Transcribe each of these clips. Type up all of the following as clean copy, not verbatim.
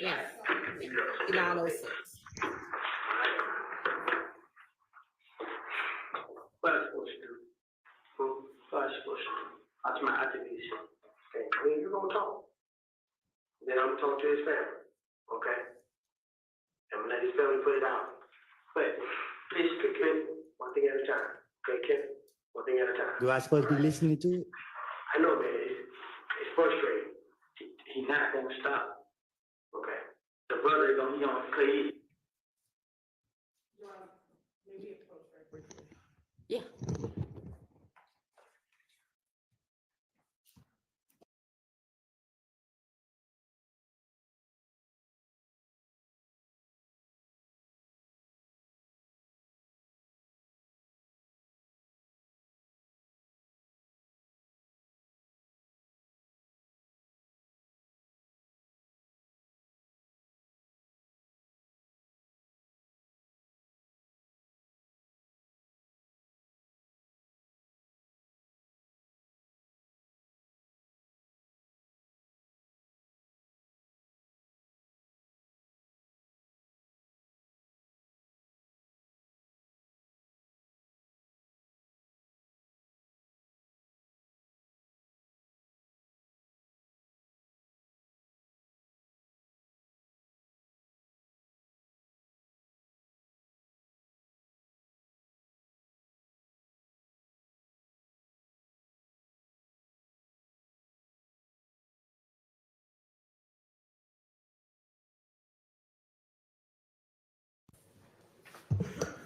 Yeah. 906. What I'm supposed to do? What I'm supposed to do? That's my activation. Okay, when you're gonna talk, then I'm gonna talk to his family. Okay? I'm gonna let his family put it out. But please, Ken, one thing at a time. Okay, Ken? One thing at a time. Do I supposed to be listening to it? I know, man. It's frustrating. He's not gonna stop. Okay. The brother is gonna play. Yeah.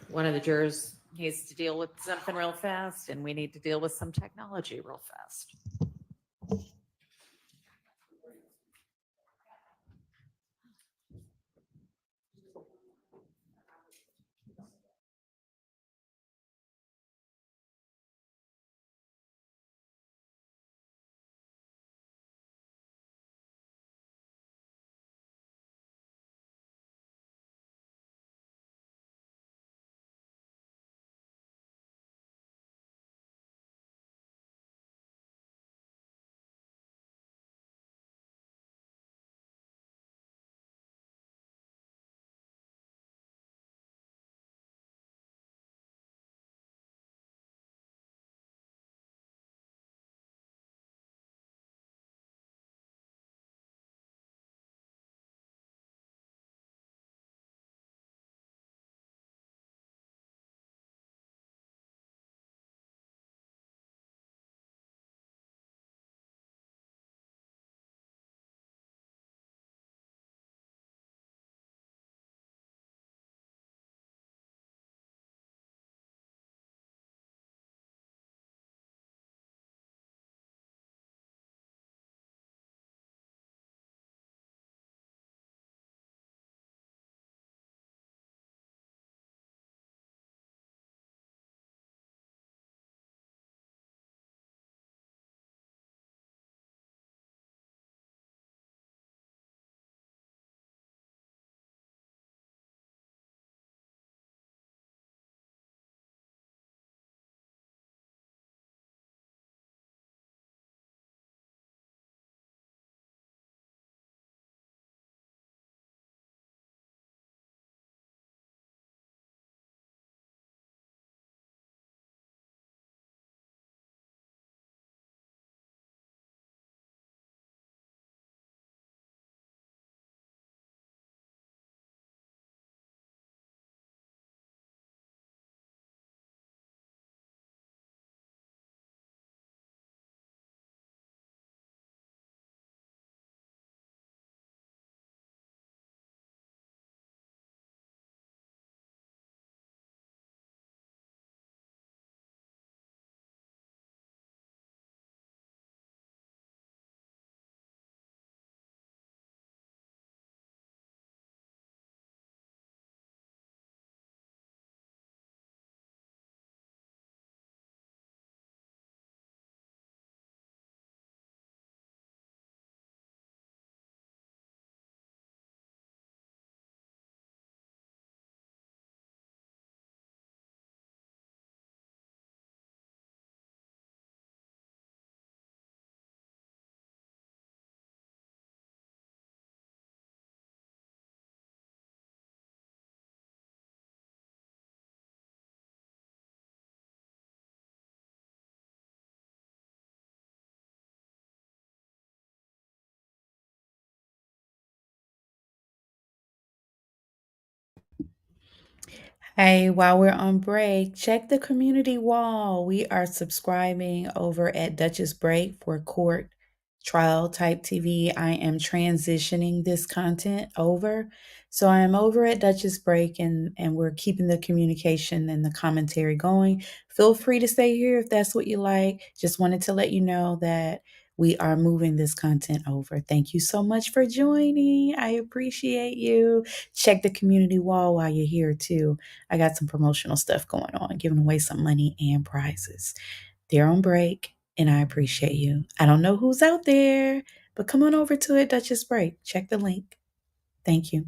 One of the jurors needs to deal with something real fast, and we need to deal with some technology real fast. Hey, while we're on break, check the community wall. We are subscribing over at Duchess Break for court trial type TV. I am transitioning this content over. So I am over at Duchess Break and we're keeping the communication and the commentary going. Feel free to stay here if that's what you like. Just wanted to let you know that we are moving this content over. Thank you so much for joining. I appreciate you. Check the community wall while you're here too. I got some promotional stuff going on, giving away some money and prizes. They're on break, and I appreciate you. I don't know who's out there, but come on over to it, Duchess Break. Check the link. Thank you.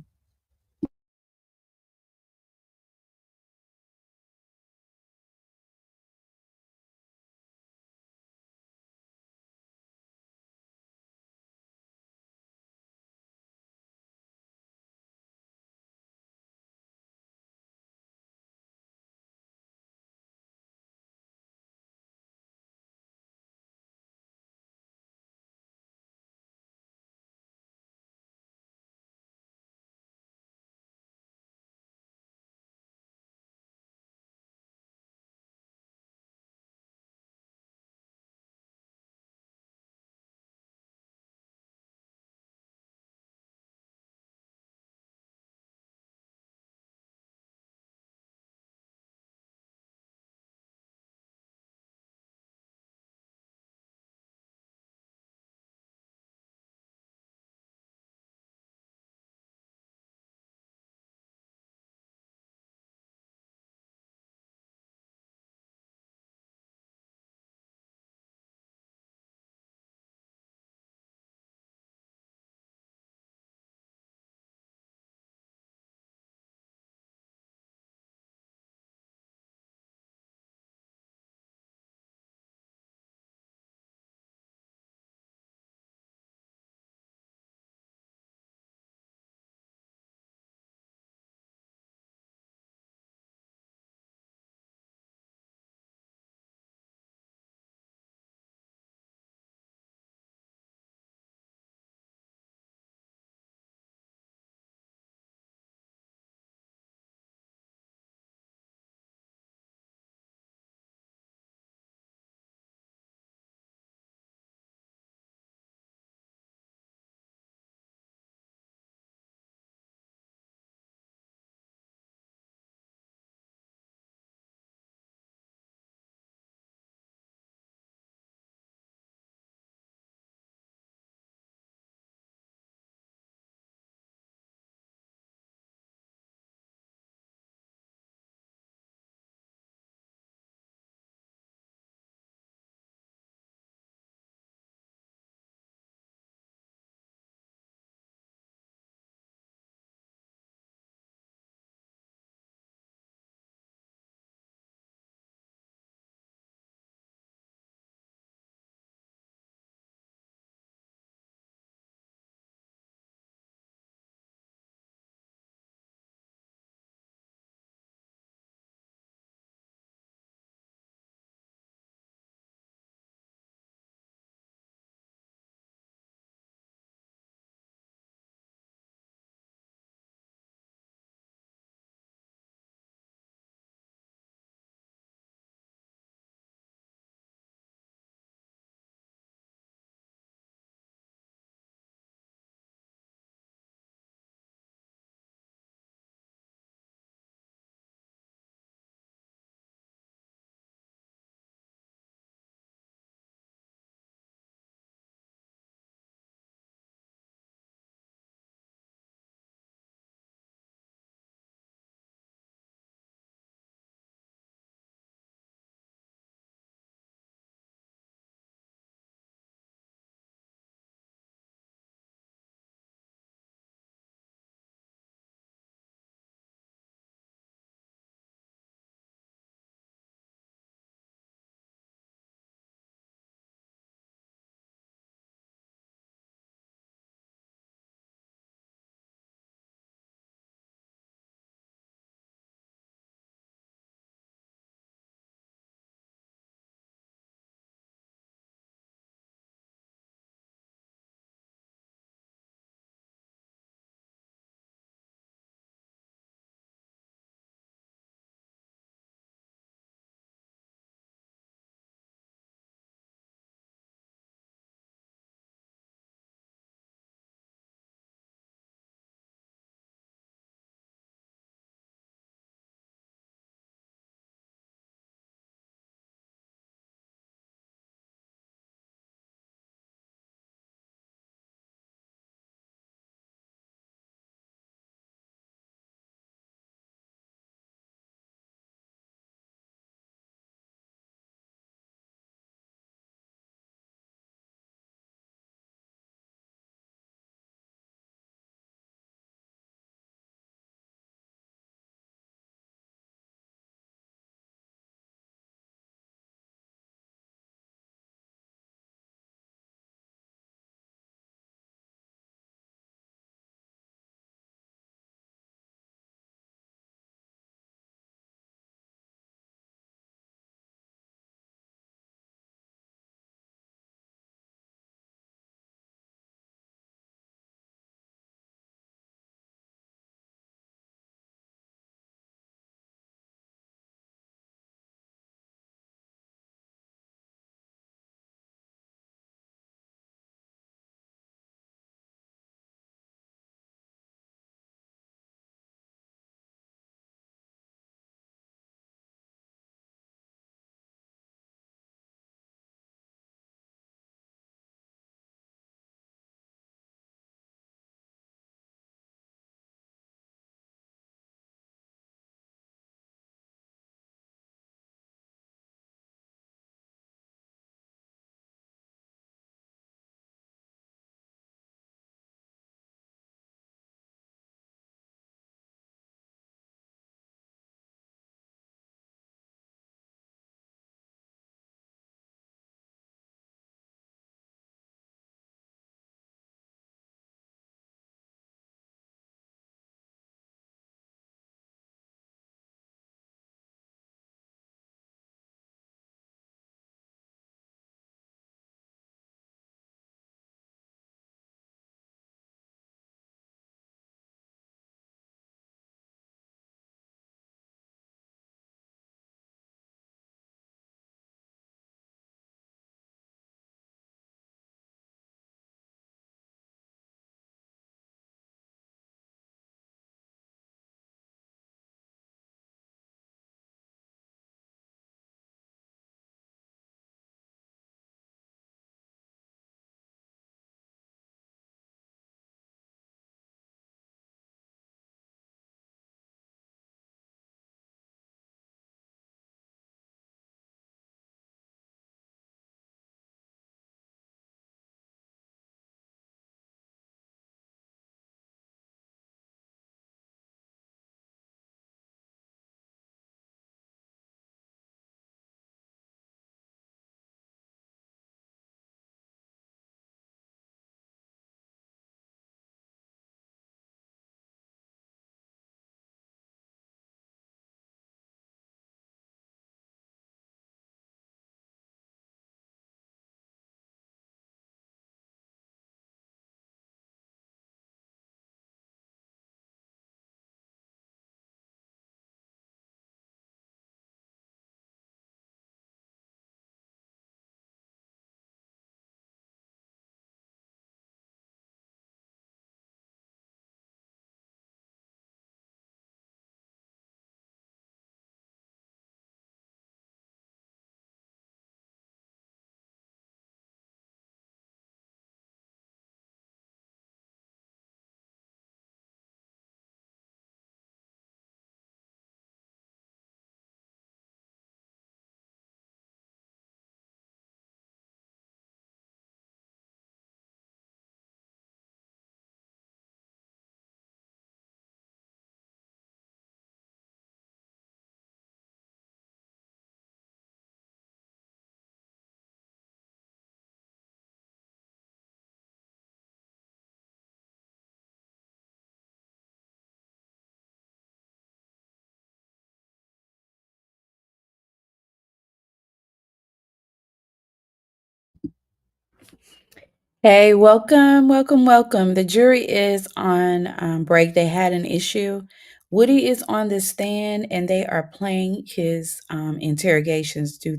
Hey, welcome, welcome, welcome. The jury is on break. They had an issue. Woody is on the stand and they are playing his interrogations due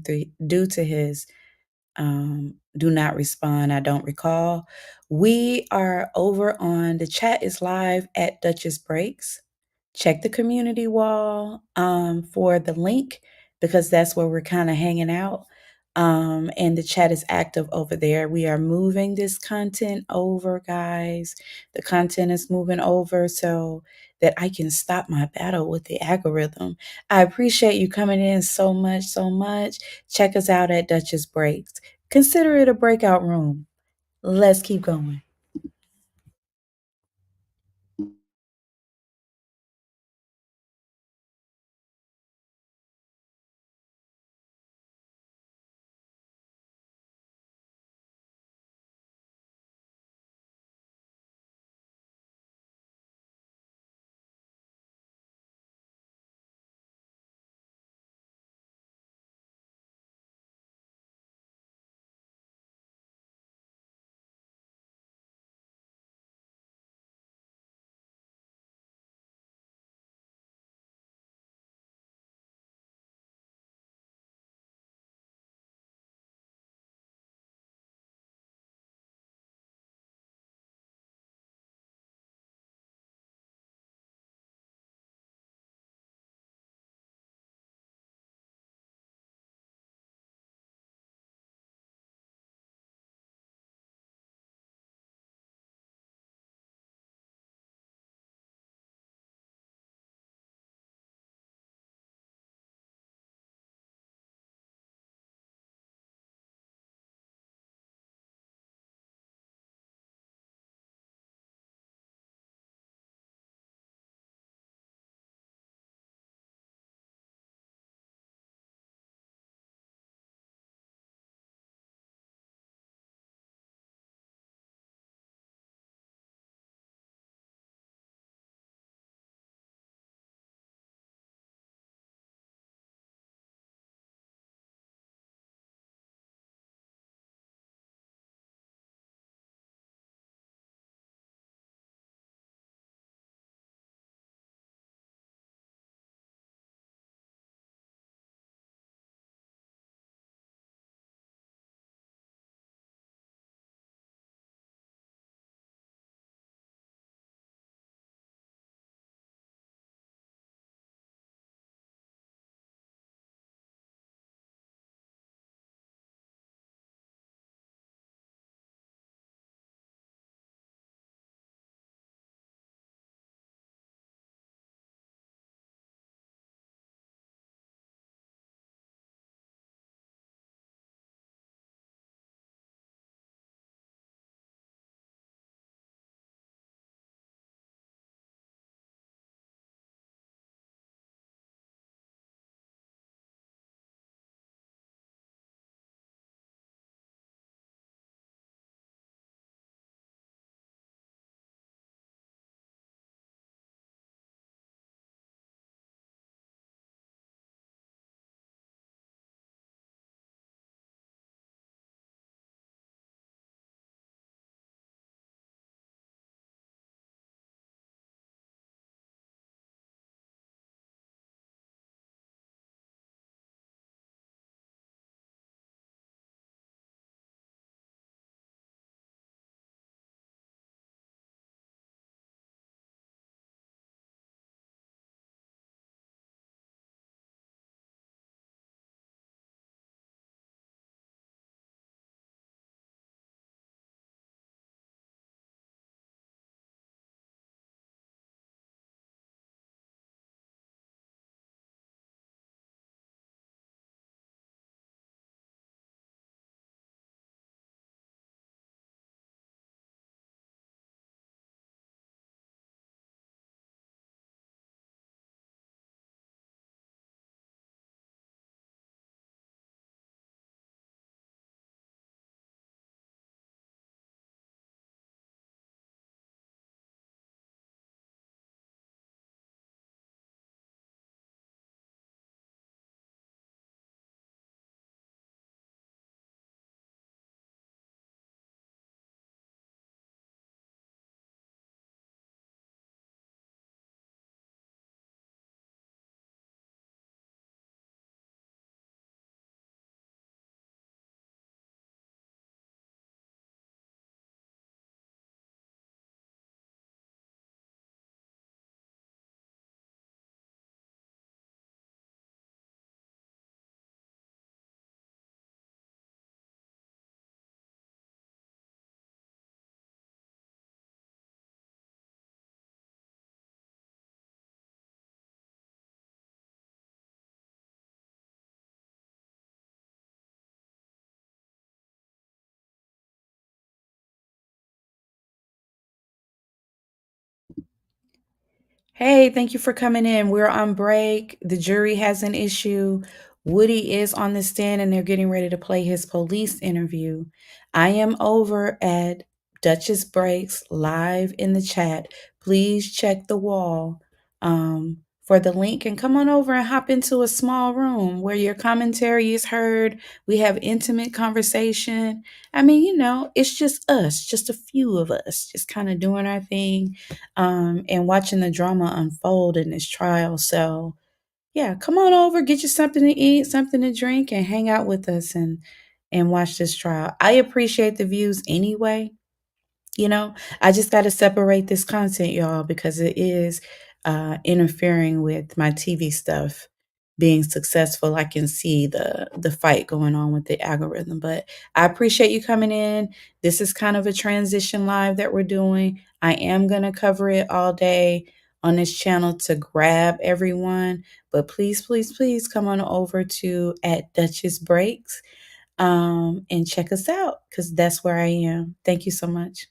to his do not respond. I don't recall. We are over on the chat is live at Duchess Breaks. Check the community wall for the link because that's where we're kind of hanging out. And the chat is active over there. We are moving this content over, guys. The content is moving over so that I can stop my battle with the algorithm. I appreciate you coming in so much, so much. Check us out at Duchess Breaks. Consider it a breakout room. Let's keep going. Hey, thank you for coming in. We're on break. The jury has an issue. Woody is on the stand and they're getting ready to play his police interview. I am over at Duchess Breaks live in the chat. Please check the wall for the link and come on over and hop into a small room where your commentary is heard. We have intimate conversation. I mean, it's just us, just a few of us, just kind of doing our thing and watching the drama unfold in this trial. So, yeah, come on over, get you something to eat, something to drink, and hang out with us and watch this trial. I appreciate the views anyway. I just got to separate this content, y'all, because it is interfering with my TV stuff being successful. I can see the fight going on with the algorithm, but I appreciate you coming in. This is kind of a transition live that we're doing. I am going to cover it all day on this channel to grab everyone, but please, please, please come on over to at Duchess Breaks and check us out because that's where I am. Thank you so much.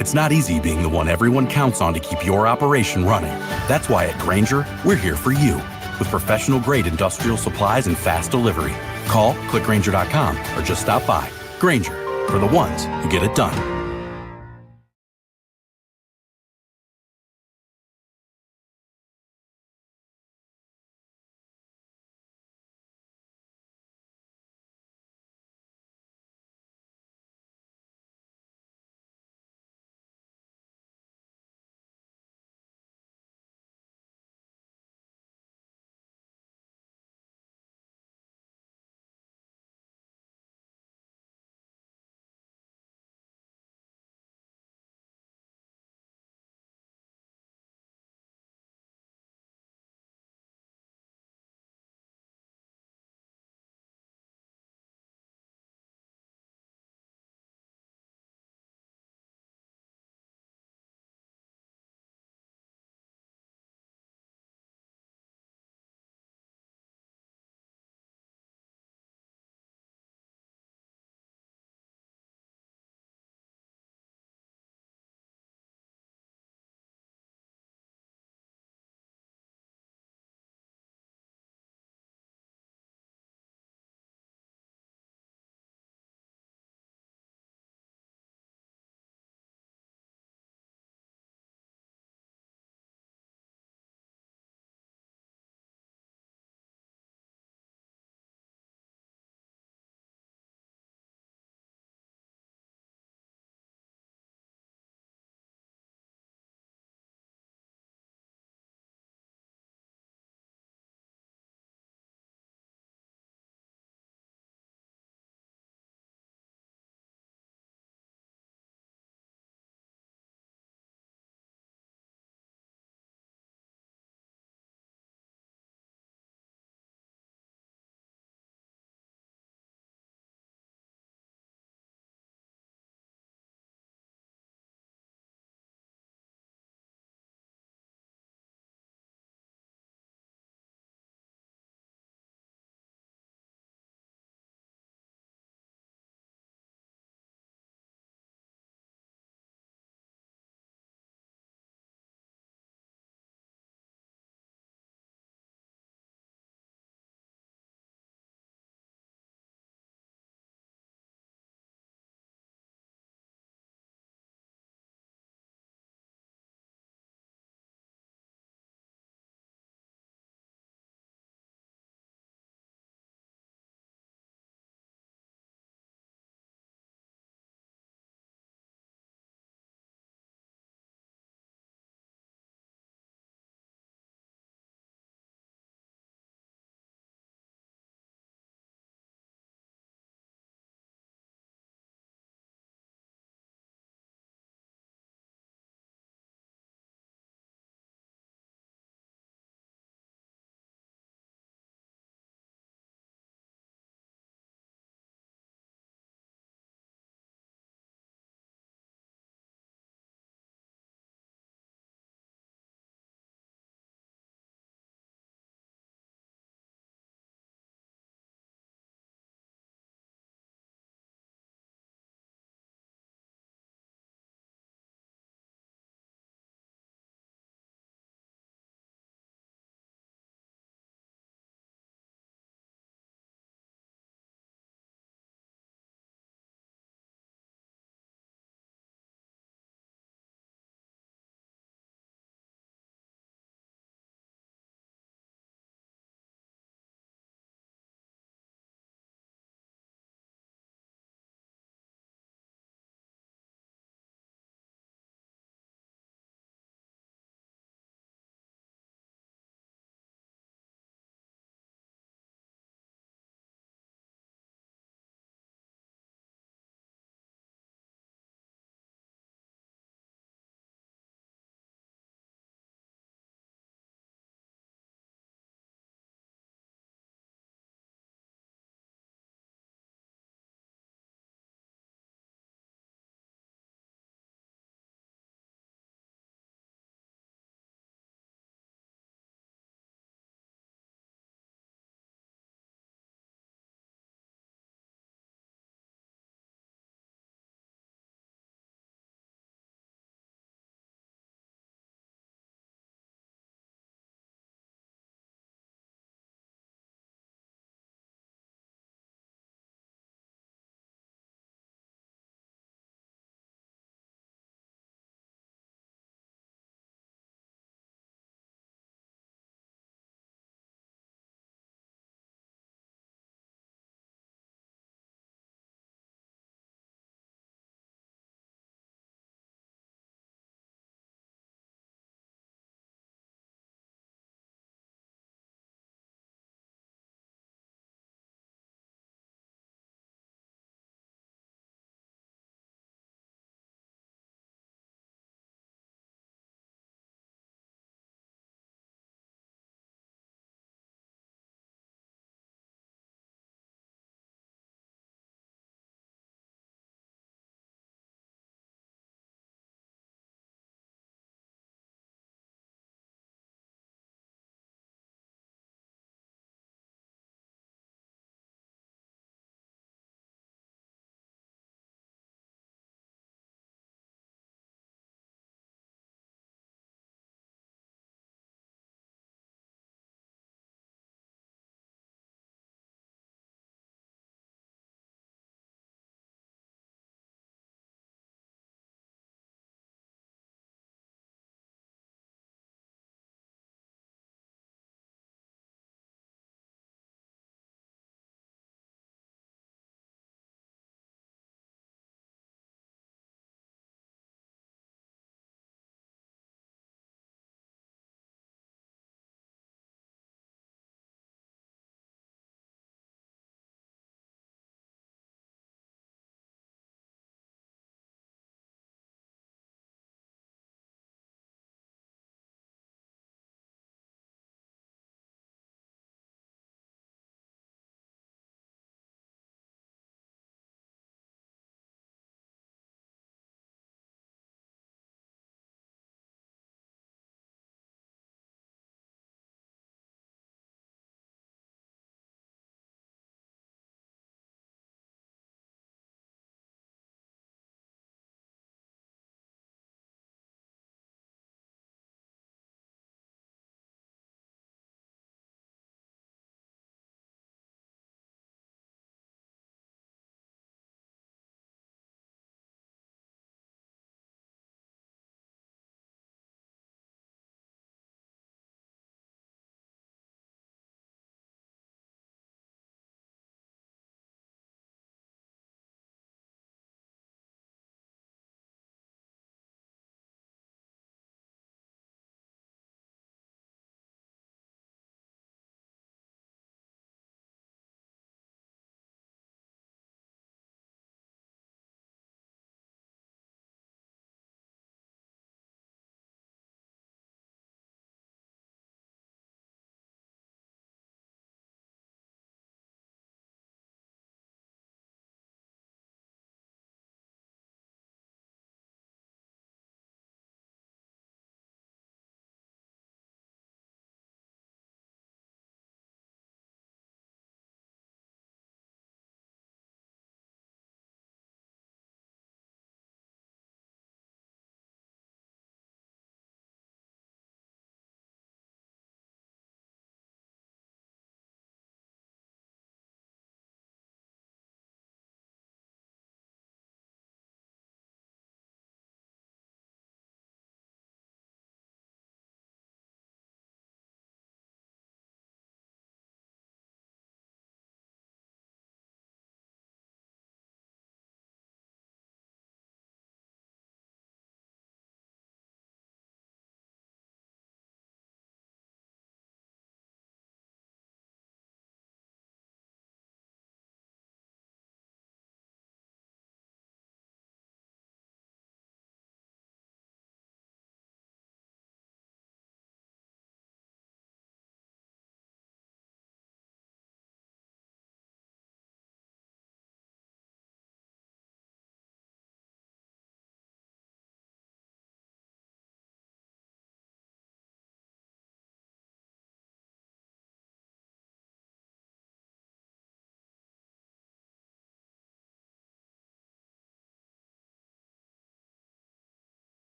It's not easy being the one everyone counts on to keep your operation running. That's why at Grainger, we're here for you, with professional-grade industrial supplies and fast delivery. Call, click Grainger.com, or just stop by. Grainger, for the ones who get it done.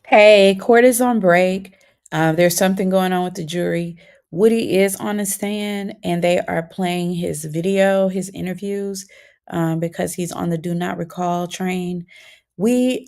Hey, court is on break. There's something going on with the jury. Woody is on the stand and they are playing his video, his interviews, because he's on the do not recall train. The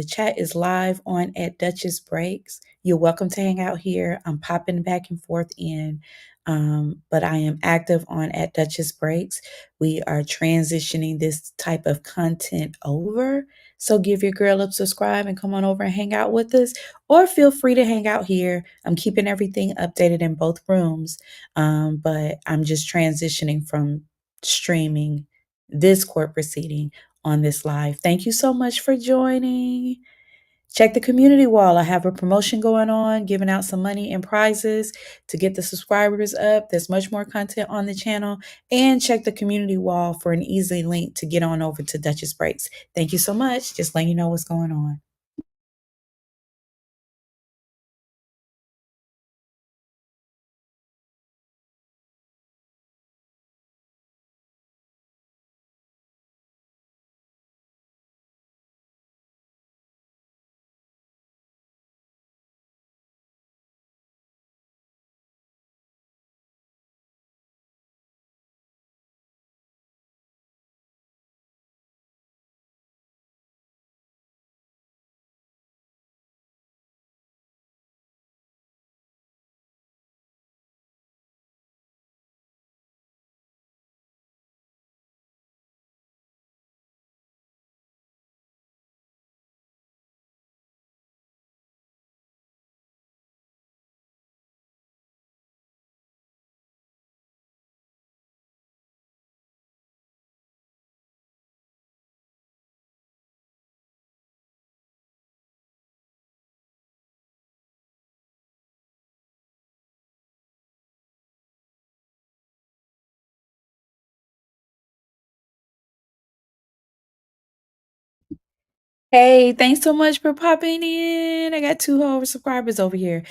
chat is live on at Duchess Breaks. You're welcome to hang out here. I'm popping back and forth in, but I am active on at Duchess Breaks. We are transitioning this type of content over. So give your girl a subscribe and come on over and hang out with us, or feel free to hang out here. I'm keeping everything updated in both rooms, but I'm just transitioning from streaming this court proceeding on this live. Thank you so much for joining. Check the community wall. I have a promotion going on, giving out some money and prizes to get the subscribers up. There's much more content on the channel. And check the community wall for an easy link to get on over to Duchess Breaks. Thank you so much. Just letting you know what's going on. Hey, thanks so much for popping in. I got 2 whole subscribers over here.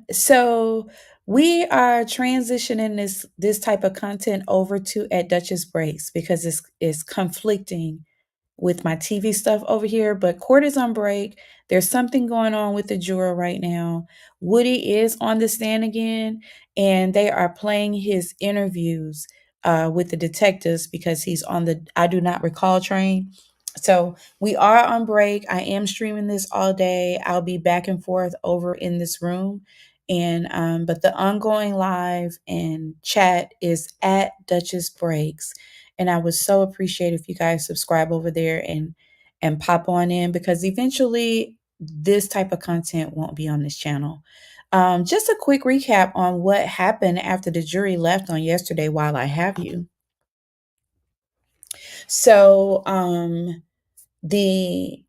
So we are transitioning this type of content over to at Duchess Breaks because it's conflicting with my TV stuff over here, but court is on break. There's something going on with the juror right now. Woody is on the stand again, and they are playing his interviews with the detectives because he's on the I do not recall train. So we are on break. I am streaming this all day. I'll be back and forth over in this room. And but the ongoing live and chat is at Duchess Breaks. And I would so appreciate if you guys subscribe over there and pop on in, because eventually this type of content won't be on this channel. Just a quick recap on what happened after the jury left on yesterday while I have you. So the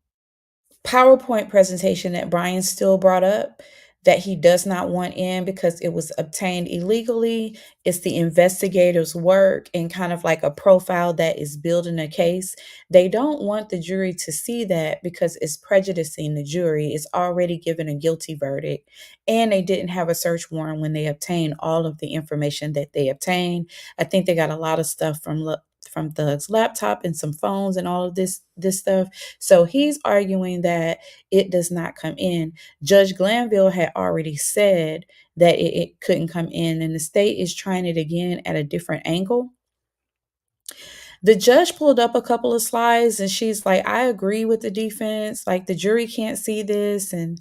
PowerPoint presentation that Brian still brought up that he does not want in because it was obtained illegally. It's the investigator's work and kind of like a profile that is building a case. They don't want the jury to see that because it's prejudicing the jury. It's already given a guilty verdict, and they didn't have a search warrant when they obtained all of the information that they obtained. I think they got a lot of stuff from Thug's laptop and some phones and all of this stuff. So he's arguing that it does not come in. Judge Glanville had already said that it couldn't come in, and the state is trying it again at a different angle. The judge pulled up a couple of slides and she's like, I agree with the defense. Like, the jury can't see this. And,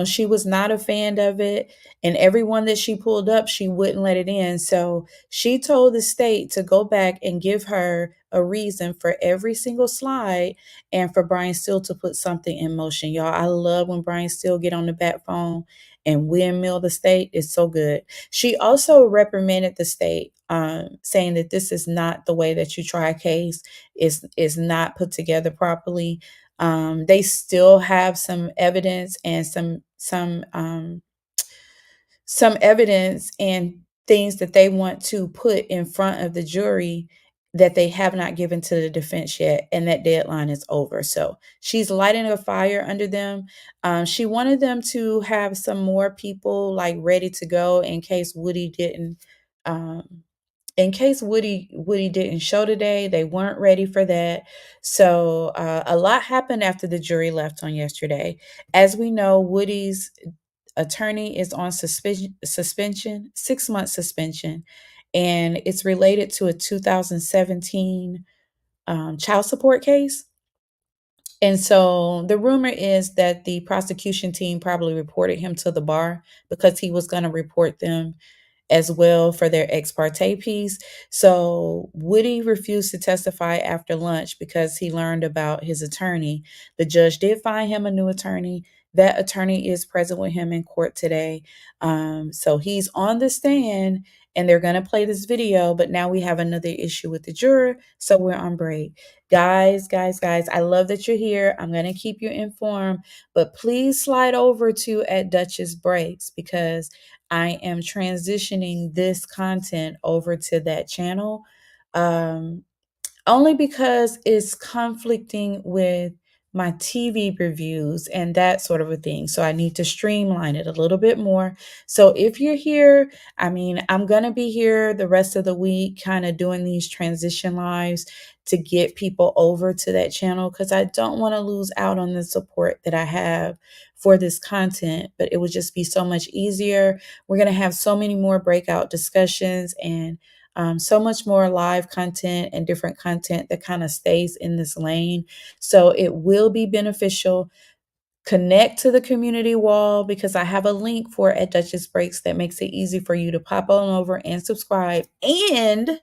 she was not a fan of it. And everyone that she pulled up, she wouldn't let it in. So she told the state to go back and give her a reason for every single slide and for Brian Steele to put something in motion. Y'all, I love when Brian Steele get on the back phone and windmill the state. It's so good. She also reprimanded the state, saying that this is not the way that you try a case. Is not put together properly. They still have some evidence and some evidence and things that they want to put in front of the jury that they have not given to the defense yet, and that deadline is over. So she's lighting a fire under them. She wanted them to have some more people like ready to go in case Woody didn't in case Woody didn't show today, they weren't ready for that. So a lot happened after the jury left on yesterday. As we know, Woody's attorney is on suspension, 6-month suspension, and it's related to a 2017 child support case. And so the rumor is that the prosecution team probably reported him to the bar because he was going to report them as well for their ex parte piece. So Woody refused to testify after lunch because he learned about his attorney. The judge did find him a new attorney. That attorney is present with him in court today. So he's on the stand and they're going to play this video, but now we have another issue with the juror. So we're on break. Guys, I love that you're here. I'm going to keep you informed, but please slide over to at Duchess Breaks because I am transitioning this content over to that channel, only because it's conflicting with my TV reviews and that sort of a thing. So I need to streamline it a little bit more. So if you're here, I mean, I'm going to be here the rest of the week, kind of doing these transition lives to get people over to that channel because I don't want to lose out on the support that I have for this content, but it would just be so much easier. We're going to have so many more breakout discussions and so much more live content and different content that kind of stays in this lane. So it will be beneficial. Connect to the community wall because I have a link for at Duchess Breaks that makes it easy for you to pop on over and subscribe. And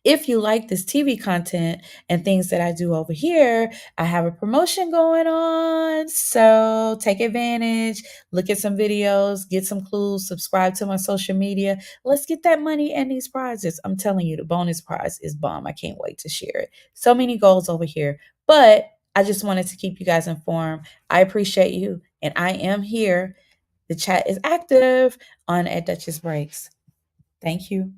if you like this TV content and things that I do over here, I have a promotion going on. So take advantage, look at some videos, get some clues, subscribe to my social media. Let's get that money and these prizes. I'm telling you, the bonus prize is bomb. I can't wait to share it. So many goals over here. But I just wanted to keep you guys informed. I appreciate you. And I am here. The chat is active on at Duchess Breaks. Thank you.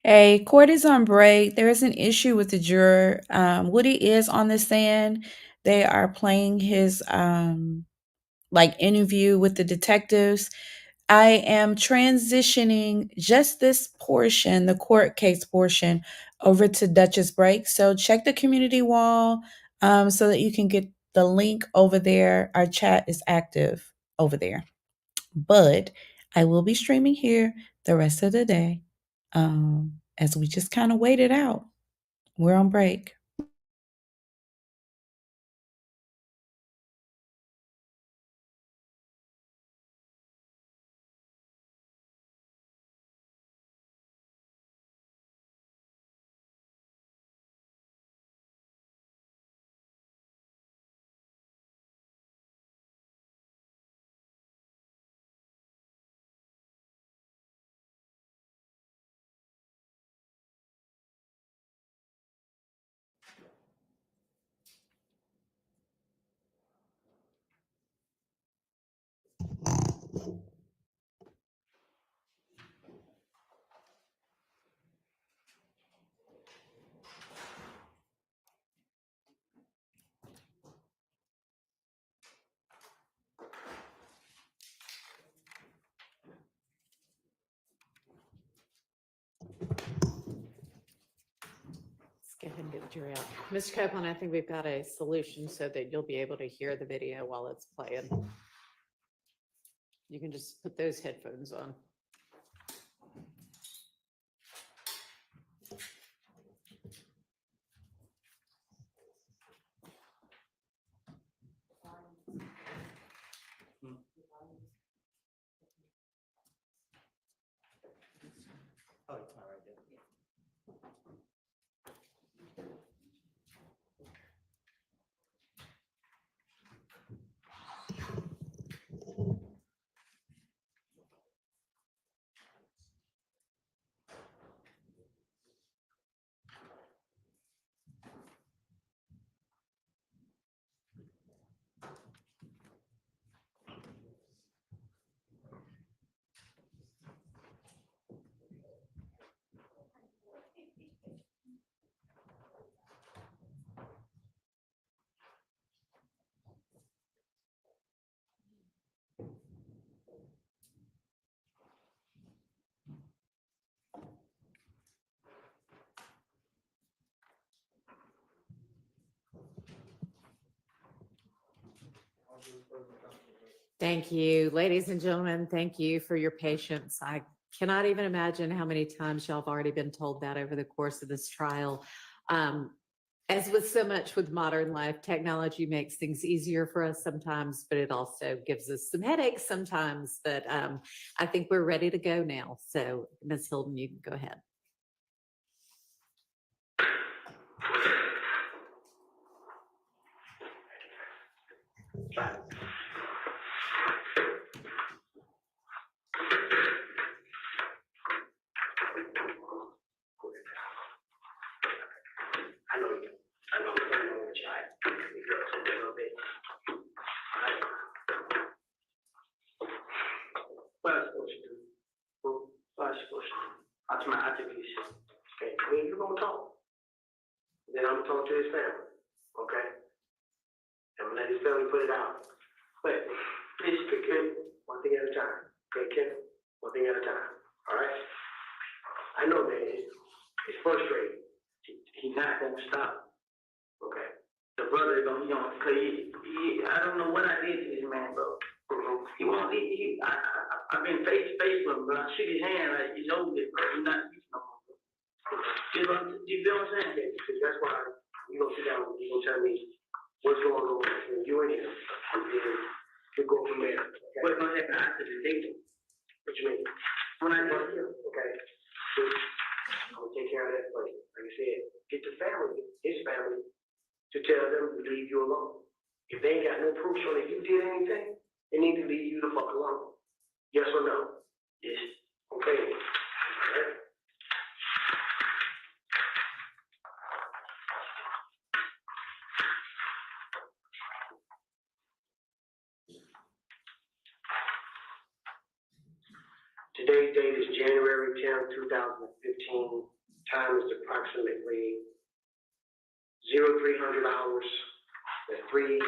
Hey, court is on break. There is an issue with the juror. Woody is on the stand. They are playing his like interview with the detectives. I am transitioning just this portion, the court case portion, over to Duchess Break. So check the community wall so that you can get the link over there. Our chat is active over there. But I will be streaming here the rest of the day as we just kind of wait it out. We're on break. Let's go ahead and get the jury out. Mr. Copeland, I think we've got a solution so that you'll be able to hear the video while it's playing. You can just put those headphones on. Oh, it's not right there. Thank you, ladies and gentlemen. Thank you for your patience. I cannot even imagine how many times y'all have already been told that over the course of this trial. As with so much with modern life, technology makes things easier for us sometimes, but it also gives us some headaches sometimes. But I think we're ready to go now. So, Ms. Hilton, you can go ahead. I know you. I know what you like. You girls a little bit. Alright. What am I supposed to do? What am I supposed to do? That's my attribution. Okay, when you gonna talk? Then I'm gonna talk to his family. Okay? I'm gonna let his family put it out. But please pick it one thing at a time. Okay, Ken? One thing at a time. Alright? I know, man, it's frustrating. He's not gonna stop. Okay. The brother is gonna, cause I don't know what I did to this man, bro. He won't. I've been face to face with him, but I shook his hand like he's over it, bro. He's not speaking no more. You feel what I'm saying? Because that's why you gonna sit down and you gonna tell me what's going on between you and him, and then we go from there. Okay? What's gonna happen after the date? What you mean? When I go here, okay. I'm gonna take care of that for you. Like I said, get the family, his family, to tell them to leave you alone. If they ain't got no proof showing that you did anything, they need to leave you the fuck alone. Yes or no? Yes. Okay. All right. Today's date is January 10th, 2015. Time is approximately 0300 hours at 3:00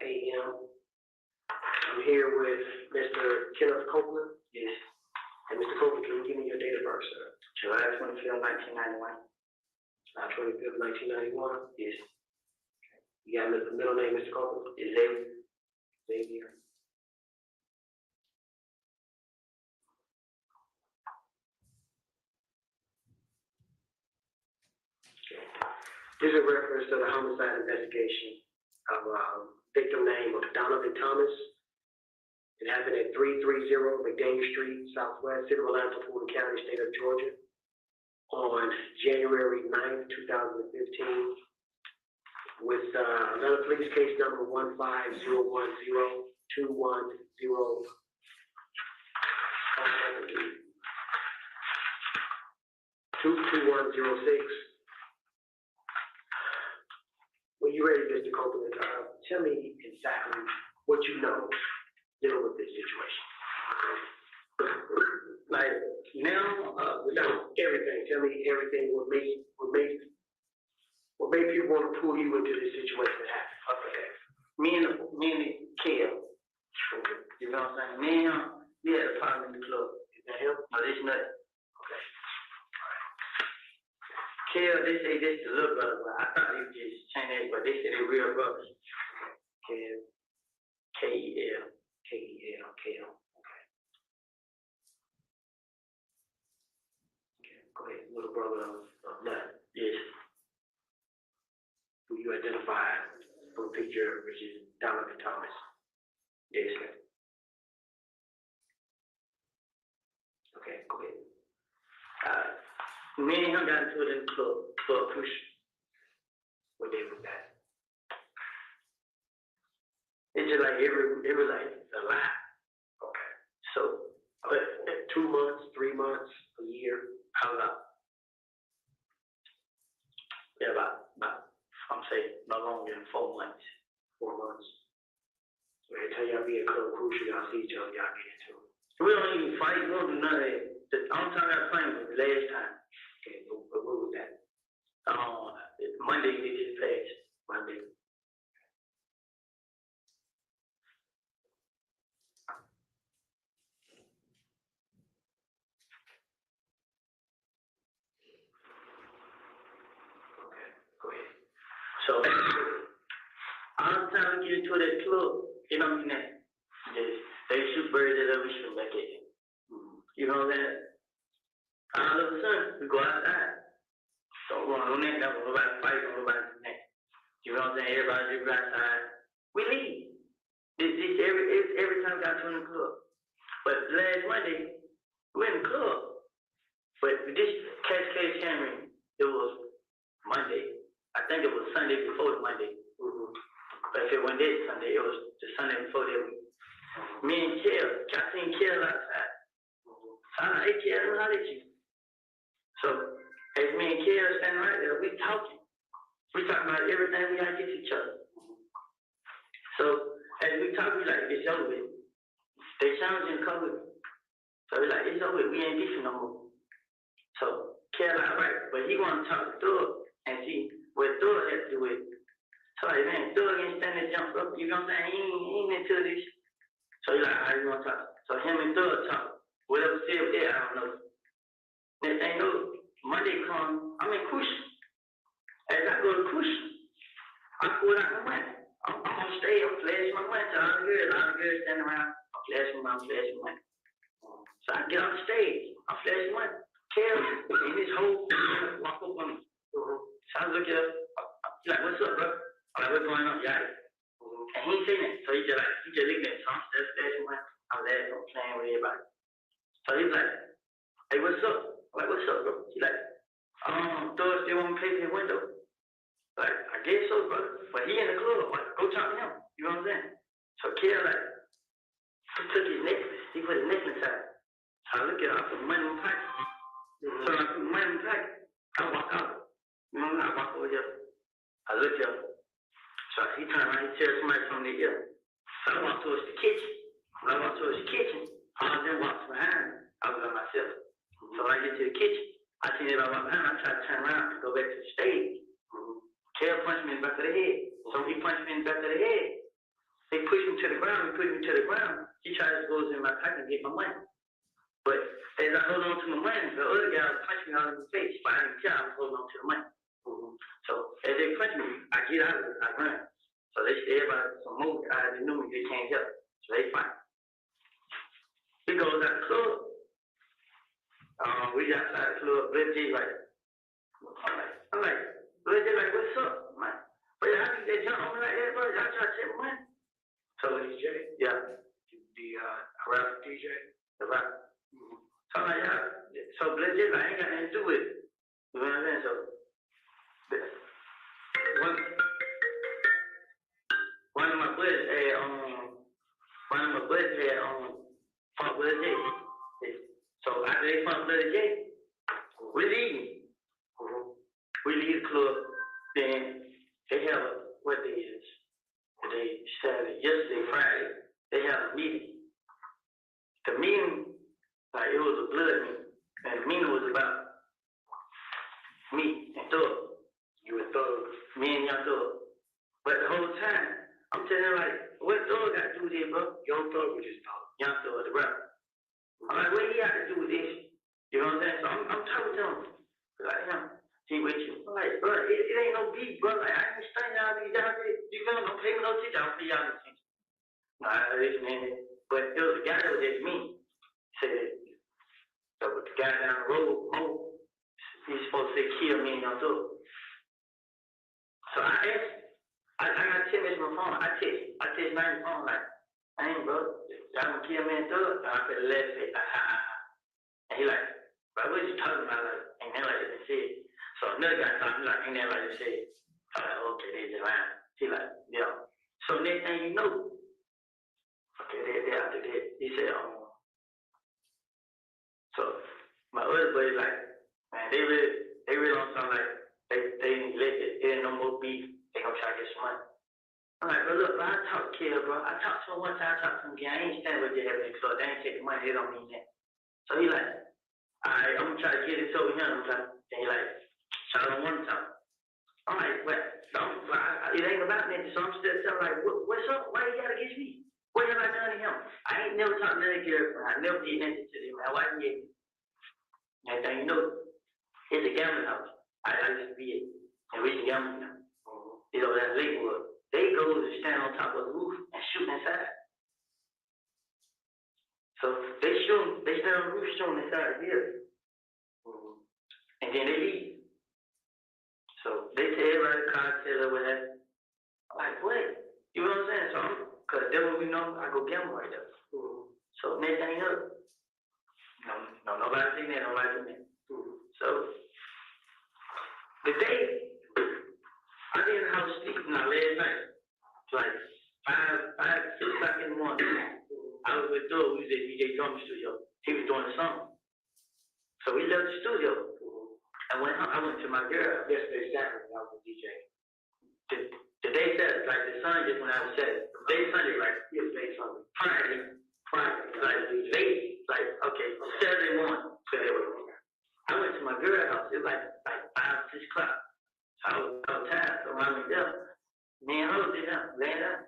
a.m. I'm here with Mr. Kenneth Copeland. Yes. And Mr. Copeland, can you give me your date of birth, sir? July 25th, 1991. July 25th, 1991? Yes. Okay. You got the middle name, Mr. Copeland? Is Xavier. Xavier. This is a reference to the homicide investigation of victim name of Donovan Thomas. It happened at 330 McDaniel Street, Southwest, City of Atlanta, Fulton County, State of Georgia, on January 9th, 2015, with another police case number 150-210-22106. When you're ready, Mr. Copeland, tell me exactly what you know dealing with this situation. Like now, without everything, tell me everything. What made people want to pull you into this situation that happened? Okay. Me and the kid. You know what I'm saying? Me and him, we had a problem in the club. Is that him? No, this nut. Okay. Kel, they say this the little brother, but I thought he was just Chinese, but they say they real brothers. Kel, K-E-L, K-E-L, Kel. Okay. Okay, go ahead. Little brother of Nut. Yes. Who you identified from a picture, which is Donovan Thomas. Yes, sir. Okay, go ahead. Me and him got into it in the club push. What day was that? It's just like it was like a lot. Okay. So, but 2 months, 3 months, a year, how about? Yeah, about I'm saying no longer than 4 months. 4 months. So every time y'all be at Club Crucial, y'all see each other, y'all get into it. We don't even fight, we don't do none of that. The only time I played was the last time. Okay, but what was that? Monday we just passed. Monday. Okay, go ahead. So all the time we get into that club, you know what I mean? They shoot birds at us, we shoot back at them. You know what I'm saying? All of a sudden, we go outside. Don't go on no neck, don't nobody fight, don't nobody neck. You know what I'm saying? Everybody just go outside. We leave. This every time we got to the club. But last Monday, we were in the club. But this case Henry, it was Monday. I think it was Sunday before the Monday. But if it wasn't this Sunday, it was the Sunday before that week. Me and Kel, I seen Kel outside. So I'm like, hey Kel, how did you? So as me and Kel standing right there, we talking. We talking about everything we gotta get to each other. So as we talk, we like, it's over with. They challenging COVID. So we like, it's over with, we ain't beefing no more. So Kel like, right, but he wanna talk to Thug and see what Thug has to do with it. So like, man, Thug ain't standing there jump up, you know what I'm saying? He ain't into this. So he like, how you wanna talk? So him and Thug talk. Whatever said there, I don't know. Next thing you know, Monday come, I'm in Cush. As I go to Cush, I pull out my money. I'm on stage, I'm flashing my money to all the girls standing around. I'm flashing money. So I get on the stage, I'm flashing money. Kel, and this whole walk up on me. So I look at her, he's like, what's up, bro? I'm like, what's going on? Yeah. And he ain't saying that. So he just looking at me. So I'm still flashing money. I'm laughing, I'm playing with everybody. So he's like, hey, what's up? I'm like, what's up, bro? He's like, Thug still want me to pay for his window. Like, I guess so, brother. But he in the club. Like, go talk to him. You know what I'm saying? So Kel, like, he took his necklace. He put his necklace out. So I look at him. I put money in my pocket. So I put money in my pocket. I walk out. You know what I mean? I walk over here. I look at him. So he turned around. He tells somebody from the ear. So I walk towards the kitchen. When I walk towards the kitchen, all of them walks behind me. I was by myself. So when I get to the kitchen, I seen it on my behind. I tried to turn around and go back to the stage. Kel punched me in the back of the head. So he punched me in the back of the head. They pushed me to the ground. He tried to go in my pocket and get my money. But as I hold on to my money, the other guy punched me out in the face. But I didn't care. I was holding on to the money. So as they punched me, I get out of it. I run. So they said, everybody, some more guys that knew me, they can't help. So they fight. He goes out the club. We got outside the club. Blake J like, I'm like, Blake J like, what's up? I'm like, but how did they jump on me like that, bro? Y'all try to take my money. So DJ? Yeah. The rap DJ? The rap. So I'm like, yeah. So Blake J like, I ain't got nothing to do with it. You know what I'm saying? So one of my buddies had fought with J. So after they fought with J, we leave. We leave the club. Then they have what day is? Today, Saturday, yesterday, Friday. They have a meeting. The meeting, like it was a blood meeting, and the meeting was about me and Thug. You and Thug. Me and Young Thug. But the whole time, I'm telling her like, what Thug got to do with this, bro? Young Thug was just talking. Young Thug, the rapper. I'm like, what he got to do with this? You know what I'm saying? So I'm talking to him. Like, he with you. I'm like, bro, it ain't no beef, bro. Like, I ain't studying y'all these down here. You feel me? Don't pay me no teacher. I'll pay y'all no teacher. Nah, listen, man. But it was a guy that was at me. Said, so with the guy down the road, Mo, he's supposed to say, kill me and Young Thug. So I asked, I got 10 minutes on my phone. I text my phone like, I ain't, bro. Y'all gonna kill me and Thug? I could have left it. And he like, bro, what you talking about? Like, ain't that like they said? So another guy talking like, ain't that like they said? I'm like, okay, they just lying. He like, yeah. So next thing you know, okay, they after that, he said, so my other buddy like, man, they really on something like, they neglected. It ain't no more beef. They gonna try to get some money. I'm like, bro, look, bro, I talked to Kid, bro. I talked to him one time, I talked to him again. I ain't standing with you having it, so they ain't take the money, they don't mean that. So he like, all right, I'm gonna try to get it over here. And he like, shot on one time. I'm like, what? It ain't about that. So I'm still telling like, what's up? Why you got against me? What have I done to him? I ain't never talked to that girlfriend. I never did anything to them. My wife gave me. And then you know, it's a gambling house. I used to be it. And we can gamble now. You know, that Lakewood. They go to stand on top of the roof and shoot inside. So they stand on the roof shooting inside the building. And then they leave. So they tell everybody the car, tell her what happened. I'm like, what? You know what I'm saying? So because that's what we know, I go gamble right there. So next thing up, no, nobody seen that, nobody seen that. So the day I was in the house sleeping last night, like 6 o'clock in the morning. I was with Doug, we was at DJ Drum Studio. He was doing the song. So we left the studio. I went to my girl. Yesterday, Saturday, I was with DJ. The day Saturday, like the sun just when I was Saturday. The day Sunday, like yesterday Sunday. Friday, like late, like okay, Saturday morning. I went to my girl's house. It was like 5, 6 o'clock. So I was tired, so I went there. Me and her was there, laying down.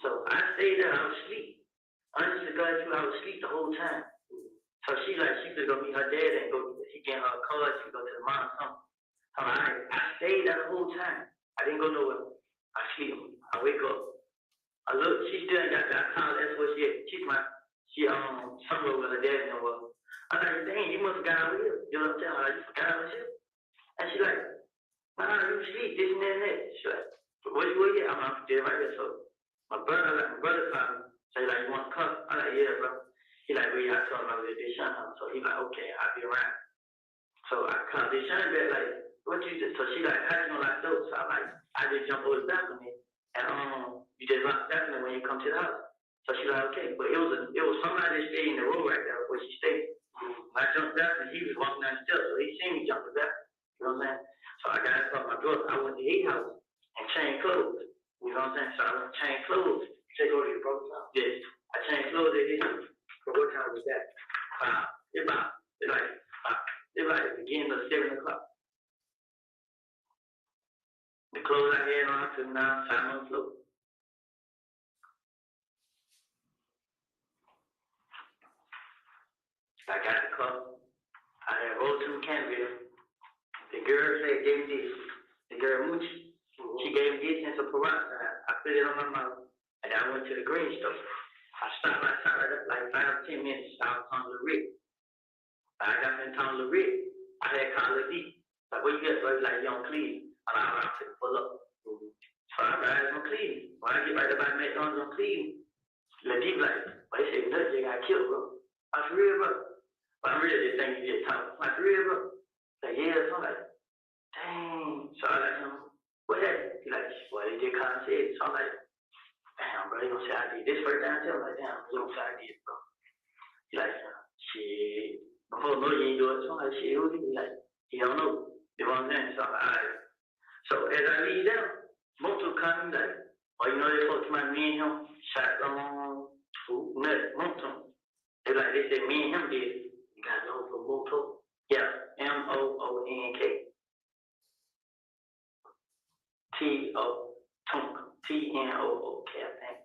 So I stayed there. I was asleep. Honestly, God, I was asleep the whole time. So she could go meet her dad and she get her car, she go to the mom or something. So I stayed there the whole time. I didn't go nowhere. I sleep. I wake up. I look, she still ain't got that car. That's what she at. She somewhere with her dad and nowhere. I was like, dang, you must have got out here. You know what I'm saying? Like, you forgot out here. And she like, nah, you sleep, this and that. She like, what you here? I'm there right here. So my brother called me. So he like, you want to come? I'm like, yeah, bro. He like, well, yeah, I told him I was at Deshaun. So he like, okay, I'll be around. So I called Deshaun back like, what you do? So she like, how you know like dope? So I'm like, I just jump over the balcony and you just lock the balcony when you come to the house. So she like, okay, but it was somebody that stayed in the room right there where she stayed. When I jumped back and he was walking down the steps, so he seen me jump the back. You know what I'm saying? So I got up my brother. I went to his house and changed clothes. You know what I'm saying? So I went to change clothes. Take over to your brother's house? Yes. I changed clothes at his house. But what time was that? It's like the beginning of 7 around 5 months ago. I got the car. I had rolled to Canville. The girl said, gave me this. The girl Moochie. She gave me this and some peroxide. I put it on my mouth. And I went to the green store. I stopped outside like 5 or 10 minutes. I was on the Rick. I got in town to Rick. I had called the D. Like, what you get? So he's like, you on Cleveland. And I was to pull up. So I ride on Cleveland. When I get right up by McDonald's on Cleveland, the D like, well, they say, Dutch, they got killed, bro. I for real, bro. But I'm really just thinking you just talking. Like, for real, bro. Like, yeah, so I'm like, dang. So I like, what that? He like, well, they just kind of said. So I'm like, damn, bro, they gonna say I did this first time. I'm like, damn, they gonna say I did, bro. He like, shit. Before no, you ain't do it. So I'm like, shit, who he like? He don't know. You know what I'm saying? So I'm like, all right. So as I leave down, multiple come like, oh, you know, they folks my me and him shot nut, multiple. They said me and him did. You got know for multiple? Yeah, MOONK. TNOOK, I think.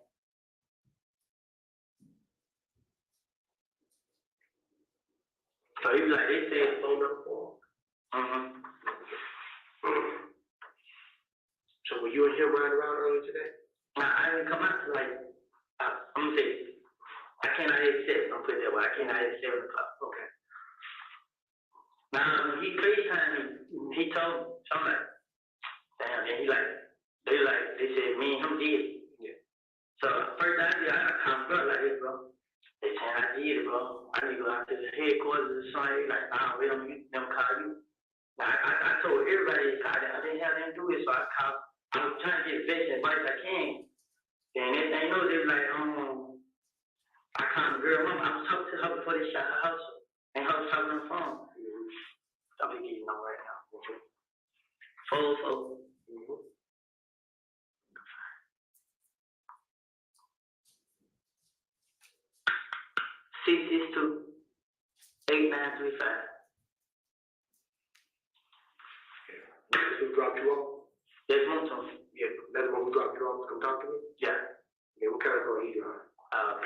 So he was like, they said phone number 4. So were you and him riding around earlier today? Now, I didn't come out to like, I'm gonna say, I came out at 7, I'll put it that way. I came out at 7 o'clock. Okay. Now, when he FaceTimed me, he told me, so I'm like, damn, and they said me and him did. Yeah. So, first time I come bro like this, bro. They said I did it, bro. I need to go out to the headquarters or something. Like, nah, we don't never call you. Now, I told everybody I didn't have them do it, so I called. I was trying to get best advice I can. And next thing you know, they was like, I called the girl mama. I was talking to her before they shot her house. And her was talking on the phone. I'm gonna get you know right now. 4. Mm-hmm. 662-8935. That's who dropped you off? There's one time. Yeah, that's the one who dropped you off to come talk to me? Yeah. Yeah, what kind of car he driving?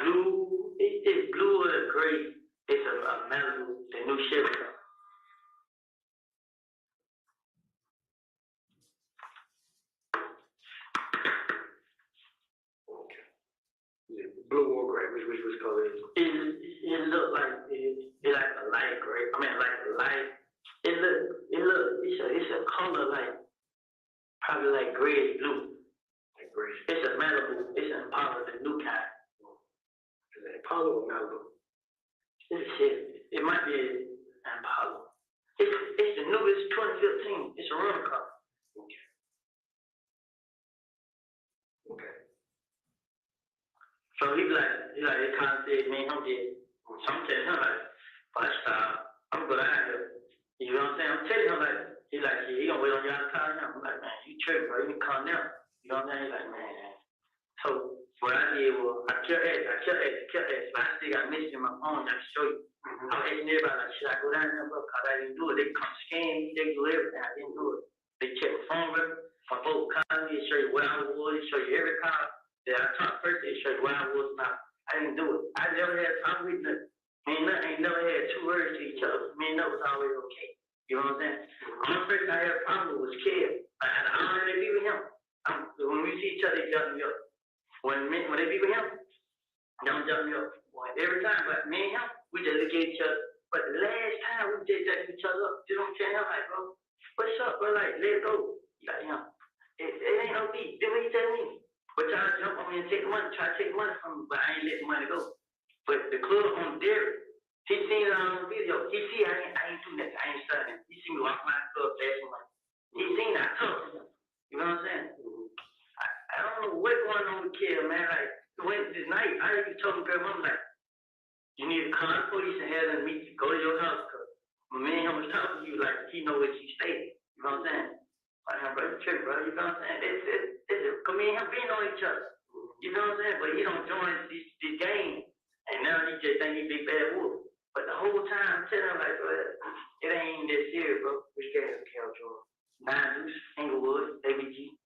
Blue. It's blue or gray. It's a Malibu, the new Chevy car. Okay. Is it blue or gray? Which color is it? It look like it's like a light gray. I mean, like a light. It's a color like probably like grayish blue. Like gray. It's a Malibu. It's an Impala, the new kind. Is it Apollo or Malibu? It's a Chevy. It might be an Impala. It's the newest 2015. It's a rental car. Okay. Okay. So he they kind of said, man, I'm dead. So I'm telling him like, first I'm good out here. You know what I'm saying? I'm telling him like, he gonna wait on y'all to call him. I'm like, man, you tripping, bro. You can call now. You know what I'm saying? He's like, man. So what I did was I kept asking. But I still got messages in my phone. I can show you. I was asking everybody like, should I go down there, bro? Cause I didn't do it. They come scan me. They do everything. I didn't do it. They check my phone record. My folks called me. They show you where I was. They show you every call that I talked first. They show you where I was. Now I didn't do it. I never had. I'm with nothing. Me and nothing ain't never had 2 words to each other. Me and that was always okay. You know what I'm saying? The only person I had a problem with was Kev. I don't really be with him. When we see each other, they jump me up. When they be with him, they don't jump me up. Boy, every time, but me and him, we just look at each other. But the last time we just jacked each other up, you know what I'm saying? I'm like, bro, what's up, bro? Like, let's go. Like, it ain't no beat. Do what you tell me. But y'all jump on me and take the money, try to take the money from me, but I ain't let the money go. But the club on Derek, he seen it on the video. He see I ain't do nothing. I ain't studying. He see me walk my club flashing money. He seen that. I told him. You know what I'm saying? I don't know what's going on with Kev, man. Like, Wednesday night, I even told him, girl, I'm like, you need to call the police and have them meet you. Go to your house, because my man was talking to you like he know where she stayed. You know what I'm saying? Like, brother, trip, bro. You know what I'm saying? Because me and him being on each other. You know what I'm saying? But he don't join this game. And now he just think he big bad wolf. But the whole time I'm telling him like, bro, it ain't that serious, bro. Which game is Cal Jordan? 9 Deuce, Inglewood, ABG.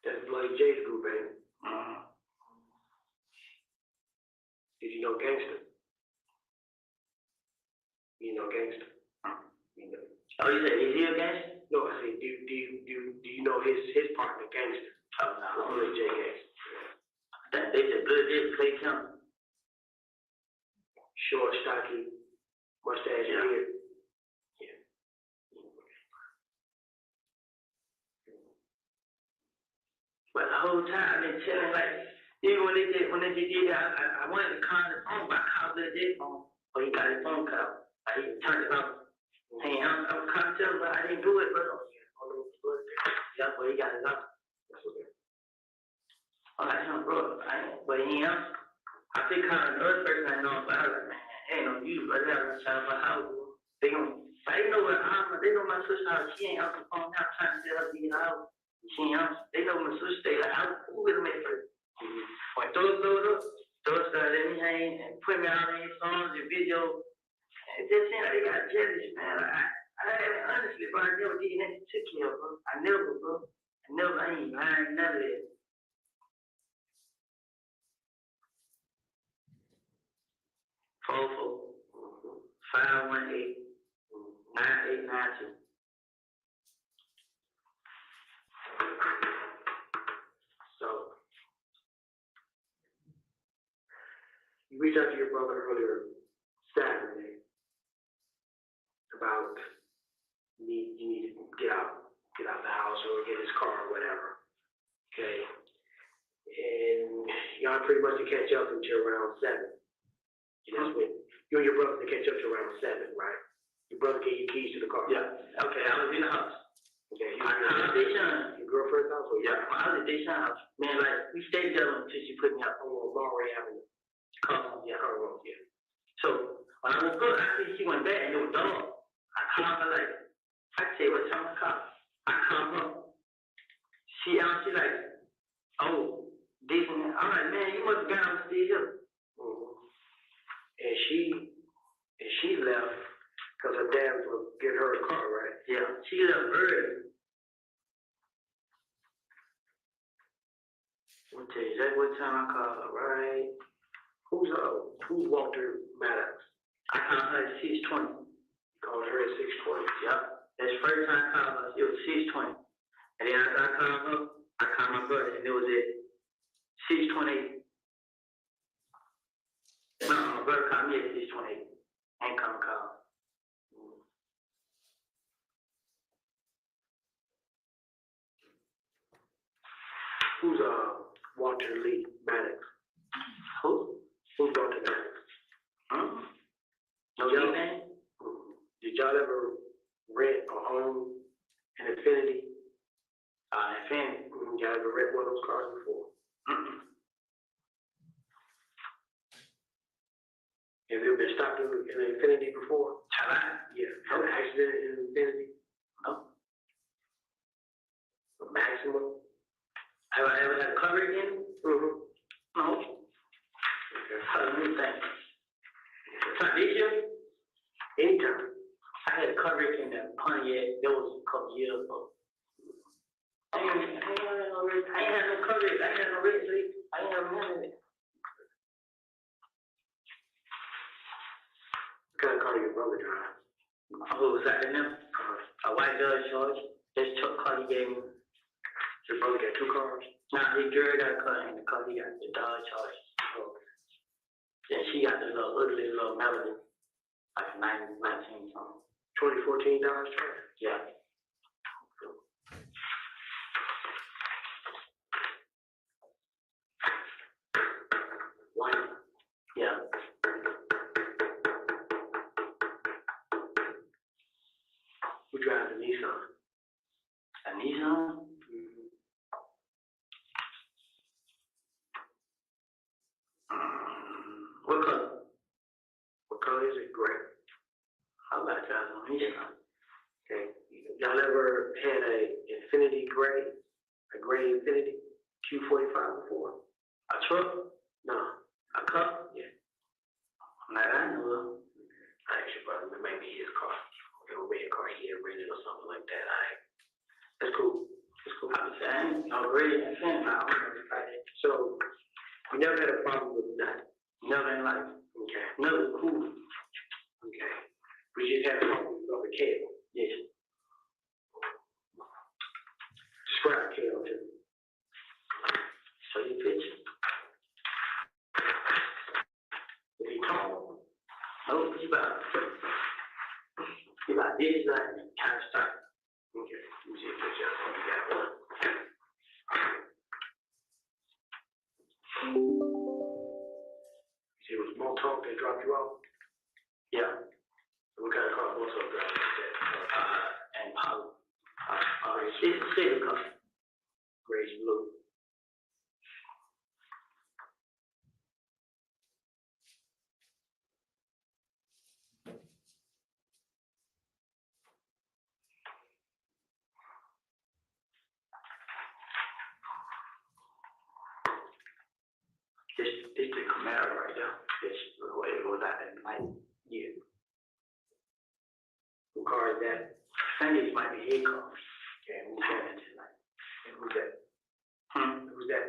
That's Bloody J's group, ain't it? Did you know Gangster? You know Gangster? You know. Oh, you said, is he a gangster? No, I said, do you know his partner, Gangster? Oh, no. Bloody J Gangster. They said, Blood did play count. Short, stocky, mustache, Yeah. beard. Yeah. But the whole time I've been telling, like, even when they did that, I wanted to call his phone, but I called Blood J's phone. But he got his phone cut off. He turned it off. Hey, I was calling him, but I didn't do it, bro. Yeah, but he got it off. I'm like, bro, but he ain't. I think calling another person I know, but I was like, man, ain't no you, but I was trying to how they know what they know my sister house. She ain't out the phone now trying to tell her to get out. She ain't out. They know my sister stay like, who will make first? When those started let me hang and put me out in songs and videos. It just seemed like they got jealous, man. Honestly, bro, I never did nothing to kill, bro. I ain't lying, none of it. Four 518 9892. So, you reached out to your brother earlier Saturday about you need to get out the house or get his car or whatever. Okay. And y'all pretty much to catch up until around 7. And that's when you and your brother to catch up to around 7, right? Your brother gave you keys to the car. Yeah. Okay, I was in the house. Okay. I was at Deshaun. Your girlfriend's house? Or Yeah, I was at Deshaun house. Man, like, we stayed together until she put me out on Monterey Avenue. Yeah. Yeah. So, when I woke up, I see she went back and it was dog. I called her like, I said, what time I called? I called her. She like, oh, this and that. I'm like, man, you must have got on the here. Mm-hmm. And she left because her dad was getting her a car, right? Yeah, she left early. I'll tell you exactly what time I called her, right? Who's Walter Maddox? I called her at 6:20. Called her at 6:20. Yep. That's the first time I called her. It was 6:20. And then after I called her, I called my brother, and it was at 6:28. No, my brother called me at 6:28. I ain't come call. Who's Walter Lee Maddox? Who? Who's Walter Maddox? No Y'all- name? Did y'all ever rent or own an Infiniti? Infiniti. Y'all ever rent one of those cars before? Have you ever been stopped in an Infiniti before? Have I? Yeah. Had an accident in an Infiniti? No. A maximum? Have I ever had a cover again? Mm-hmm. No. Okay. Let me think. Did you? Anytime. I had a coverage in that Pontiac. That was a couple years ago. I ain't had no coverage. I ain't had no red sleep. I ain't have none of it. What kind of car your brother drive? Who was that in them? A white Dodge Charge. This truck car he gave me. Your brother got 2 cars? Nah, his girl got a car in the car. He got the Dodge Charge. Oh. Then she got the little ugly little Melody. Like a 19 something. 2014 Dodge Charger? Yeah. White? Yeah. Who drives the Nissan? A Nissan? What color? What color is it? Gray. How about driving a Nissan? Okay. Y'all ever had a Infiniti gray? A gray Infiniti Q45 before? A truck? No. A car? Yeah. Not that I know of. I actually probably maybe his car. Or maybe a car he had rented or something like that. That's cool. That's cool. I would say I ain't already in sin now. So, you never had a problem with that? Never in life. Okay, Never cool. okay. We just had a problem with Brother Kale. Yes. Describe Kale to me. Show you a picture. Is he tall? No, he about this, like, kind of stuff. Okay, let me see a picture of what you got. See, it was more talk that dropped you off? Yeah. What kind of car most of dropped you off? And Paul. It's a city car. Grace blue. This the Camaro right there. This the way it was out in like, yeah. What car is that? I think it might be his car. Okay, who's that? And who's that? Who's that?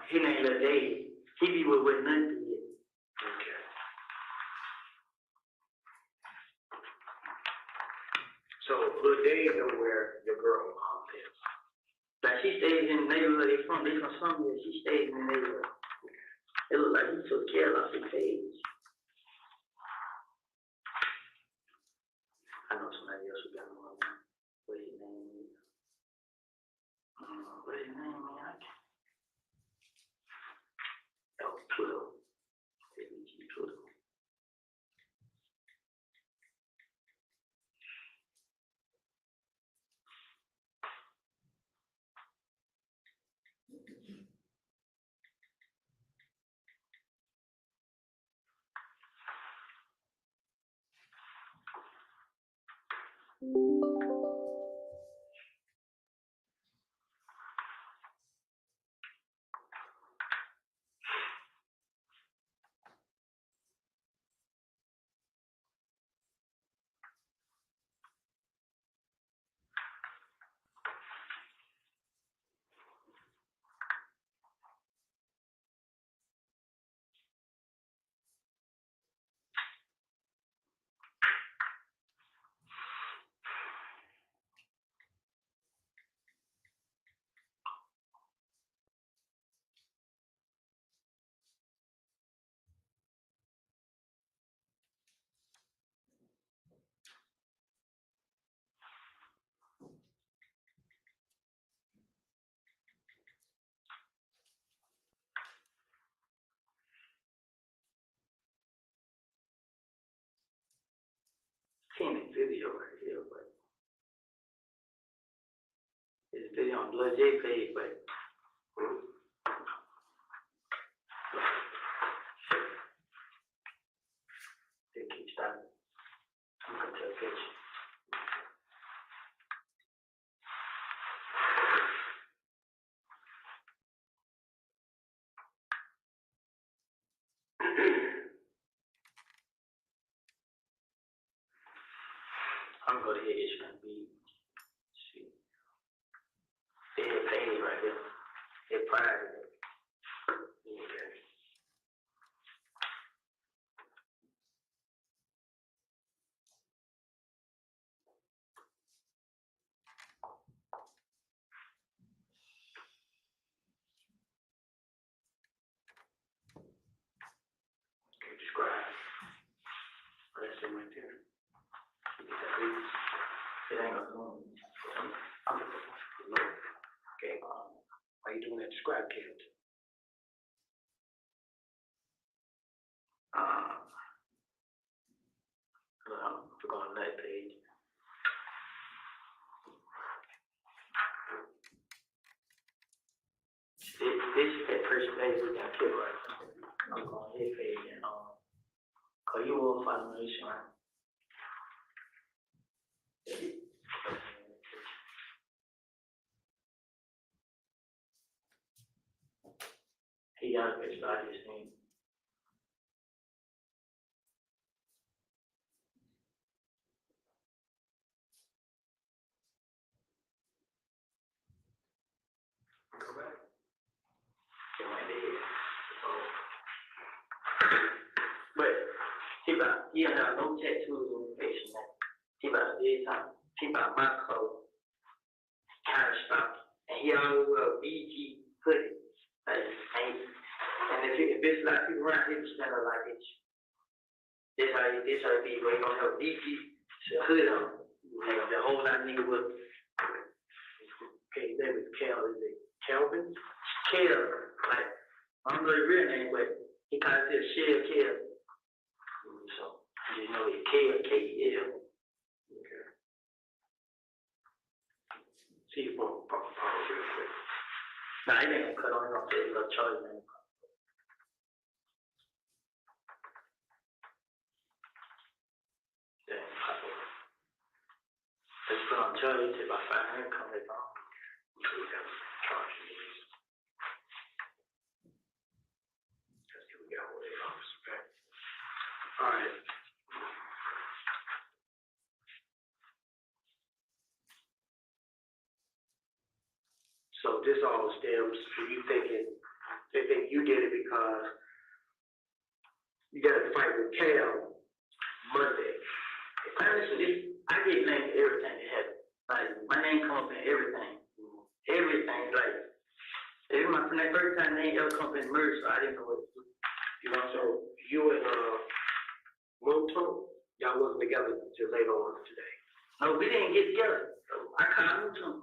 His name Lil Dave. He be with nothing yet. Okay. So, Lil Dave know where your girl is. Like she stays in the neighborhood they from somewhere. She stays in the neighborhood. It look like he took care of his page. I know somebody else who got one. What his name is? What his name is? I can't. That was 12. ABG 12. Seen a video right here, but it's a video on Blood J page, but they keep stopping. I'm gonna take a picture. I'm gonna hit it's gonna be see. They hit page right here. Hit private. Okay. Okay, describe. That's it right there. It ain't gonna go. Okay, why you doing that? Describe Kale. We're going to that page. This is that first page we got killed right. I'm going to his page and cause you will find me right. He got a picture I just seen. But he don't have no tattoos on his face, man. He about my clothes, kind of stuff, and he always wear a BG hoodie, like, and if it's like people around here, stand up like this. This how it be, but he gonna have a BG hood on, and the whole lot of nigga with. Okay, his name is Cal, is it Calvin? Kel, like, I don't know his real name, but he kind of said Shell Kel. So, you know, it's Kel, K-E-L. Okay. See you for pause real quick. Nah, he ain't gonna cut on, he gonna say he's gonna charge me. Yeah, let's put on charge, take about 5 minutes, come back on. So we got charge. Let's see, we got one of the officers, okay? All right. So this all stems from you thinking, they think you did it because you got to fight with Cal Monday. Honestly, I get named for everything that happens. Like, my name comes up in everything. Everything, like, this is my first time name ever come up in merge, so I didn't know what to do. You know, so you and Monto, y'all wasn't together until later on today. No, we didn't get together. So I called him to him.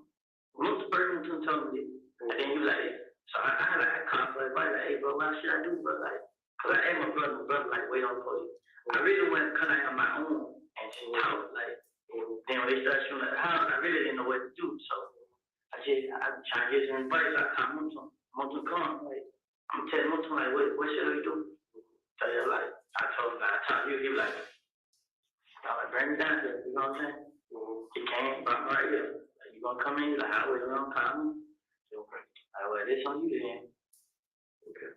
Most person told me this. And then he was like, so I called for advice, like, hey, bro, what should I do, bro? Like, because I asked my brother, like, wait on police. I really wanted to come out on my own and just talk, like, then when they started shooting at the house, I really didn't know what to do. So I'm trying to get some advice. I called Monto, come, like, I'm telling Monto, like, what should we do? So they're like, I told him, I talked to you, he was like, bring me down here, you know what I'm saying? He came, brought me right here. Like, you gonna come in? He's like, I wait around, call me. Okay. I well, this on you then. Okay.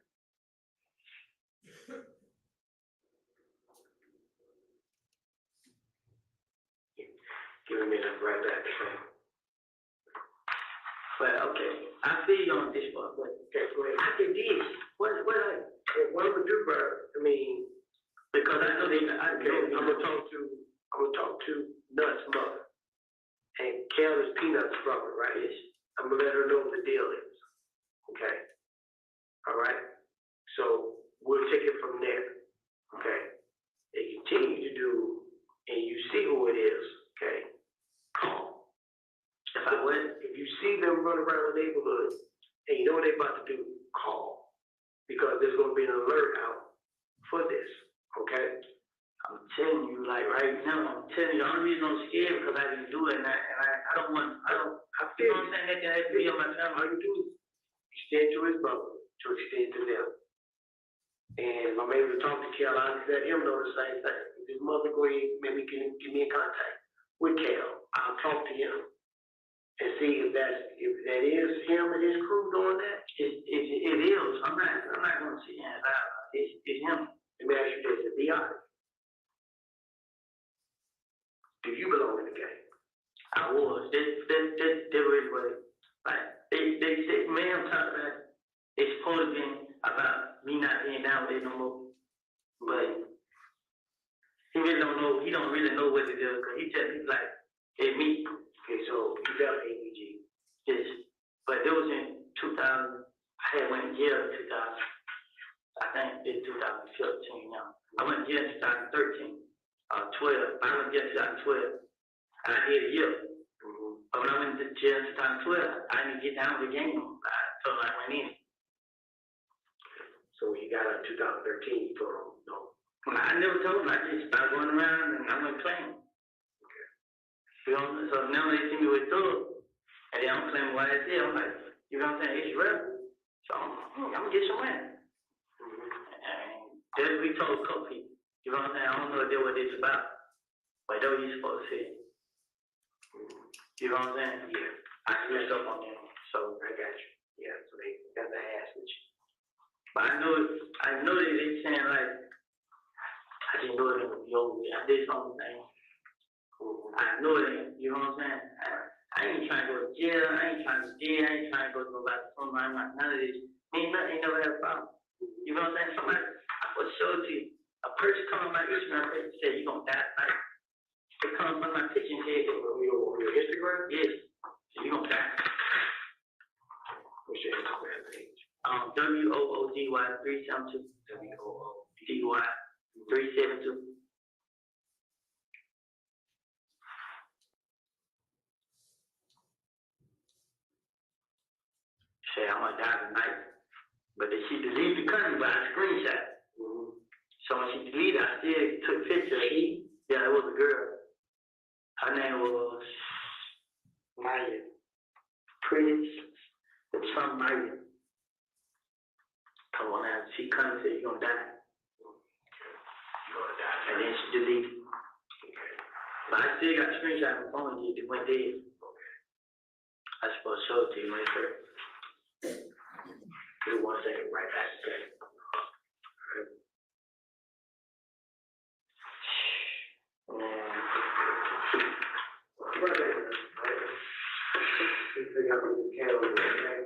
Give me a minute, right back. But okay, I feel you on this part, but Okay, go ahead. I did this. What What would you, bro? I mean, because I know they, I'm gonna talk to Nuts' mother. And Kel is Peanut's brother, right? Yes. I'm gonna let her know what the deal is. Okay? All right? So we'll take it from there. Okay? They continue to do, and you see who it is, okay? Call. If I would, If you see them run around the neighborhood and you know what they're about to do, call. Because there's gonna be an alert out for this, okay? I'm telling you, like right now, I'm telling you, the only reason I'm scared because I didn't do it, and I don't want, I you feel know what I'm saying? That can have to be on my family. all you do is extend to his brother to extend to them. And I'm able to talk to Kel, I let him know the same thing. If his mother go ahead, maybe can get me in contact with Kel. I'll talk to him and see if that is him and his crew doing that. It is. I'm not gonna sit here and lie. It's him. Let me ask you this, to be honest. Do you belong in the game? I was. They really was. Like, they said, man, I'm talking about, it's supposed to be about me not being down with it no more. But he really don't know, he don't really know what to do, because he tell people like, hey, me. Okay, so you got ABG. Yes. But it was in 2000, I had went in jail in 2000. I think it's 2015 now. I went in jail in 2013, 12. I went in jail in 2012. And I did a year. But when I went to jail in 2012, I didn't get down with the game. I told him I went in. So when you got out in 2013, you told him no. I never told him. I just started going around and I went playing. Okay. You know, so now they see me with Thug. And then I'm playing YSL. I'm like, you know what I'm saying? It's real. So I'm gonna get some win. And that's what we told a couple people. You know what I'm saying? I don't know what this is about. But that's what you're supposed to say. You know what I'm saying? Yeah. I switched up on them. So I got you. Yeah, so they got the ass with you. but I know they saying like, I just know it was over. I did something. I know it. You know what I'm saying? I ain't trying to go to jail. I ain't trying to jail. I ain't trying to go to nobody. None of this. Ain't never had a problem. You know what I'm saying? Somebody, I was sure to you. A person Instagram page said you gonna die tonight. It comes from my kitchen head. On your Instagram? Yes. So you gonna die. What's your Instagram page? WOOGY 372. WOOGY 372. Say I'm gonna die tonight. But then she deleted the country by a screenshot. Mm-hmm. So when she deleted, I still took pictures. Yeah, it was a girl. Her name was Maya. Pretty, some Maya. Come on now, she come and said you're gonna die. You're gonna die. And then she deleted. But I still got the screenshot on my phone. It went dead. I supposed to show it to you when it's there. Give me 1 second, right back, okay? Right back, right? Figure out the calendar, okay?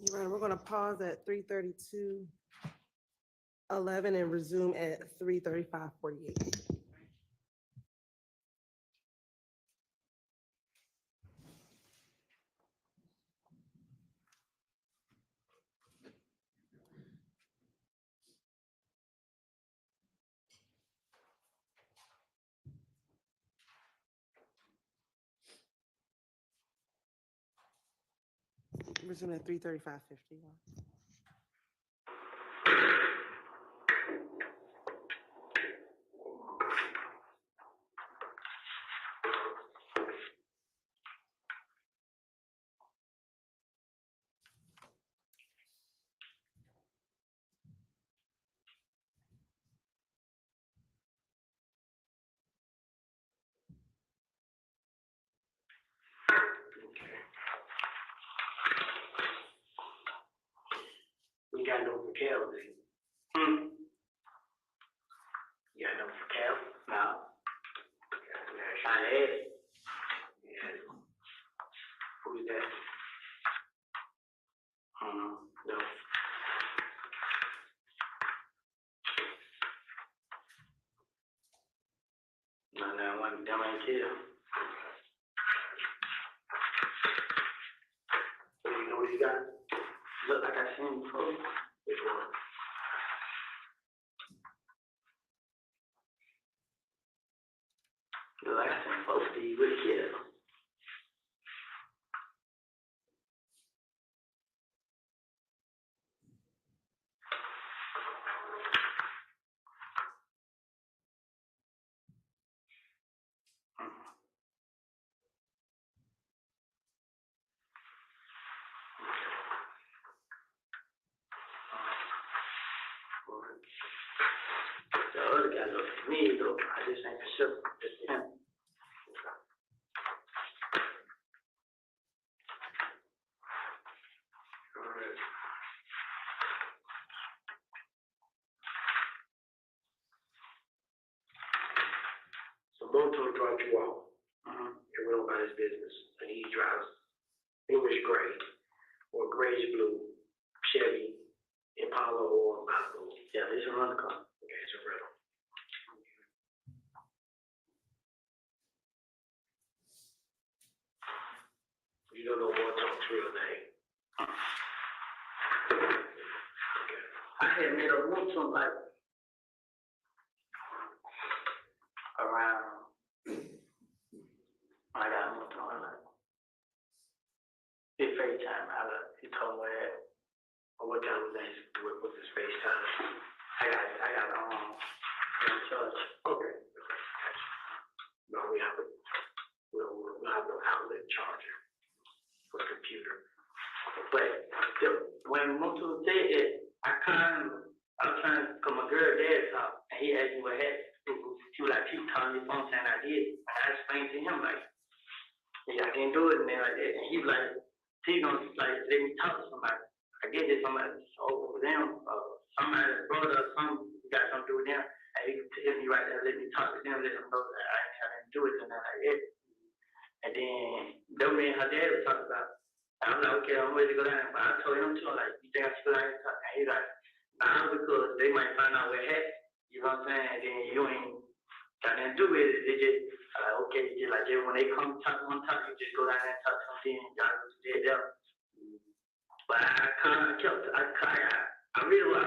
Your Honor, we're going to pause at 3:32:11 and resume at 3:35:48. Resume at 3:35:51. We got no for Cal, then. You got no for Cal? No. Okay, I had. yeah. Who's that? No. No, one dumb ain't kill. So you know what you got? Look like I seen before. Which one? Look like I seen both of you with a kid. The other guy looked at me though. I just ain't for sure. Just him. All right. So Moto dropped you off. And went about his business. And he drives English gray or grayish blue Chevy Impala or Malibu. Yeah, this is another car. Okay, it's a rental. You don't know Moto's real name. Okay. I had made a move to like around. I got moved on like. His FaceTime, he told me that. What time was that? What's his FaceTime? I got church. Okay. No, we have no outlet charger for the computer. But when Mutu said it, I was trying to, cause my girl dad talked, and he asked me what happened. She called me phone saying I did. And I explained to him like, yeah, I didn't do it and then like that. And he was like, he gonna like let me talk to somebody. I get it, somebody over them, somebody brother or something got something to do with them. And he could hit me right there, let me talk to them, let them know that I didn't have anything to do with them and like that. And then them me and her dad was talking about. And I'm like, okay, I'm ready to go down. But I told him too, like, you think I should go down and talk? And he's like, nah, because they might find out what happened. You know what I'm saying? And then you ain't got nothing to do with it. They just like, okay, just like when they come talk one time, you just go down there and talk to them, then y'all go to their devil. But I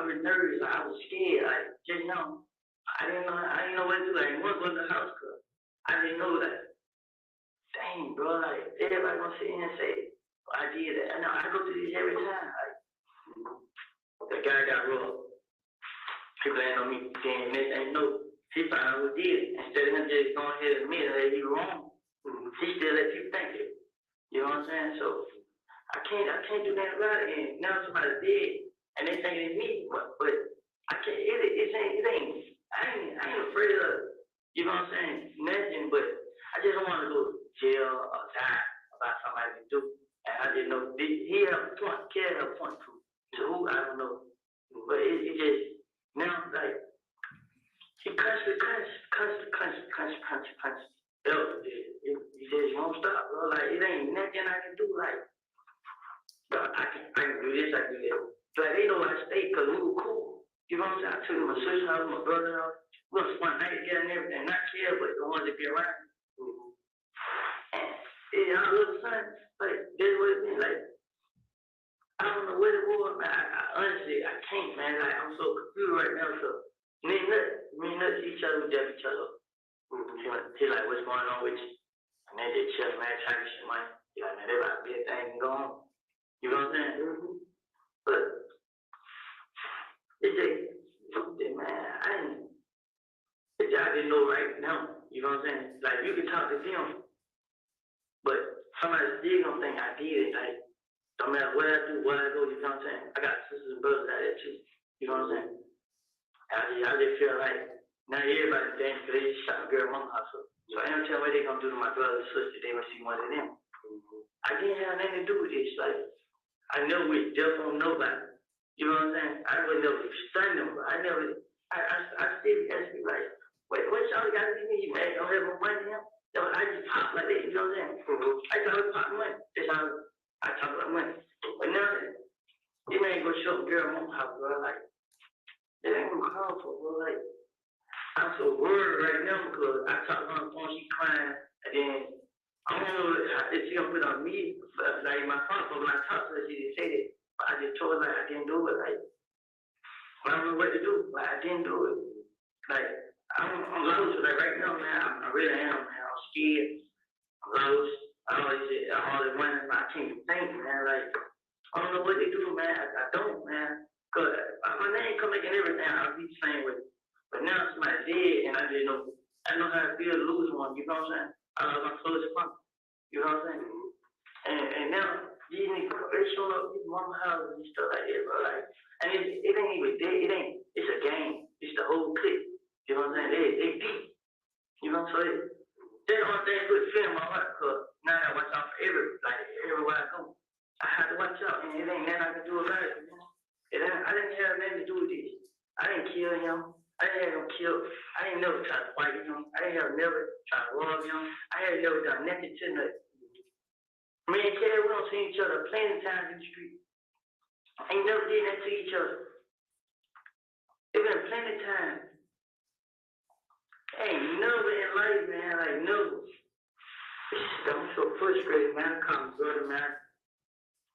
was nervous. Like, I was scared. Like, just know, I didn't know what to do. Like, once go to the house, cause I didn't know that. Dang, bro, like everybody gonna sit here and say, oh, I did that. I know I go through this every time. Like, the guy got robbed. He blamed on me. Then next thing you know, he found out who did it. Instead of him just going ahead and admit that he was wrong, he still let you think it. You know what I'm saying? So I can't do that about it. And now somebody's dead and they think it's me, but I can't. I ain't afraid of, you know what I'm saying? Nothing, but I just don't want to go to jail or die about somebody to do. And I didn't know he had a point, Ken had a point to who I don't know, but it just now like he constantly. He just won't stop, bro. Like it ain't nothing I can do. Like, bro, I can do this, I can do that. Like they know I stayed because we were cool. You know what I'm saying? I took my sister house, my brother house. We was one night together and everything. Not care, but the ones that be around. And all of a sudden, like that's what it been like. I don't know what it was, man. I honestly I can't, man. Like I'm so confused right now. So me and nuts each other, we jab each other. He like, what's going on with you? And they just chill, man, trying to shit, man. He like, man, they about to be a thing and go on. You know what I'm saying? But it's just something, man. I didn't know right now. You know what I'm saying? Like you can talk to them, but somebody still gonna think I did it. Like no matter where I do, where I go, you know what I'm saying? I got sisters and brothers out there too. You know what I'm saying? I just feel like now everybody's dancing because they just shot a girl mama house up. So I don't tell what they gonna do to my brother and sister. They gonna see one of them. I didn't have nothing to do with this. Like I never was just on nobody. You know what I'm saying? I would never stun them, but I still ask me like, wait, what y'all got to do me, man? Don't have no money here? I just pop like that, you know what I'm saying? I thought I was popping money. That's how I talk about money. But now, you ain't gonna show a girl mama house, bro. Like, it ain't gonna call for, bro. Like, I'm so worried right now because I talk on the phone, she crying, and then I don't know if she gonna put on me, but like my phone, but when I talk to her, she didn't say that. But I just told her like I didn't do it. Like, I don't know what to do, but I didn't do it. Like, I'm lost. Like right now, man, I really am, man. I'm scared. I'm lost. I always wondering, I can't even think, man. Like, I don't know what they do, man. I don't, man. Cause my name come making everything. I'll be the same way. But now somebody's dead, and I know how to feel to lose one. You know what I'm saying? I love my closest one. You know what I'm saying? And now these niggas, they showing up these mama houses and stuff like that, bro. Like, and it ain't even dead. It ain't. It's a game. It's the whole clique. You know what I'm saying? They deep. You know what I'm saying? That's the only thing that put fear in my heart, because now I watch out for everywhere I go. I have to watch out, and it ain't nothing I can do about it. You know? I didn't have nothing to do with this. I didn't kill him. I didn't have him killed. I didn't never try to fight him. I didn't have never try to rob him. I had never done nothing to nothing. Me and Kelly, we don't see each other plenty of times in the street. I ain't never did that to each other. It's been plenty of times. Ain't never in life, man, like never. I'm so frustrated, man. I call my brother, man.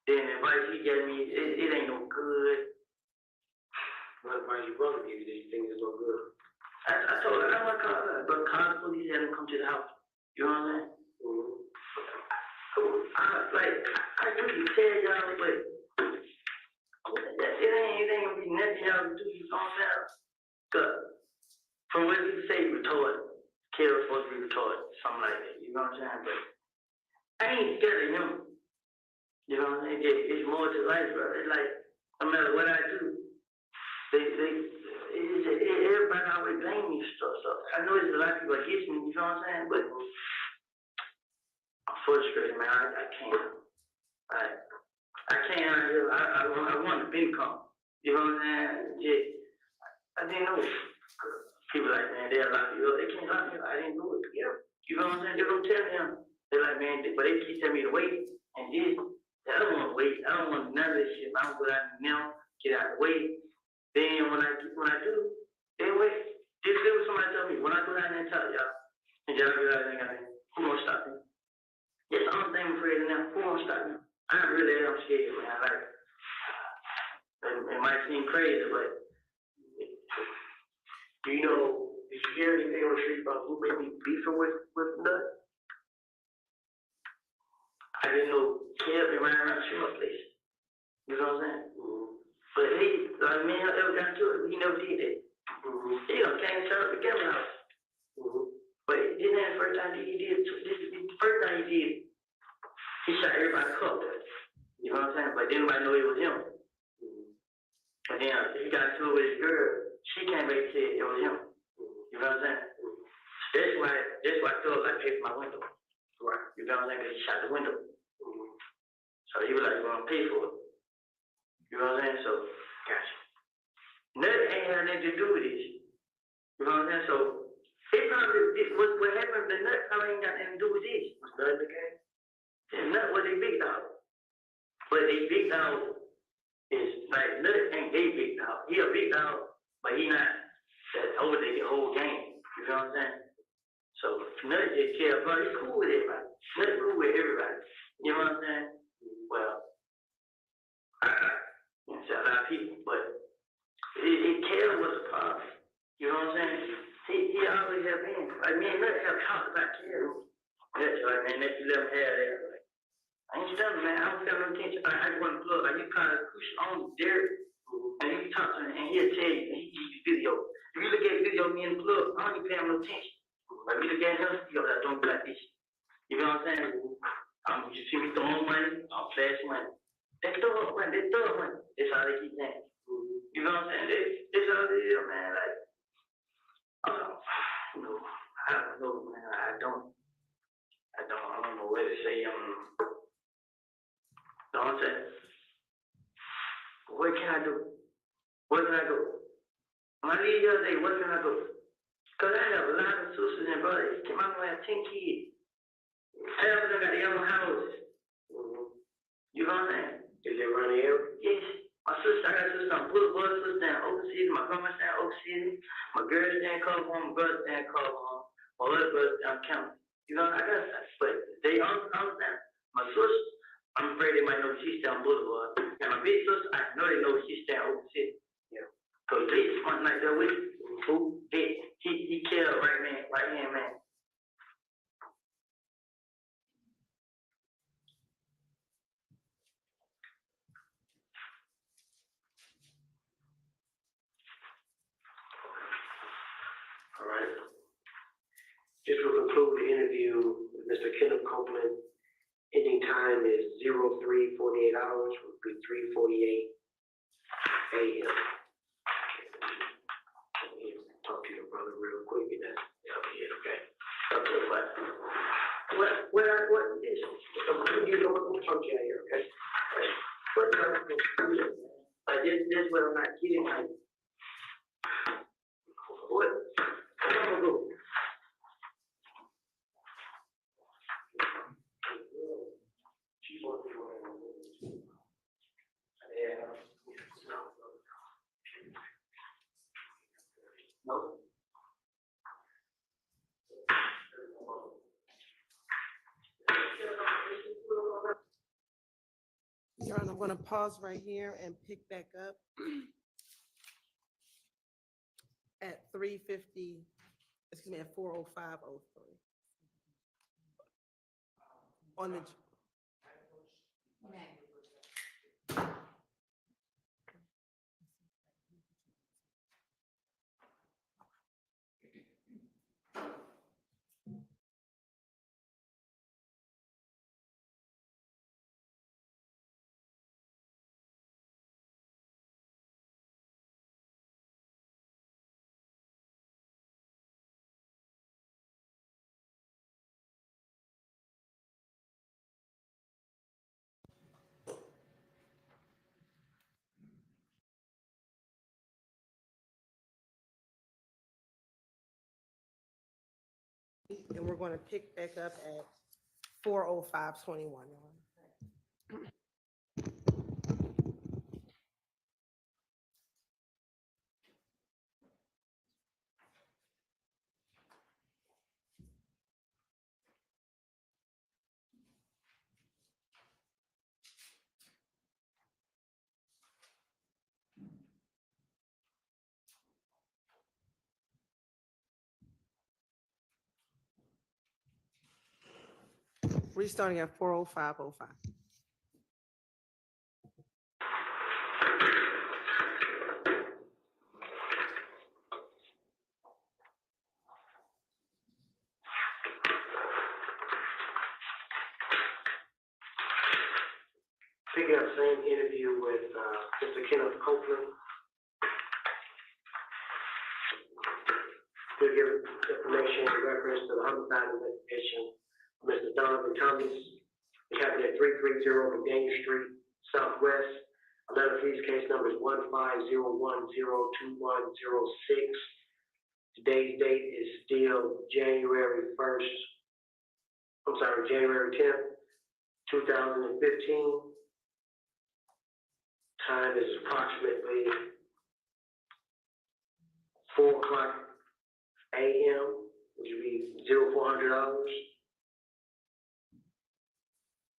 Then the advice he gave me, it ain't no good. What advice your brother gave you that you think is no good? I told her, I don't want to call her, but call the police and come to the house. You know what I'm saying? I usually tell y'all, but it ain't gonna be nothing y'all can do, you know what I'm saying? Cause from what you say, retarded. Kid's supposed to be retarded, something like that, you know what I'm saying? But I ain't scared of him. You know what I'm saying? It's more to life, bro. It's like, no matter what I do, everybody always blame me for stuff. So I know there's a lot lot of people against me, you know what I'm saying? But I'm frustrated, man. I can't. I can't out here. I want the income. You know what I'm saying? Yeah. I didn't know. People like, man, they're lock you up. They can't lock me up. I didn't do it. Yeah. You know what I'm saying? They don't tell them. They're like, man, but they keep telling me to wait. And this, I don't want to wait. I don't want none of this shit. I'm going out now, get out of the way. Then when I do, then wait. This is what somebody tell me. When I go down there and tell y'all, and y'all get out there, who gonna stop me? That's the only thing I'm afraid of now. Who gonna stop me? I really am scared, man. Like, it might seem crazy, but Do you know, did you hear anything on the street about who may be beefing with Nut? I didn't know Kev been running around shooting up places. You know what I'm saying? Mm-hmm. But he, like, me and him ever got to it, he never did that. Mm-hmm. He done came and shot up the Kevin house. Mm-hmm. But this ain't the first time he did. This is the first time he did. He shot everybody up. You know what I'm saying? But didn't nobody know it was him. But then he got into it with his girl. She came back and said it was him. You know what I'm saying? That's why I felt like pay for my window. Right. You know what I'm saying? Because he shot the window. So he was like, you're gonna pay for it. You know what I'm saying? So, gotcha. Nothing ain't had nothing to do with this. You know what I'm saying? So, it probably, what happened, the nut probably ain't got nothing to do with this. Was Nut in the game? The nut was a big dog. But a big dog is, like, nut ain't a big dog. He a big dog, but he not that over the whole game. You know what I'm saying? So, nut just care, but he's cool with everybody. Nut cool with everybody. You know what I'm saying? Well, I say a lot of people, but Kale was a problem. You know what I'm saying? He always have been. Like, me and Nut have talked about Kale. That's right, man. Let you let him have that. Like, I ain't telling man. I don't feel no attention. I just want to plug. Like, you kind of push on Derek, and you talk to him, and he'll tell you, and he gives you video. If you look at video, me and the plug, I don't even pay him no attention. Like, we look at him, yo, that don't be like this. You know what I'm saying? You see me throwing money, I'm flashing money. They throw money, That's how they keep saying. You know what I'm saying? That's how it is, man. Like, I don't know, man. I don't know what to say. Don't say. What can I do? Where can I go? When I leave the other day, where can I go? Because I have a lot of sisters and brothers. My mom had 10 kids. Half of them got their own houses. You know what I'm saying? Is they around the area? Yes. My sister, I got a sister on Boulevard, sister in Oak City, my grandma stay in Oak City, my girl stay in Colorado, my brother stay in Colorado, my other brother stay in County. You know, I got that. But they understand. My sister, I'm afraid they might know she stay on Boulevard. And my big sister, I know they know she stay in Oak City. Yeah. Because they just one night there with who did. He killed right hand man. All right. This will conclude the interview with Mr. Kenneth Copeland. Ending time is 03:48 hours, will be 3:48 a.m. Talk to your brother real quick, and that's okay. Okay, what is You know what, we'll talk to you out here, okay? like this what I'm not getting like what I'm gonna go. No. Your Honor, I'm going to pause right here and pick back up at 3:50, excuse me, at 4:05:03. On the And we're going to pick back up at 4:05:21. Restarting at 4:05:05. Picking up same interview with Mr. Kenneth Copeland. To give information in reference to the homicide investigation of Mr. Donovan Thomas. It happened at 330 McDaniel Street, Southwest. 11 fees case number is 150102106. Today's date is still January 10th, 2015. Time is approximately 4:00 a.m., which would be $0400.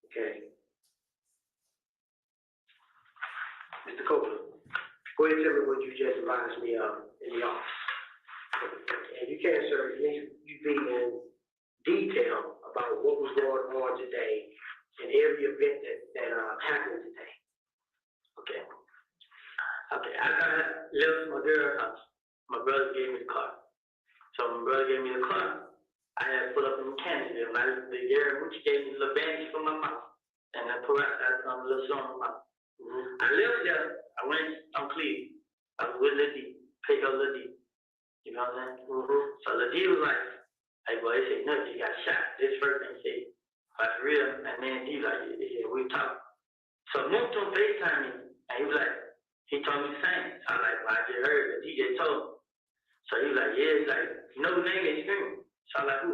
Okay. Mr. Copeland, go ahead and tell me what you just advised me of in the office. And you can, sir, you be in detail about what was going on today and every event that happened today. Okay. Okay, I left my girl's house. My brother gave me the car. So my brother gave me the car. I had to put up in Mechanicsville. The year in which gave me a little bandage for my mouth. And I put out that a little song in my mouth. I left there. I went on Cleveland. I was with Lil D. Pick up Lil D. You know what I'm saying? So Lil D was like, hey boy, he said, no, you got shot. This first thing he said, that's real. And then he was like, yeah, we talked. So I moved to him FaceTime me. And he was like, he told me the same. So I was like, well, I just heard the DJ told me. So he was like, yeah, he's like, you know the name they screaming? So I was like, who?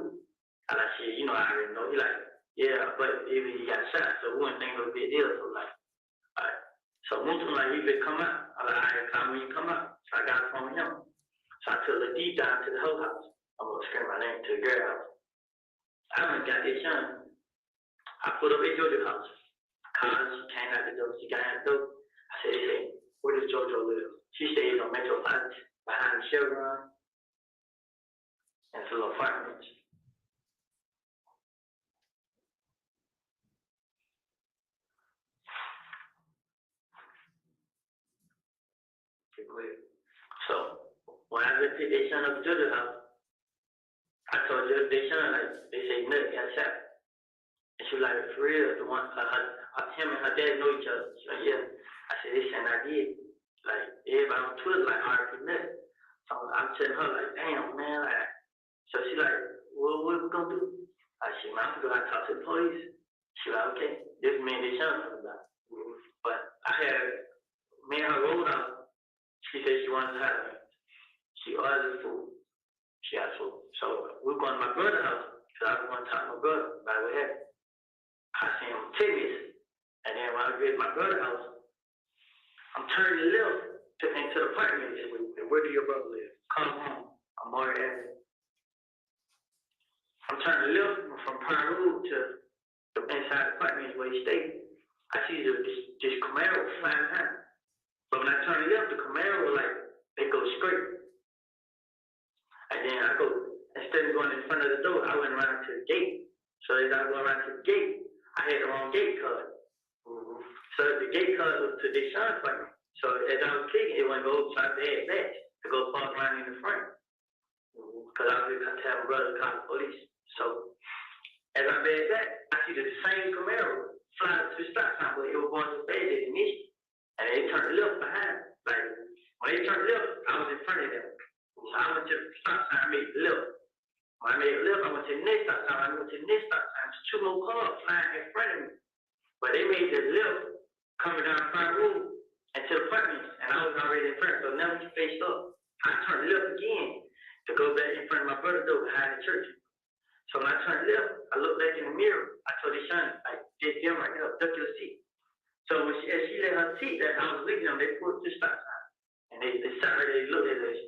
I was like, shit, you know, I already know. He like, yeah, but even he got shot, so we wouldn't think it was a big deal. So like, all right. So Moonton like, he could come out. I was like, all right, come when you come out. So I got a phone with him. So I took the deep down to the whole house. I'm gonna scream my name to the girl house. I went and got this young. I put up at JoJo's house. Called, she came out the door, she got out the door. I said, hey, where does JoJo live? She stayed on Metro Plaza behind the Chevron. And it's a little apartment. So when I went to their son up to the house, I told you their son, like, they say, Nick got shot. And she was like, for real, the one, him and her dad know each other. She like, yeah. I said, they said I did. Like, everybody on Twitter, like, R.P. Nick. So I'm telling her, like, damn, man, like, so she like, what we gonna do? I said, man, I'm gonna go out and talk to the police. She like, okay, this is me and their son talking about. But I had, me and her rolled out. She said she wanted to have me. She ordered food. She asked food. So we're going to my brother's house because I was going to talk to my brother about what happened. I seen him tennis. And then when I get to my brother's house, I'm turning left into the apartment. And where do your brother live? Come home. I'm already at it. I'm turning left from Peru to the inside the apartment where he stayed. I see this Camaro flying behind. But when I turn left, the Camaro, like, they go straight. And then I go, instead of going in front of the door, I went around to the gate. So as I go around to the gate, I had the wrong gate card. So the gate card was to the son's apartment. So as I was kicking, it went over, so I had to head back to go park around in the front. Because I was going to tell my brother to call the police. So as I head back, I see the same Camaro fly to the stop sign, but it was going to the bed destination. And they turned left behind. Like, when they turned left, I was in front of them. So I went to the stop sign, I made the left. When I made the left, I went to the next stop sign. I went to the next stop sign. There's two more cars flying in front of me. But they made the left coming down front room and to the apartment. And I was already in front. So now we faced up. I turned left again to go back in front of my brother's door behind the church. So when I turned left, I looked back in the mirror. I told Deshaun, like, get them right there, duck your seat. So when as she let her seat that I was leaving them, they pulled the stop sign. And they sat right there, they looked at us.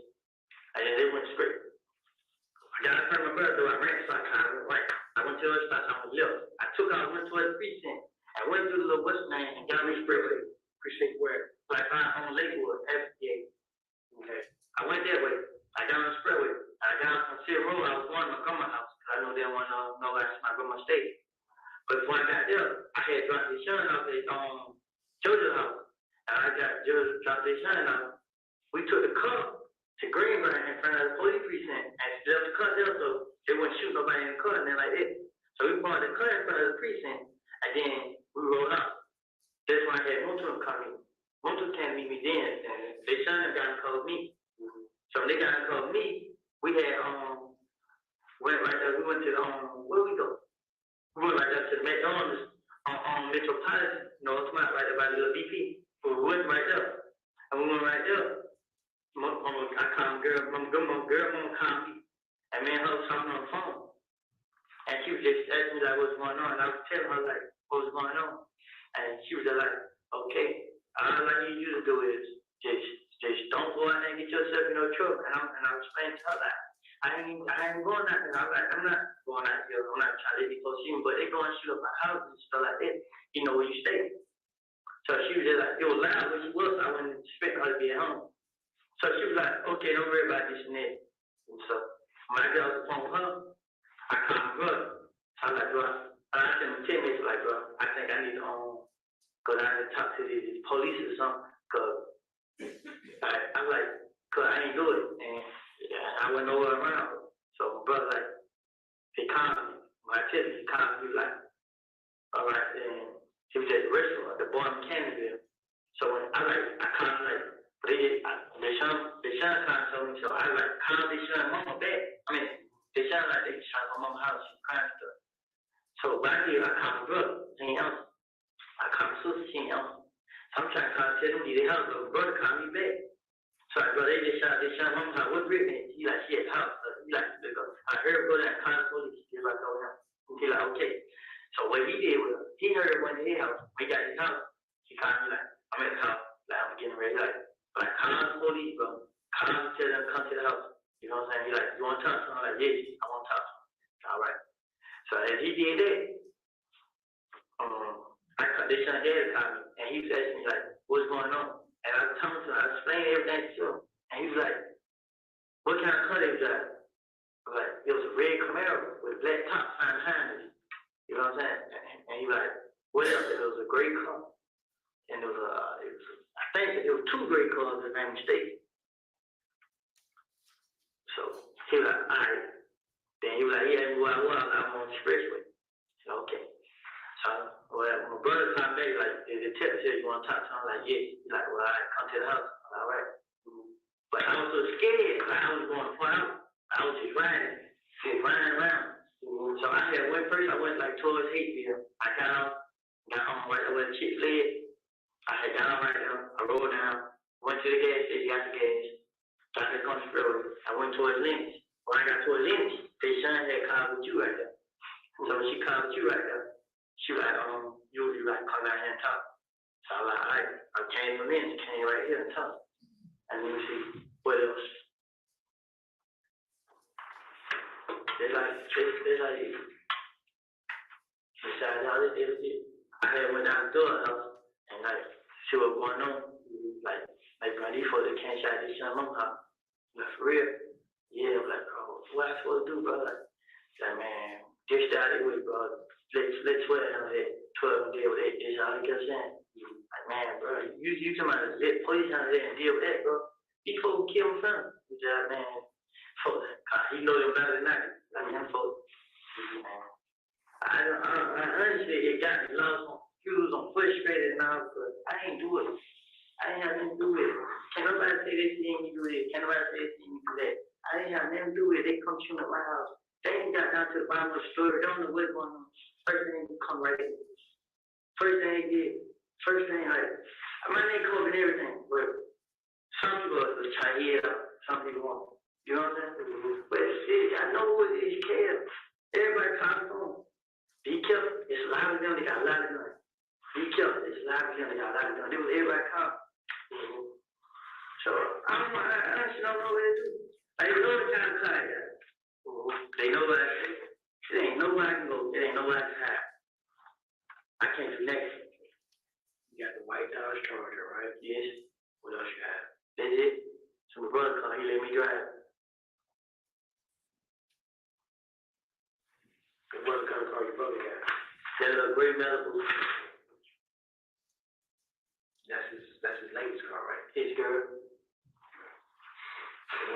And then they went straight. I got in front of my brother, though I ran the stop sign, I went right. I went to the stop sign, I was left. I took out, went towards the precinct. I went through the little what's name and got on the expressway. Precinct where? Like on Lakewood, FBA. Okay. I went that way. I got on the expressway. I got on from City Road. I was going to my grandma's house because I know they don't want to know that's my grandma's state. But before I got there, I had dropped the son off at Jojo's house. And I got Jojo dropped the son off. We took the car to Greenbrier in front of the police precinct and left the car there so they wouldn't shoot nobody in the car and then like that. So we brought the car in front of the precinct and then we rolled out. That's why I had Moto come me. Moto can't meet me then, and they son got to call me. So when they got to call me, we had went right there. We went to where we go? We went right there to the McDonald's on Metropolitan, it's not right there by the little BP. We went right there, and we went right there. I called girl, mom called me, and me and her was talking on the phone, and she was just asking me like what's going on, and I was telling her like what was going on. And she was just like, okay, all I need you to do is just don't go out there and get yourself in no trouble. And I was explaining to her like, I ain't going out there. I'm like, I'm not going out here. I'm not trying to let people see me, but they go and shoot up my house and stuff like that. You know where you stay. So she was just like, it was loud when she was. I wasn't expecting her to be at home. So she was like, okay, don't worry about this and that. And so when I got off the phone with her, I called my brother. So I'm like, bro, I sent him 10 minutes like, bro, I think I need to go down and talk to the police or something, cause I'm like, cause I ain't do it, and I went nowhere around. So my brother like, he called me. When I tell you, he called me, he was like, all right, and he was at the restaurant at the bottom of Canada. So when I called him like, they shot told me, so I like called they shot mama back. I mean, they shot like they shot my mama's house, she crying stuff. So back here, I called my brother, he ain't answer. I called my sister, she ain't answer. So I'm trying to call, tell them, they help, but my brother called me back. So I go, they shot mama's house, what's Brittany? He like, she at the house. He like, I heard go down and call the police. He like, oh, yeah. He like, okay. So what he did was, he heard went to his house. We got his house. He called me like, I'm at the house. Like, I'm getting ready. Like, call the police, bro. Call them, tell them, come to the house. You know what I'm saying? He like, you want to talk to him? I'm like, yes, I want to talk to him. All right. So as he did that, they sent Dad to call me, and he was asking me like, what's going on? And I was telling him, I explained everything to him, and he was like, what kind of car they drive? Like, it was a red Camaro with a black top sign behind it. You know what I'm saying? And he was like, what else? It was a gray car, and I think it was 2 gray cars if I'm not mistaken. So he was like, all right. Then he was like, yeah, where I was, I'm on the expressway. I said, okay. So, my brother called me, like, the text said, you want to talk to him? I'm like, yeah. He's like, well, all right, come to the house. All right. But I was so scared, like, I was going far out. I was just riding around. So I went like towards Hateville. I got on right there where the chick fled. I had got on right there. I rolled down, went to the gas station, got the gas. Got the country road. I went towards Lynch. When I got towards Lynch, they shine that car with you right there. So when she called with you right there, she was like, you like come down here and talk. So I was like, all right, I came from Lynch, came right here and talk. And then we see what else. It's like, besides all this, I had went down to the house and like, see what going on. Like, bro, these folks can't shot this shit on my house. Like, for real? Yeah, I'm like, bro, what I supposed to do, bro? Like, man, get out of the way, bro. Let's sweat on that. 12 and deal with that. That's all he kept saying. Like, man, bro, you talking about let police handle that and deal with that, bro. These folks kill him son. He's like, man, folks, he know them better than I do. Like, them folks, man. I honestly, it got me lost on confused, I'm frustrated now, but I ain't do it. I ain't have nothing to do with it. Can't nobody say they seen me do this. Can't nobody say they seen me do that. I ain't have nothing to do with it. They come shooting at my house. They ain't got down to the bottom of the story. They don't know what's going on. First thing they come right in. First thing they did. First thing, like, my name covered everything, but some people are trying to hear it out. Some people won't. You know what I'm saying? But see, I know what these care. Everybody them, they got a lot of money. You killed it. It's a lot of them, they got a lot of money. They was everybody come. So, I don't know what to do. Like, you know the kind of car I got. They know what I say. It ain't nowhere I can go. It ain't nowhere I can hide. I can't do nothing. You got the white Dodge Charger, right? Yes. What else you have? That's it. So my brother come, he let me drive. And what kind of car your brother got? That little gray Malibu. That's his latest car, right? His girl, And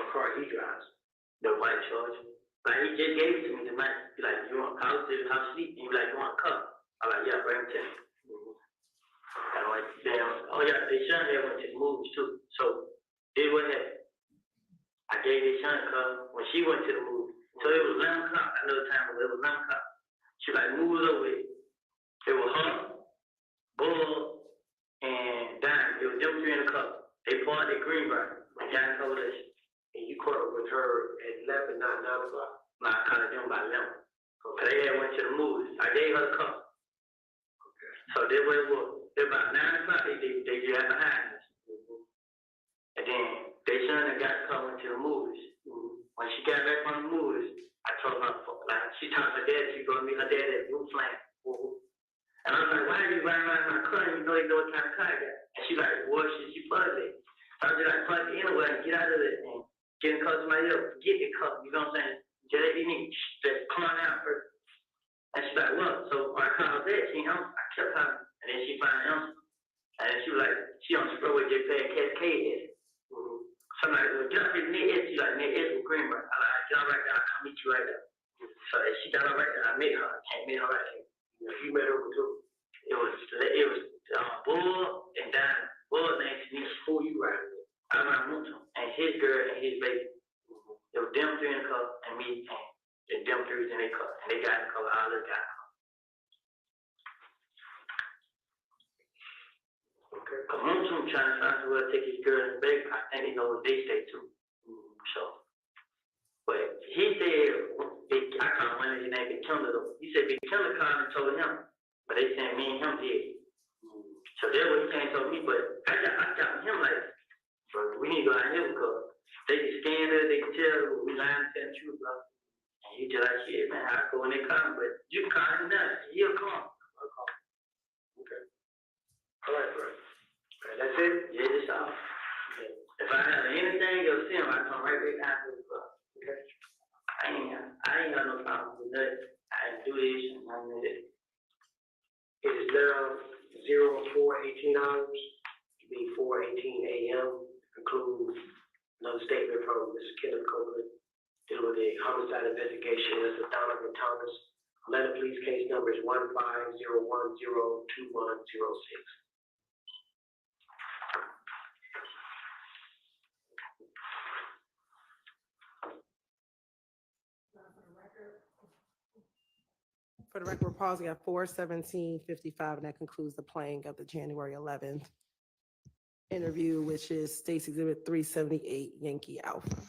what car he drives? the white Charger. Like, he just gave it to me tonight. He like, you want, I was sitting in house sleep, and he was like, you want a cup? I was like, yeah, bring it to me. And I'm like, damn, oh yeah, they son here went to the movies too. So, this what happened. I gave his son a cup when she went to the movie. So it was 11 o'clock. I know the time, but it was 11 o'clock. She like moves over it. It was her, Bull, and Diamond. It was them three in the cup. They poured their green right. And Diamond told us, And you caught up with her at 11, not 9 o'clock. nah, I called them by 11. But they had went to the movies. I gave her the cup. Okay. So that's what it was. It about 9 o'clock, they just got behind us. And then they son that got to come into the movies. When she got back from the movies, I told her, like, she talked to her dad, she told me her dad had blue flame. And I was like, why are you riding around my car? You know what kind of car I got. And she like, well, she fuzzy. So I was just like, fuck it anyway, get out of it and get in close to my ear, get the cup, you know what I'm saying? Just you need to come on out first. And she's like, well, so when I called that, she answered, I kept calling, and then she finally answered. And then she was like, she on the spur with just playing Cascade. Somebody was get up in near S, she like near S with Greenbrier. I like, get on right there, I'll come meet you right there. So she got her right there, I met her, I can't meet her right there. You met her too. It was Bull and Diamond. Bull named Tanisha. Who you riding with? I ran with him, and his girl and his baby. It was them three in the car, and me, and them three was in their car. And they got in the car, all of them got in the car. Okay. Cause Moontoon trying to find somewhere to take his girl and his baby. I think they know where they stay too. So, but he said, I called one of his name Big Killer though. He said Big Killer called and told him, but they said me and him did. So that's what he came and told me, but I got him like, bro, we need to go out here because they can scan us, they can tell we lying to tell the truth, bro. And he just like, shit, man, I go when they come, but you can call him now, he'll come. Okay. All right, bro. All right, that's it? Yeah, that's all. If I have anything else to him, I come right back down to the club. Okay. I ain't got no problem with that. I do this and I do that. It is now 04:18 hours, to be 4:18 a.m. Conclude another statement from Mr. Kenneth Copeland dealing with a homicide investigation as a Donovan Thomas. Atlanta Police case number is 150102106. For the record, we're pausing at 4:17:55, and that concludes the playing of the January 11th interview, which is State's Exhibit 378, Yankee Alpha.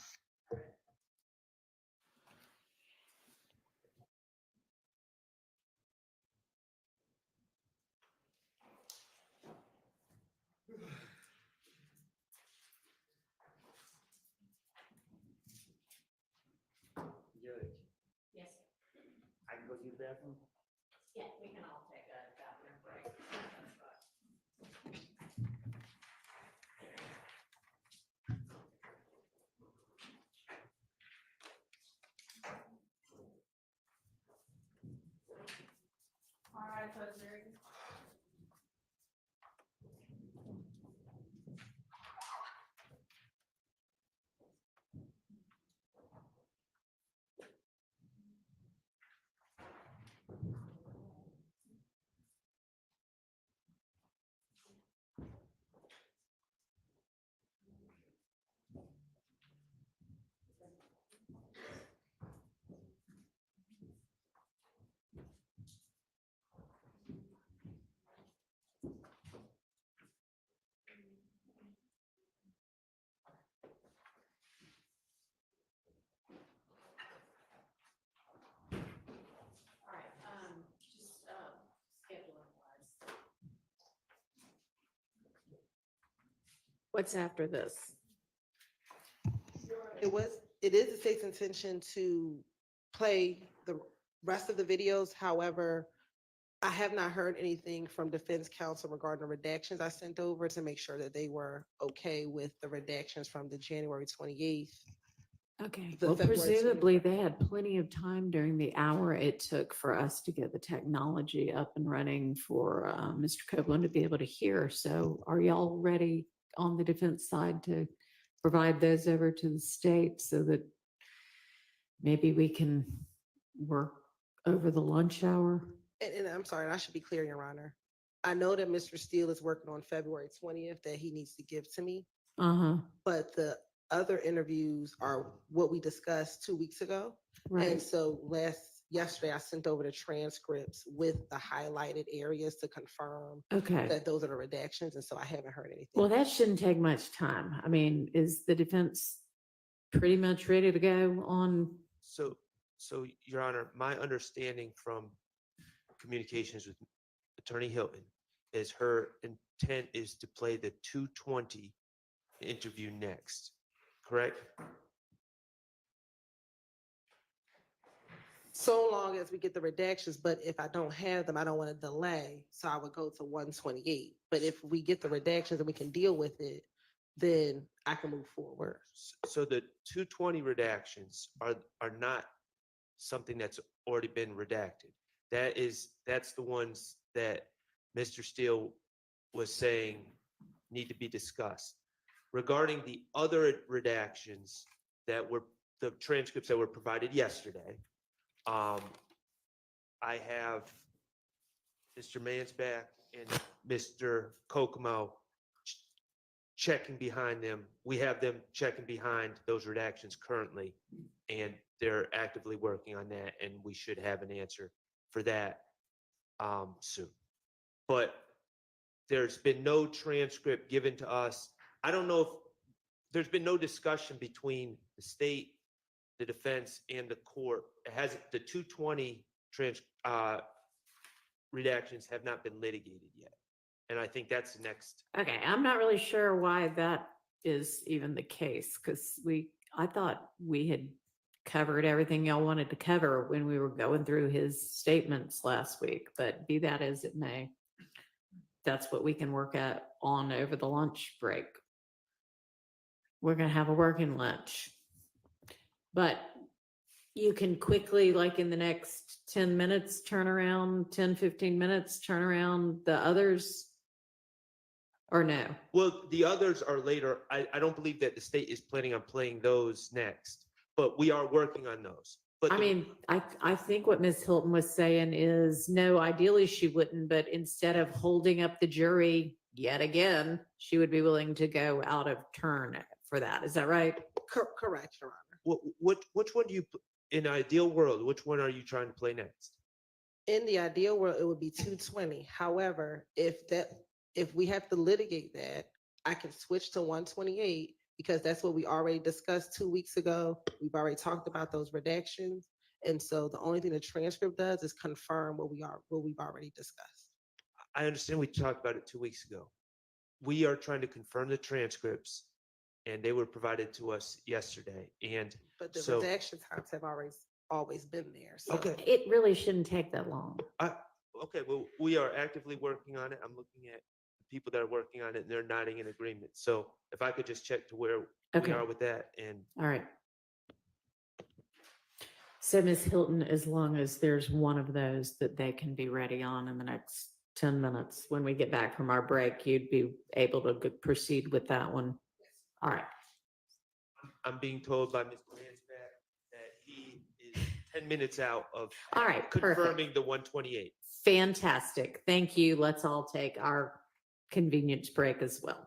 Judge, Yes, I can go use the bathroom? yeah, we can all take a bathroom break. All right, folks, very good. What's after this? It is the state's intention to play the rest of the videos. However, I have not heard anything from defense counsel regarding the redactions I sent over to make sure that they were okay with the redactions from the January 28th. Okay, The well, February presumably they had plenty of time during the hour it took for us to get the technology up and running for Mr. Copeland to be able to hear. So are y'all ready on the defense side to provide those over to the state so that maybe we can work over the lunch hour? And I'm sorry, I should be clear, Your Honor. I know that Mr. Steele is working on February 20th that he needs to give to me, Uh-huh, but other interviews are what we discussed 2 weeks ago. And right. so yesterday, I sent over the transcripts with the highlighted areas to confirm Okay. that those are the redactions. And so I haven't heard anything. Well, that shouldn't take much time. I mean, is the defense pretty much ready to go on? So, Your Honor, my understanding from communications with Attorney Hilton is her intent is to play the 220 interview next, correct? So long as we get the redactions, but if I don't have them, I don't want to delay. So I would go to 128. But if we get the redactions and we can deal with it, then I can move forward. So the 220 redactions are not something that's already been redacted. That's the ones that Mr. Steele was saying need to be discussed. Regarding the other redactions that were the transcripts that were provided yesterday, I have Mr. Mansbach and Mr. Kokomo checking behind them. We have them checking behind those redactions currently, and they're actively working on that, and we should have an answer for that soon. But there's been no transcript given to us. I don't know if there's been no discussion between the state, the defense, and the court. It has the 220 redactions have not been litigated yet. And I think that's the next. Okay, I'm not really sure why that is even the case, because I thought we had covered everything y'all wanted to cover when we were going through his statements last week, but be that as it may, that's what we can work on over the lunch break. We're gonna have a working lunch. But you can quickly, like in the next 10 minutes, 10, 15 minutes, turn around the others, or no? Well, the others are later. I don't believe that the state is planning on playing those next, but we are working on those. But I mean, I think what Ms. Hilton was saying is, no, ideally she wouldn't, but instead of holding up the jury yet again, she would be willing to go out of turn for that. Is that right? Correct, Your Honor. which one do you, in an ideal world, which one are you trying to play next? In the ideal world, it would be 220. However, if we have to litigate that, I can switch to 128 because that's what we already discussed 2 weeks ago. We've already talked about those redactions. And so the only thing the transcript does is confirm what we've already discussed. I understand we talked about it 2 weeks ago. We are trying to confirm the transcripts, and they were provided to us yesterday. And But the so, redaction times have always been there. So. okay, It really shouldn't take that long. okay, well, we are actively working on it. I'm looking at the people that are working on it, and they're nodding in agreement. So if I could just check to where Okay. we are with that, and All right. So Ms. Hilton, as long as there's one of those that they can be ready on in the next 10 minutes, when we get back from our break, you'd be able to proceed with that one. All right. I'm being told by Mr. Mansbach that he is 10 minutes out of All right. confirming Perfect. the 128. Fantastic. Thank you. Let's all take our convenience break as well.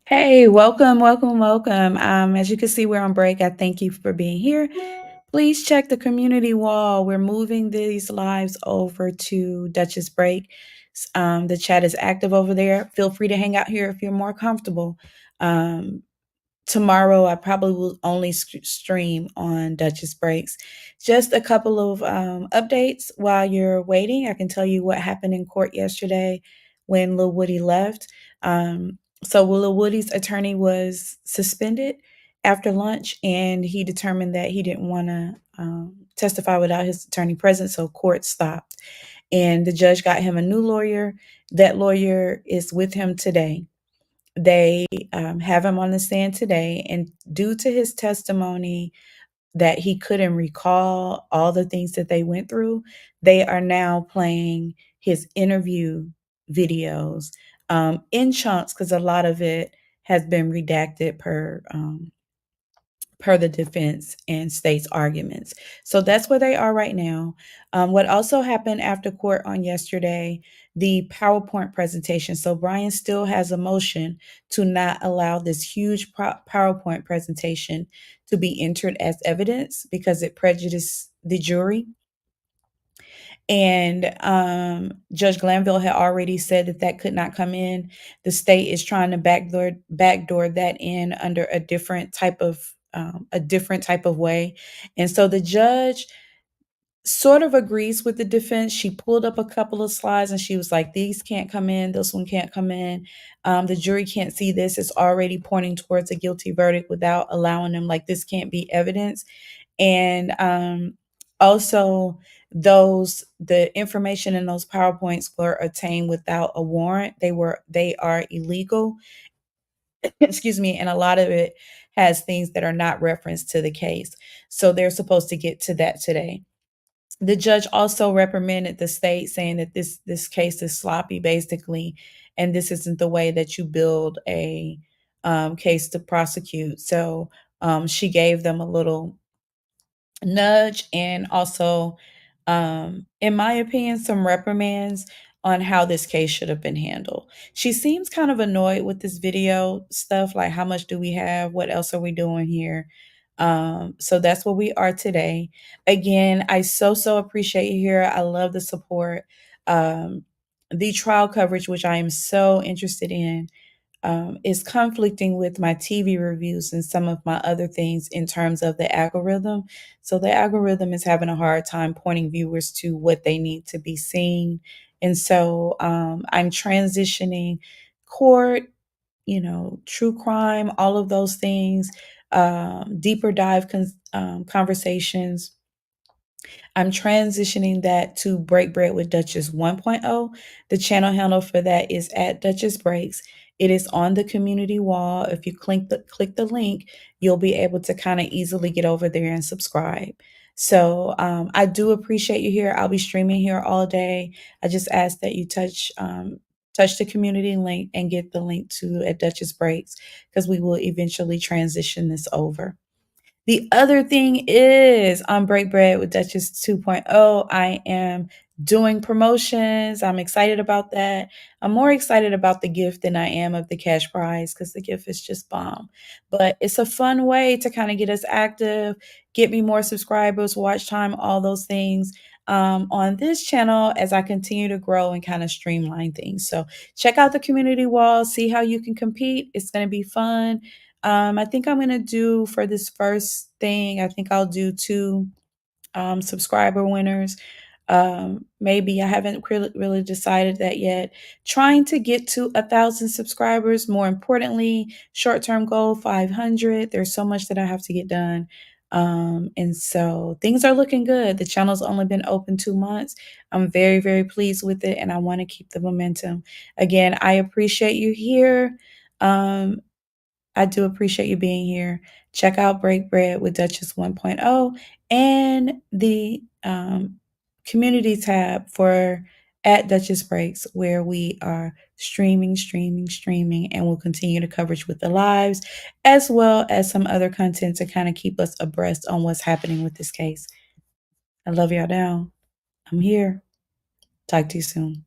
Hey, welcome, welcome, welcome. As you can see, we're on break. I thank you for being here. Please check the community wall. We're moving these lives over to Duchess Break. The chat is active over there. Feel free to hang out here if you're more comfortable. Tomorrow, I probably will only stream on Duchess Breaks. Just a couple of updates while you're waiting. I can tell you what happened in court yesterday when Lil Woody left. So Lil Woody's attorney was suspended after lunch, and he determined that he didn't want to testify without his attorney present, so court stopped. And the judge got him a new lawyer. That lawyer is with him today. They have him on the stand today, and due to his testimony that he couldn't recall all the things that they went through, they are now playing his interview videos in chunks because a lot of it has been redacted per the defense and state's arguments. So that's where they are right now. What also happened after court on yesterday, the PowerPoint presentation. So Brian still has a motion to not allow this huge PowerPoint presentation to be entered as evidence because it prejudiced the jury. And Judge Glanville had already said that that could not come in. The state is trying to backdoor that in under a different type of way. And so the judge sort of agrees with the defense. She pulled up a couple of slides and she was like, these can't come in, this one can't come in. The jury can't see this. It's already pointing towards a guilty verdict without allowing them, like, this can't be evidence. And also the information in those PowerPoints were obtained without a warrant. They are illegal. Excuse me, and a lot of it has things that are not referenced to the case. So they're supposed to get to that today. The judge also reprimanded the state, saying that this case is sloppy, basically, and this isn't the way that you build a case to prosecute. So she gave them a little nudge and also, in my opinion, some reprimands on how this case should have been handled. She seems kind of annoyed with this video stuff, like, how much do we have? What else are we doing here? So that's where we are today. Again, I so appreciate you here. I love the support. The trial coverage, which I am so interested in, is conflicting with my TV reviews and some of my other things in terms of the algorithm. So the algorithm is having a hard time pointing viewers to what they need to be seeing. And so I'm transitioning court, true crime, all of those things, deeper dive conversations. I'm transitioning that to Break Bread with Duchess 1.0. The channel handle for that is at Duchess Breaks. It is on the community wall. If you click the link, you'll be able to kind of easily get over there and subscribe. So I do appreciate you here. I'll be streaming here all day. I just ask that you touch the community link and get the link to at Duchess Breaks, because we will eventually transition this over. The other thing is on Break Bread with Duchess 2.0, I am doing promotions. I'm excited about that. I'm more excited about the gift than I am of the cash prize, because the gift is just bomb. But it's a fun way to kind of get us active, get me more subscribers, watch time, all those things on this channel as I continue to grow and kind of streamline things. So check out the community wall, see how you can compete. It's going to be fun. I think I'm going to do, for this first thing, I think I'll do 2 subscriber winners. Maybe I haven't really decided that yet. Trying to get to 1,000 subscribers. More importantly, short-term goal 500. There's so much that I have to get done. And so things are looking good. The channel's only been open 2 months. I'm very pleased with it, and I want to keep the momentum. Again, I appreciate you here. I do appreciate you being here. Check out Break Bread with Duchess 1.0 and the community tab for at Duchess Breaks, where we are streaming, and we'll continue the coverage with the lives, as well as some other content to kind of keep us abreast on what's happening with this case. I love y'all down. I'm here. Talk to you soon.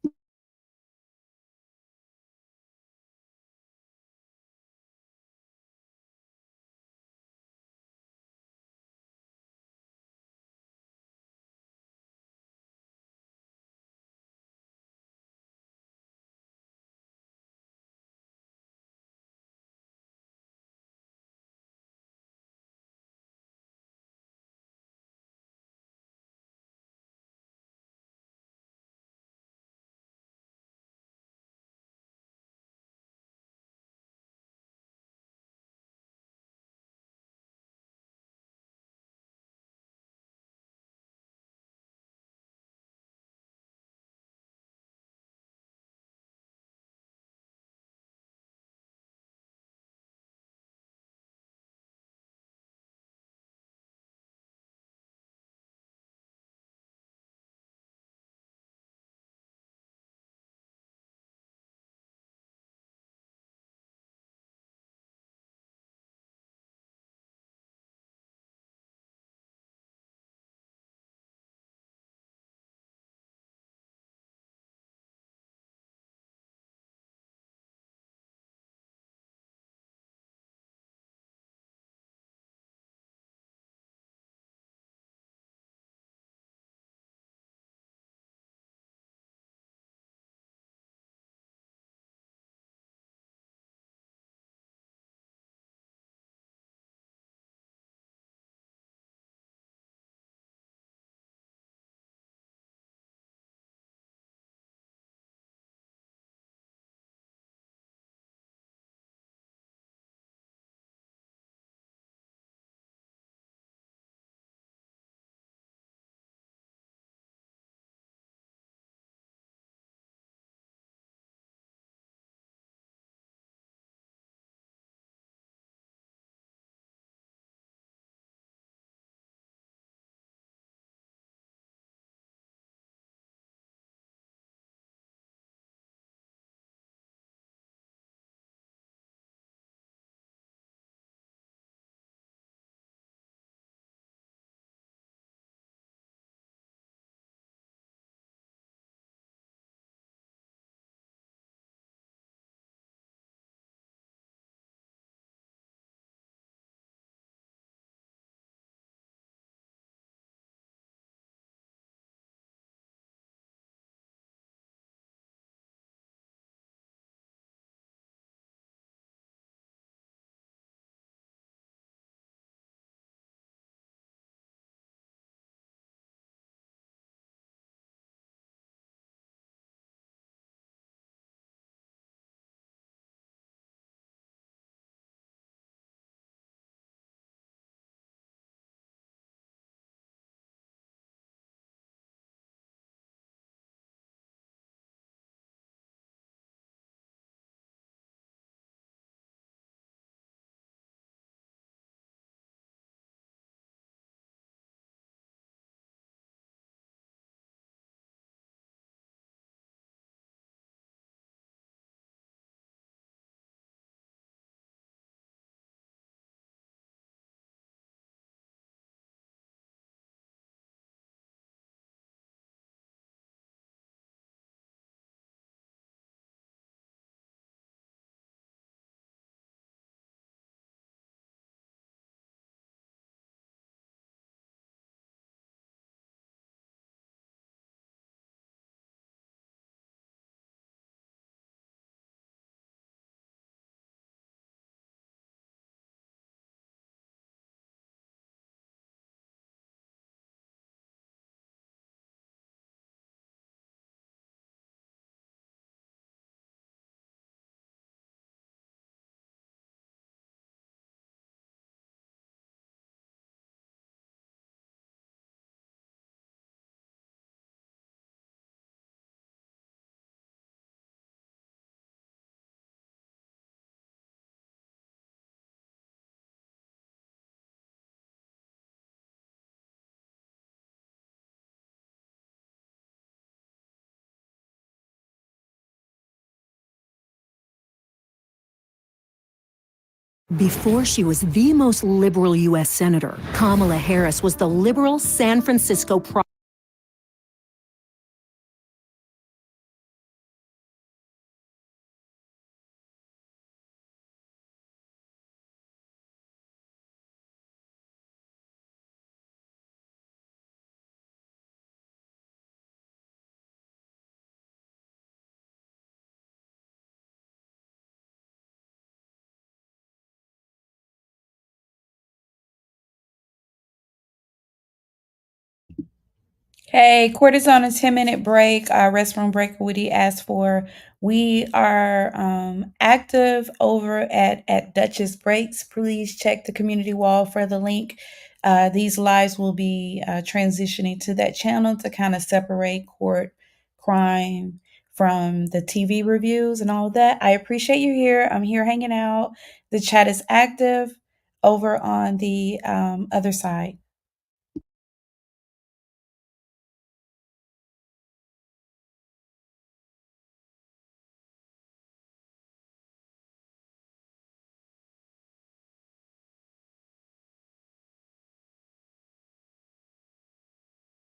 Before she was the most liberal U.S. Senator, Kamala Harris was the liberal San Francisco Hey, court is on a 10-minute break, restroom break, Woody asked for. We are active over at Duchess Breaks. Please check the community wall for the link. These lives will be transitioning to that channel to kind of separate court crime from the TV reviews and all of that. I appreciate you here. I'm here hanging out. The chat is active over on the other side.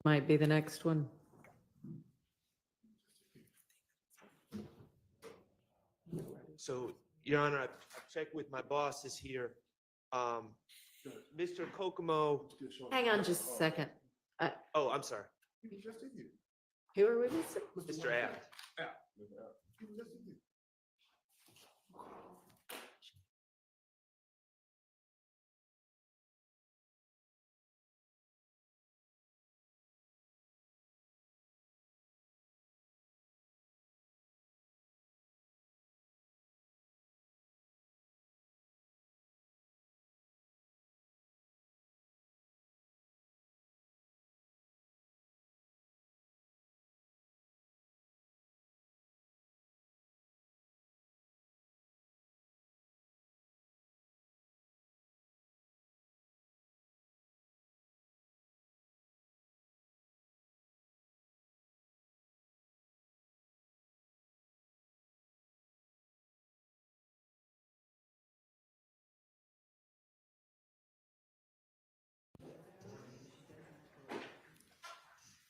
Might be the next one. So, Your Honor, I've checked with my bosses here. Mr. Kokomo, Hang on just a second. oh, I'm sorry, Who are we missing? Mr. Abt.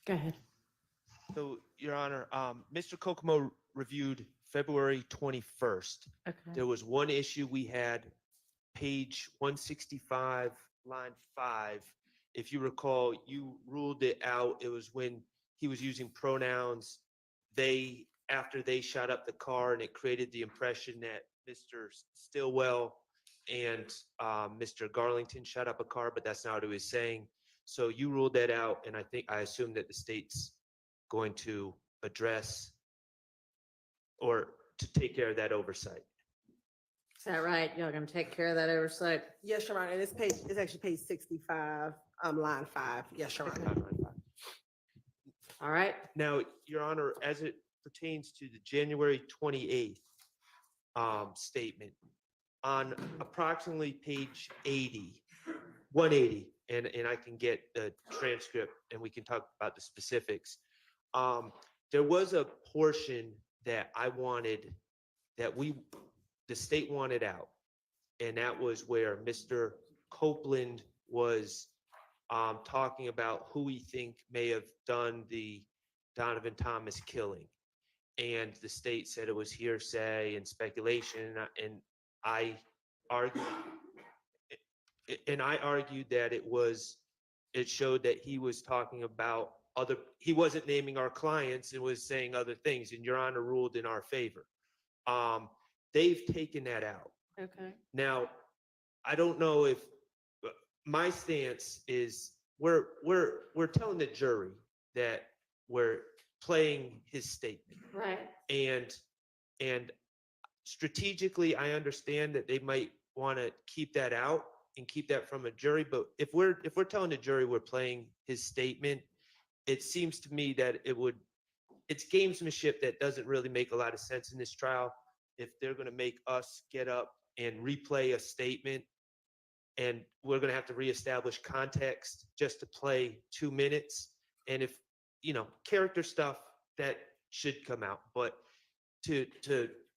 Go ahead. So, Your Honor, Mr. Kokomo reviewed February 21st. Okay. There was one issue we had, page 165, line 5. If you recall, you ruled it out. It was when he was using pronouns, they, after they shot up the car, and it created the impression that Mr. Stillwell and Mr. Garlington shot up a car, but that's not what he was saying. So you ruled that out, and I assume that the state's going to address or to take care of that oversight. Is that right? Y'all gonna take care of that oversight? Yes, Your Honor, and it's actually page 65, line 5. Yes, Your Honor. All right. Now, Your Honor, as it pertains to the January 28th statement, on approximately page 180, and I can get the transcript and we can talk about the specifics. There was a portion that I wanted, that the state wanted out, and that was where Mr. Copeland was talking about who we think may have done the Donovan Thomas killing. And the state said it was hearsay and speculation, and I argued that it showed that he was talking about he wasn't naming our clients and was saying other things, and Your Honor ruled in our favor. They've taken that out. Okay. Now, I don't know if my stance is we're telling the jury that we're playing his statement. Right. And strategically, I understand that they might want to keep that out and keep that from a jury. But if we're telling the jury we're playing his statement, it seems to me that it's gamesmanship that doesn't really make a lot of sense in this trial. If they're going to make us get up and replay a statement, and we're going to have to reestablish context just to play 2 minutes. And if, character stuff, that should come out. But to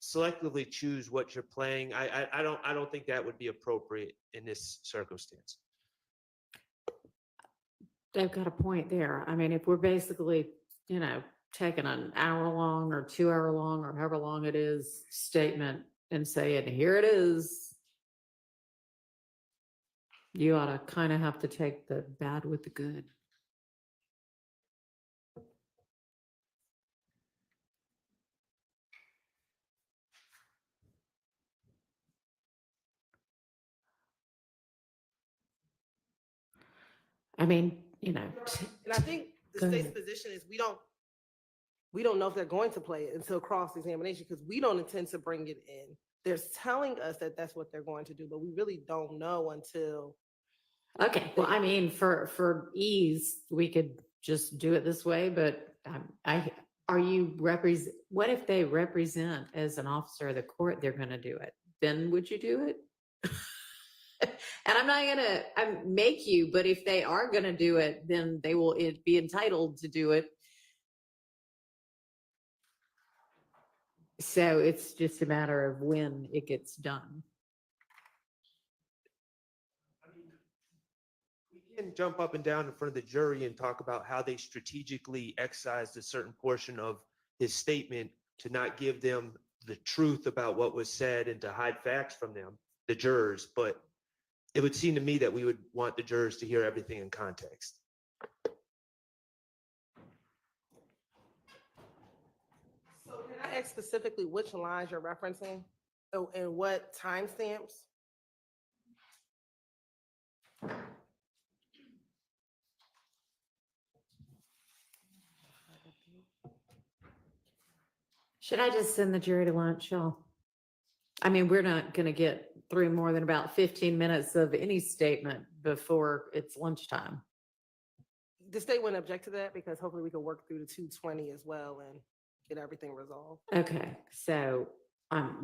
selectively choose what you're playing. I don't think that would be appropriate in this circumstance. They've got a point there. I mean, if we're basically, taking an hour long or 2 hour long or however long it is statement and saying, here it is, you ought to kind of have to take the bad with the good. I mean, And I think the Go state's ahead. position is we don't know if they're going to play it until cross-examination because we don't intend to bring it in. They're telling us that that's what they're going to do, but we really don't know until. Okay, well, I mean, for ease, we could just do it this way, but what if they represent as an officer of the court, they're gonna do it? Then would you do it? And I'm not gonna make you, but if they are gonna do it, then they will be entitled to do it. So it's just a matter of when it gets done. We can jump up and down in front of the jury and talk about how they strategically excised a certain portion of his statement to not give them the truth about what was said and to hide facts from them, the jurors. But it would seem to me that we would want the jurors to hear everything in context. So can I ask specifically which lines you're referencing and what timestamps? Should I just send the jury to lunch, y'all? I mean, we're not gonna get through more than about 15 minutes of any statement before it's lunchtime. The state wouldn't object to that because hopefully we can work through the 220 as well and get everything resolved. Okay, so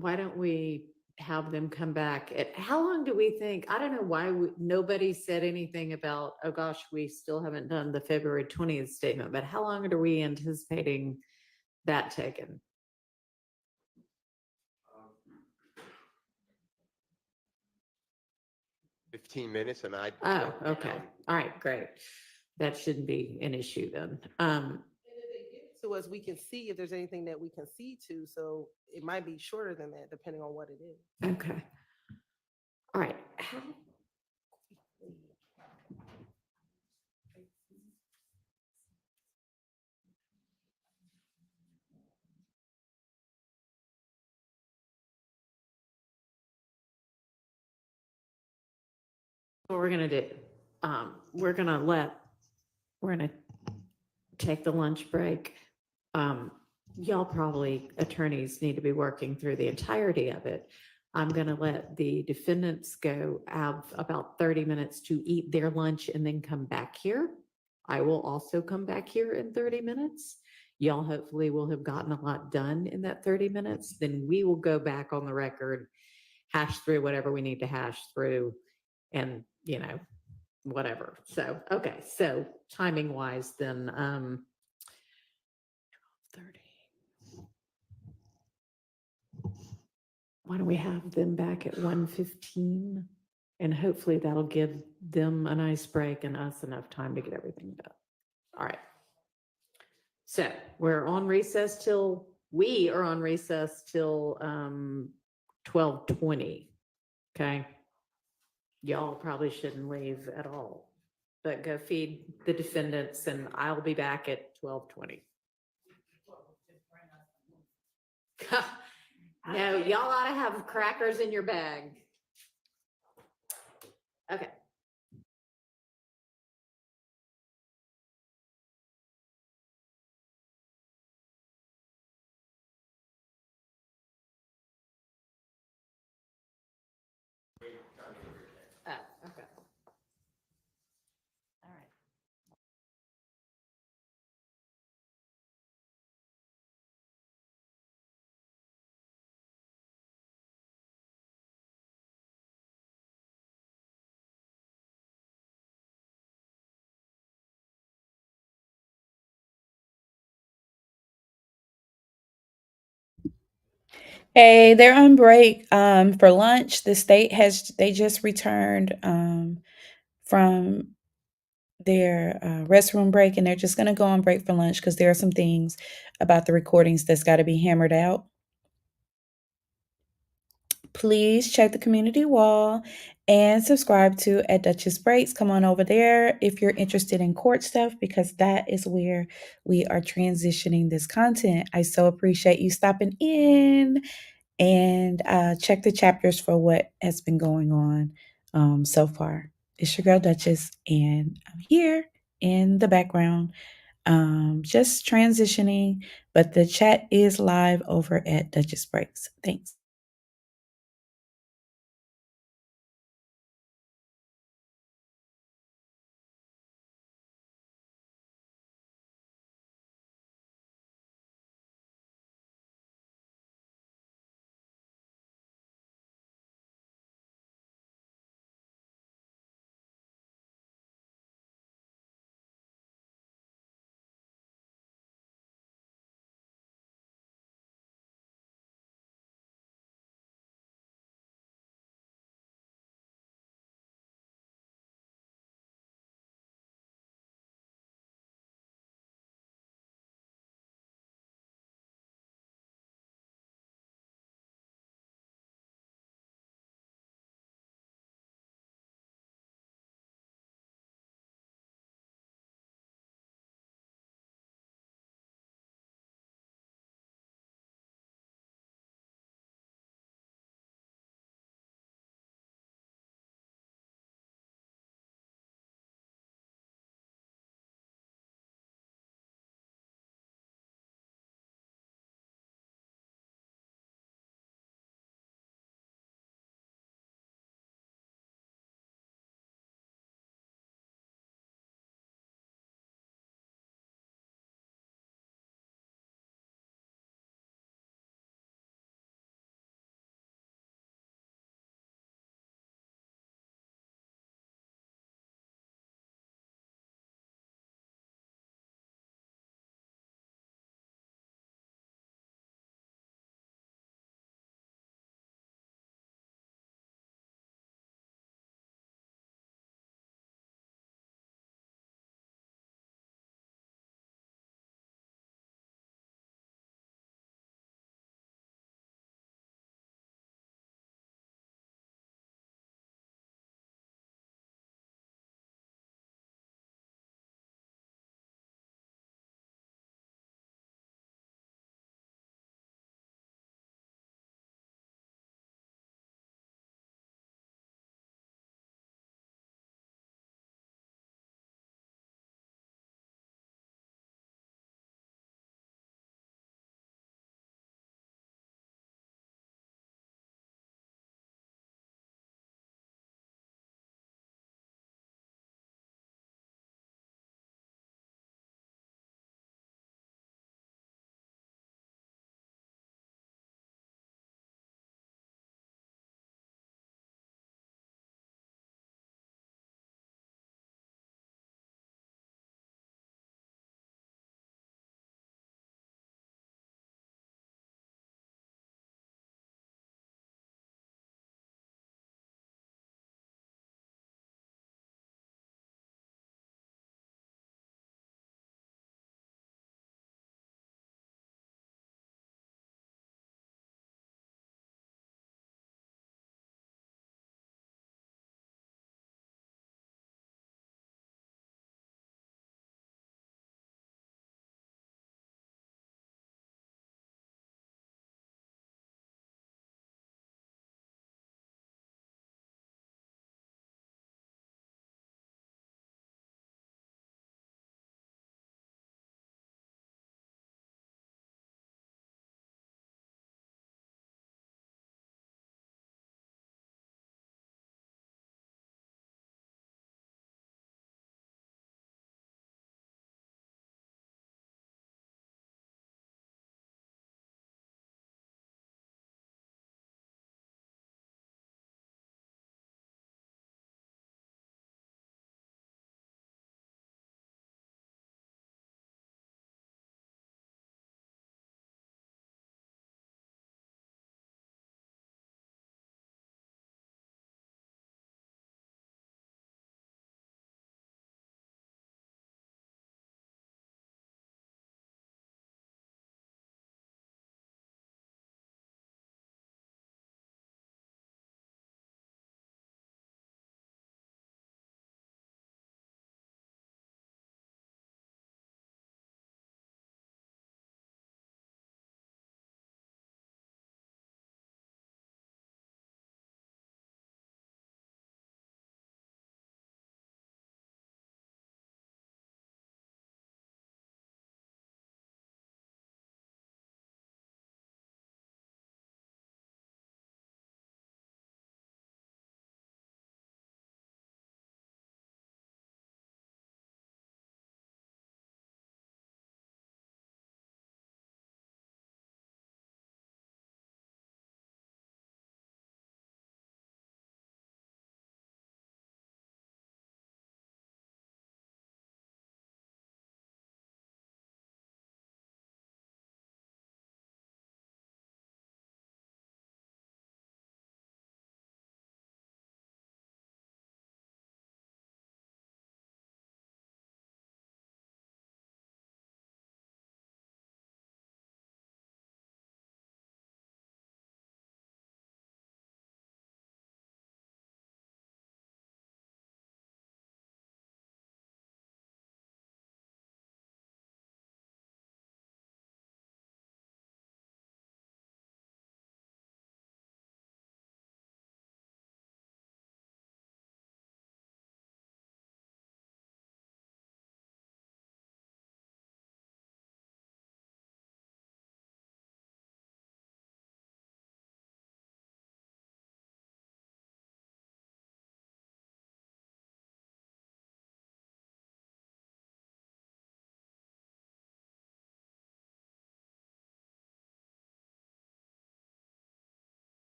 why don't we have them come back? How long do we think? I don't know why nobody said anything about, oh gosh, we still haven't done the February 20th statement, but how long are we anticipating that taken? 15 minutes and I. Oh, okay. All right, great. That shouldn't be an issue then. And if they give it to us, we can see if there's anything that we can see to, so it might be shorter than that, depending on what it is. Okay. All right. What we're gonna do, we're gonna take the lunch break. Y'all probably, attorneys, need to be working through the entirety of it. I'm gonna let the defendants go have about 30 minutes to eat their lunch and then come back here. I will also come back here in 30 minutes. Y'all hopefully will have gotten a lot done in that 30 minutes. Then we will go back on the record, hash through whatever we need to hash through, and whatever. So, okay. So timing wise, then, 12:30. Why don't we have them back at 1:15? And hopefully that'll give them a nice break and us enough time to get everything done. All right. So we are on recess till 12:20. Okay. Y'all probably shouldn't leave at all, but go feed the defendants and I'll be back at 12:20. No, y'all ought to have crackers in your bag. Okay. Oh, okay. All right. Hey, they're on break for lunch. The state they just returned from their restroom break, and they're just going to go on break for lunch because there are some things about the recordings that's got to be hammered out. Please check the community wall and subscribe to at Duchess Breaks. Come on over there if you're interested in court stuff, because that is where we are transitioning this content. I so appreciate you stopping in, and check the chapters for what has been going on so far. It's your girl Duchess, and I'm here in the background, just transitioning, but the chat is live over at Duchess Breaks. Thanks.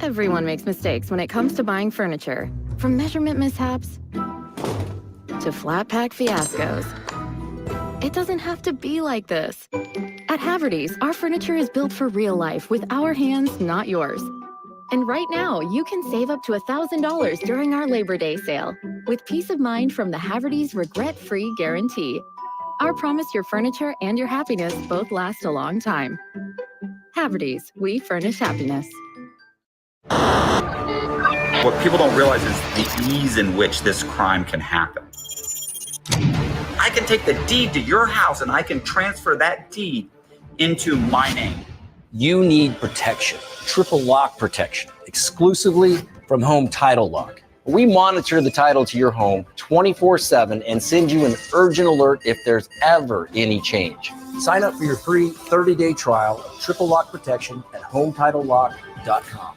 Everyone makes mistakes when it comes to buying furniture, from measurement mishaps to flat pack fiascos. It doesn't have to be like this. At Haverty's, our furniture is built for real life with our hands, not yours. And right now, you can save up to $1,000 during our Labor Day sale, with peace of mind from the Haverty's regret-free guarantee. Our promise your furniture and your happiness both last a long time. Haverty's, we furnish happiness. What people don't realize is the ease in which this crime can happen. I can take the deed to your house and I can transfer that deed into my name. You need protection, triple lock protection, exclusively from Home Title Lock. We monitor the title to your home 24/7 and send you an urgent alert if there's ever any change. Sign up for your free 30-day trial of triple lock protection at HometitleLock.com.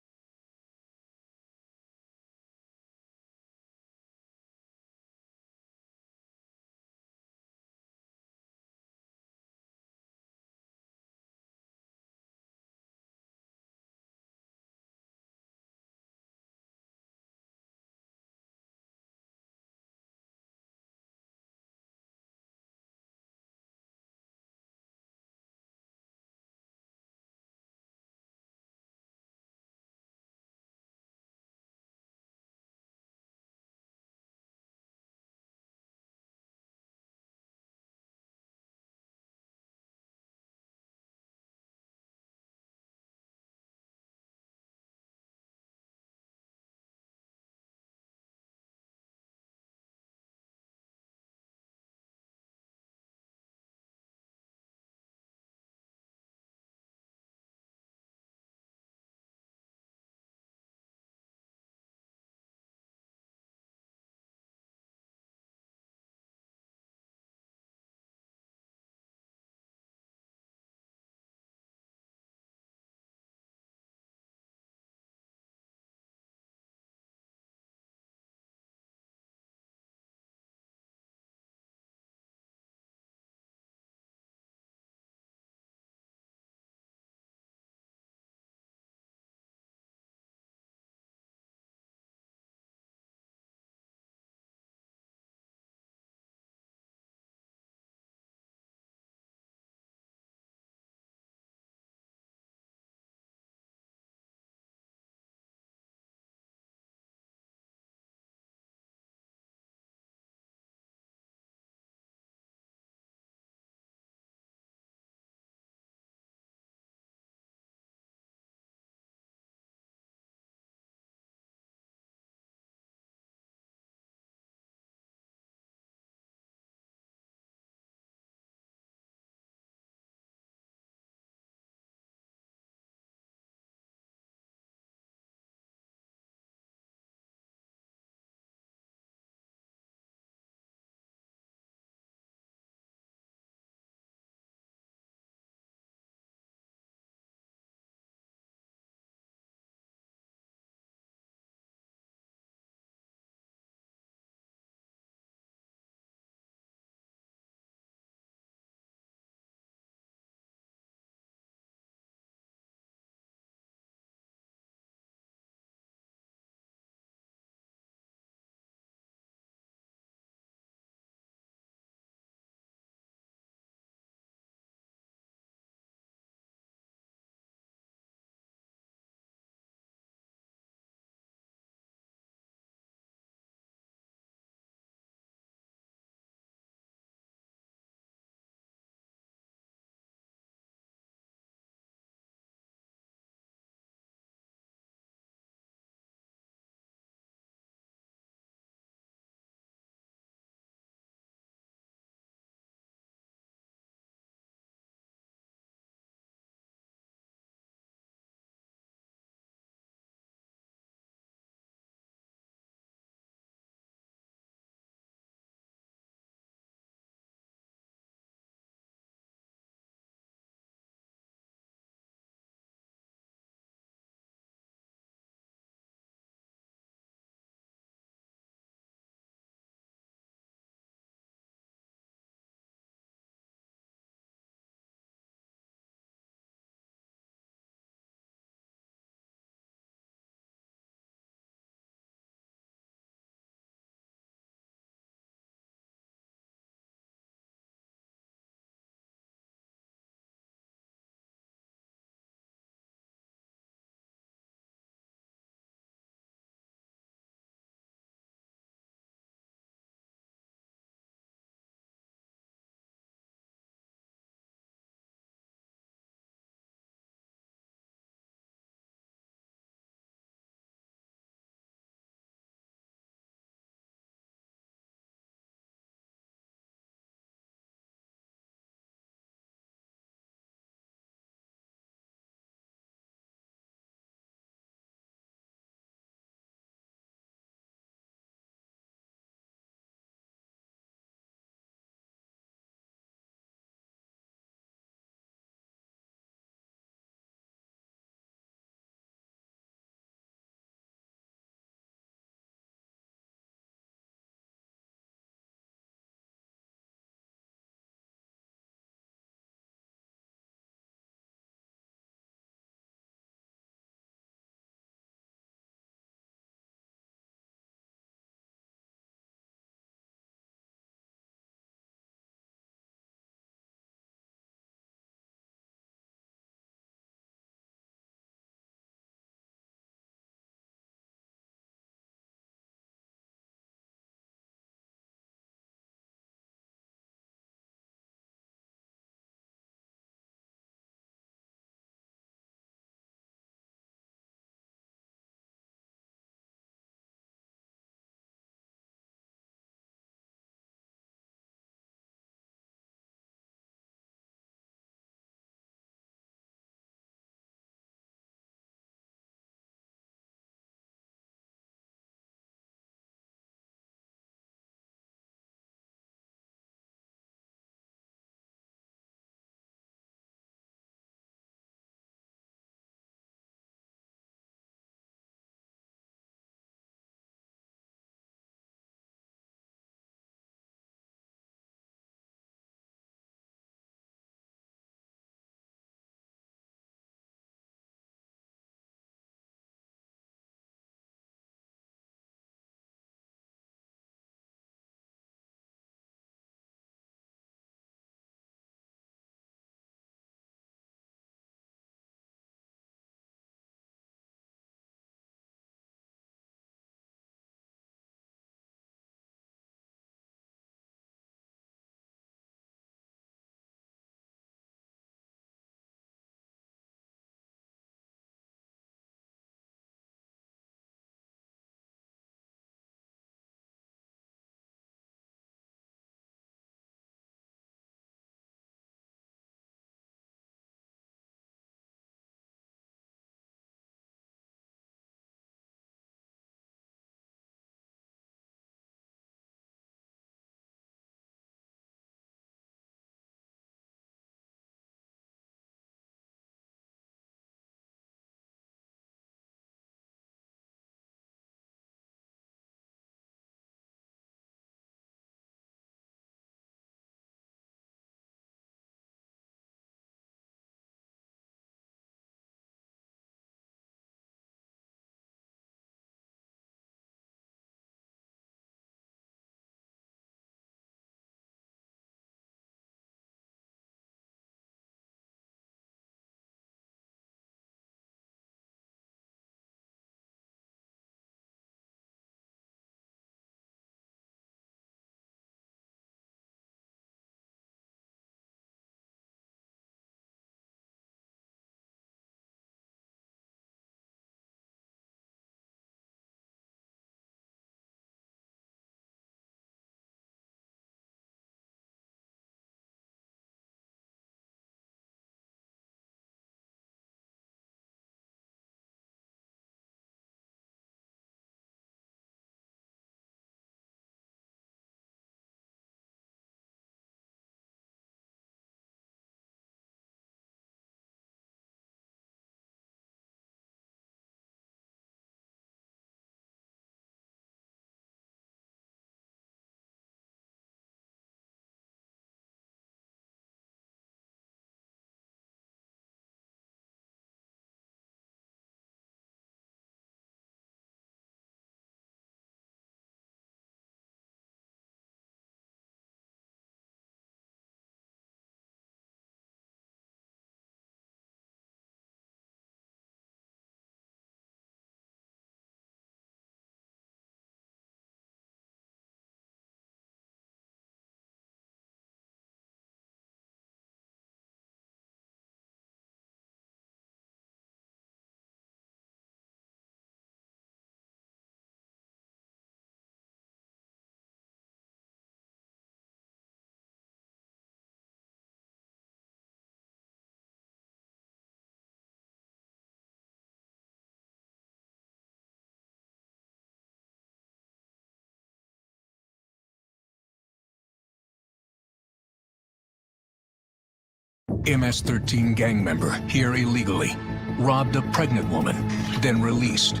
MS-13 gang member here illegally, robbed a pregnant woman, then released.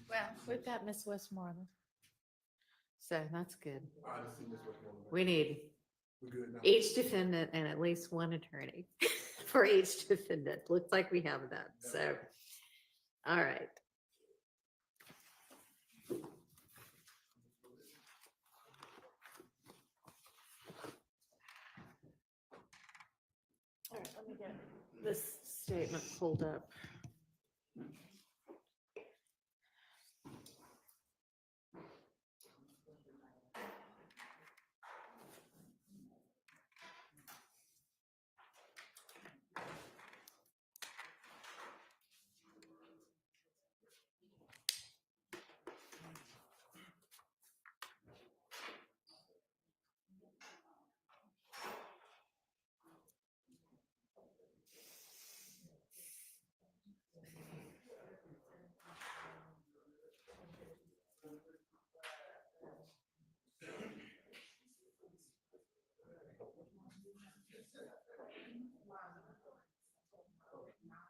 Well, we've got Miss Westmoreland. So that's good. We need each defendant and at least one attorney for each defendant. Looks like we have that. So, all right. All right, let me get this statement pulled up.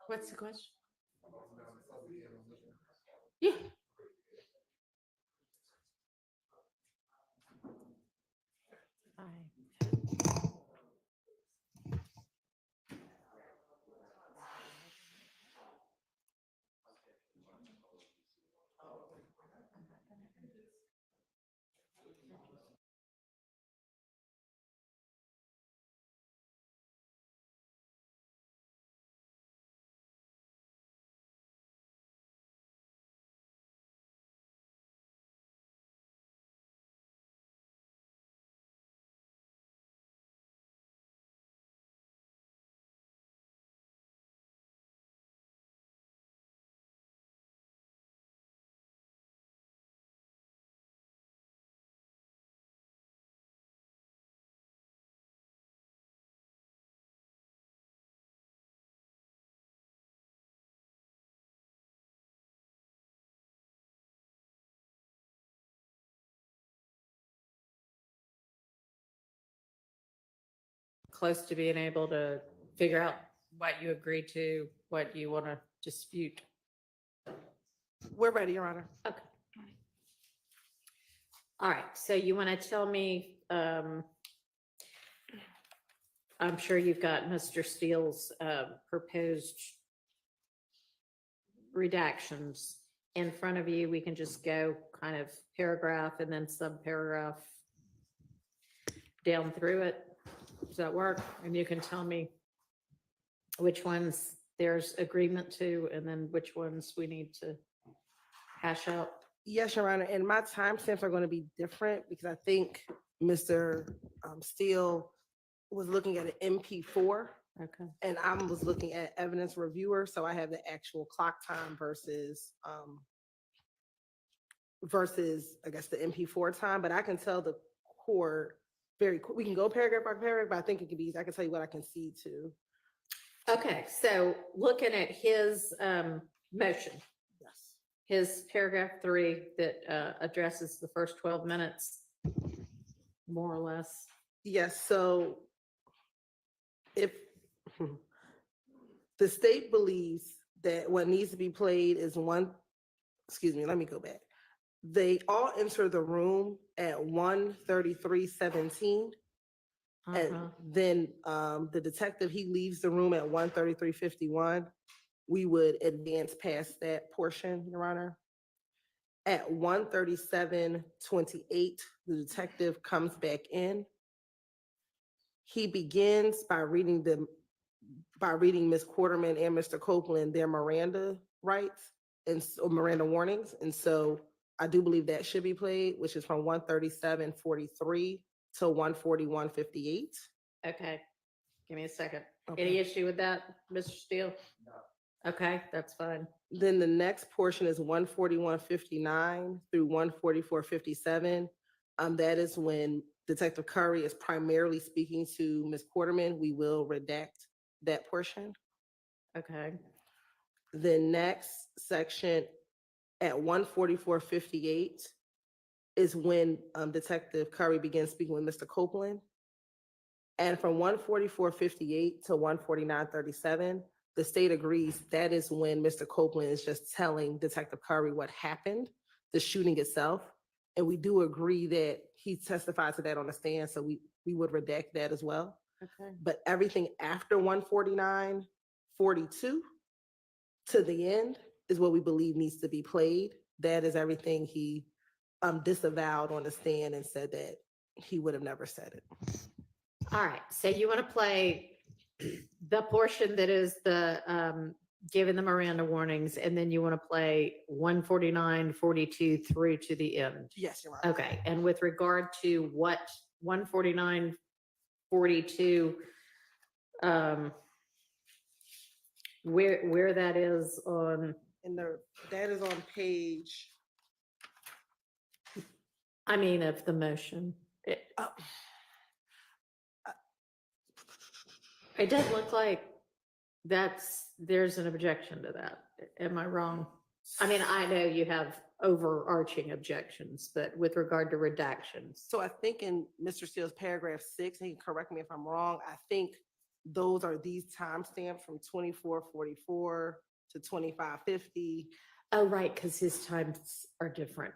What's the question? Yeah. Close to being able to figure out what you agree to, what you want to dispute. We're ready, Your Honor. Okay. All right, so you want to tell me, I'm sure you've got Mr. Steele's proposed redactions in front of you. We can just go kind of paragraph and then subparagraph down through it. Does that work? And you can tell me which ones there's agreement to and then which ones we need to hash out. Yes, Your Honor, and my timestamps are going to be different because I think Mr. Steele was looking at an MP4 Okay. and I was looking at evidence reviewer, so I have the actual clock time versus I guess the MP4 time, but I can tell the court very quick. We can go paragraph by paragraph, but I think it could be easy. I can tell you what I can see too. Okay, so looking at his motion, Yes. his paragraph 3 that addresses the first 12 minutes, more or less. Yes, so if the state believes that what needs to be played is let me go back. They all enter the room at 1:33:17. And then the detective, he leaves the room at 1:33:51. We would advance past that portion, Your Honor. At 1:37:28, the detective comes back in. He begins by reading Ms. Quarterman and Mr. Copeland their Miranda rights and Miranda warnings. And so I do believe that should be played, which is from 1:37:43 to 1:41:58. Okay, give me a second. Okay. Any issue with that, Mr. Steele? No. Okay, that's fine. Then the next portion is 1:41:59 through 1:44:57. That is when Detective Curry is primarily speaking to Ms. Quarterman. We will redact that portion. Okay. The next section at 1:44:58 is when Detective Curry begins speaking with Mr. Copeland. And from 1:44:58 to 1:49:37, the state agrees that is when Mr. Copeland is just telling Detective Curry what happened, the shooting itself. And we do agree that he testified to that on the stand, so we would redact that as well. Okay. But everything after 1:49:42 to the end is what we believe needs to be played. That is everything he disavowed on the stand and said that he would have never said it. All right, so you want to play the portion that is the giving the Miranda warnings, and then you want to play 1:49:42 through to the end. Yes, Your Honor. Okay, and with regard to what 1:49:42, where that is on, That is on page. I mean, of the motion. It does look like there's an objection to that. Am I wrong? I mean, I know you have overarching objections, but with regard to redactions. So I think in Mr. Steele's paragraph 6, he can correct me if I'm wrong, I think those are these timestamps from 24:44 to 25:50. Oh, right, because his times are different.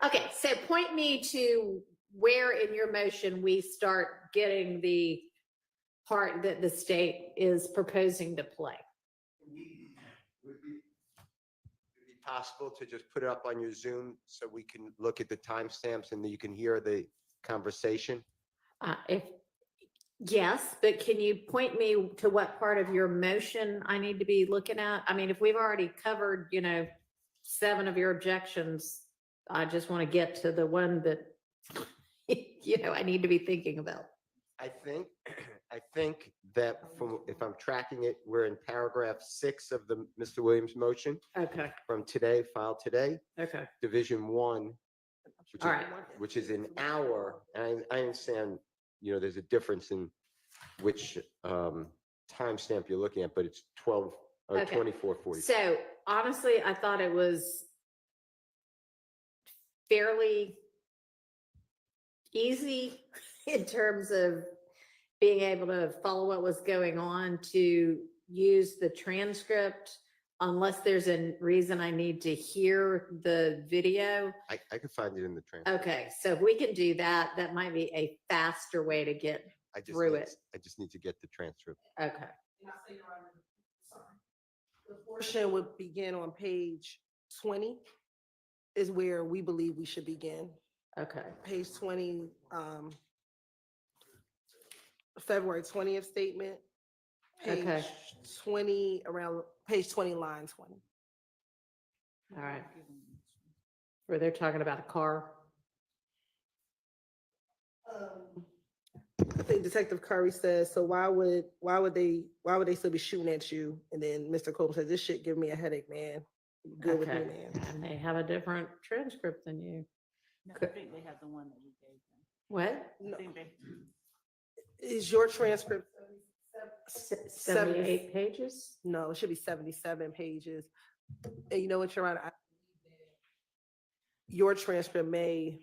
Okay, so point me to where in your motion we start getting the part that the state is proposing to play. Would it be possible to just put it up on your Zoom so we can look at the timestamps and you can hear the conversation? Yes, but can you point me to what part of your motion I need to be looking at? I mean, if we've already covered, 7 of your objections, I just want to get to the one that, I need to be thinking about. I think that if I'm tracking it, we're in paragraph 6 of the Mr. Williams motion. Okay. From today, filed today. Okay. Division 1, All right. which is an hour. And I understand, there's a difference in which timestamp you're looking at, but it's 12 or Okay. 24:40. So honestly, I thought it was fairly easy in terms of being able to follow what was going on, to use the transcript unless there's a reason I need to hear the video. I could find it in the transcript. Okay, so if we can do that, that might be a faster way to get through it. I just need to get the transcript. Okay. The portion would begin on page 20 is where we believe we should begin. Okay. Page 20, February 20th statement. Page Okay. 20, around page 20, line 20. All right. Where they're talking about a car. I think Detective Curry says, so why would they still be shooting at you? And then Mr. Copeland says, this shit give me a headache, man. Good with me, Okay. man. And they have a different transcript than you. No, I think they have the one that we gave them. What? I think they. Is your transcript 78 pages? No, it should be 77 pages. And you know what, Your Honor? Your transcript may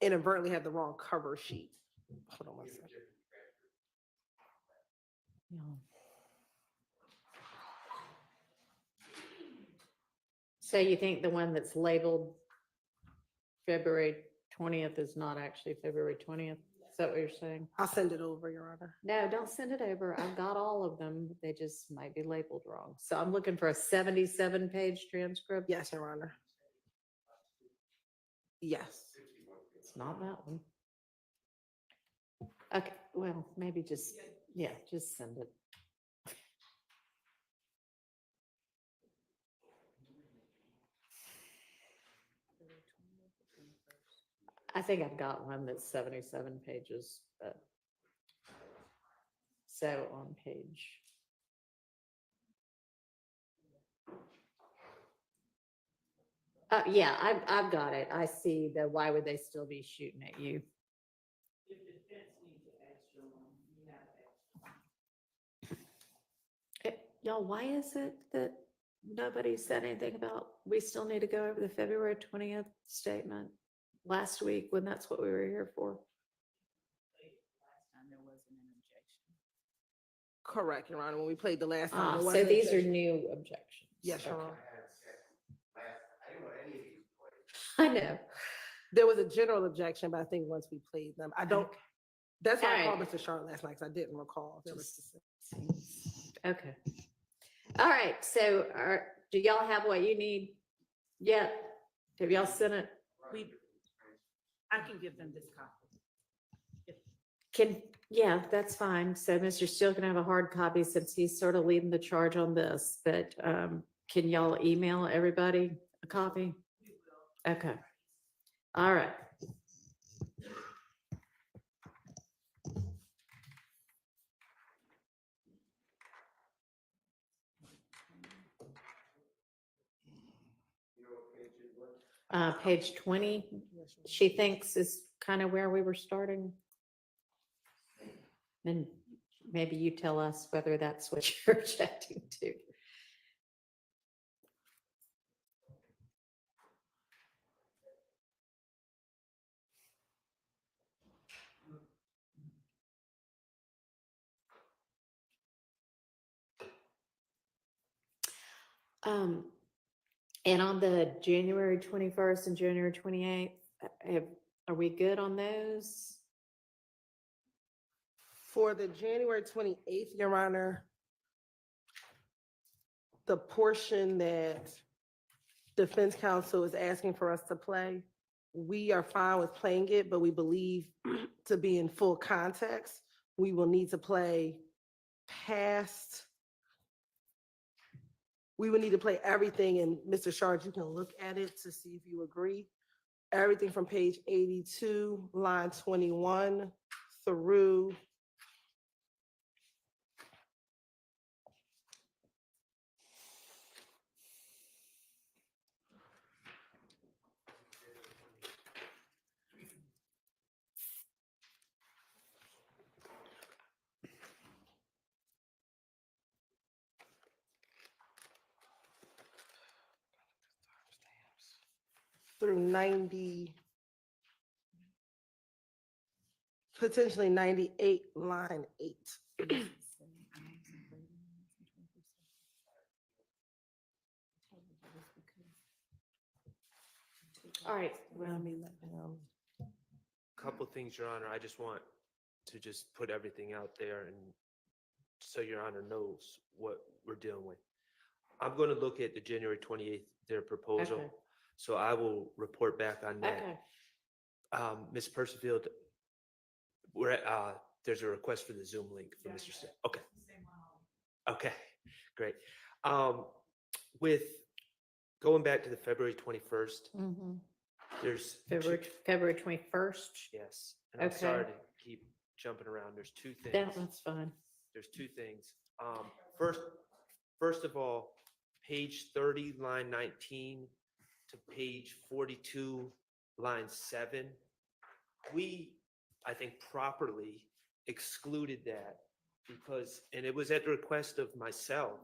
inadvertently have the wrong cover sheet. Hold on one second. So you think the one that's labeled February 20th is not actually February 20th? Is that what you're saying? I'll send it over, Your Honor. No, don't send it over. I've got all of them. They just might be labeled wrong. So I'm looking for a 77-page transcript. Yes, Your Honor. Yes. It's not that one. Okay, well, maybe just, yeah, just send it. I think I've got one that's 77 pages, but so on page. Yeah, I've got it. I see the, why would they still be shooting at you? Y'all, why is it that nobody said anything about, we still need to go over the February 20th statement last week when that's what we were here for? Last time there wasn't an objection. Correct, Your Honor. When we played the last time. there So wasn't these are objection. new objections. Yes, Your Okay. Honor. I know. There was a general objection, but I think once we played them, I don't, that's why I All called right. Mr. Sharp last night, because I didn't recall. There was Okay. All right, so do y'all have what you need yet? Have y'all sent it? I can give them this copy. Yeah, that's fine. So Mr. Steele can have a hard copy since he's sort of leading the charge on this, but can y'all email everybody a copy? Okay. All right. Page 20, she thinks is kind of where we were starting. And maybe you tell us whether that's what you're objecting to. And on the January 21st and January 28th, are we good on those? For the January 28th, Your Honor, the portion that defense counsel is asking for us to play, we are fine with playing it, but we believe to be in full context, we will need to play past. We would need to play everything, and Mr. Sharp, you can look at it to see if you agree. Everything from page 82, line 21 through through 90, potentially 98, line 8. All right. Let me let him. Couple things, Your Honor. I just want to just put everything out there and so Your Honor knows what we're dealing with. I'm going to look at the January 28th, their proposal. Okay. So I will report back on that. Okay. Ms. Percival, we're at, there's a request for the Zoom link for Mr. Still. Okay. Okay, great. With going back to the February 21st, there's February 21st. yes, and I'm Okay. sorry to keep jumping around. There's two things. Yeah, that's fine. There's two things. First of all, page 30, line 19 to page 42, line 7. We, I think, properly excluded that because, and it was at the request of myself,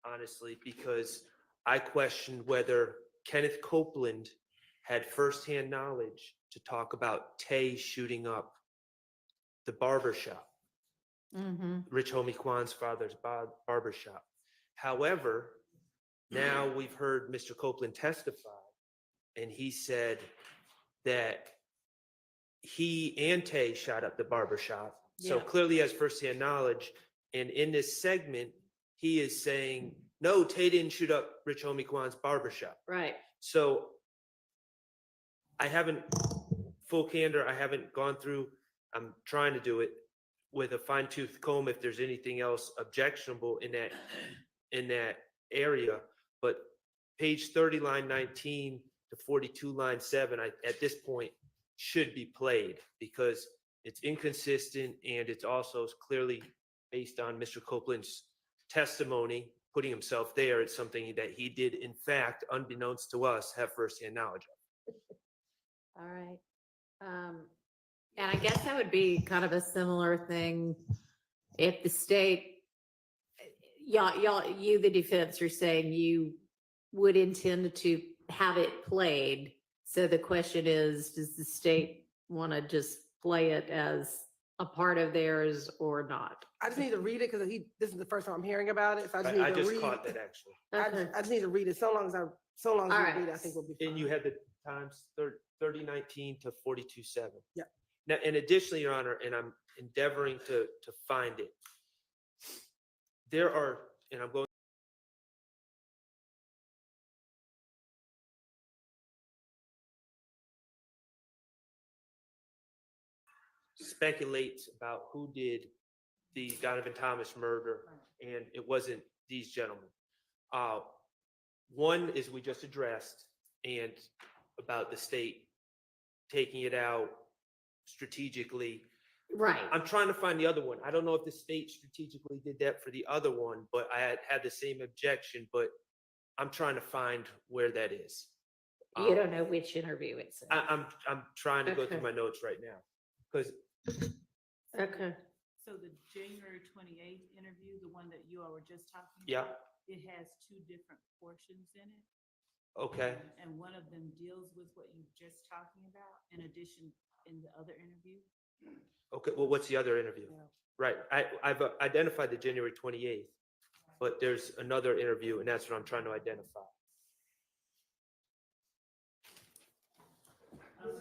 honestly, because I questioned whether Kenneth Copeland had firsthand knowledge to talk about Tay shooting up the barbershop. Rich Homie Kwan's father's barbershop. However, now we've heard Mr. Copeland testify, and he said that he and Tay shot up the barber shop. So Yeah. clearly has firsthand knowledge. And in this segment, he is saying, no, Tay didn't shoot up Rich Homie Kwan's barbershop. Right. So I haven't, full candor, I haven't gone through, I'm trying to do it with a fine tooth comb if there's anything else objectionable in that area. But page 30, line 19 to 42, line 7, at this point should be played because it's inconsistent and it's also clearly based on Mr. Copeland's testimony, putting himself there. It's something that he did, in fact, unbeknownst to us, have firsthand knowledge of. All right. And I guess that would be kind of a similar thing if the state, you, the defense, are saying you would intend to have it played. So the question is, does the state want to just play it as a part of theirs or not? I just need to read it because this is the first time I'm hearing about it. So I just I need to just read. caught that actually. Okay. I just need to read it. So long as All you right. read it, I think we'll be fine. And you had the times 3019 to 42:7. Yeah. Now, and additionally, Your Honor, and I'm endeavoring to find it. There are, and I'm going. Speculates about who did the Donovan Thomas murder, and it wasn't these gentlemen. One is we just addressed, and about the state taking it out strategically. Right. I'm trying to find the other one. I don't know if the state strategically did that for the other one, but I had the same objection, but I'm trying to find where that is. You don't know which interview it's in. I'm trying to go through Okay. my notes right now, because Okay. So the January 28th interview, the one that you all were just talking Yeah. about, it has two different portions in it. okay, And one of them deals with what you just talking about, in addition, in the other interview. okay. Well, what's the other interview? Yeah. Right. I've identified the January 28th, but there's another interview, and that's what I'm trying to identify.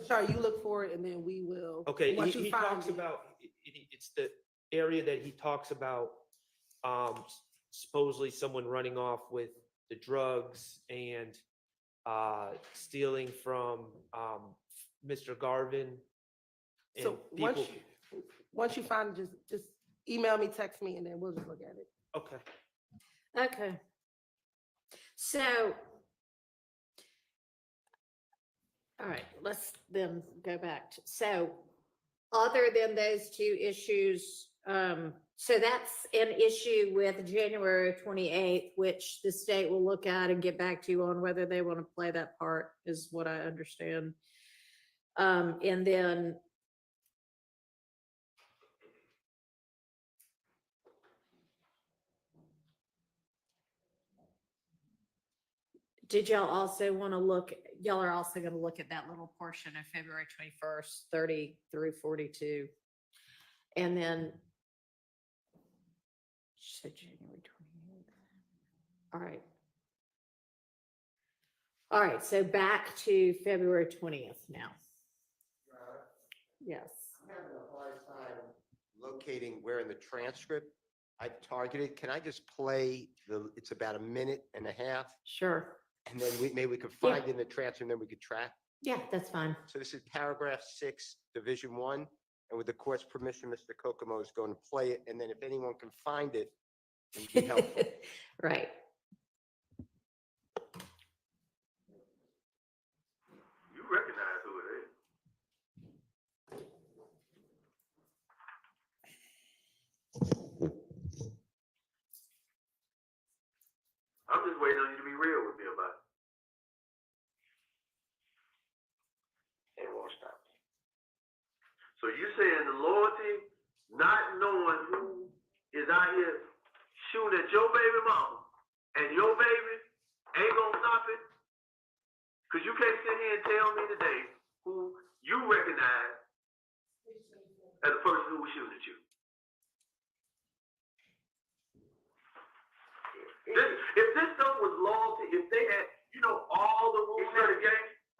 Sorry, you look for it and then we will. Okay, once you he find talks it. about, it's the area that he talks about, supposedly someone running off with the drugs and stealing from Mr. Garvin. And So people, once you find it, just email me, text me, and then we'll just look at it. okay. Okay. So, all right, let's then go back to, so other than those two issues, so that's an issue with January 28th, which the state will look at and get back to you on whether they want to play that part, is what I understand. And then did y'all also want to look, y'all are also going to look at that little portion of February 21st, 30 through 42. And then, so January 28th. All right. All right, so back to February 20th now. Yes. I'm having a hard time locating where in the transcript I've targeted. Can I just play it's about a minute and a half? Sure. And then maybe we could find in the transcript and then we could track. Yeah, that's fine. So this is paragraph 6, division 1. And with the court's permission, Mr. Kokomo is going to play it. And then if anyone can find it, it would be helpful. Right. You recognize who it is. I'm just waiting on you to be real with me about it. It won't stop. So you saying the loyalty, not knowing who is out here shooting at your baby mama and your baby ain't gonna stop it? Cause you can't sit here and tell me today who you recognize as the person who was shooting at you. If this stuff was loyalty, if they had, all the rules of the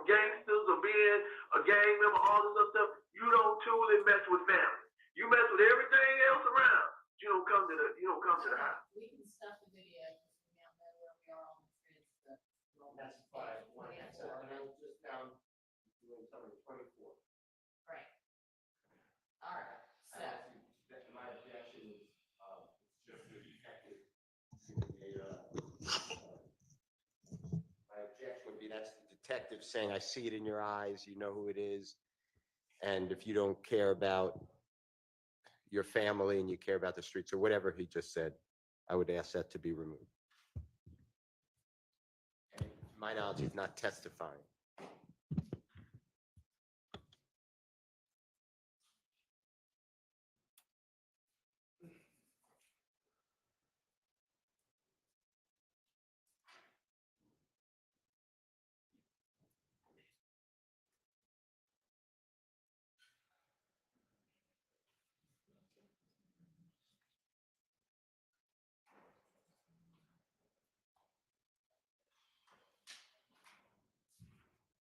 gangsters or being a gang member, all this other stuff, you don't truly mess with family. You mess with everything else around. You don't come to the house. We can stop the video. We now know where we are on the transcript. That's fine. And I'm just down doing something 24. Right. All right, so. My objection is just the detective. My objection would be that's the detective saying, I see it in your eyes, you know who it is. And if you don't care about your family and you care about the streets or whatever he just said, I would ask that to be removed. And to my knowledge, he's not testifying.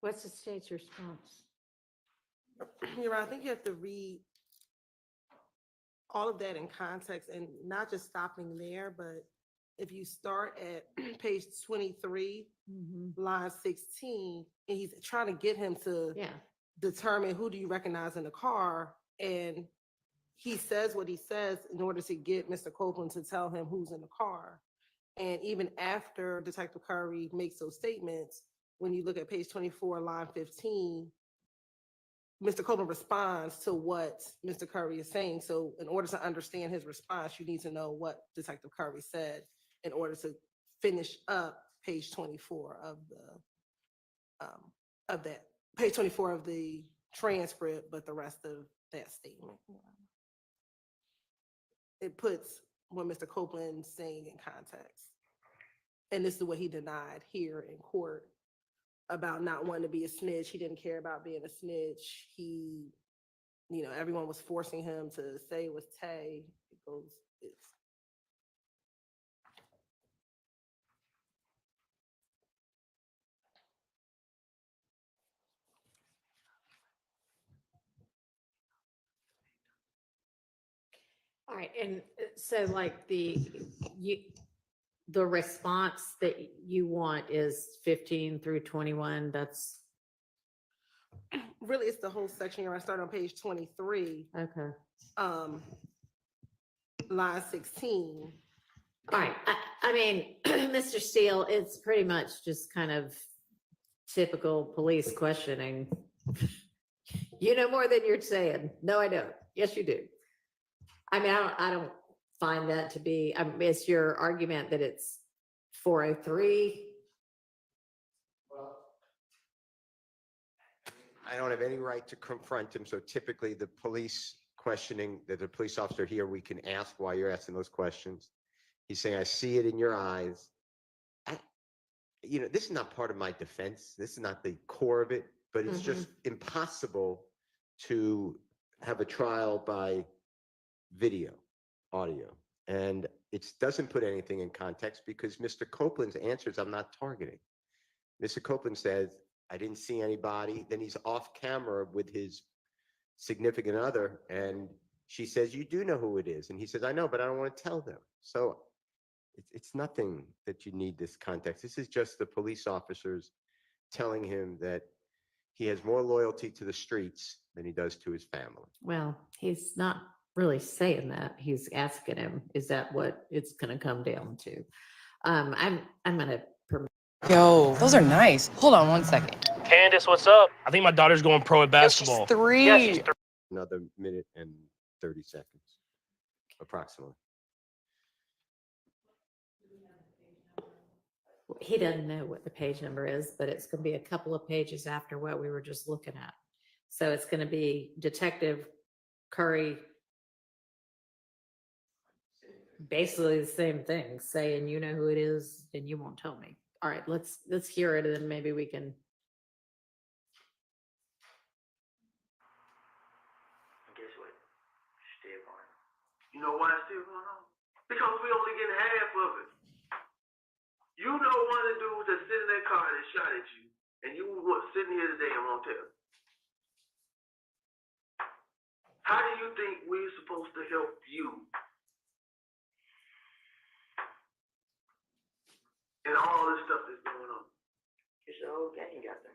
What's the state's response? You're right. I think you have to read all of that in context and not just stopping there, but if you start at page 23, line 16, and he's trying to get him to determine who do you recognize in the car, and he says what he says in order to get Mr. Copeland to tell him who's in the car. And even after Detective Curry makes those statements, when you look at page 24, line 15, Mr. Copeland responds to what Mr. Curry is saying. So in order to understand his response, you need to know what Detective Curry said in order to finish up page 24 of that, page 24 of the transcript, but the rest of that statement. It puts what Mr. Copeland is saying in context. And this is what he denied here in court about not wanting to be a snitch. He didn't care about being a snitch. He, everyone was forcing him to say it was Tay. It goes, it's. All right, and so like the response that you want is 15 through 21. That's really, it's the whole section here. I start on page 23. Okay. Line 16. All right. I mean, Mr. Steele, it's pretty much just kind of typical police questioning. You know more than you're saying. No, I don't. Yes, you do. I mean, I don't find that to be, it's your argument that it's 403. Well, I don't have any right to confront him. So typically the police questioning that the police officer here, we can ask why you're asking those questions. He's saying, I see it in your eyes. This is not part of my defense. This is not the core of it, but it's just impossible to have a trial by video, audio. And it doesn't put anything in context because Mr. Copeland's answers I'm not targeting. Mr. Copeland says, I didn't see anybody. Then he's off camera with his significant other. And she says, you do know who it is. And he says, I know, but I don't want to tell them. So it's nothing that you need this context. This is just the police officers telling him that he has more loyalty to the streets than he does to his family. Well, he's not really saying that. He's asking him, is that what it's going to come down to? I'm going to permit. Yo, those are nice. Hold on one second. Candace, what's up? I think my daughter's going pro at basketball. She's 3. Yeah, she's 3. Another minute and 30 seconds, approximately. He doesn't know what the page number is, but it's going to be a couple of pages after what we were just looking at. So it's going to be Detective Curry, basically the same thing, saying, you know who it is and you won't tell me. All right, let's hear it and then maybe we can. Guess what? Still going. You know why it's still going on? Because we only getting half of it. You know one of the dudes that sit in that car that shot at you, and you sitting here today and won't tell. How do you think we're supposed to help you in all this stuff that's going on? It's the whole gang got them.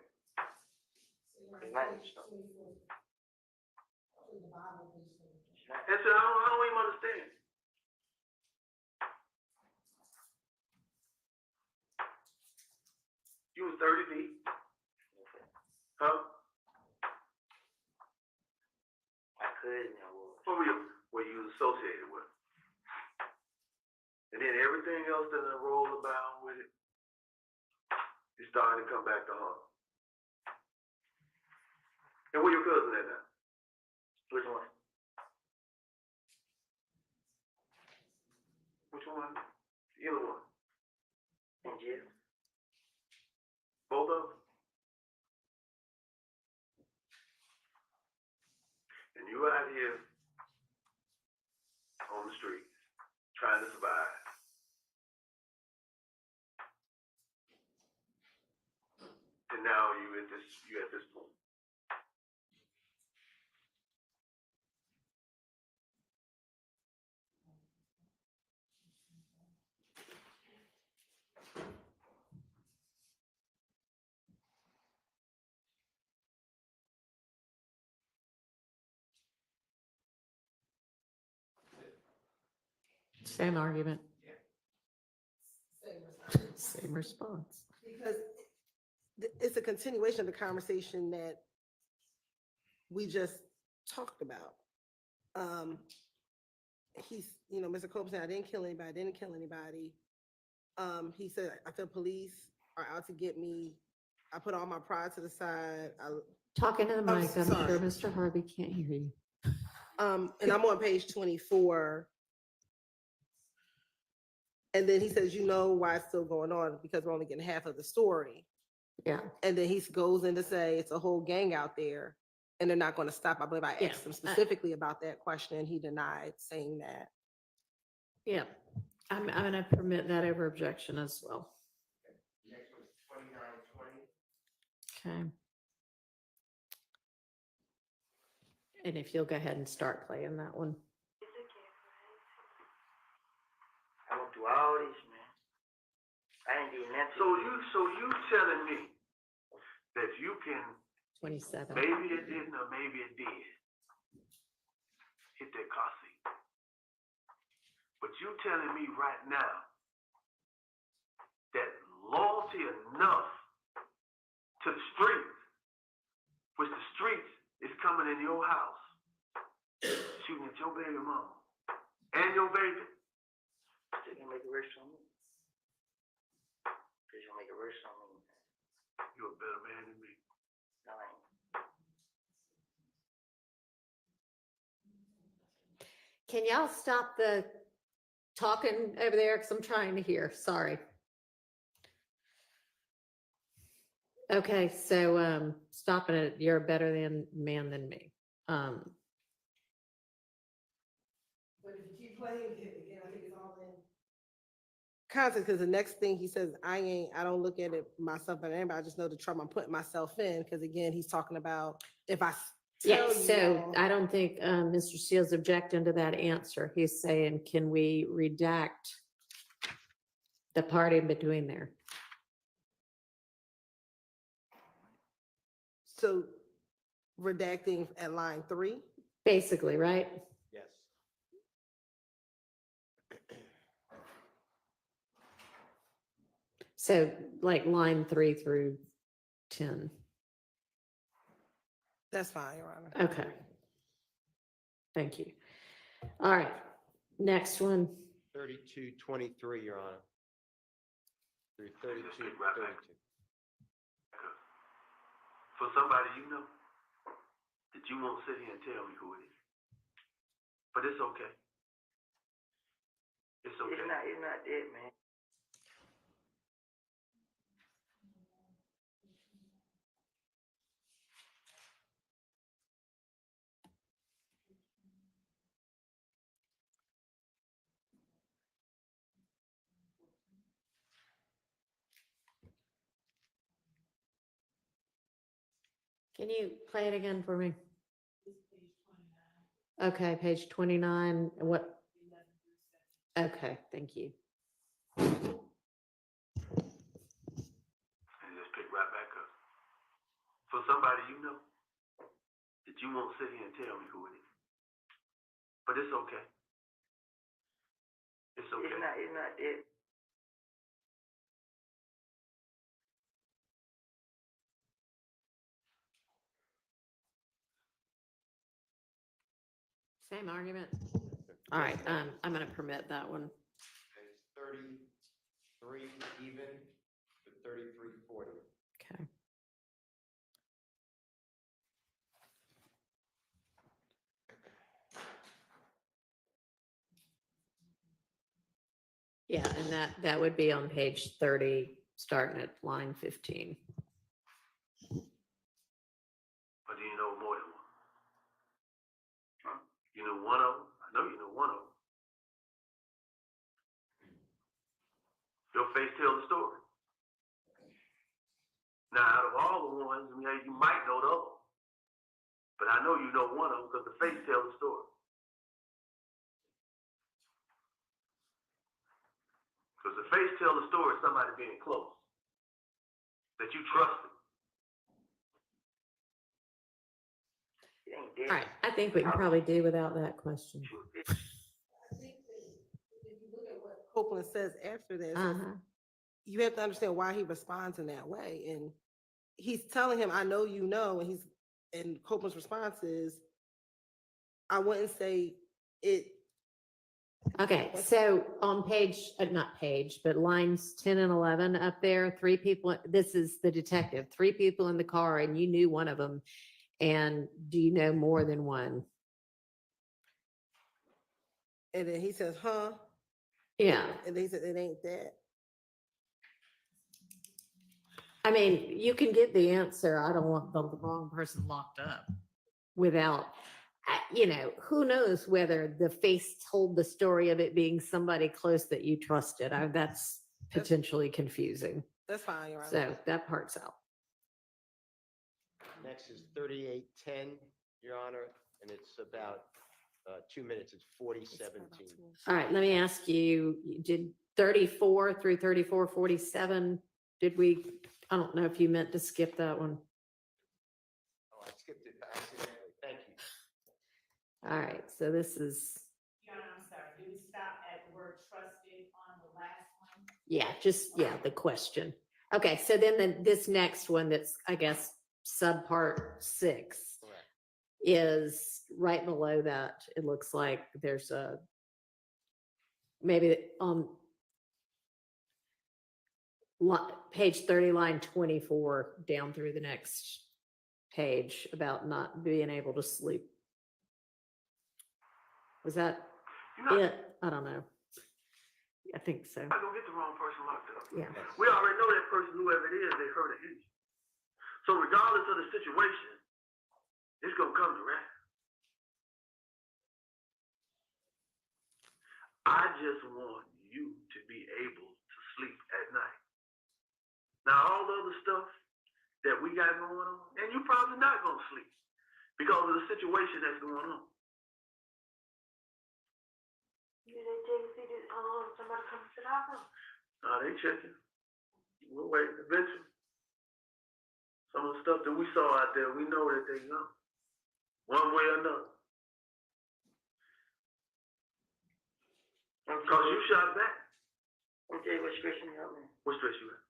It's not even stuff. That's what I don't even understand. You was 30 feet. Huh? My cousin was. What were you associated with? And then everything else that I rolled about with it, you started to come back to her. And where your cousin at now? Which one? Which one? Either one. In jail. Both of them? And you out here on the street trying to survive. And now you at this point. Same argument. Same response. Because it's a continuation of the conversation that we just talked about. He's, Mr. Copeland said, I didn't kill anybody. He said, I feel police are out to get me. I put all my pride to the side. Talking to the I'm mic, I'm sorry. sure Mr. Harvey can't hear you. And I'm on page 24. And then he says, you know why it's still going on, because we're only getting half of the story. Yeah. And then he goes in to say it's a whole gang out there and they're not going to stop. I believe I Yeah. asked him specifically about that question and he denied saying that. Yeah, I'm gonna permit that over objection as well. Next one is 2920. Okay. And if you'll go ahead and start playing that one. I went through all this, man. I ain't doing nothing. So you telling me that you can 27. maybe it didn't or maybe it did hit that car seat. But you telling me right now that loyalty enough to the streets, which the streets is coming in your house, shooting at your baby mama and your baby. They're gonna make it worse on me. They're gonna make it worse on me. You're a better man than me. No, I ain't. Can y'all stop the talking over there? Because I'm trying to hear. Sorry. Okay, so stopping it. You're a better man than me. But if you keep playing it again, I think it's all in context, because the next thing he says, I don't look at it myself and anybody, I just know the trouble I'm putting myself in, because again, he's talking about if I Yeah, tell you so all- I don't think Mr. Steele's objecting to that answer. He's saying, can we redact the part in between there? So redacting at line 3. Basically, right? Yes. So like line 3 through 10. That's fine, Your Honor. Okay. Thank you. All right, next one. 3223, Your Honor. Through 32, Right back. 32. For somebody you know that you won't sit here and tell me who it is. But it's okay. It's okay. It's not that, man. Can you play it again for me? Okay, page 29, what? Okay, thank you. And just pick right back up. For somebody you know, that you won't sit here and tell me who it is. But it's okay. It's okay. It's not it. Same argument. All right, I'm gonna permit that one. It's 33 even to 3340. Okay. Yeah, and that would be on page 30, starting at line 15. But do you know more than one? Huh? You know one of them? I know you know one of them. Your face tells the story. Now, out of all the ones, you might know the other one. But I know you know one of them because the face tells the story. Because the face tells the story of somebody being close. That you trusted. All right, I think we can probably do without that question. Copeland says after this, you have to understand why he responds in that way. And he's telling him, I know you know, and Copeland's response is, I wouldn't say it. Okay, so on page, not page, but lines 10 and 11 up there, 3 people, this is the detective, 3 people in the car and you knew one of them. And do you know more than one? And then he says, huh? Yeah. And they said, it ain't that. I mean, you can get the answer. I don't want the wrong person locked up without, who knows whether the face told the story of it being somebody close that you trusted. That's potentially confusing. That's fine, Your Honor. So that part's out. Next is 3810, Your Honor, and it's about 2 minutes. It's 4017. All right, let me ask you, did 34 through 34:47, I don't know if you meant to skip that one. Oh, I skipped it accidentally. Thank you. All right, so this is, Your Honor, I'm sorry, did we stop at the word trusted on the last one? the question. Okay, so then this next one that's, I guess, subpart 6 is right below that. It looks like there's maybe on page 30, line 24, down through the next page about not being able to sleep. Was that it? I don't know. I think so. I'm not gonna get the wrong person locked up. Yeah. We already know that person, whoever it is, they hurt or injured. So regardless of the situation, it's gonna come to rest. I just want you to be able to sleep at night. Now, all the other stuff that we got going on, and you're probably not gonna sleep because of the situation that's going on. Somebody come to the house. No, they checking. We're waiting eventually. Some of the stuff that we saw out there, we know that they know. One way or another. Because you shot back. Okay, what stress you out, man? What stress you at?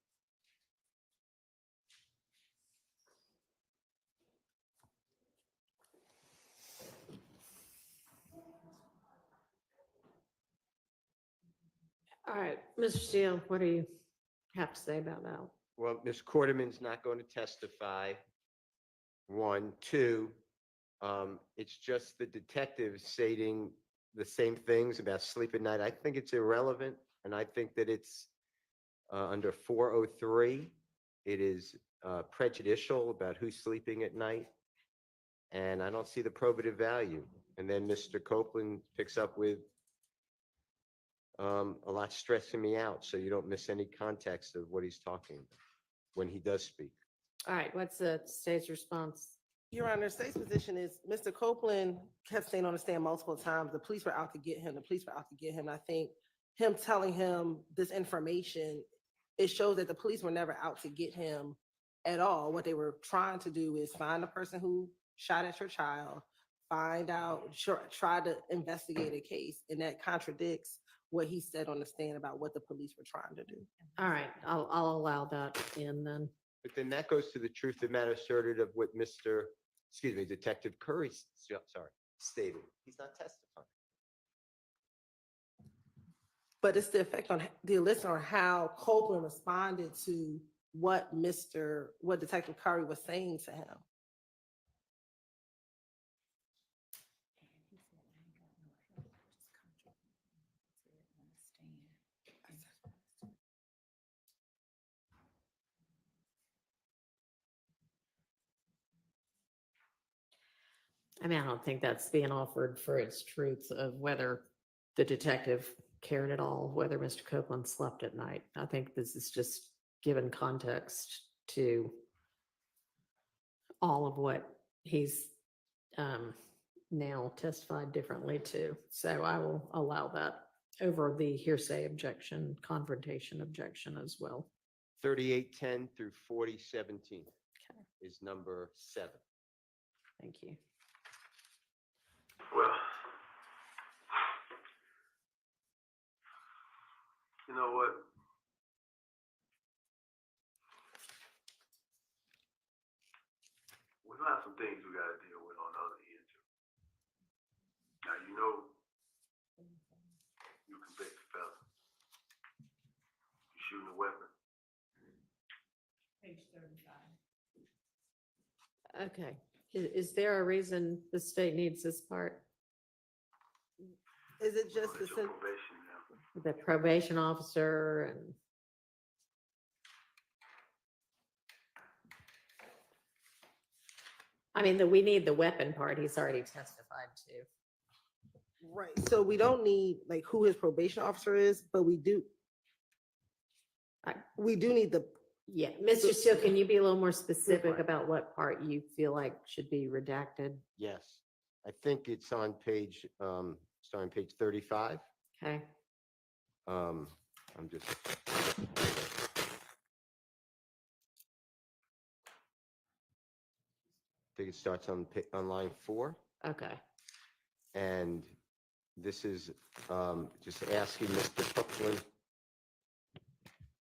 All right, Mr. Steele, what do you have to say about that? Well, Ms. Quarterman's not going to testify. 1, 2, it's just the detective stating the same things about sleep at night. I think it's irrelevant, and I think that it's under 403. It is prejudicial about who's sleeping at night, and I don't see the probative value. And then Mr. Copeland picks up with a lot stressing me out, so you don't miss any context of what he's talking about when he does speak. All right, what's the state's response? Your Honor, state's position is Mr. Copeland kept staying on the stand multiple times. The police were out to get him. The police were out to get him. I think him telling him this information, it shows that the police were never out to get him at all. What they were trying to do is find the person who shot at your child, find out, try to investigate a case, and that contradicts what he said on the stand about what the police were trying to do. All right, I'll allow that in then. But then that goes to the truth of the matter asserted of what Detective Curry, stated. He's not testifying. But it's the effect on the listener on how Copeland responded to what Detective Curry was saying to him. I mean, I don't think that's being offered for its truth of whether the detective cared at all, whether Mr. Copeland slept at night. I think this is just given context to all of what he's now testified differently to. So I will allow that over the hearsay objection, confrontation objection as well. 3810 through 4017 is number 7. Thank you. Well, you know what? We have some things we got to deal with on the other end too. Now, you know, you convict a felon. You shooting a weapon. Page 35. Okay. Is there a reason the state needs this part? Is it just the Probation now. The probation officer and I mean, we need the weapon part. He's already testified to. right? So we don't need like who his probation officer is, but we do need the. Yeah, Mr. Steele, can you be a little more specific about what part you feel like should be redacted? Yes. I think it's on page, starting page 35. Okay. I'm just. I think it starts on line 4. Okay. And this is just asking Mr. Copeland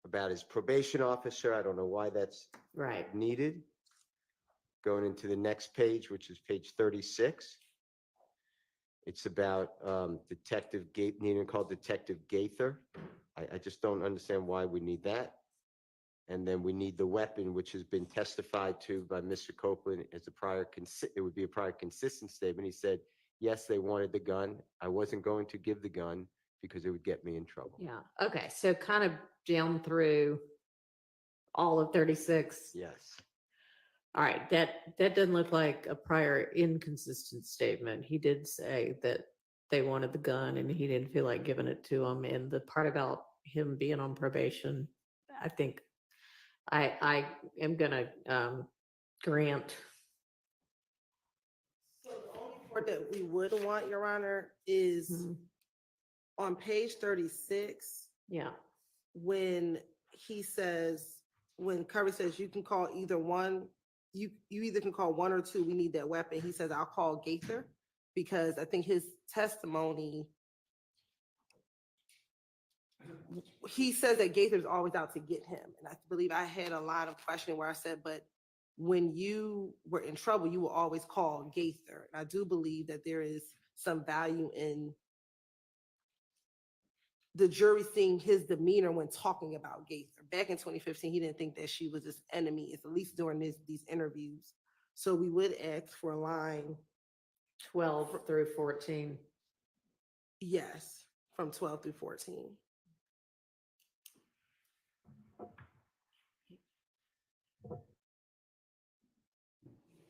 about his probation officer. I don't know why that's right needed. Going into the next page, which is page 36. It's about Detective needing to call Detective Gaither. I just don't understand why we need that. And then we need the weapon, which has been testified to by Mr. Copeland as a prior, it would be a prior consistent statement. He said, yes, they wanted the gun. I wasn't going to give the gun because it would get me in trouble. Yeah. Okay. So kind of down through all of 36. Yes. All right. That doesn't look like a prior inconsistent statement. He did say that they wanted the gun and he didn't feel like giving it to them. And the part about him being on probation, I think I am going to grant. So the only part that we would want, Your Honor, is on page 36. Yeah. When he says, when Curry says you can call either one, you either can call one or two, we need that weapon. He says, I'll call Gaither because I think his testimony, he says that Gaither's always out to get him. And I believe I had a line of questioning where I said, but when you were in trouble, you will always call Gaither. And I do believe that there is some value in the jury seeing his demeanor when talking about Gaither. Back in 2015, he didn't think that she was his enemy, at least during these interviews. So we would ask for a line 12 through 14. Yes, from 12 through 14.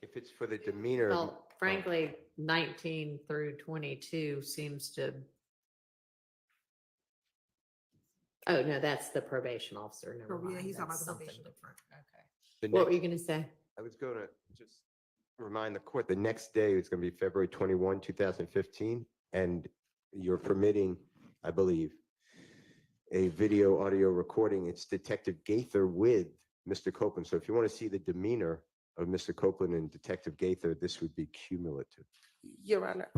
If it's for the demeanor. Well, frankly, 19 through 22 seems to. Oh, no, that's the probation officer. Never mind. Yeah, he's talking about That's the something probation. different. Okay. What were you going to say? I was going to just remind the court, the next day is going to be February 21, 2015, and you're permitting, I believe, a video audio recording. It's Detective Gaither with Mr. Copeland. So if you want to see the demeanor of Mr. Copeland and Detective Gaither, this would be cumulative. Your Honor,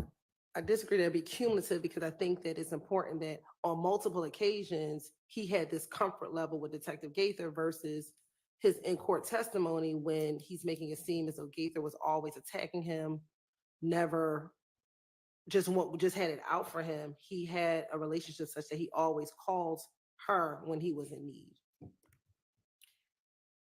I disagree that it'd be cumulative because I think that it's important that on multiple occasions, he had this comfort level with Detective Gaither versus his in-court testimony when he's making it seem as though Gaither was always attacking him, never just had it out for him. He had a relationship such that he always calls her when he was in need.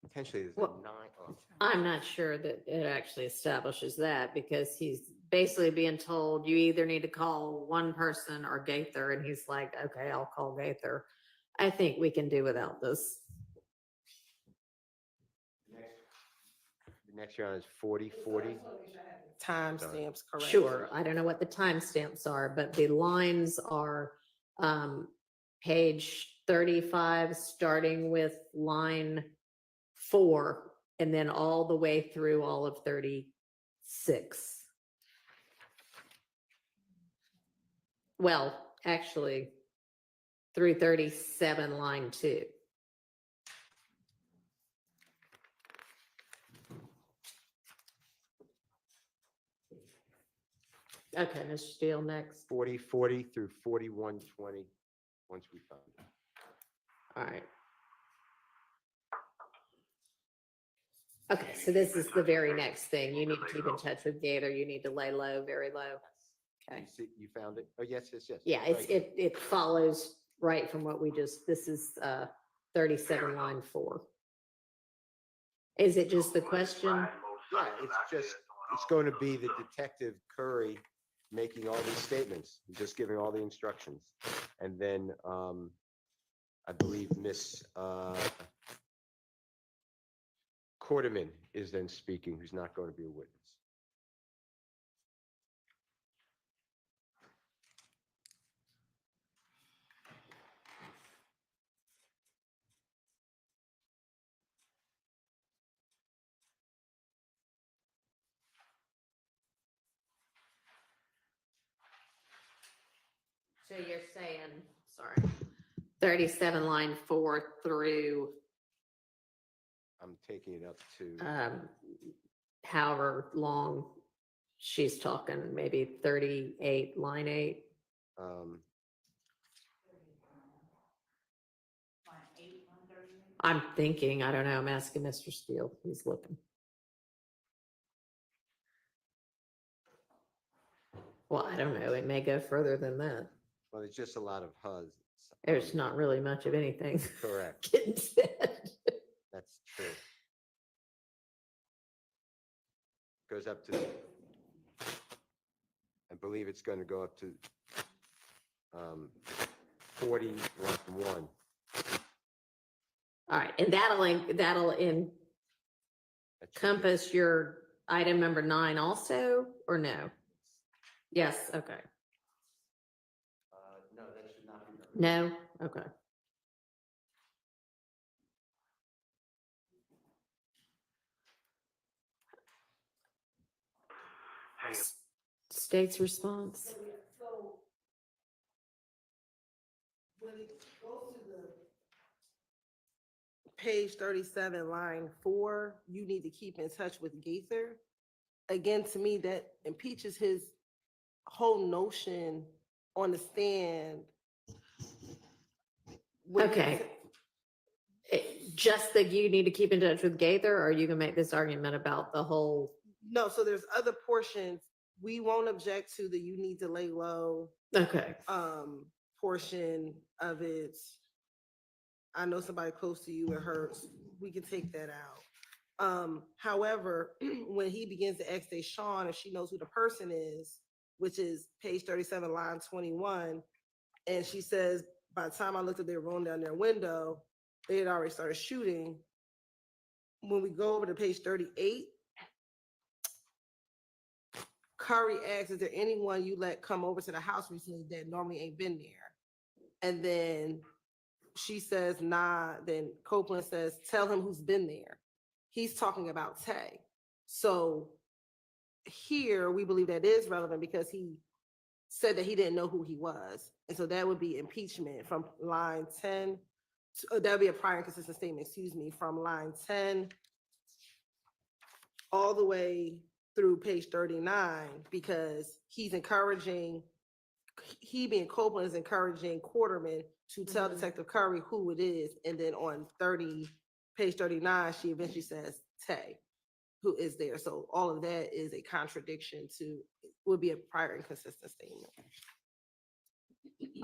Potentially, there's Well, a 9. Oh. I'm not sure that it actually establishes that because he's basically being told you either need to call one person or Gaither, and he's like, okay, I'll call Gaither. I think we can do without this. The next round is 40, 40. Timestamps correct. Sure, I don't know what the timestamps are, but the lines are page 35, starting with line 4, and then all the way through all of 36. Well, actually, through 37, line 2. Okay, Mr. Steele, next. 40, 40 through 41, 20, once we find it. All right. Okay, so this is the very next thing. You need to keep in touch with Gaither. You need to lay low, very low. Okay. You found it? Oh, yes, yes, yes. Yeah, Right. it follows right from what we just, this is 37, line 4. Is it just the question? Yeah, it's going to be the Detective Curry making all these statements, just giving all the instructions. And then I believe Miss Quarterman is then speaking, who's not going to be a witness. So you're saying, sorry, 37, line 4 through I'm taking it up to however long she's talking, maybe 38, line 8. I'm thinking, I don't know, I'm asking Mr. Steele, he's looking. Well, I don't know, it may go further than that. Well, there's just a lot of HUDs. There's not really much of anything. Correct. Getting said. That's true. Goes up to, I believe it's going to go up to 41. All right, and that'll encompass your item number 9 also, or no? Yes, okay. No, that should not be. No? Okay. State's response. So when it goes to the page 37, line 4, you need to keep in touch with Gaither. Again, to me, that impeaches his whole notion on the stand. Okay. Just that you need to keep in touch with Gaither, or you can make this argument about the whole. No, so there's other portions. We won't object to the you need to lay low. Okay. Portion of it. I know somebody close to you, it hurts. We can take that out. However, when he begins to ask Deshawn if she knows who the person is, which is page 37, line 21, and she says, by the time I looked at their room down their window, they had already started shooting. When we go over to page 38, Curry asks, is there anyone you let come over to the house recently that normally ain't been there? And then she says, nah. Then Copeland says, tell him who's been there. He's talking about Tay. So here, we believe that is relevant because he said that he didn't know who he was. And so that would be impeachment from line 10. That would be a prior inconsistent statement, excuse me, from line 10 all the way through page 39, because he's encouraging, he being Copeland is encouraging Quarterman to tell Detective Curry who it is. And then on page 39, she eventually says Tay, who is there. So all of that is a contradiction to, would be a prior inconsistent statement.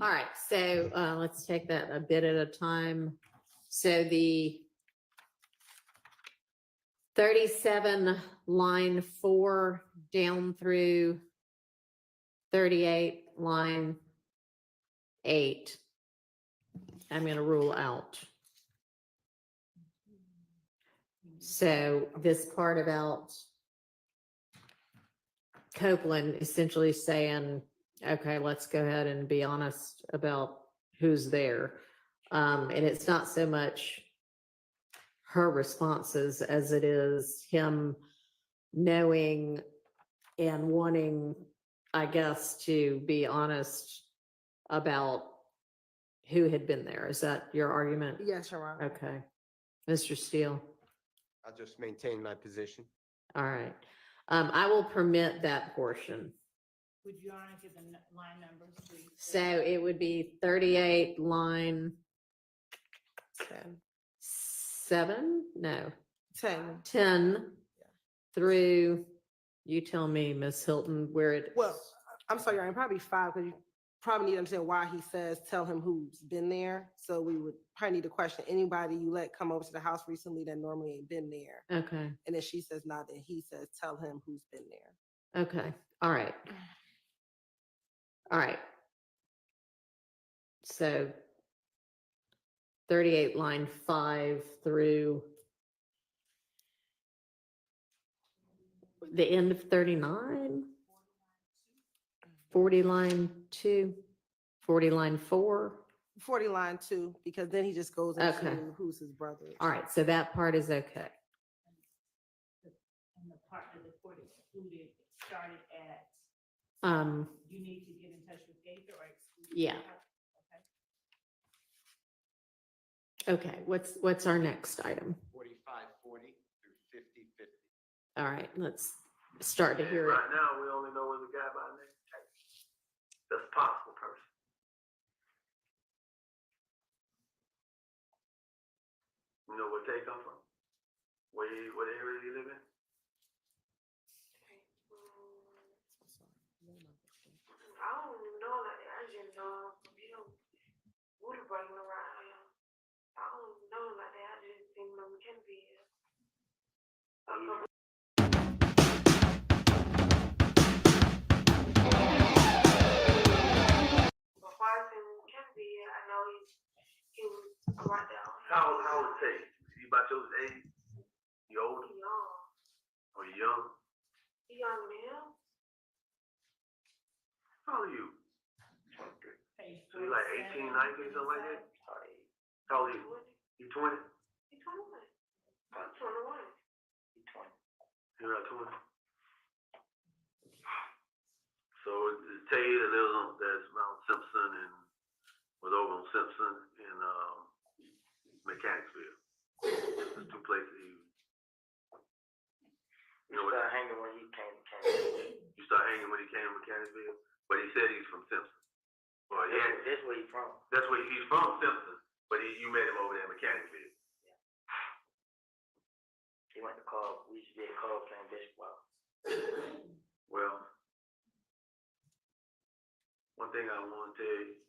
All right, so let's take that a bit at a time. So the 37 line 4 down through 38 line 8, I'm going to rule out. So this part about Copeland essentially saying, okay, let's go ahead and be honest about who's there. And it's not so much her responses as it is him knowing and wanting, I guess, to be honest about who had been there. Is that your argument? Yes, Your Honor. Okay. Mr. Steele. I'll just maintain my position. All right. I will permit that portion. Would you honor give the line numbers, please? So it would be 38 line 7? No. 10 through, you tell me, Miss Hilton, where it. Well, I'm sorry, Your Honor, probably 5, because you probably need to understand why he says, tell him who's been there. So we would probably need to question anybody you let come over to the house recently that normally ain't been there. Okay. And then she says, not that he says, tell him who's been there. Okay. All right. All right. So 38 line 5 through the end of 39, 40 line 2, 40 line 4. 40 line 2, because then he just goes into Okay. who's his brother. All right. So that part is okay. And the part of the court excluded started at, you need to get in touch with Gaither or exclude. Yeah. Okay. What's our next item? 4540 through 5050. All right. Let's start to hear it. Right now, we only know the guy by name. That's a possible person. You know where Tay come from? What area you live in? I don't know, like, I just know, water breaking around here. I don't know like that, I just think we can be here. But Farson can be here, I know he was right there. How old is Tay? He about your age? You older? He young. Or you young? He young than him. How old are you? So you like 18, 19, something like that? How old are you? You 20? He 21. I'm 21. You're not 20? So it's Tay that lives on, that's Mount Simpson and was over on Simpson in Mechanicsville. There's 2 places you know what? Started hanging when he came to Kansas. You start hanging when he came to Mechanicsville? But he said he's from Simpson. Well, yeah. That's where he's from. That's where he's from, Simpson. But you met him over there in Mechanicsville. He went to club. We used to be at club playing baseball. Well, one thing I want to tell you,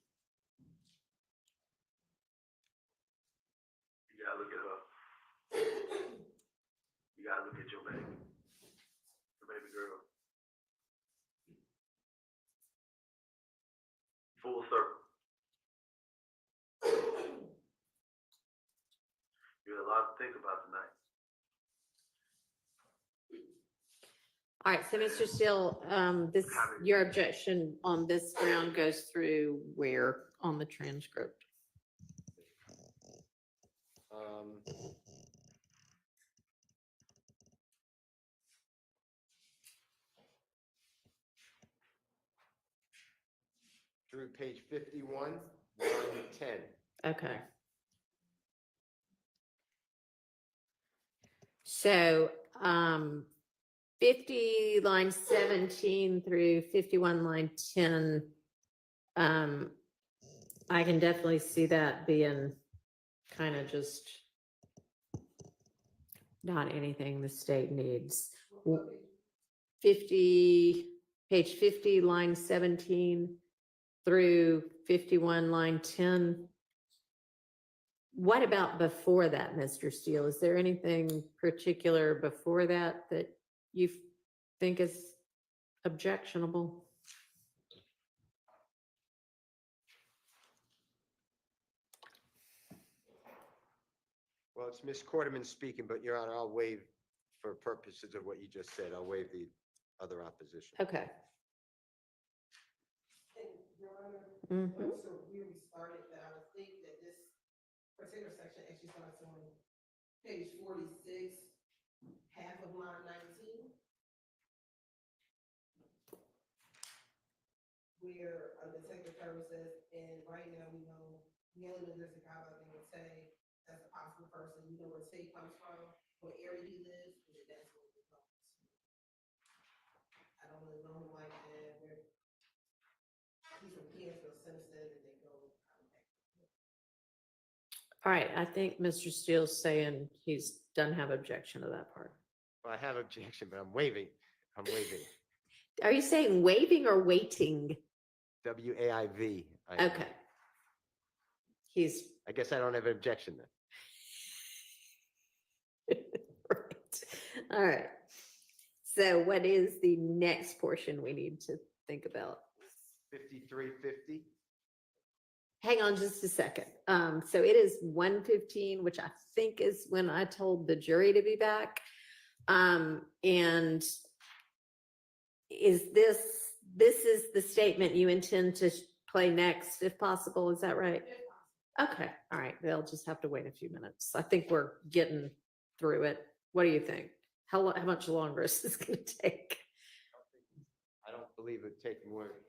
you gotta look at her. You gotta look at your baby girl. Full circle. You have a lot to think about tonight. All right. So Mr. Steele, your objection on this ground goes through where on the transcript? page 51, line 10. Okay. So, 50 line 17 through 51 line 10, I can definitely see that being kind of just not anything the state needs. 50, page 50, line 17 through 51, line 10. What about before that, Mr. Steele? Is there anything particular before that that you think is objectionable? Well, it's Ms. Quarterman speaking, but Your Honor, I'll waive, for purposes of what you just said, I'll waive the other opposition. Okay. Mhm. So we restarted that. I would think that this particular section actually starts on page 46, half of line 19. Where the detective term says, and right now we know there's a guy by the name of Tay, that's a possible person. You know where Tay comes from, what area he lives, and that's what we know. I don't really know him like that. He's from Kansville, Simpson, and they go. All right, I think Mr. Steele's saying he's doesn't have objection to that part. Well, I have objection, but I'm waiving. I'm waiving. Are you saying waiving or waiting? WAIV. Okay. I guess I don't have an objection then. Right. All right. So what is the next portion we need to think about? 5350. Hang on just a second. So it is 1:15, which I think is when I told the jury to be back. And is this is the statement you intend to play next, if possible? Is that right? Okay. All right. They'll just have to wait a few minutes. I think we're getting through it. What do you think? How much longer is this going to take? I don't believe it would take more.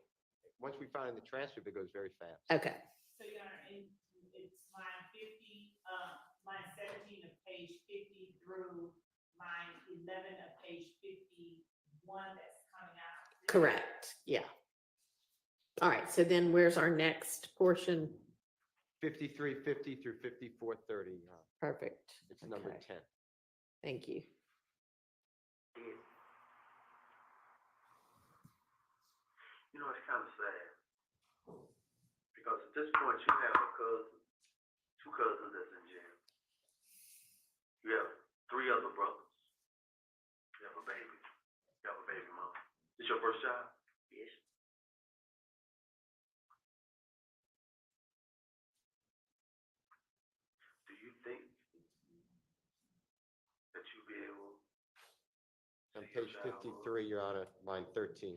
Once we find the transcript, it goes very fast. Okay. So Your Honor, it's line 50, line 17 of page 50 through line 11 of page 51 that's coming out. Correct. Yeah. All right. So then where's our next portion? 5350 through 5430. Perfect. It's number Okay. 10. Thank you. You know, it's kind of sad. Because at this point, you have a cousin, two cousins that's in jail. You have 3 other brothers. You have a baby. You have a baby mama. This your first child? Yes. Do you think that you'll be able On page 53, Your Honor, line 13.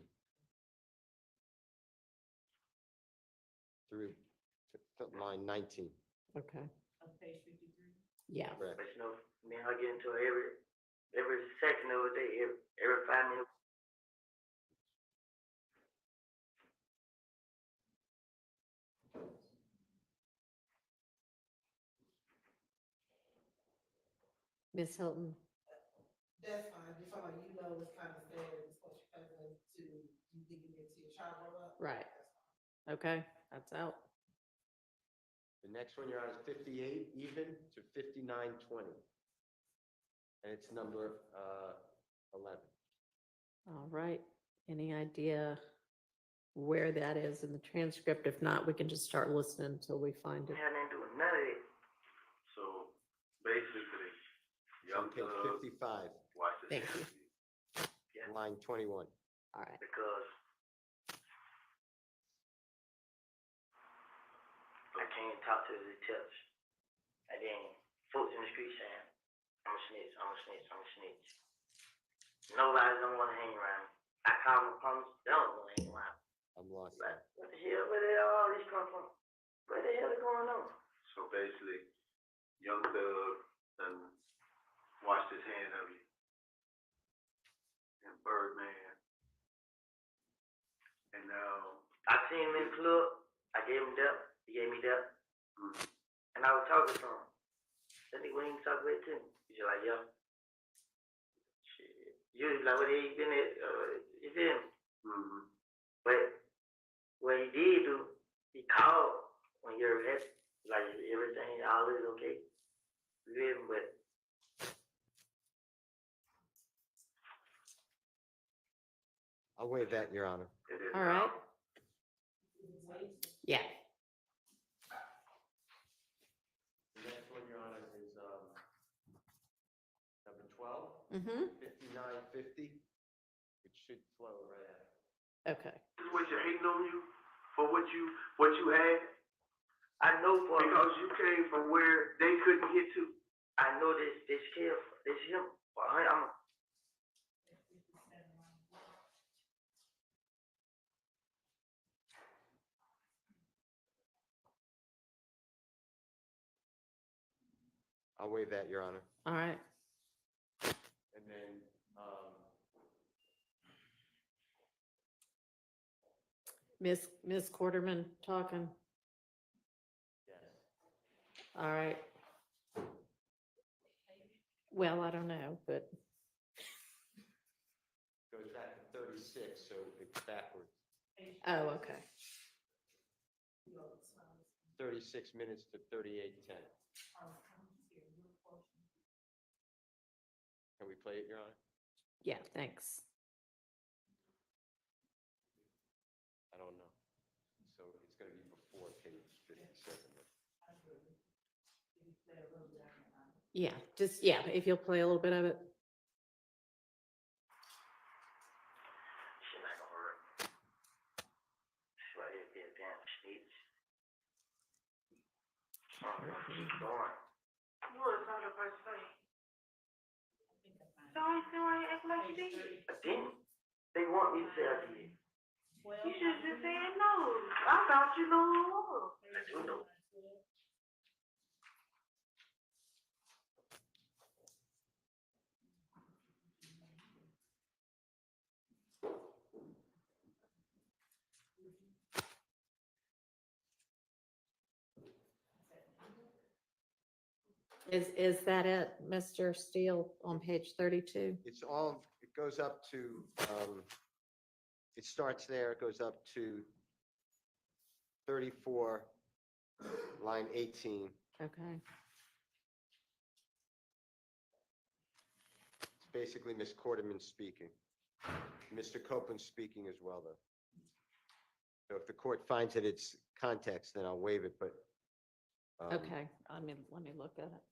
Through line 19. Okay. Of page 53. Yeah. Correct. But you know, me and her get into it every second of the day, every 5 minutes. Miss Hilton. That's fine. Just talking about, it's kind of sad that it's supposed to cousin to you think you get to your child grow up. Right. Okay. That's out. The next one, Your Honor, is 58 even to 5920. And it's number 11. All right. Any idea where that is in the transcript? If not, we can just start listening until we find it. Yeah, they ain't doing none of it. So basically, On page 55, watch this. Thank you. line 21. All right. Because I can't talk to the detectives. And then folks in the street saying, I'm a snitch, I'm a snitch, I'm a snitch. Nobody don't want to hang around. I call them opponents, they don't want to hang around. I'm lost. But what the hell, where the hell all this come from? Where the hell is going on? So basically, Young Thug and washed his hands of you. And Birdman. And now I seen him in the club. gave him depth, he gave me depth. And I was talking to him. That nigga ain't talk back to me. He's like, yo. Shit. You was like, what he been at? You feel me? But what he did do, he called when you're ready. Like, everything, all is okay. You feel me? But I'll waive that, Your Honor. All right. Yeah. The next one, Your Honor, is number 12. 5950. It should flow right out. Okay. Situation hating on you for what you had I know for because you came from where they couldn't get to. I know this kid, this him. I'm I'll waive that, Your Honor. All right. And then, Miss Quarterman talking. yes. All right. Well, I don't know, but Goes back to 36, so it's backwards. oh, okay. 36 minutes to 38:10. Can we play it, Your Honor? Yeah, thanks. I don't know. So it's going to be before page 57. Yeah, just, yeah, if you'll play a little bit of it. shit not gonna work. Shit, it'd be a damn snitch. Keep going. You was not the first thing. So I understand why you act like you did. I didn't. They want me to say I did. You should have just said no. I thought you knew who it was. I do know. Is that it, Mr. Steele, on page 32? It's all, it goes up to, it starts there, it goes up to 34, line 18. Okay. It's basically Ms. Quarterman speaking. Mr. Copeland speaking as well, though. So if the court finds that it's context, then I'll waive it, but. Okay, let me look at it.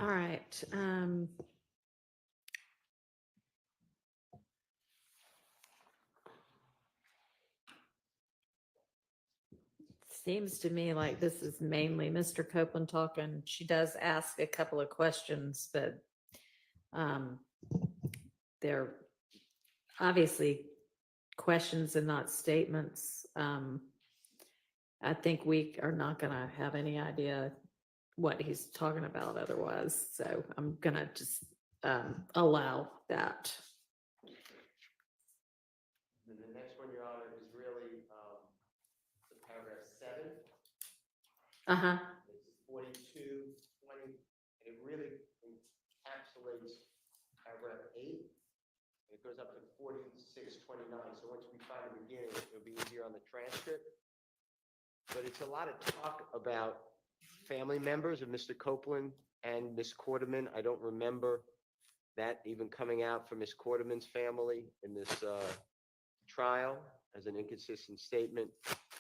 All right. Seems to me like this is mainly Mr. Copeland talking. She does ask a couple of questions, but they're obviously questions and not statements. I think we are not going to have any idea what he's talking about otherwise. So I'm going to just allow that. And the next one, Your Honor, is really the paragraph 7. Uh-huh. It's 42, 20, and it really encapsulates paragraph 8. And it goes up to 46, 29. So once we find the beginning, it'll be easier on the transcript. But it's a lot of talk about family members of Mr. Copeland and Ms. Quarterman. I don't remember that even coming out for Ms. Quarterman's family in this trial. as an inconsistent statement.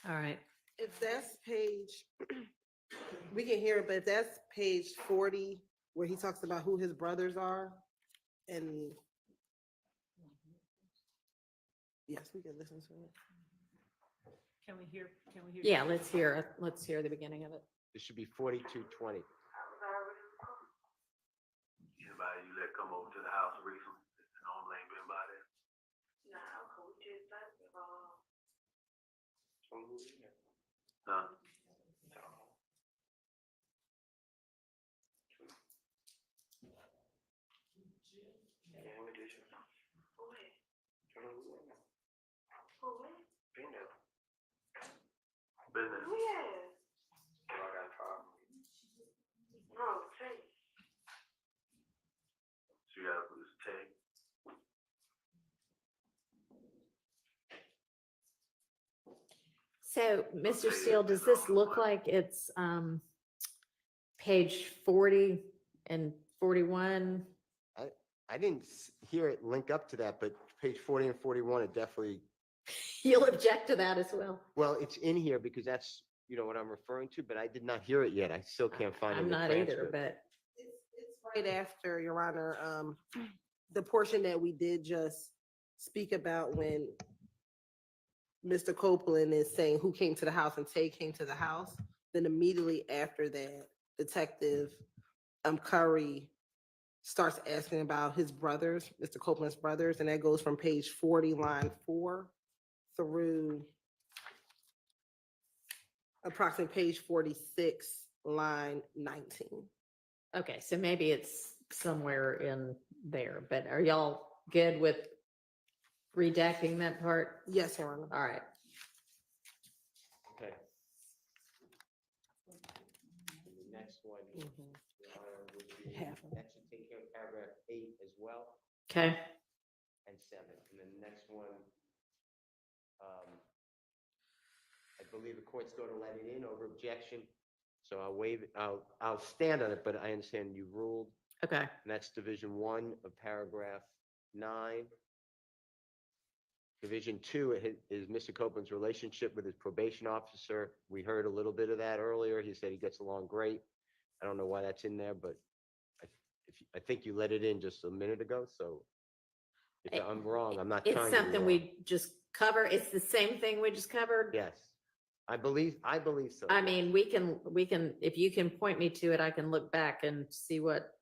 All right. If that's page, we can hear it, but if that's page 40, where he talks about who his brothers are, and yes, we can listen to it. Can we hear? Yeah, let's hear the beginning of it. This should be 4220. Anybody you let come over to the house recently? Normally ain't been by there. Nah, we just like, Huh? Business. who yes? Bro, say. So you gotta put this tag. So, Mr. Steele, does this look like it's page 40 and 41? I didn't hear it link up to that, but page 40 and 41 are definitely, You'll object to that as well. well, it's in here because that's, what I'm referring to, but I did not hear it yet. I still can't find it in I'm the not either, transcript. but It's right after, Your Honor, the portion that we did just speak about when Mr. Copeland is saying who came to the house and Tay came to the house. Then immediately after that, Detective Curry starts asking about his brothers, Mr. Copeland's brothers, and that goes from page 40, line 4 through approximately page 46, line 19. okay, so maybe it's somewhere in there, but are y'all good with redacting that part? Yes, Your Honor. All right. Okay. And the next one, Your Honor, would be, that should take care of paragraph 8 as well, Okay. and 7. And then the next one, I believe the court's going to let it in over objection. So I'll waive it. I'll stand on it, but I understand you ruled. Okay. And that's division 1 of paragraph 9. Division 2 is Mr. Copeland's relationship with his probation officer. We heard a little bit of that earlier. He said he gets along great. I don't know why that's in there, but I think you let it in just a minute ago. So if I'm wrong, I'm not trying to It's be something wrong. we just cover. It's the same thing we just covered. Yes, I believe so. I mean, we can, if you can point me to it, I can look back and see what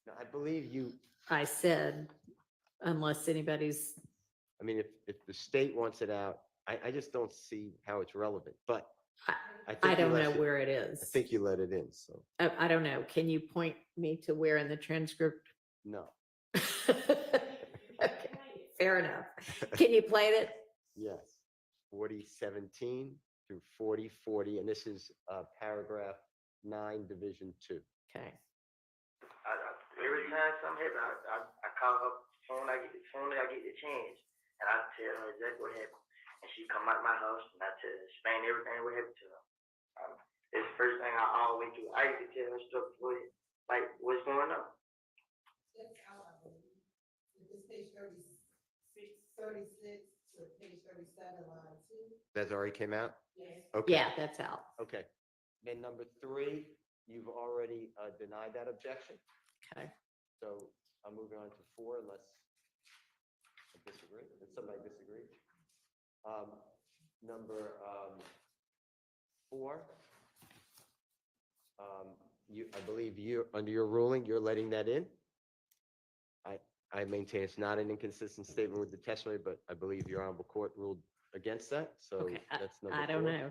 No, I believe you. I said, unless anybody's, I mean, if the state wants it out, I just don't see how it's relevant, but I think I you don't let know it- where it is. I think you let it in, so, I don't know. Can you point me to where in the transcript? no. Okay, fair enough. Can you play it? Yes, 4017 through 4040, and this is paragraph 9, division 2. Okay. Every time something happens, I call her phone. I get the change, and I tell her exactly what happened. And she come out my house, and I explain everything what happened to her. It's the first thing I always do. I used to tell her stuff like what's going on. It's page 36 to page 37, line 2. That already came out? Yes. Okay. Yeah, that's out. Okay. Then number 3, you've already denied that objection. Okay. So I'm moving on to 4 unless I disagree, if somebody disagrees. Number 4, I believe under your ruling, you're letting that in. I maintain it's not an inconsistent statement with the testimony, but I believe your honorable court ruled against that. So Okay. that's number 4. I don't know.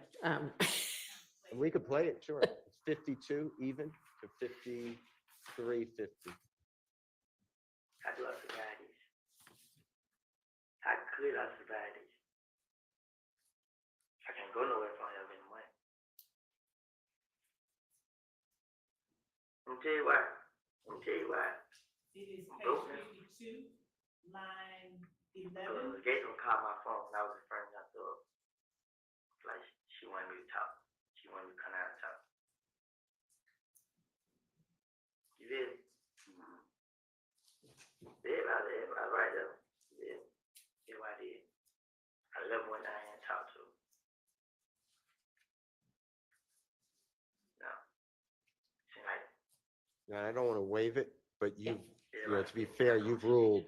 And we could play it, sure. It's 52 even to 5350. How do I survive this? How could I survive this? I can't go nowhere if I don't have any money. Let me tell you why. It is Okay. page 52, line The 11. gate don't call my phone when I was in front of the door. Like she wanted me to talk. She wanted me to come out and talk. You did. Everybody right there. Yeah. Here's what I did. Now, I don't want to waive it, but you know, to be fair, you've ruled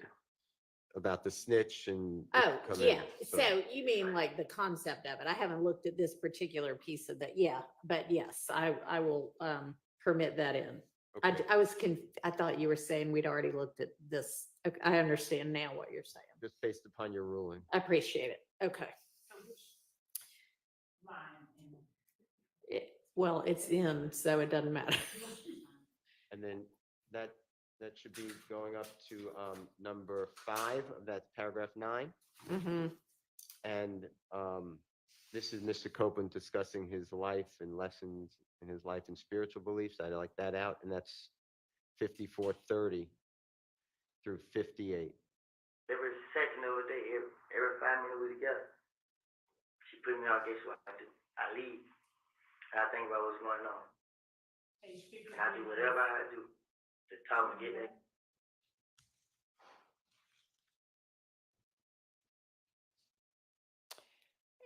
about the snitch and. Oh, come yeah. in, So you mean like the concept of it? I haven't looked at this particular piece of that. Yeah, but yes, I will permit that in. Okay. I thought you were saying we'd already looked at this. Okay, I understand now what you're saying. Just based upon your ruling. I appreciate it. Okay. So which line Well, it's in, so it doesn't matter. And then that should be going up to number 5, that's paragraph 9. Mm-hmm. And this is Mr. Copeland discussing his life and lessons in his life and spiritual beliefs. I like that out, and that's 5430 through 58. Every second of the day, every 5 minutes we together. She put me out, guess what I do? I leave. And I think about what's going on. page 53? I do whatever I do to talk and get back.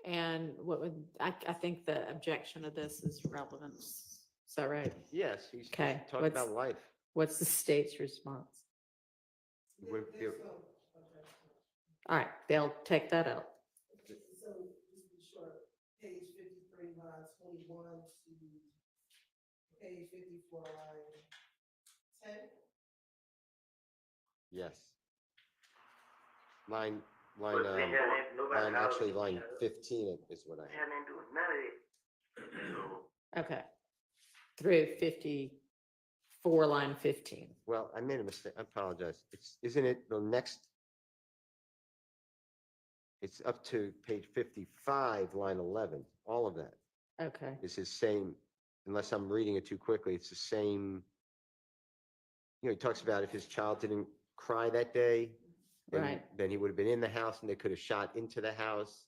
And what would, I think the objection of this is relevance. Is that right? Yes, he's Okay, talking about life. What's the state's response? All right, they'll take that out. So just to be short, page 53, line 21 to page 54, line 10. Yes. Line, But they haven't- nobody line, knows actually each line other. 15 is what I They have. haven't been doing none of it. Okay. Through 54, line 15. Well, I made a mistake. I apologize. Isn't it the next? It's up to page 55, line 11. All of that Okay. is his same, unless I'm reading it too quickly, it's the same. You know, he talks about if his child didn't cry that day, then he would have been in the house and they could have shot into the house.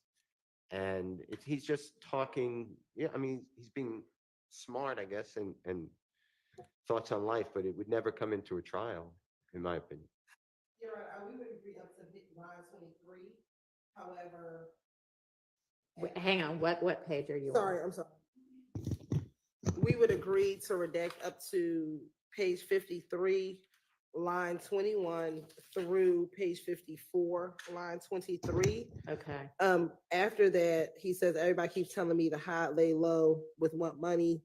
And he's just talking, yeah, I mean, he's being smart, I guess, and thoughts on life, but it would never come into a trial, in my opinion. You're right, we would agree up to line 23. However. Wait, hang on, what page are you on? Sorry, I'm sorry. We would agree to redact up to page 53, line 21 through page 54, line 23. Okay. After that, he says, everybody keeps telling me to hide, lay low with what money.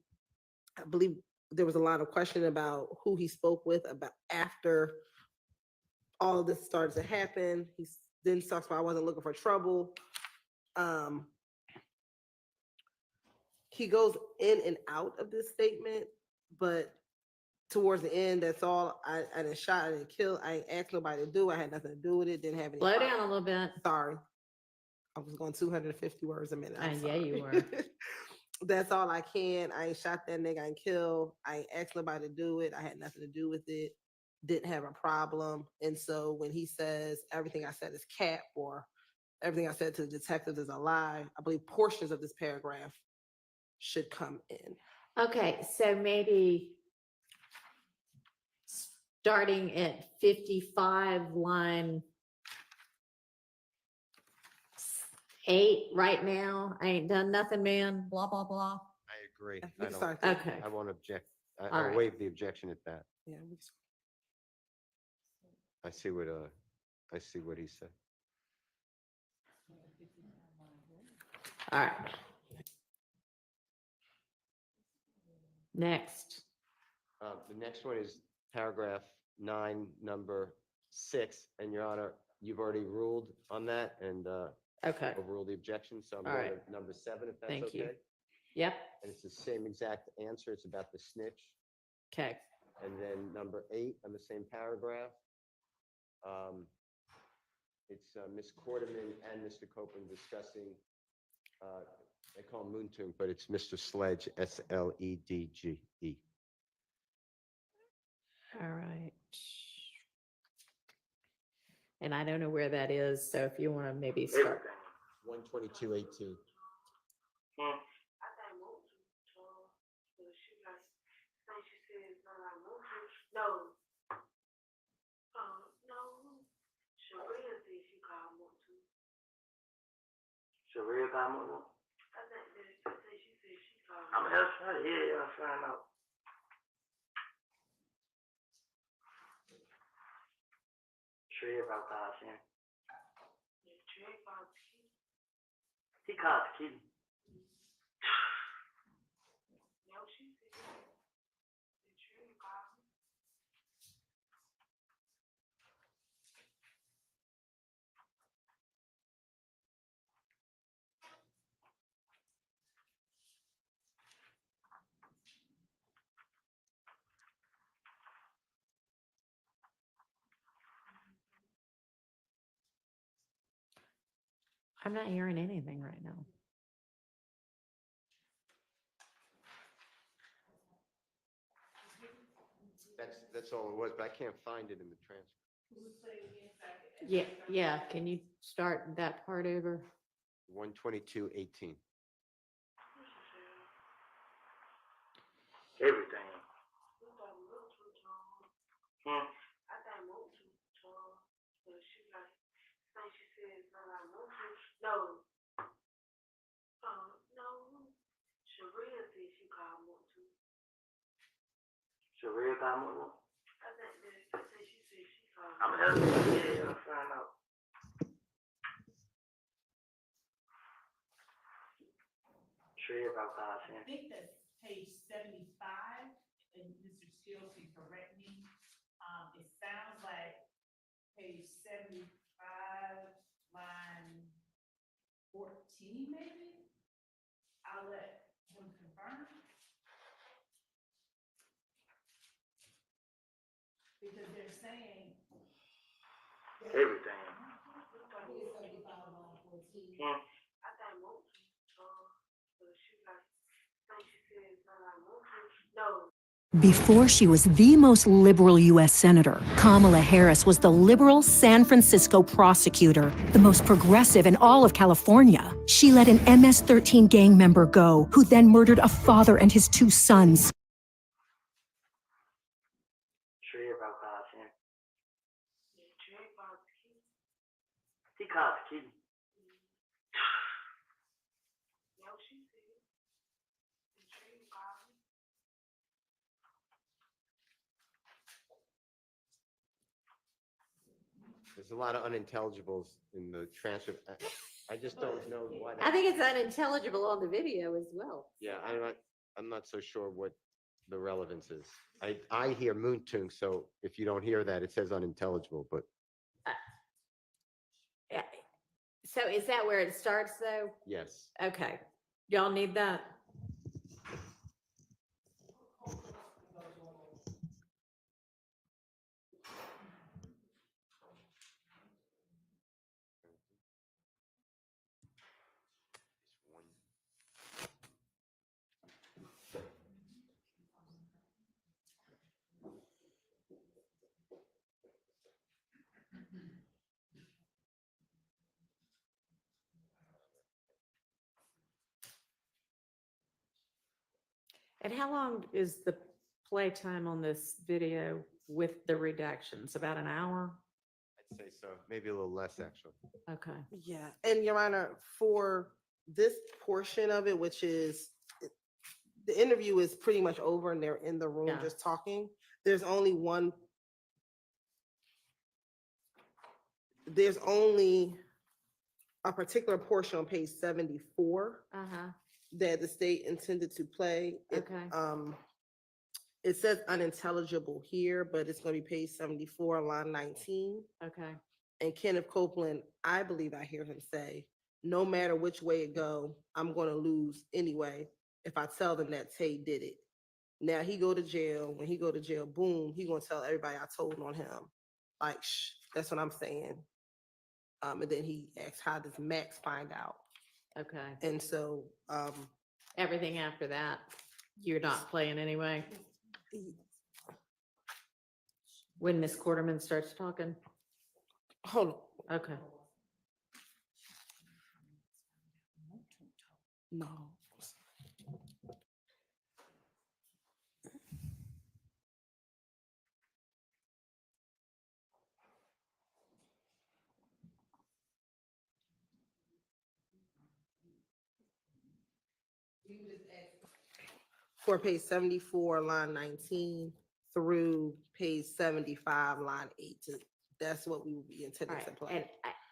I believe there was a lot of question about who he spoke with about after all of this started to happen. He then talks about I wasn't looking for trouble. He goes in and out of this statement, but towards the end, that's all. I didn't shot, I didn't kill, I ain't asked nobody to do. I had nothing to do with it. Didn't have any. Slow down a little bit. Sorry, I was going 250 words a minute. Yeah, you were. That's all I can. I ain't shot that nigga. I ain't kill. I ain't asked nobody to do it. I had nothing to do with it. Didn't have a problem. And so when he says everything I said is cap or everything I said to the detectives is a lie, I believe portions of this paragraph should come in. Okay, so maybe starting at 55, line 8 right now. I ain't done nothing, man. Blah, blah, blah. I agree. We I can don't, start there. Okay. I won't object. All I'll right. waive the objection at that. Yeah. I see what he said. All right. Next. The next one is paragraph 9, number 6, and Your Honor, you've already ruled on that and Okay. overruled the objection, so I'm All going right. to number 7, if that's Thank okay. you. Yep. And it's the same exact answer. It's about the snitch. Okay. And then number 8 on the same paragraph. It's Ms. Quarterman and Mr. Copeland discussing, they call him Moontung, but it's Mr. Sledge, SLEDGE. All right. And I don't know where that is, so if you want to maybe start. 122.18. No. No. Sharia said she called Motu. Sharia got more. I think that she said she called. I'm gonna try to hear y'all find out. Trey about that, yeah. Trey about Kitty. He called Kitty. No, she said. Trey called me. I'm not hearing anything right now. That's all it was, but I can't find it in the transcript. Yeah, can you start that part over? 122:18. Everything. Hmm. I thought moved to but she like, think she said something like moved to. No. No. Sharia said she called moved to. Sharia got more. I think she said she called. I'm gonna I'll find out. Trey about that, I yeah. think that's page 75, and Mr. Steele can correct me. It sounds like page 75, line 14, maybe? I'll let him confirm. Because they're saying. Everything. Hmm. I thought moved to but she like, think she said something like moved to. No. Before she was the most liberal U.S. Senator, Kamala Harris was the liberal San Francisco prosecutor, the most progressive in all of California. She let an MS-13 gang member go, who then murdered a father and his 2 sons. Trey about that, yeah. Trey about Kitty. He called Kitty. No, she said. Trey called me. There's a lot of unintelligibles in the transcript. I just don't know why. I think it's unintelligible on the video as well. Yeah, I'm not so sure what the relevance is. I hear Moontung, so if you don't hear that, it says unintelligible, but Yeah. So is that where it starts though? yes. Okay. Y'all need that? And how long is the play time on this video with the redactions? About an hour? I'd say so. Maybe a little less, actually. Okay. Yeah, and Your Honor, for this portion of it, which is, the interview is pretty much over and they're in the room Yeah. just talking. There's only a particular portion on page 74 Uh-huh. that the state intended to play. Okay. It says unintelligible here, but it's going to be page 74, line 19. Okay. And Kenneth Copeland, I believe I hear him say, no matter which way it go, I'm going to lose anyway if I tell them that Tay did it. Now he go to jail. When he go to jail, boom, he going to tell everybody I told on him. Like, shh, that's what I'm saying. And then he asks, how does Max find out? Okay. And so, Everything after that, you're not playing anyway? When Miss Quarterman starts talking? hold on. Okay. No. For page 74, line 19 through page 75, line 8 to that's what we would be intending to Right. play. And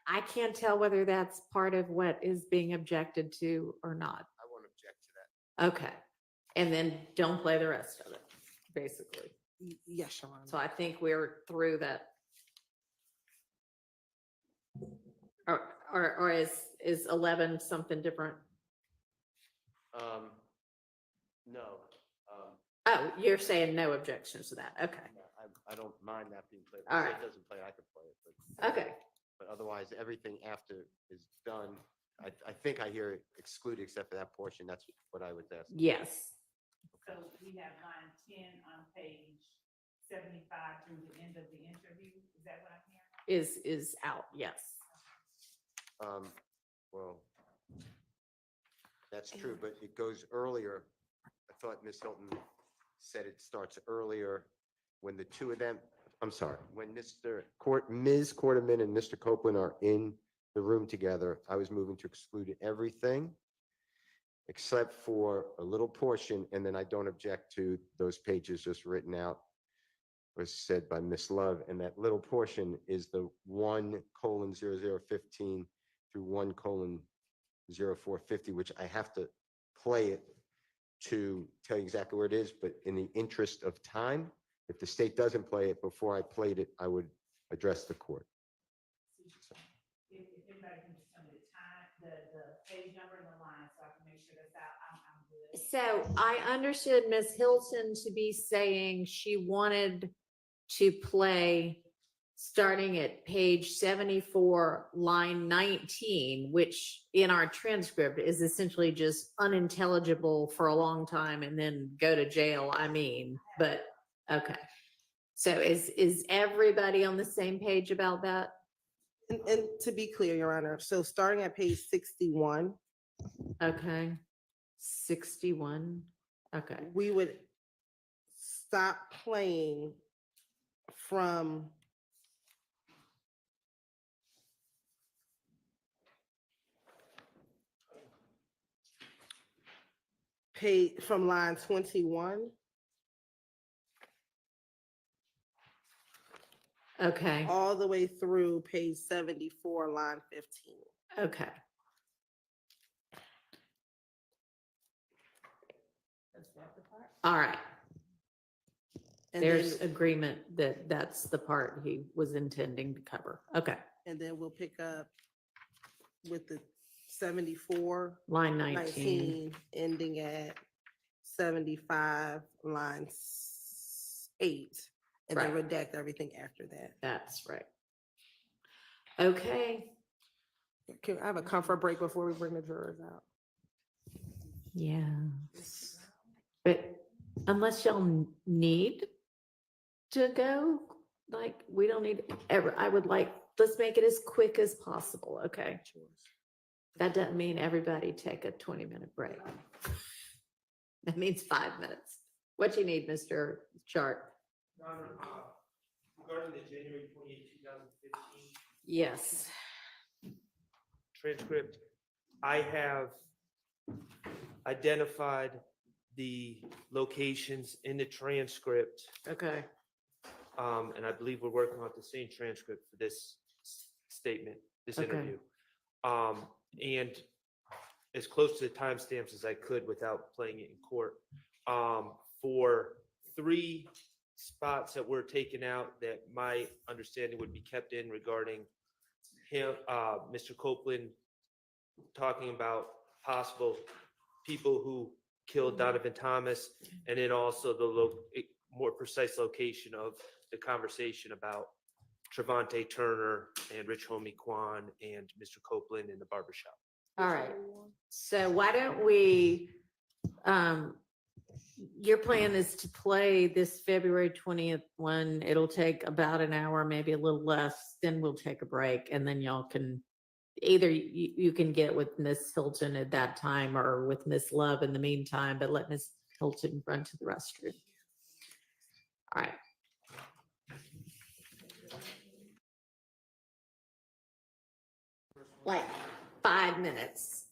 I can't tell whether that's part of what is being objected to or not. I won't object to that. Okay. And then don't play the rest of it, basically. Yes, Your Honor. So I think we're through that. Or is 11 something different? No. Oh, you're saying no objections to that. Okay. I don't mind that being played. All If right. it doesn't play, I can play it. But, Okay. but otherwise, everything after is done. I think I hear it excluded except for that portion. That's what I was asking. Yes. So we have line 10 on page 75 through the end of the interview. Is that what I'm hearing? Is out. Yes. Well, that's true, but it goes earlier. I thought Ms. Hilton said it starts earlier when the two of them, I'm sorry, when Ms. Quarterman and Mr. Copeland are in the room together, I was moving to exclude everything except for a little portion, and then I don't object to those pages just written out, was said by Ms. Love, and that little portion is the 1:0015 through 1:0450, which I have to play it to tell you exactly where it is, but in the interest of time, if the state doesn't play it before I played it, I would address the court. If anybody can just tell me the time, the page number and the line, so I can make sure that's out, I'm good. So I understood Ms. Hilton to be saying she wanted to play starting at page 74, line 19, which in our transcript is essentially just unintelligible for a long time and then go to jail. I mean, but okay. So is everybody on the same page about that? And to be clear, Your Honor, so starting at page 61, Okay. 61. Okay. we would stop playing from from line 21. Okay. All the way through page 74, line 15. Okay. All right. And There's then, agreement that that's the part he was intending to cover. Okay. and then we'll pick up with the 74, Line 19. ending at 75, line 8, and then Right. redact everything after that. That's right. Okay. Can I have a comfort break before we bring the jurors out? Yeah. But unless y'all need to go, like, we don't need ever, I would like, let's make it as quick as possible. Okay. That doesn't mean everybody take a 20-minute break. That means 5 minutes. What you need, Mr. Chart? Regarding the January 28, 2015 Yes. transcript, I have identified the locations in the transcript. Okay. And I believe we're working on the same transcript for this statement, this Okay. interview. And as close to the timestamps as I could without playing it in court. For 3 spots that were taken out that my understanding would be kept in regarding him, Mr. Copeland talking about possible people who killed Donovan Thomas, and then also the more precise location of the conversation about Trevante Turner and Rich Homie Kwan and Mr. Copeland in the barbershop. All right. So why don't we, your plan is to play this February 20th one. It'll take about an hour, maybe a little less. Then we'll take a break and then y'all can either you can get with Miss Hilton at that time or with Miss Love in the meantime, but let Miss Hilton run to the restroom. All right. Like 5 minutes.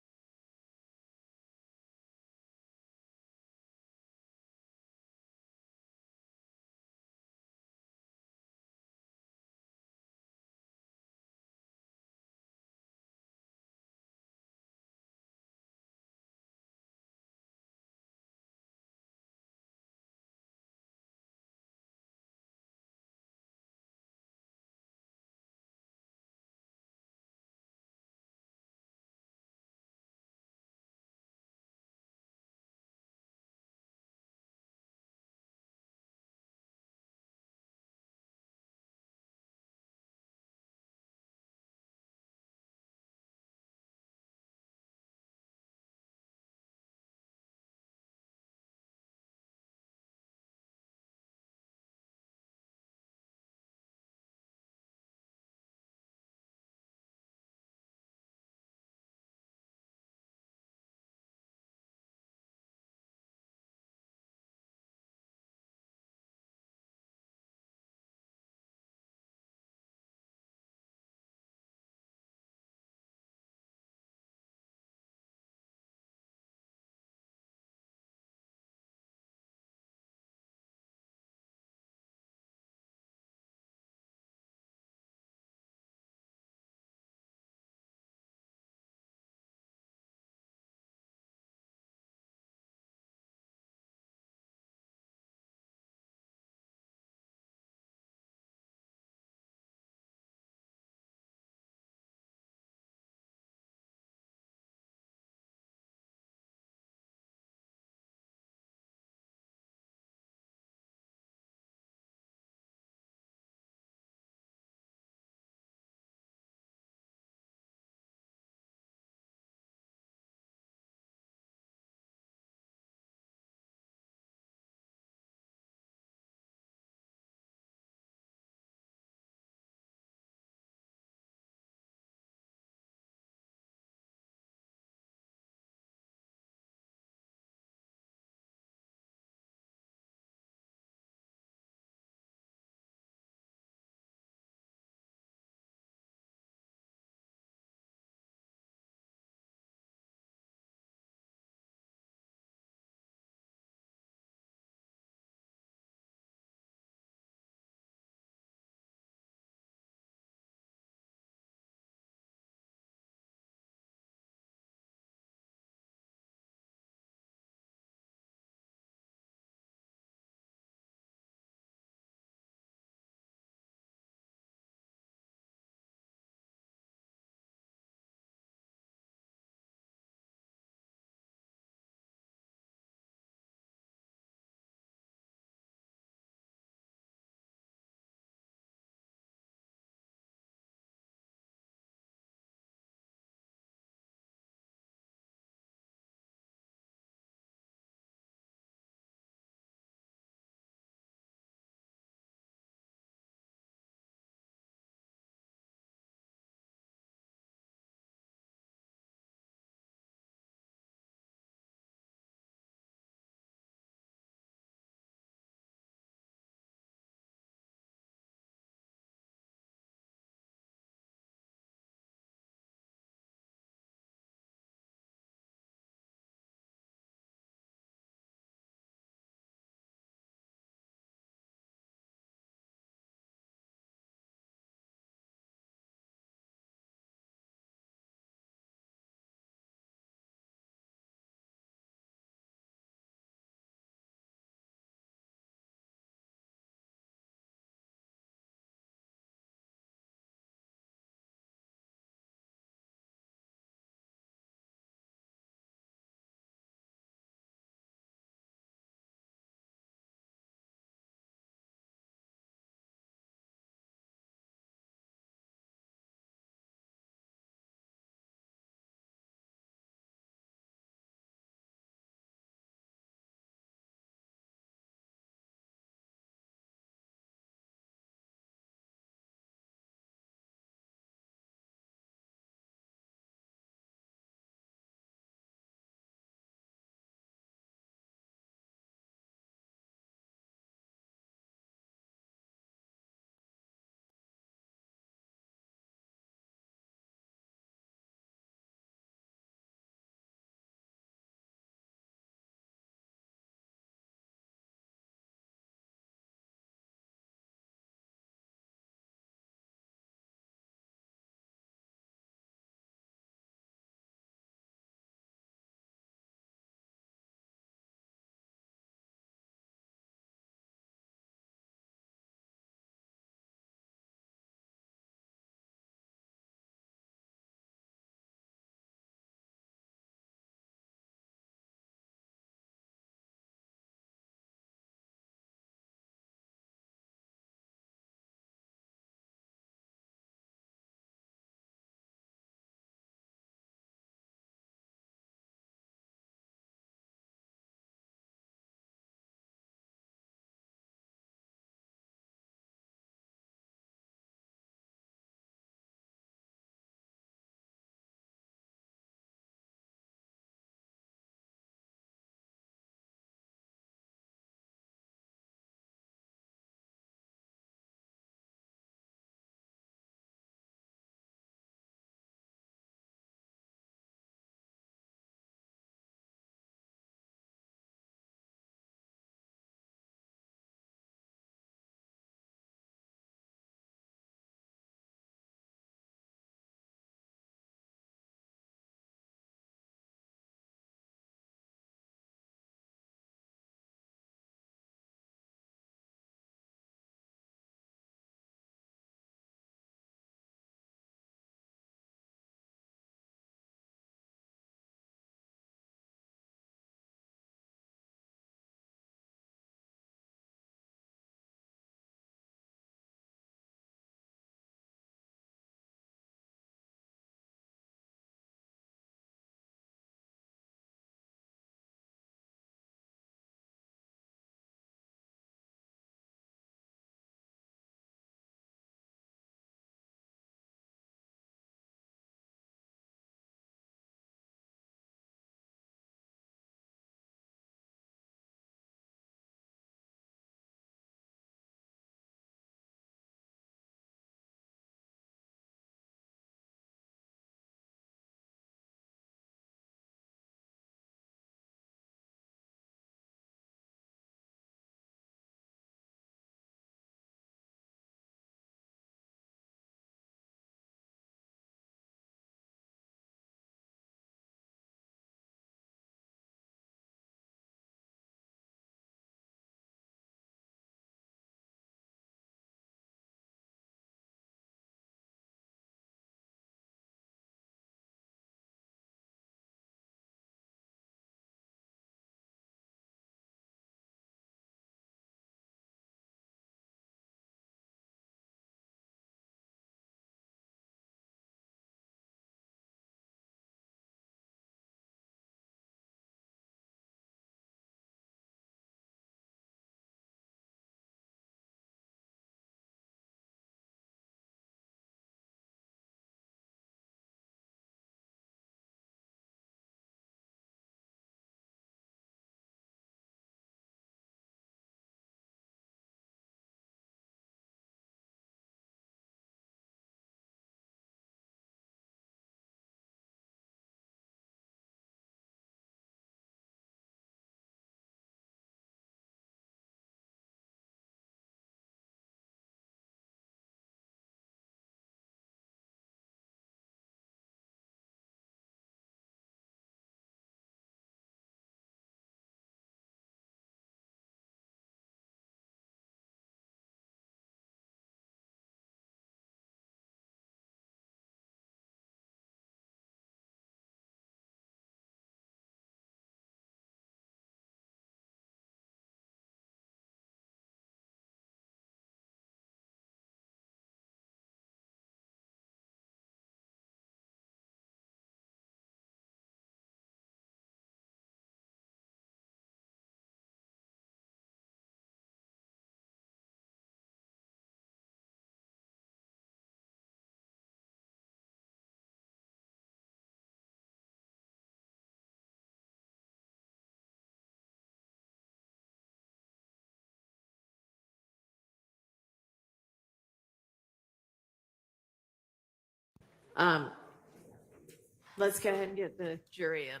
Let's go ahead and get the jury in.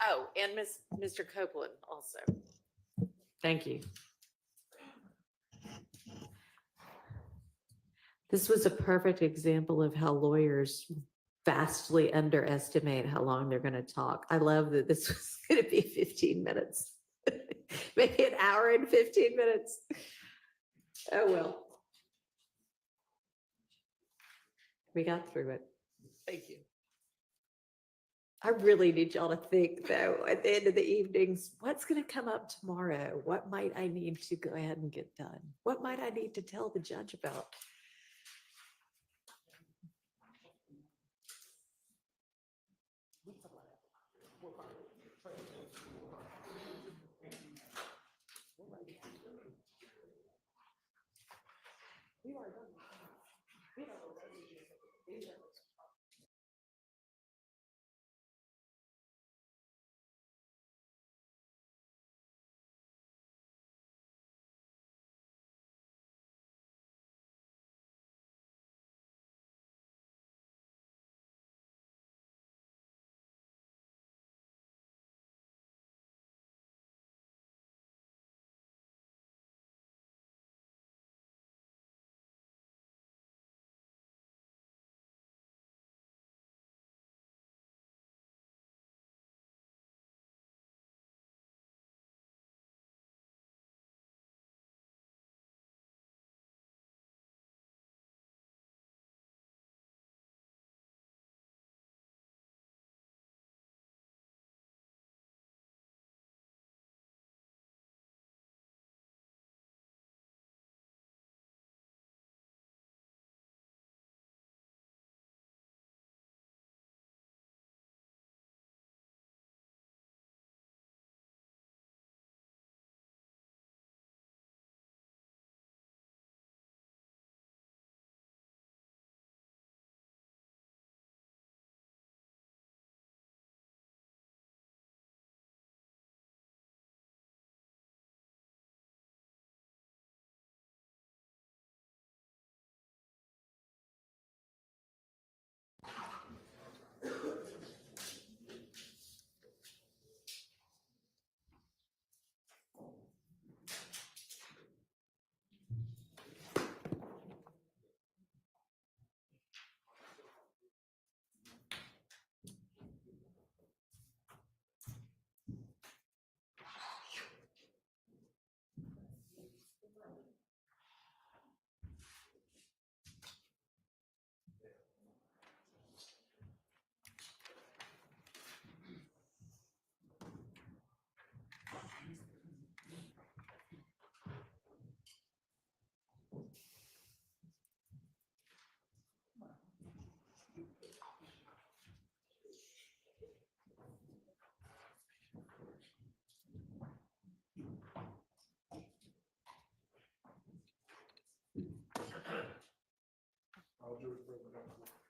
Oh, and Mr. Copeland also. Thank you. This was a perfect example of how lawyers vastly underestimate how long they're going to talk. I love that this was going to be 15 minutes, maybe an hour and 15 minutes. Oh, well. We got through it. Thank you. I really need y'all to think, though, at the end of the evenings, what's going to come up tomorrow? What might I need to go ahead and get done? What might I need to tell the judge about?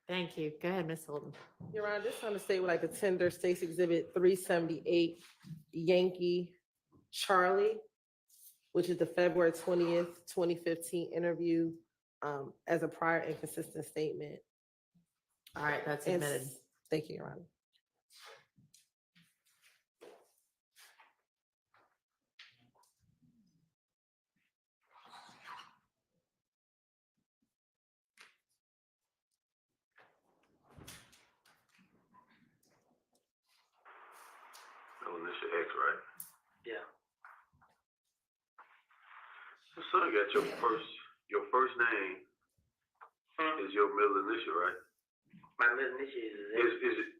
Thank you. Go ahead, Ms. Holden. Your Honor, this time to state would like to tender State's Exhibit 378, Yankee Charlie, which is the February 20th, 2015 interview as a prior inconsistent statement. All right, that's And admitted. Thank you, Your Honor. Oh, this your ex, right? Yeah. So son got your first name is your middle initial, right? My middle initial Is it?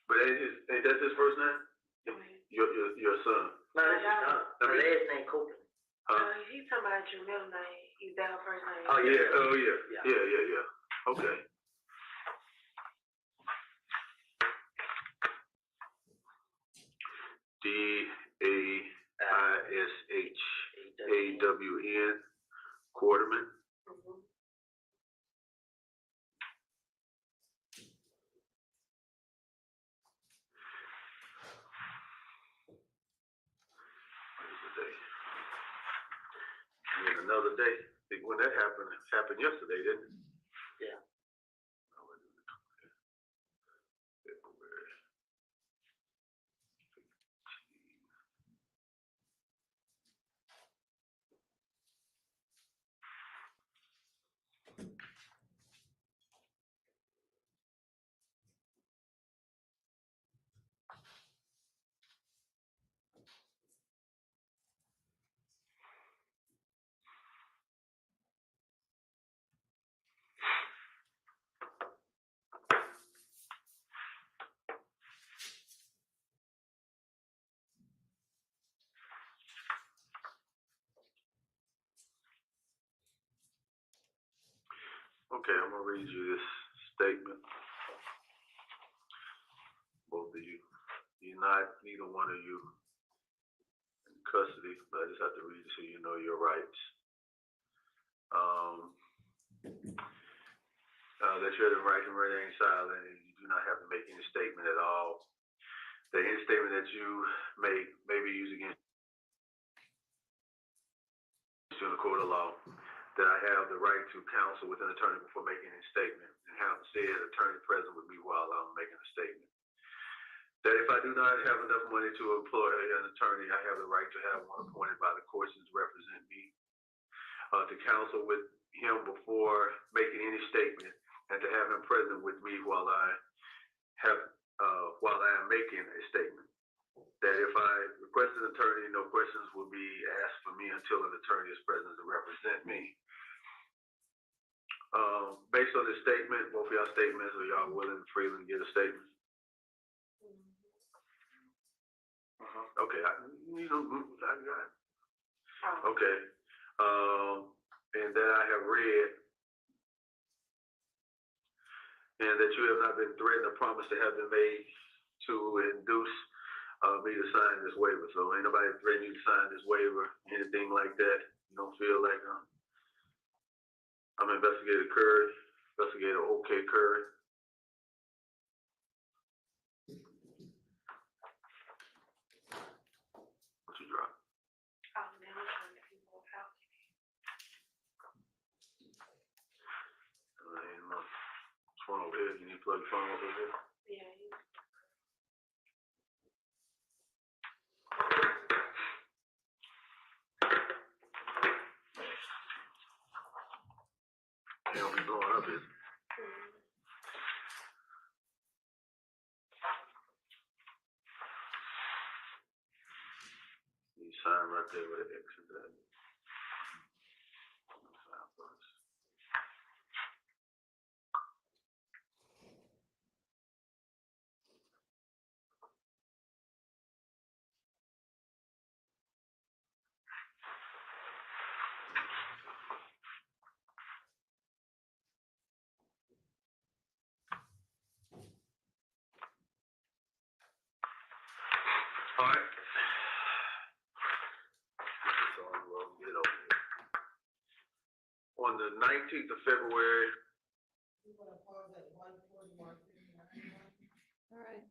But ain't that his first name? Your son. No, this is the last name Copeland. He's talking about your middle name. Is that her first name? Oh yeah. Oh yeah. Yeah. Okay. DAISHAWN Quarterman. And then another day. I think when that happened, it happened yesterday, didn't it? Yeah. Okay, I'm gonna read you this statement. Both of you. Neither one of you in custody, but I just have to read it so you know your rights. That you're the right to remain silent, and you do not have to make any statement at all. That any statement that you make may be used against you in the court of law. That I have the right to counsel with an attorney before making any statement, and have said attorney present with me while I'm making a statement. That if I do not have enough money to employ an attorney, I have the right to have one appointed by the courts to represent me, to counsel with him before making any statement, and to have him present with me while I am making a statement. That if I request an attorney, no questions will be asked for me until an attorney is present to represent me. Based on this statement, both of y'all statements, are y'all willing to freely get a statement? Okay, I got it. Okay. And that I have read, and that you have not been threatened or promised to have been made to induce me to sign this waiver. So ain't nobody threatening you to sign this waiver, anything like that. You don't feel like I'm Investigator Curry, Investigator OK Curry. What you drop? Oh, man, I'm trying to figure out how. Phone over here. You need to plug your phone over here. Yeah. They don't be blowing up, is it? You sign right there with an X and that. Sign first. All right. So we'll get it over here. On the 19th of February. You want to pause at 1:41. All right.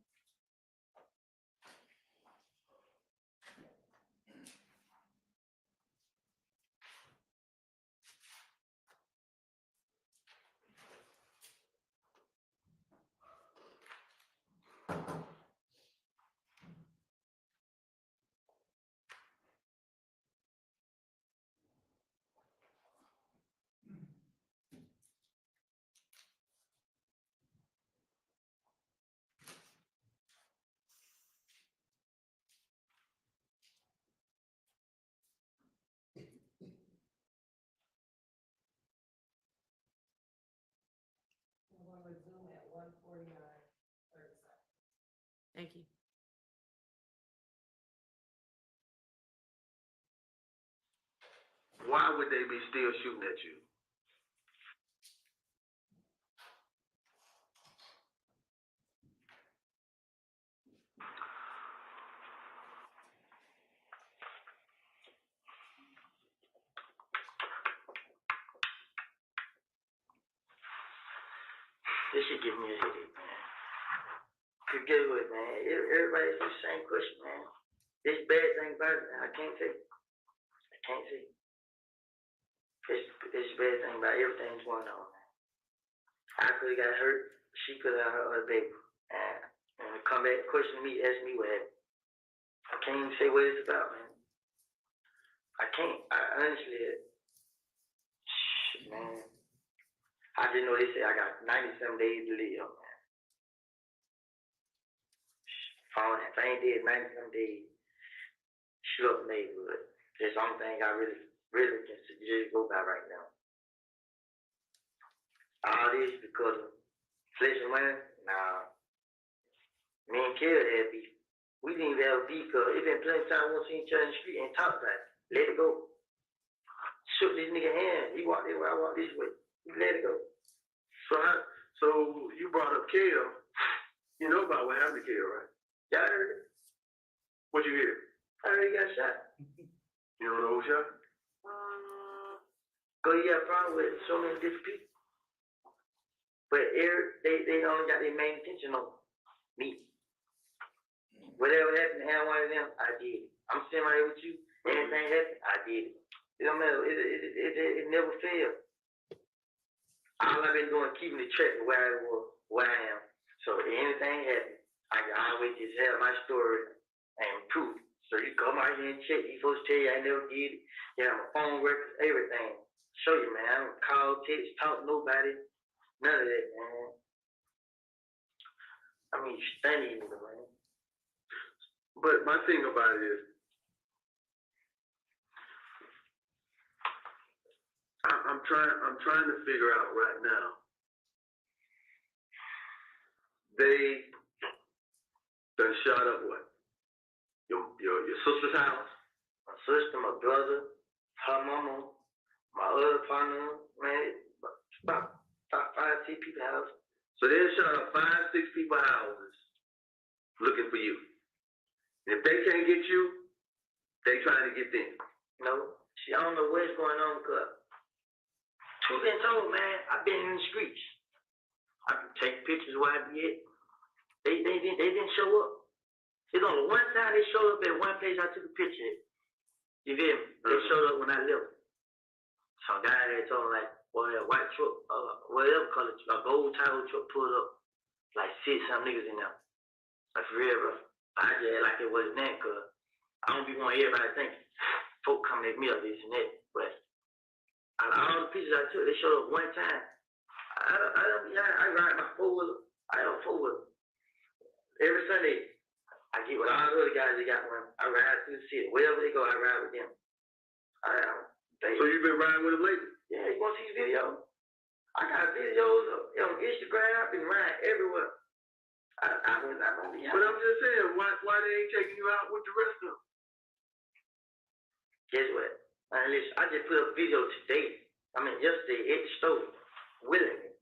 We're going to resume at 1:49. Thank you. Why would they be still shooting at you? This should give me a headache, man. Cause guess what, man? Everybody asks the same question, man. This bad thing about it, man, I can't say. This bad thing about everything that's going on, man. I could have got hurt. She could have her other baby. And come back, question me, ask me what happened. I can't even say what it's about, man. I can't. I honestly, man. I didn't know they said I got 97 days to live, man. If I ain't dead 97 days, shoot up the neighborhood. That's the only thing I really can suggest go by right now. All this because of flesh and money. Nah. Me and Kelly had beef. We didn't even have beef because it been plenty of time we seen each other in the street and talk about it. Let it go. Shook this nigga hand. He walked this way, I walked this way. We let it go. So you brought up Kale. You know about what happened to Kale, right? Yeah, I heard it. What you hear? I heard he got shot. You don't know who shot? Cause he had a problem with so many different people. But they only got their main attention on me. Whatever happened to any one of them, I did it. I'm sitting right here with you. Anything happened, I did it. It don't matter. It never failed. All I've been doing, keeping the track of where I was, where I am. So if anything happened, I can always just have my story and proof. So you come out here and check. You supposed to tell you I never did it. Yeah, my phone records, everything. Show you, man. I don't call, text, talk to nobody. None of that, man. I mean, you studying it, man. But my thing about it is, I'm trying to figure out right now. They done shot up what? Your sister's house? My sister, my brother, her mama, my other partner, man, about 5, 6 people's house. So they shot up 5, 6 people's houses looking for you. And if they can't get you, they trying to get them. No, see, I don't know what's going on because truth been told, man, I've been in the streets. I can take pictures where I be at. They didn't show up. It's only one time they showed up at one place I took a picture at. You feel me? They showed up when I left. Some guy there told me like, well, a white truck, whatever color, a gold title truck pulled up. Like 6 some niggas in there. Like for real, bro. I just act like it wasn't that, cause I don't be wanting everybody thinking folk coming at me or this and that. But out of all the pictures I took, they showed up one time. I ride my 4-wheeler. I have a 4-wheeler. Every Sunday, I get with all the other guys that got one. I ride through the city. Wherever they go, I ride with them. So you've been riding with them lately? Yeah, you want to see videos? I got videos on Instagram. I've been riding everywhere. But I'm just saying, why they ain't taking you out with the rest of them? Guess what? Man, listen, I just put up a video today. Yesterday at the store, willingly.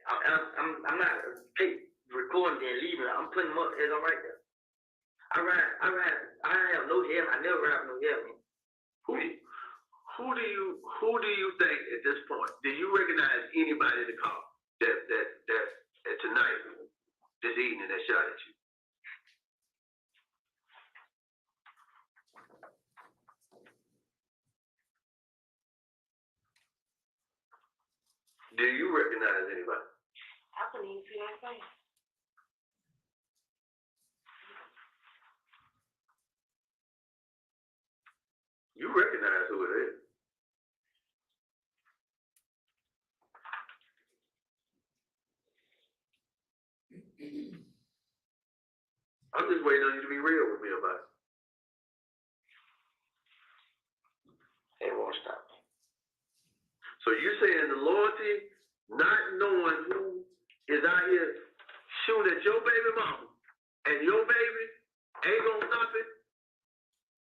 I'm not recording and leaving. I'm putting them up as I'm right there. I have no helmet. I never ride with no helmet. Who do you think at this point? Do you recognize anybody in the car that tonight, this evening, that shot at you? Do you recognize anybody? I couldn't even see that face. You recognize who it is. I'm just waiting on you to be real with me about it. They won't stop me. So you saying the loyalty, not knowing who is out here shooting at your baby mama and your baby ain't gonna stop it?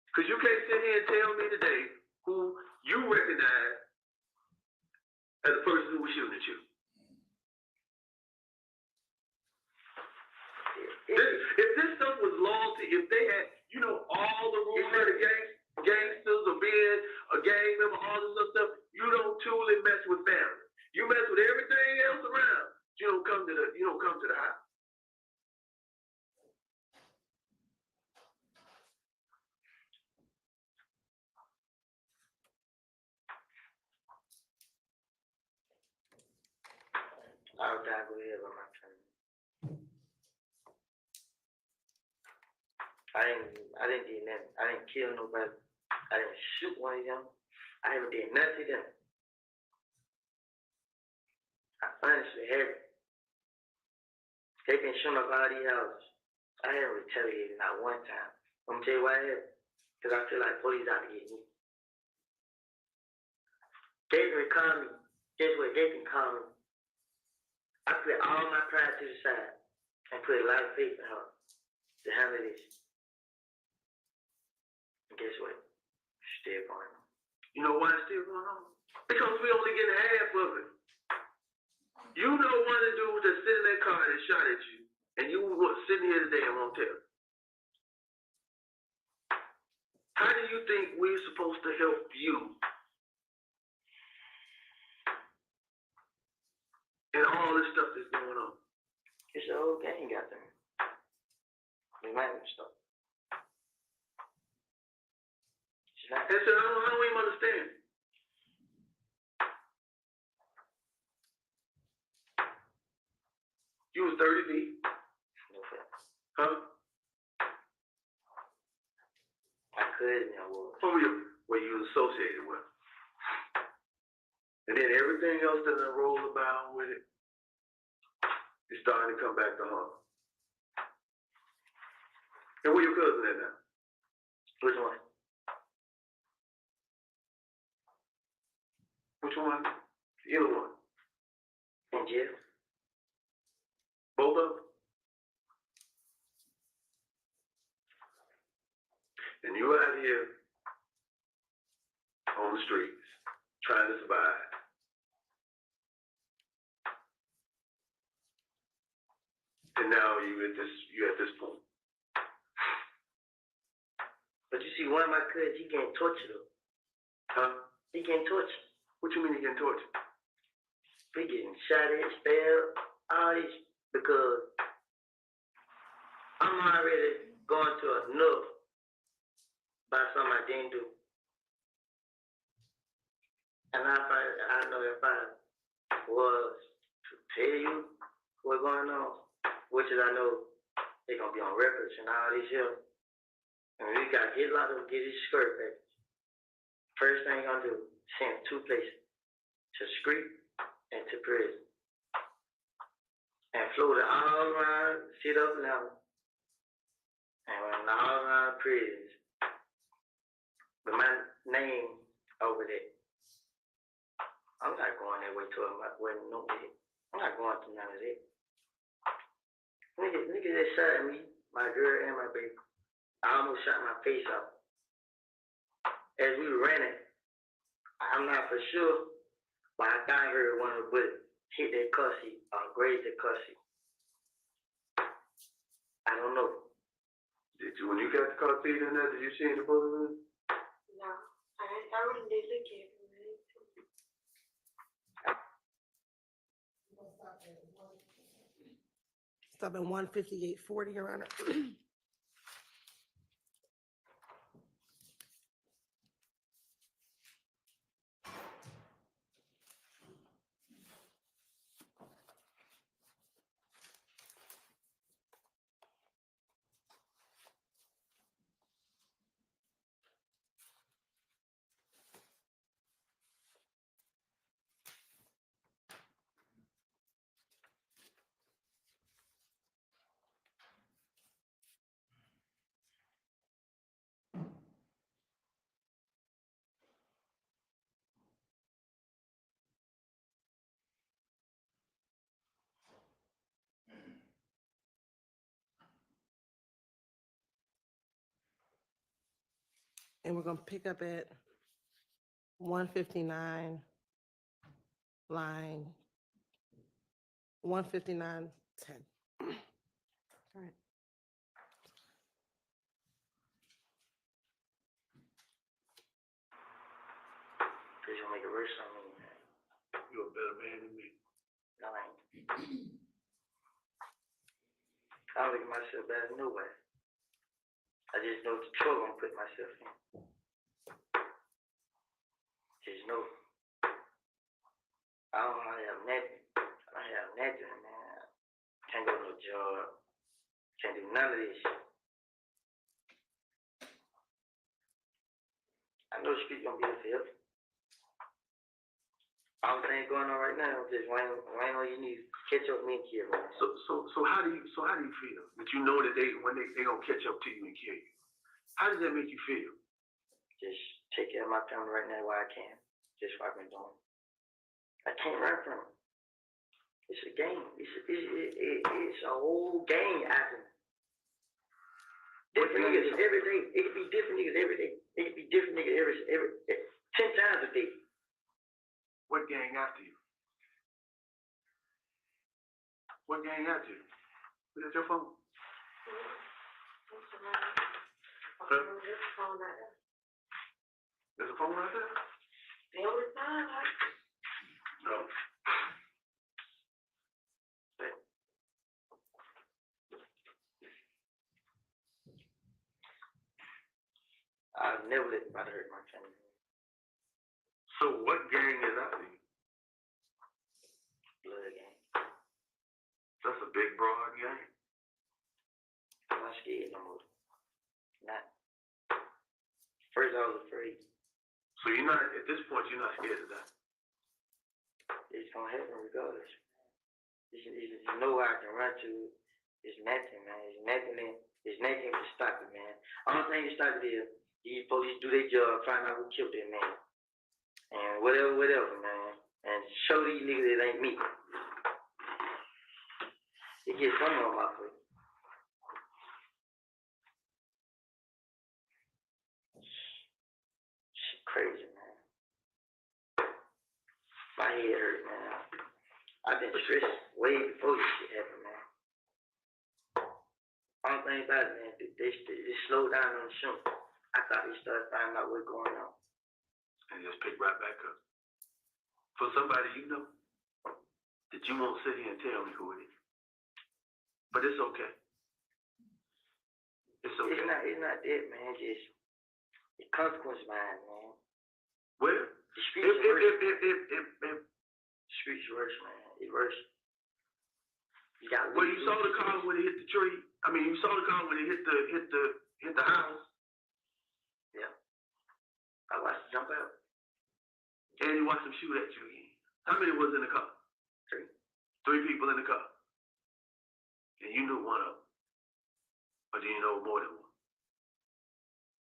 Because you can't sit here and tell me today who you recognize as the person who was shooting at you. If this stuff was loyalty, if they had, all the rules of the gangsters or being a gang member, all this other stuff, you don't truly mess with family. You mess with everything else around. You don't come to the house. I'll die with it on my turn. I didn't do nothing. I didn't kill nobody. I didn't shoot one of them. I haven't did nothing to them. I honestly haven't. They've been shooting up all these houses. I haven't retaliated not one time. I'm gonna tell you why I haven't. Because I feel like police out to get me. They can call me. Guess what? They can call me. I put all my pride to the side and put a lot of faith in her to handle this. And guess what? It's still going on. You know why it's still going on? Because we only getting half of it. You know one of the dudes that sit in that car that shot at you, and you were sitting here today and won't tell. How do you think we're supposed to help you? And all this stuff that's going on. It's the whole gang got there. We might have stuff. I said, I don't even understand. You was 30 feet. No fair. Huh? I could and I was. Where you was associated with. And then everything else that done rolled about with it is starting to come back to haunt. And where your cousin at now? Which one? Which one? Either one. In jail. Both of them? And you out here on the streets trying to survive. And now you at this point. But you see, one of my cousins, he getting tortured though. Huh? He getting tortured. What you mean he getting tortured? He getting shot at, stabbed, all this, because I'm already going to enough by something I didn't do. And I know if I was to tell you what's going on, which is I know they're going to be on records and all this here, and we got to get a lot of them, get his skirt back. First thing I'm going to do, send 2 places, to street and to prison. And float it all around, sit up level, and went all around prisons. With my name over there. I'm not going that way to him. I'm not going to none of that. Nigga that shot at me, my girl and my baby. I almost shot my face off. As we ran it, I'm not for sure, but I thought I heard one of the bullets hit that car seat or graze the car seat. I don't know. Did you, when you got the car seat in there, did you see any bullets in it? No, I really did look at it. Stop at 158.40, Your Honor. And we're going to pick up at 159, line 159.10. All right. Please don't make it worse on me, man. You're a better man than me. No, I ain't. I don't look at myself bad as nobody. I just know the trouble I'm putting myself in. Just know. I don't have nothing. I don't have nothing, man. Can't go to no job. Can't do none of this. I know the street gonna be a field. All the things going on right now, just waiting on you need to catch up with me and kill me. So how do you feel that you know that they gonna catch up to you and kill you? How does that make you feel? Just take care of my family right now while I can. Just what I've been doing. I can't run from it. It's a game. It's a whole game acting. Different niggas every day. It could be different niggas every day. It could be different niggas every 10 times a day. What gang after you? What gang got you? Look at your phone. Huh? There's a phone right there? No. I've never let anybody hurt my family. So what gang is out there? Blood gang. That's a big broad gang. I'm not scared no more. Not. First I was afraid. So you're not, at this point, you're not scared of that? It's gonna happen regardless. You know where I can run to. It's nothing, man. It's nothing to stop it, man. Only thing to stop it is these police do their job, find out who killed that man. And whatever, man. And show these niggas it ain't me. It gets some of my foot. Shit crazy, man. My head hurt, man. I've been stressed way before this shit happened, man. Only thing about it, man, they slowed down on the show. I thought they started finding out what's going on. And just pick right back up. For somebody you know, that you won't sit here and tell me who it is. But it's okay. It's okay. It's not that, man. Just the consequence behind it, man. Well, the streets are worse. if The streets are worse, man. It's worse. You got. Well, you saw the car when it hit the tree. I mean, you saw the car when it hit the house. Yeah. I watched it jump out. And you watched them shoot at you again. How many was in the car? 3. 3 people in the car. And you knew one of them. Or do you know more than one?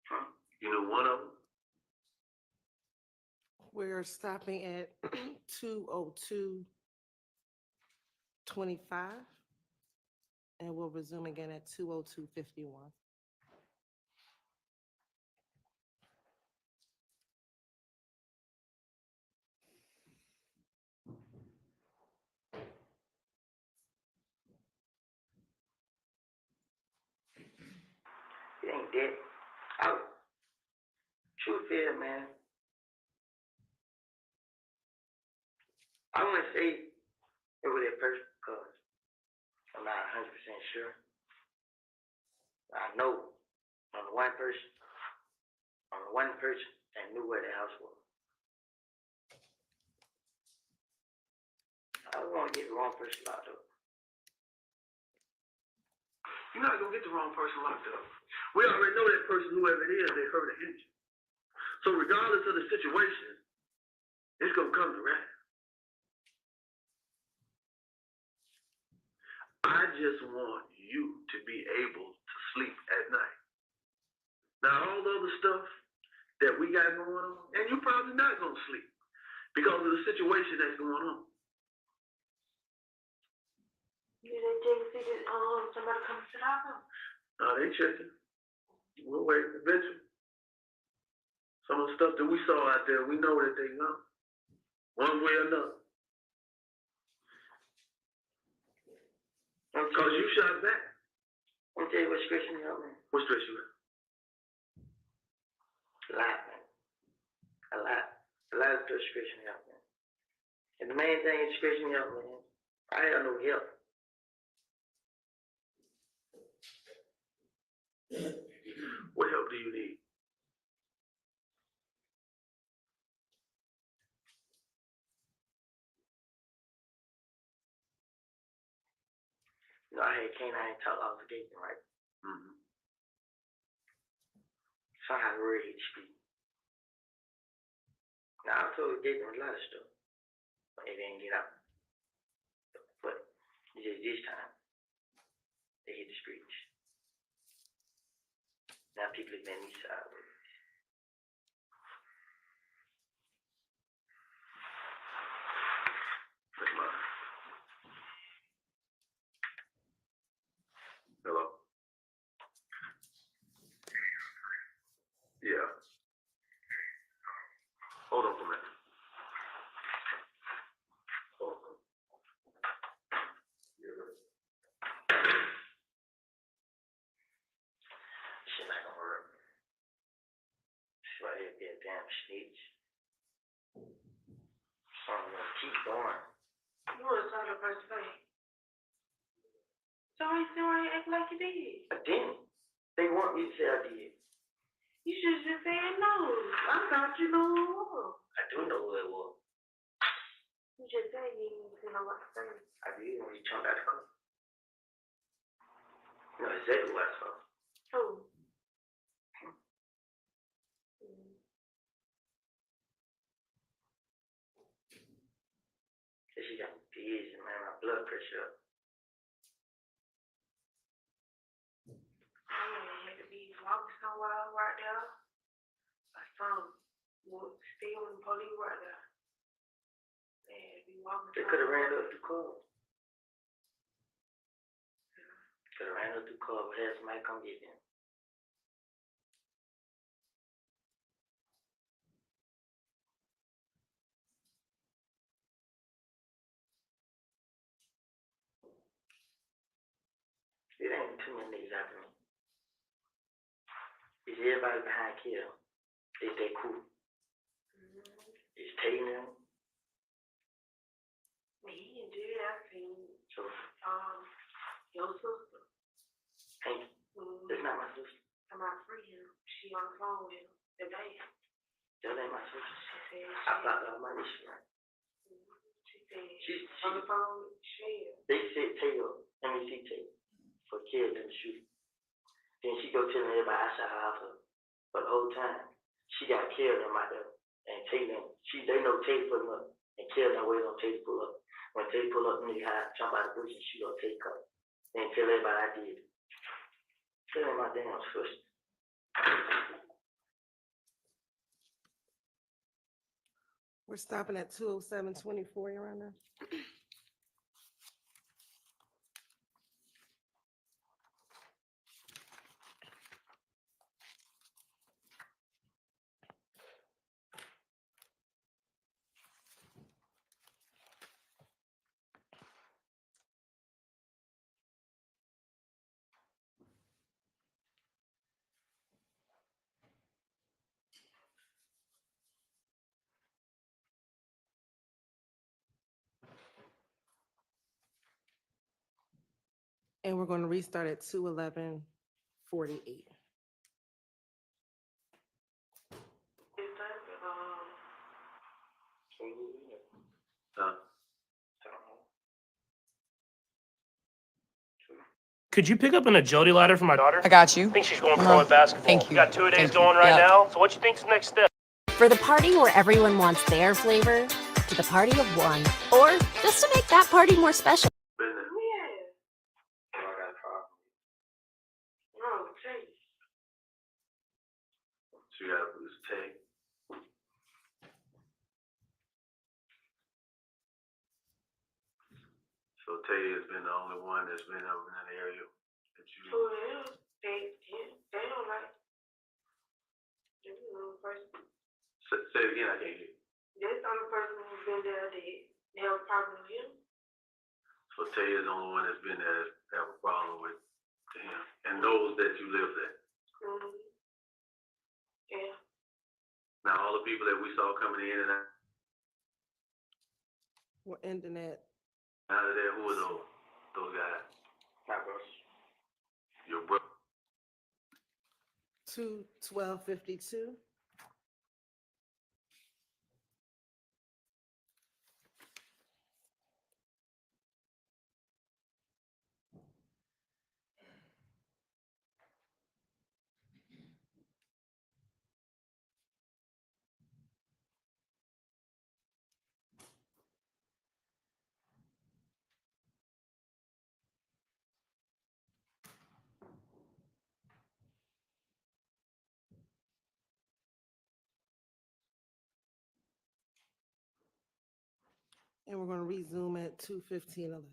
Huh? You knew one of them? We're stopping at 2:02:25, and we'll resume again at 2:02:51. It ain't that. Truth is, man. I want to say it was that person because I'm not 100% sure. I know on the one person that knew where the house was. I don't want to get the wrong person locked up. You're not going to get the wrong person locked up. We already know that person, whoever it is, they hurt or injured. So regardless of the situation, it's going to come to rest. I just want you to be able to sleep at night. Now, all the other stuff that we got going on, and you're probably not going to sleep because of the situation that's going on. Did they check to see that somebody comes to the house? No, they checking. We'll wait eventually. Some of the stuff that we saw out there, we know that they know. One way or another. Because you shot back. I'll tell you what stressing me out, man. What stress you out? A lot, man. A lot. A lot of stuff stressing me out, man. And the main thing that's stressing me out, man, I have no help. What help do you need? You know, I had canine talk obligation, right? Mm-hmm. Somehow really hit the street. Now, I told Gaten a lot of stuff, but they didn't get out. But just this time, they hit the streets. Now people looking at me sideways. That's mine. Hello? Yeah. Hold on for a minute. Hold on. Yeah. damn snitch. Keep going. You want to talk to first place. So I still ain't act like you did. I didn't. They want me to say I did. You should just say no. I thought you knew who it was. I do know who it was. You just said you didn't know what to say. I did when you jumped out the car. You know exactly what I saw. Who? She got me dizzy, man. My blood pressure up. I don't have to be walking somewhere right there. Or something. Stealing police right there. Yeah, be walking. They could have ran up the car. Could have ran up the car, but had somebody come get them. It ain't too many niggas after me. It's everybody behind Kill. It's that cool. It's taking them. He can do that. I seen So, your sister. hey, that's not my sister. I'm not free him. She on the phone with him today. That ain't my sister. She said I blocked all my Instagram. she said She on the phone with Shell. They said Taylor, MEC Taylor, for Kill in the shoot. Then she go telling everybody I shot her house up. But the whole time, she got killed them out there. And Taylor, they know Taylor put them up. And kill them waiting on Taylor pull up. When Taylor pull up, nigga jump out the bush and shoot on Taylor cut. Then tell everybody I did it. Tell them my damn sister. We're stopping at 207-24, Your Honor. And we're going to restart at 211-48. Could you pick up an agility ladder for my daughter? I got you. I think she's going pro at basketball. Thank you. We got 2 days Thank you. going right Yeah. now. So what you think's the next step? For the party where everyone wants their flavor, to the party of one, or just to make that party more special. So you gotta lose Tay. So Tay has been the only one that's been over in that area that you. For them, they don't like. They're the only person. Say it again, I can't hear you. That's the only person who's been there that they have a problem with him. So Tay is the only one that's been there that have a problem with him and knows that you live there. Yeah. Now, all the people that we saw coming in and We're ending at out of there, who are those guys? My brothers. Your brother. 212-52. And we're going to resume at 2:15:11.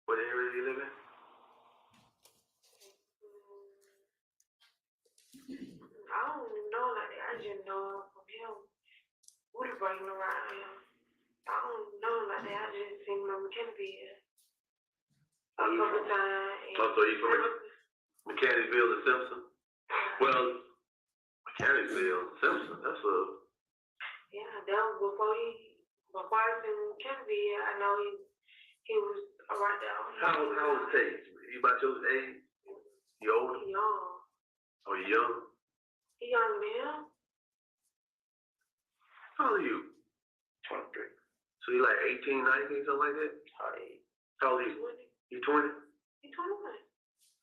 What area do you live in? I don't know like that. I just know from him. Woody bringing around him. I don't know like that. I just seen him on McKinney a couple times. Oh, so he's from Mechanicsville and Simpson? Well, Mechanicsville, Simpson, that's a, Yeah, that was before I was in Kennedy, I know he was right there. how old is Tate? You about your age? You older? He young. Oh, you young? He young man. How old are you? 23. So you like 18, 19, something like that? How old are you? You 20? He 21.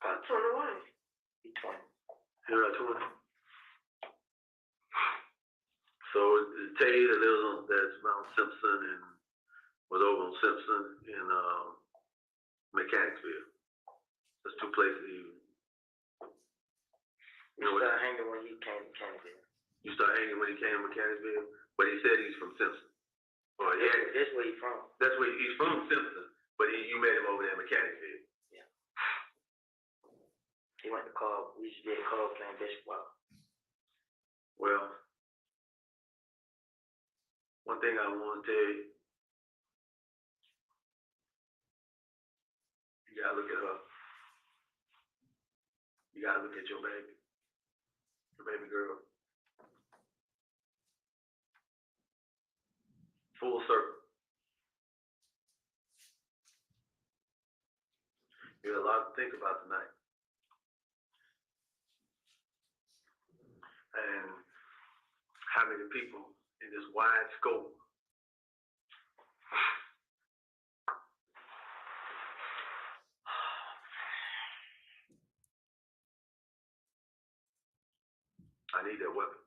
I'm 21. He 20. You're at 20. So Tay that lives on that's around Simpson and was over on Simpson in Mechanicsville. That's two places We started hanging when he came to Kennedy. you started hanging when he came to Mechanicsville, but he said he's from Simpson. Or That's where he's from. that's where he's from, Simpson, but you met him over there in Mechanicsville. Yeah. He went to club. We used to be at the club playing basketball. Well, one thing I want to tell you, you gotta look at her. You gotta look at your baby girl. Full circle. You got a lot to think about tonight. And how many people in this wide scope I need that weapon.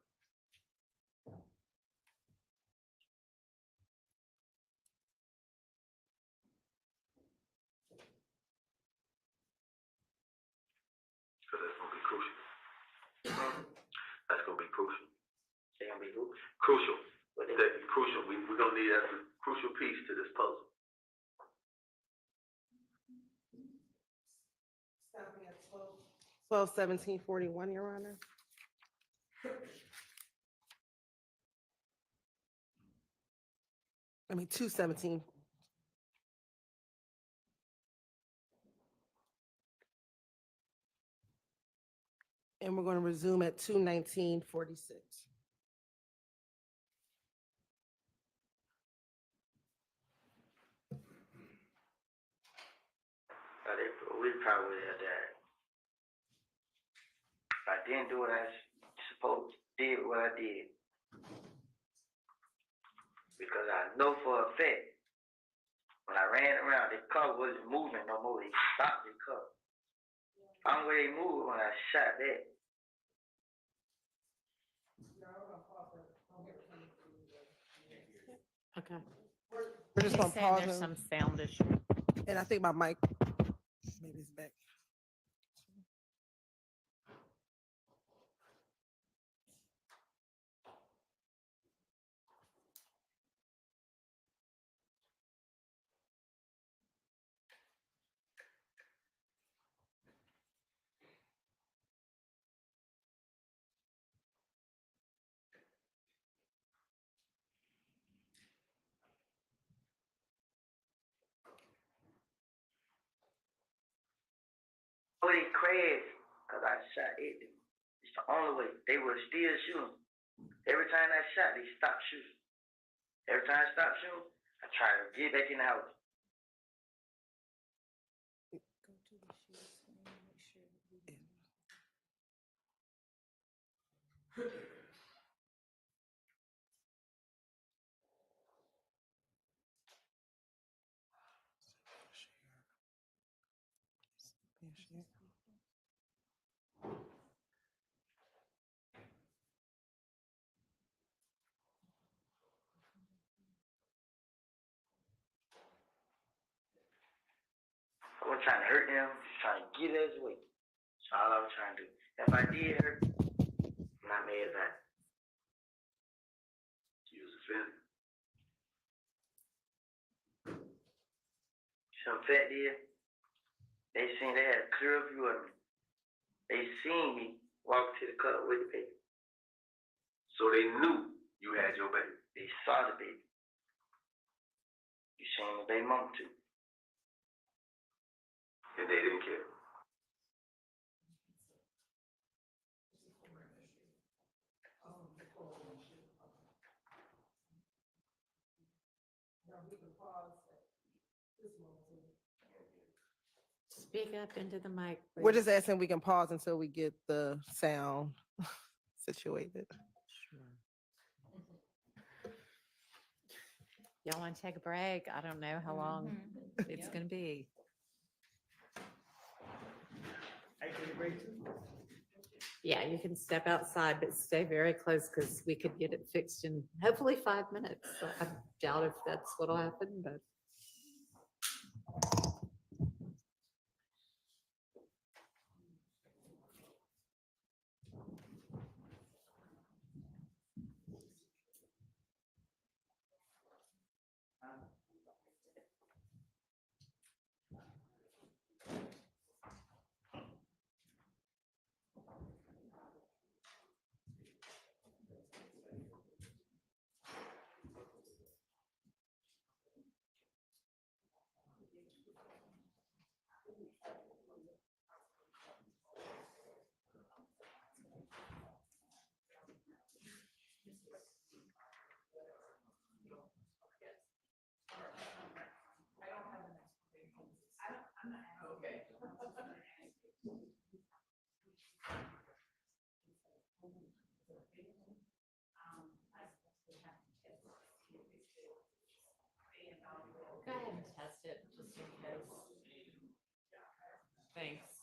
Because that's going to be crucial. That's going to be crucial. They gonna be who? Crucial. That's crucial. We're going to need that a crucial piece to this puzzle. Stopping at 12/17/41, Your Honor. I mean, 2/17. And we're going to resume at 2/19/46. We probably had that. If I didn't do what I did what I did. Because I know for a fact, when I ran around, the car wasn't moving no more. They stopped the car. I'm where they moved when I shot that. Okay. We're just He's going to saying pause. there's and- some sound issue. And I think my mic, maybe it's back. Oh, they crashed because I shot at them. It's the only way. They were still shooting. Every time I shot, they stopped shooting. Every time I stopped shooting, I tried to get back in the house. I wasn't trying to hurt them, just trying to get us away. That's all I was trying to do. If I did hurt, I'm not mad about it. You was offended. Some fat there, they seen they had a clear view of me. They seen me walk to the car with the baby. So they knew you had your baby. They saw the baby. You seen the baby mama too. And they didn't care. Speak up into the mic. We're please. just asking if we can pause until we get the sound situated. Y'all want to take a break? I don't know how long it's going to be. Yeah, you can step outside, but stay very close because we could get it fixed in hopefully 5 minutes. I doubt if that's what'll happen, but. Go ahead and test it just in case. Thanks.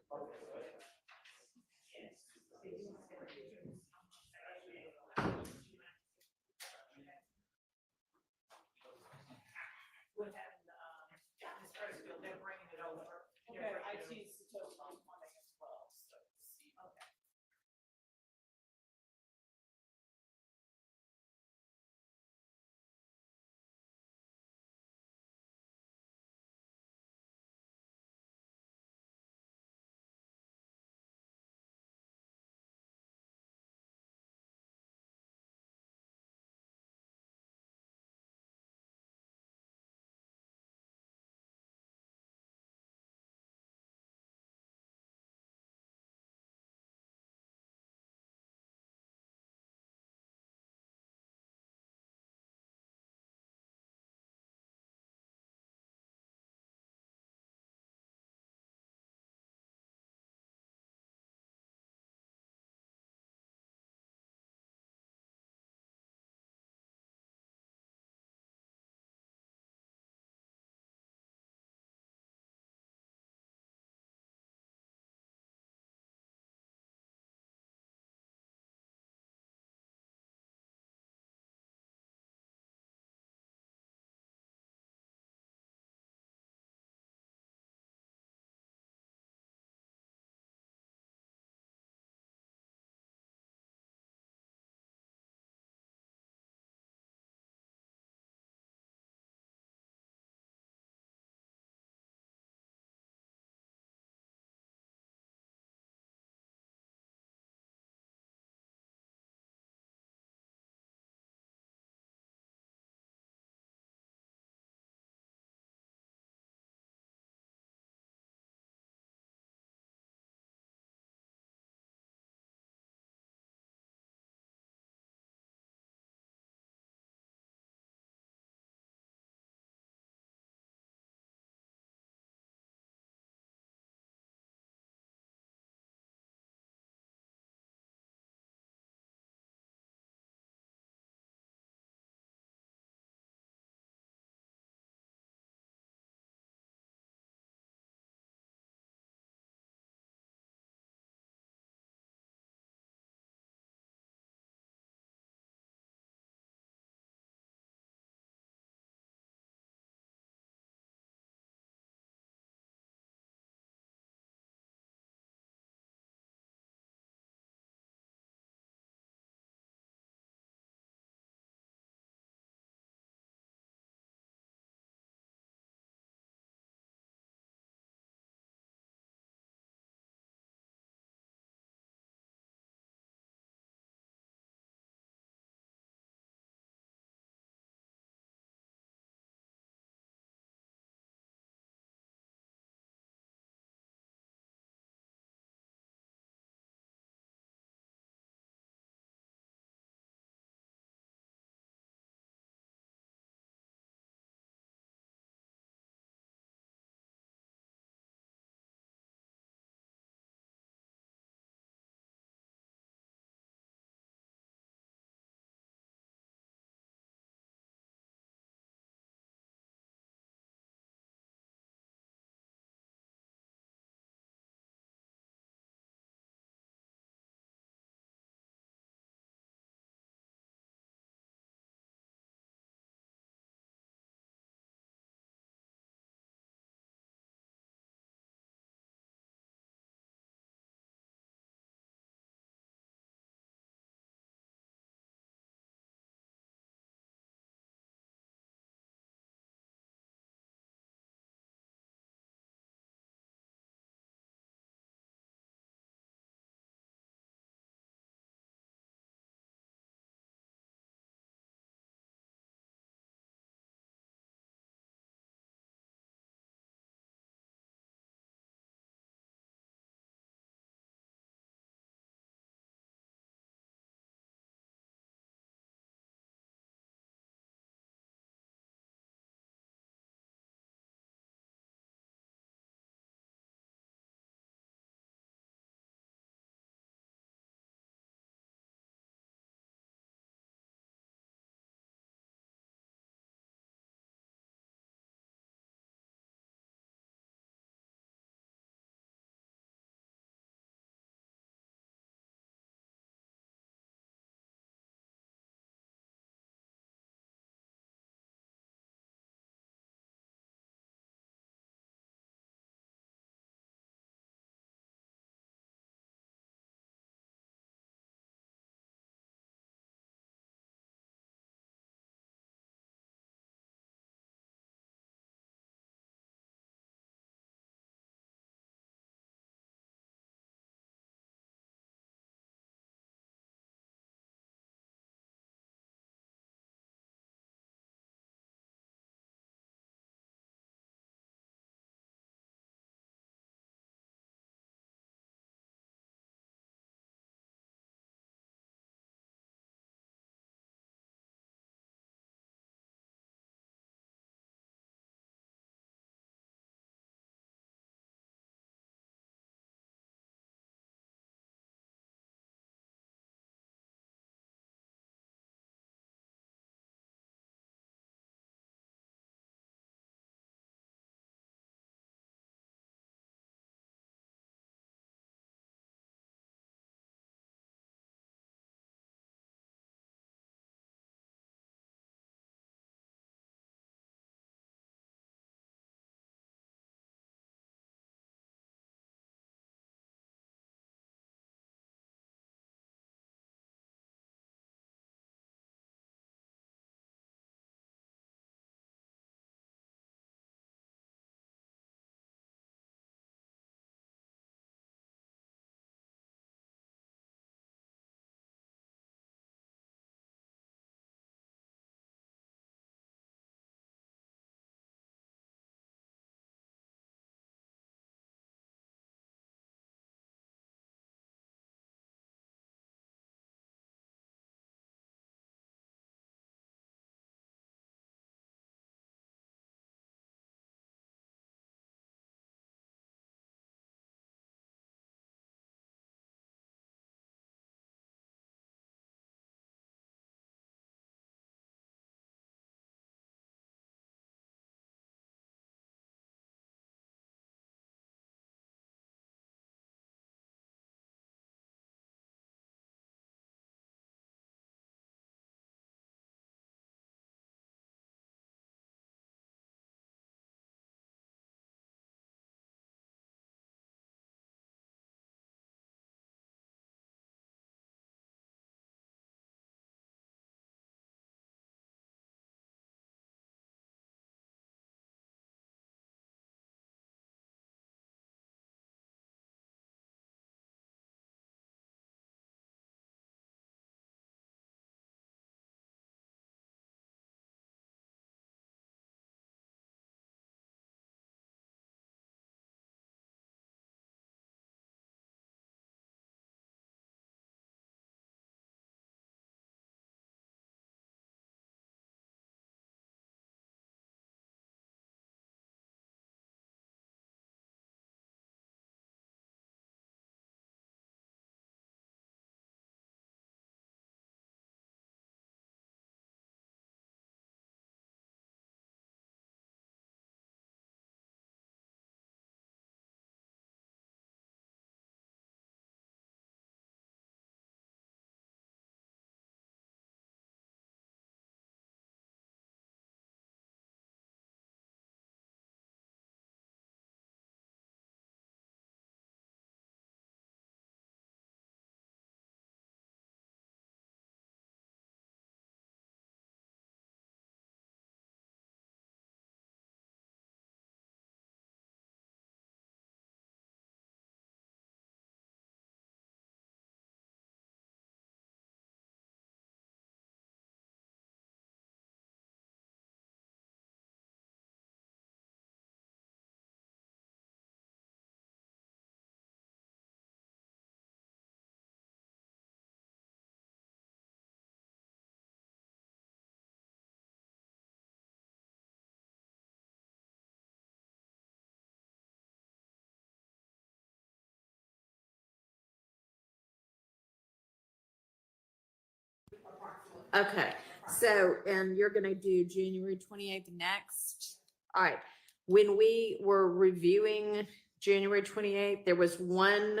Okay, so, and you're gonna do January 28th next? All right, when we were reviewing January 28th, there was one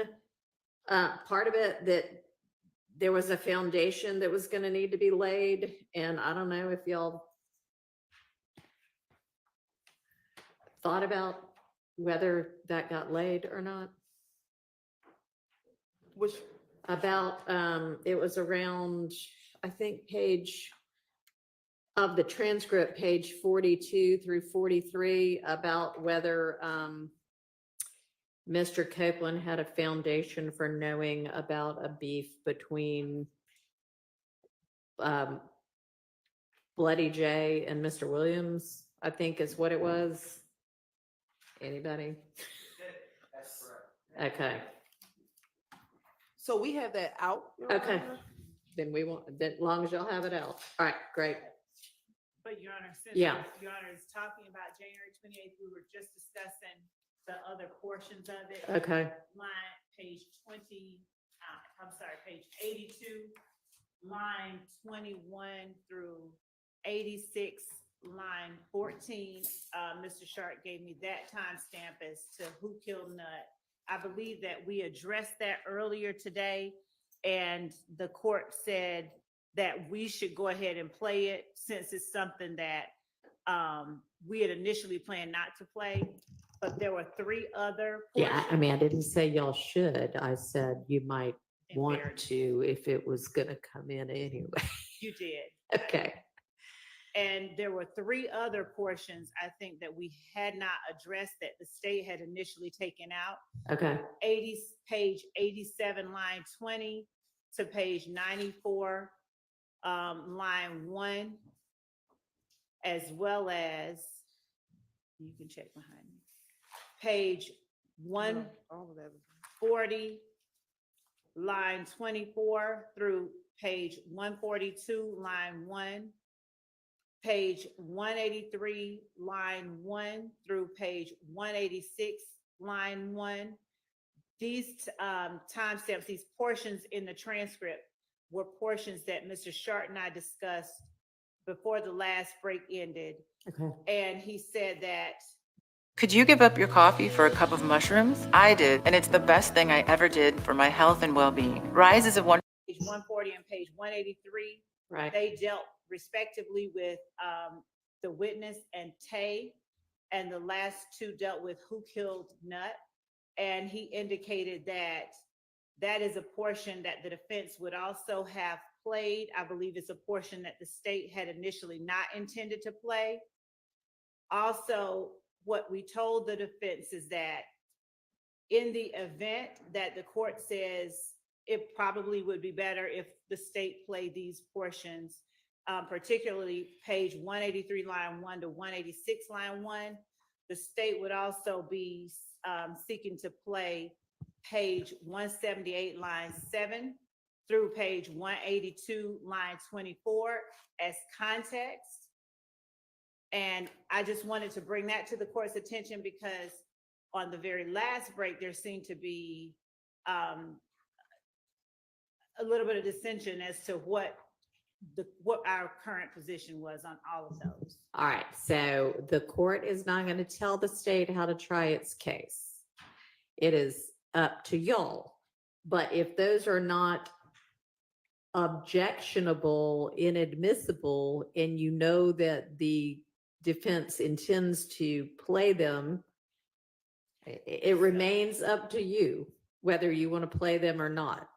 part of it that there was a foundation that was gonna need to be laid, and I don't know if y'all thought about whether that got laid or not. Which, About, it was around, I think, page of the transcript, page 42 through 43, about whether Mr. Copeland had a foundation for knowing about a beef between Bloody J and Mr. Williams, I think is what it was. Anybody? That's correct. Okay, so we have that out. Your okay. Honor? Then we want, as long as y'all have it out. All right, great. But Your Honor, since Yeah. Your Honor is talking about January 28th, we were just discussing the other portions of it. Okay. Line, page 20, page 82, line 21 through 86, line 14. Mr. Sharp gave me that timestamp as to who killed Nut. I believe that we addressed that earlier today, and the court said that we should go ahead and play it since it's something that we had initially planned not to play, but there were 3 other Yeah, portions. I mean, I didn't say y'all should. I said you might In want fairness. to if it was gonna come in anyway. You did. Okay, And there were 3 other portions, I think, that we had not addressed that the state had initially taken out. okay, Page 87, line 20 to page 94, line 1, as well as, you can check behind me, page 140, line 24 through page 142, line 1, page 183, line 1 through page 186, line 1. These timestamps, these portions in the transcript were portions that Mr. Sharp and I discussed before the last break ended. okay. And he said that Could you give up your coffee for a cup of mushrooms? I did, and it's the best thing I ever did for my health and well-being. Rise is a one. page 140 and page 183, Right. they dealt respectively with the witness and Tay, and the last 2 dealt with who killed Nut. And he indicated that that is a portion that the defense would also have played. I believe it's a portion that the state had initially not intended to play. Also, what we told the defense is that in the event that the court says it probably would be better if the state played these portions, particularly page 183, line 1 to 186, line 1, the state would also be seeking to play page 178, line 7 through page 182, line 24 as context. And I just wanted to bring that to the court's attention because on the very last break, there seemed to be a little bit of dissension as to what our current position was on all of those. All right, so the court is not gonna tell the state how to try its case. It is up to y'all. But if those are not objectionable, inadmissible, and you know that the defense intends to play them, it remains up to you whether you want to play them or not.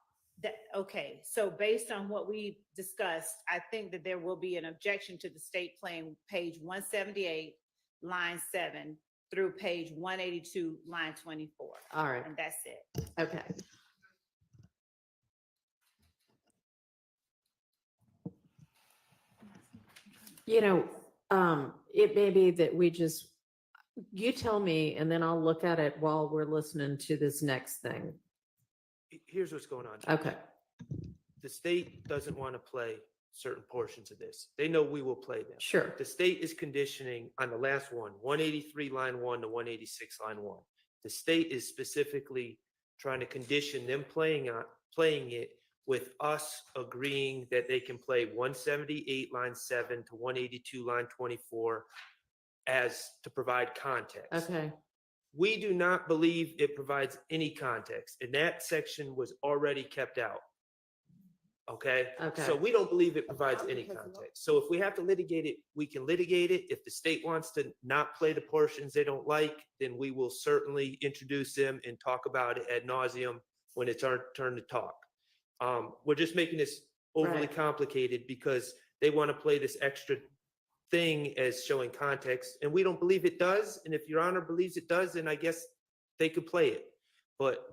Okay, so based on what we discussed, I think that there will be an objection to the state playing page 178, line 7 through page 182, line 24. All right. And that's it. Okay. You know, it may be that you tell me, and then I'll look at it while we're listening to this next thing. Here's what's going on. Okay. The state doesn't want to play certain portions of this. They know we will play them. Sure. The state is conditioning on the last one, 183 line 1 to 186 line 1. The state is specifically trying to condition them playing it with us agreeing that they can play 178 line 7 to 182 line 24 as to provide context. Okay. We do not believe it provides any context, and that section was already kept out. Okay? Okay. So we don't believe it provides any context. So if we have to litigate it, we can litigate it. If the state wants to not play the portions they don't like, then we will certainly introduce them and talk about it ad nauseum when it's our turn to talk. We're just making this overly Right. complicated because they want to play this extra thing as showing context, and we don't believe it does. And if Your Honor believes it does, then I guess they could play it. But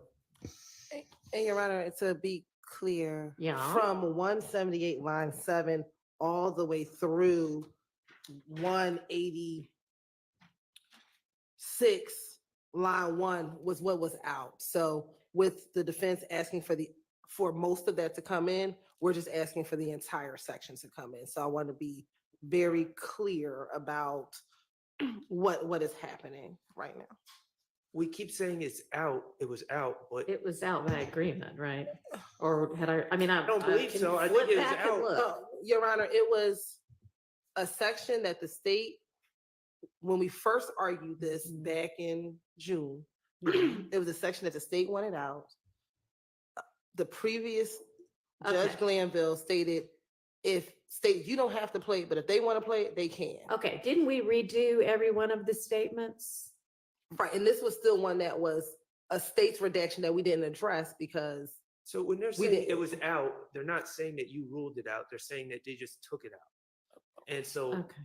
And Your Honor, to be clear, Yeah. from 178 line 7 all the way through 186 line 1 was what was out. So with the defense asking for most of that to come in, we're just asking for the entire section to come in. So I want to be very clear about what is happening right now. we keep saying it's out. It was out, but It was out by agreement, right? Or had I mean, I don't believe can so. I flip think it was back and out. look. Your Honor, it was a section that the state, when we first argued this back in June, it was a section that the state wanted out. The previous Judge Okay. Glanville stated, you don't have to play it, but if they want to play it, they can. Okay, didn't we redo every one of the statements? Right, and this was still one that was a state's redaction that we didn't address because So when they're we saying didn't. it was out, they're not saying that you ruled it out. They're saying that they just took it out. And so Okay.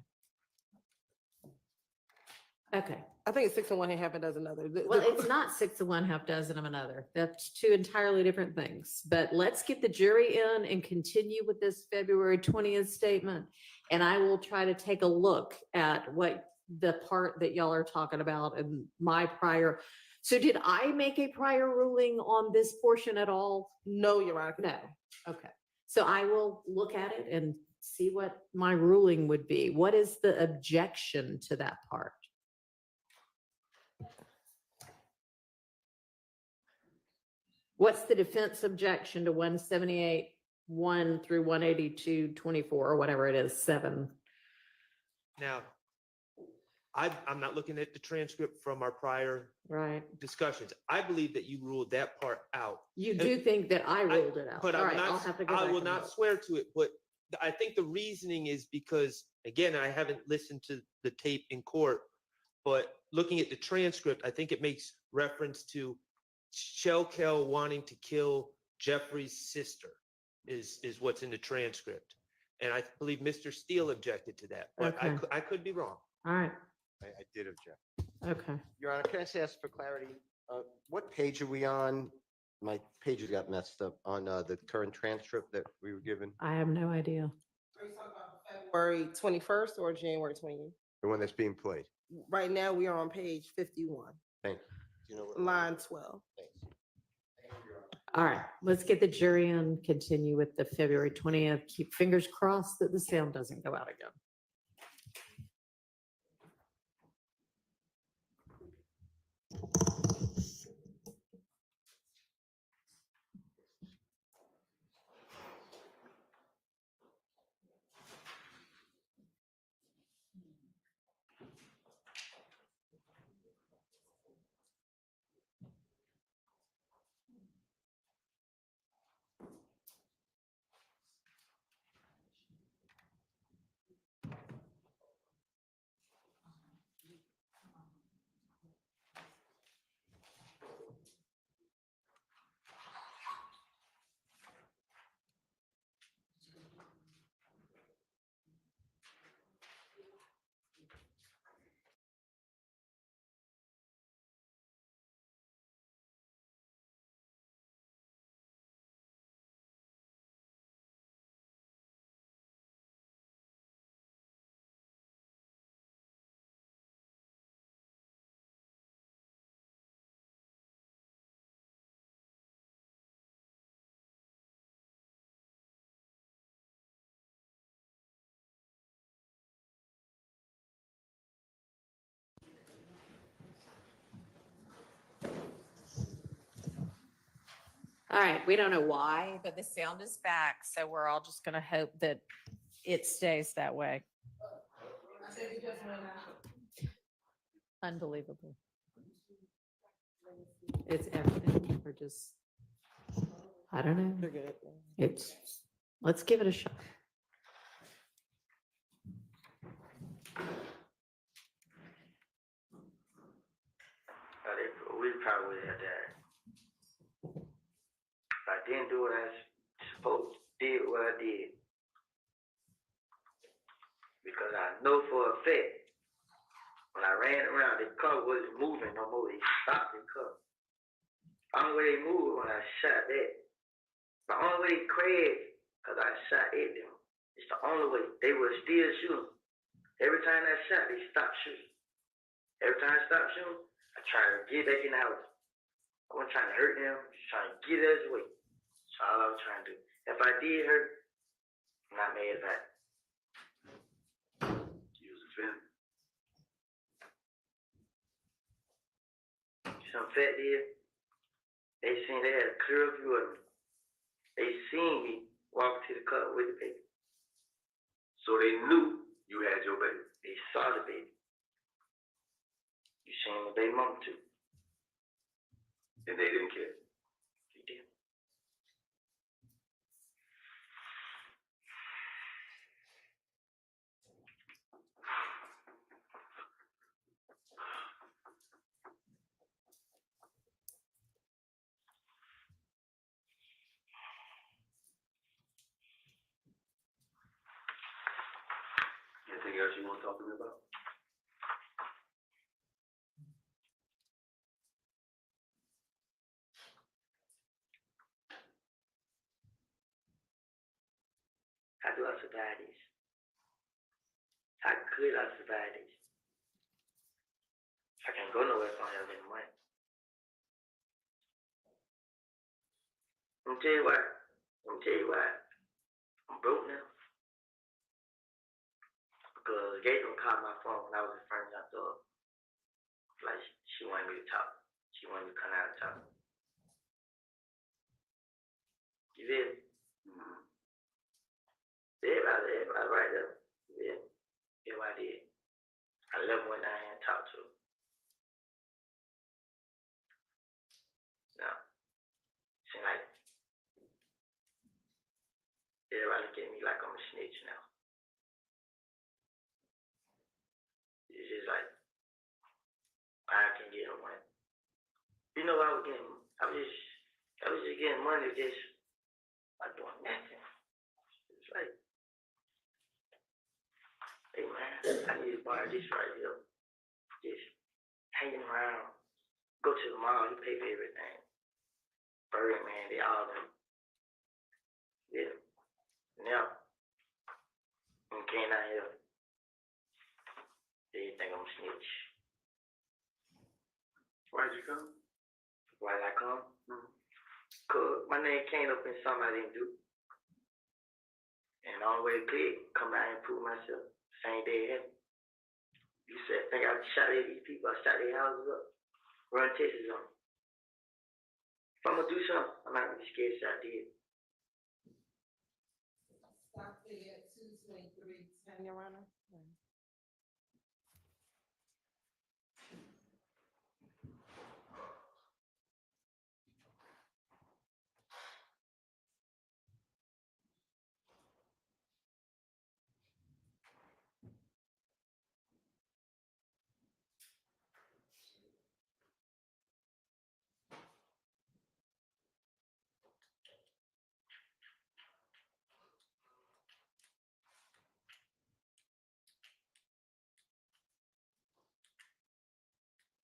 Okay. I think it's 6 and 1 half a dozen other. Well, it's not 6 of one, half dozen of another. That's two entirely different things. But let's get the jury in and continue with this February 20th statement. And I will try to take a look at what the part that y'all are talking about and my prior. So did I make a prior ruling on this portion at all? No, Your Honor. No. Okay. So I will look at it and see what my ruling would be. What is the objection to that part? What's the defense objection to 178, 1 through 182, 24, or whatever it is, 7? now, I'm not looking at the transcript from our prior Right. discussions. I believe that you ruled that part out. You do think that I ruled it out? But All I'm right, I'll have to not, go I back will and not look. swear to it, but I think the reasoning is because, again, I haven't listened to the tape in court, but looking at the transcript, I think it makes reference to Shellkel wanting to kill Jeffrey's sister is what's in the transcript. And I believe Mr. Steele objected to that, but Okay. I could be wrong. All right. I did object. Okay. Your Honor, can I just ask for clarity? What page are we on? My pages got messed up on the current transcript that we were given, I have no idea. Are you talking about February 21st or January 28th? the one that's being played. Right now, we are on page 51, Thank you. Do you know what line 12. Thanks. All right, let's get the jury in, continue with the February 20th. Keep fingers crossed that the sound doesn't go out again. All right, we don't know why, but the sound is back, so we're all just gonna hope that it stays that way. Unbelievable. It's everything. We're just, I don't know. You're good. It's, let's give it a shot. We probably had that. If I didn't do what I supposed to did what I did. Because I know for a fact, when I ran around, the car wasn't moving no more. They stopped the car. The only way they moved when I shot that. The only way they crashed, because I shot at them. It's the only way. They were still shooting. Every time I shot, they stopped shooting. Every time I stopped shooting, I tried to get back in the house. I wasn't trying to hurt them, just trying to get us away. That's all I was trying to do. If I did hurt, I'm not mad about it. You was a family. Some fat did. They seen they had a clear view of me. They seen me walk to the car with the baby. So they knew you had your baby. They saw the baby. You seen my baby mama too. And they didn't care. They did. Anything else you want to talk to me about? How do I survive this? How could I survive this? I can't go nowhere if I don't have any money. Let me tell you why. I'm broke now. Because Gabriel called my phone when I was in front of the door. Like she wanted me to talk. She wanted me to come out and talk. You feel me? Mm-hmm. Everybody right there. Yeah. Everybody did. I left went down here and talked to her. Now, seem like everybody look at me like I'm a snitch now. It's just like I can get no money. You know, I was just getting money just by doing nothing. It's like, hey man, I need to buy this right here. Just hanging around. Go to the mall, you pay for everything. Burger man, they all them. Yeah. Now, I came out here. They think I'm a snitch. Why'd you come? Why'd I come? Cause my name came up in something I didn't do. And the only way to click, come out and prove myself. Same day it happened. You said, think I shot at these people, I shot their houses up, run tests on them. If I'm gonna do something, I'm not gonna be scared shot dead. Stop there at 2:23, Your Honor.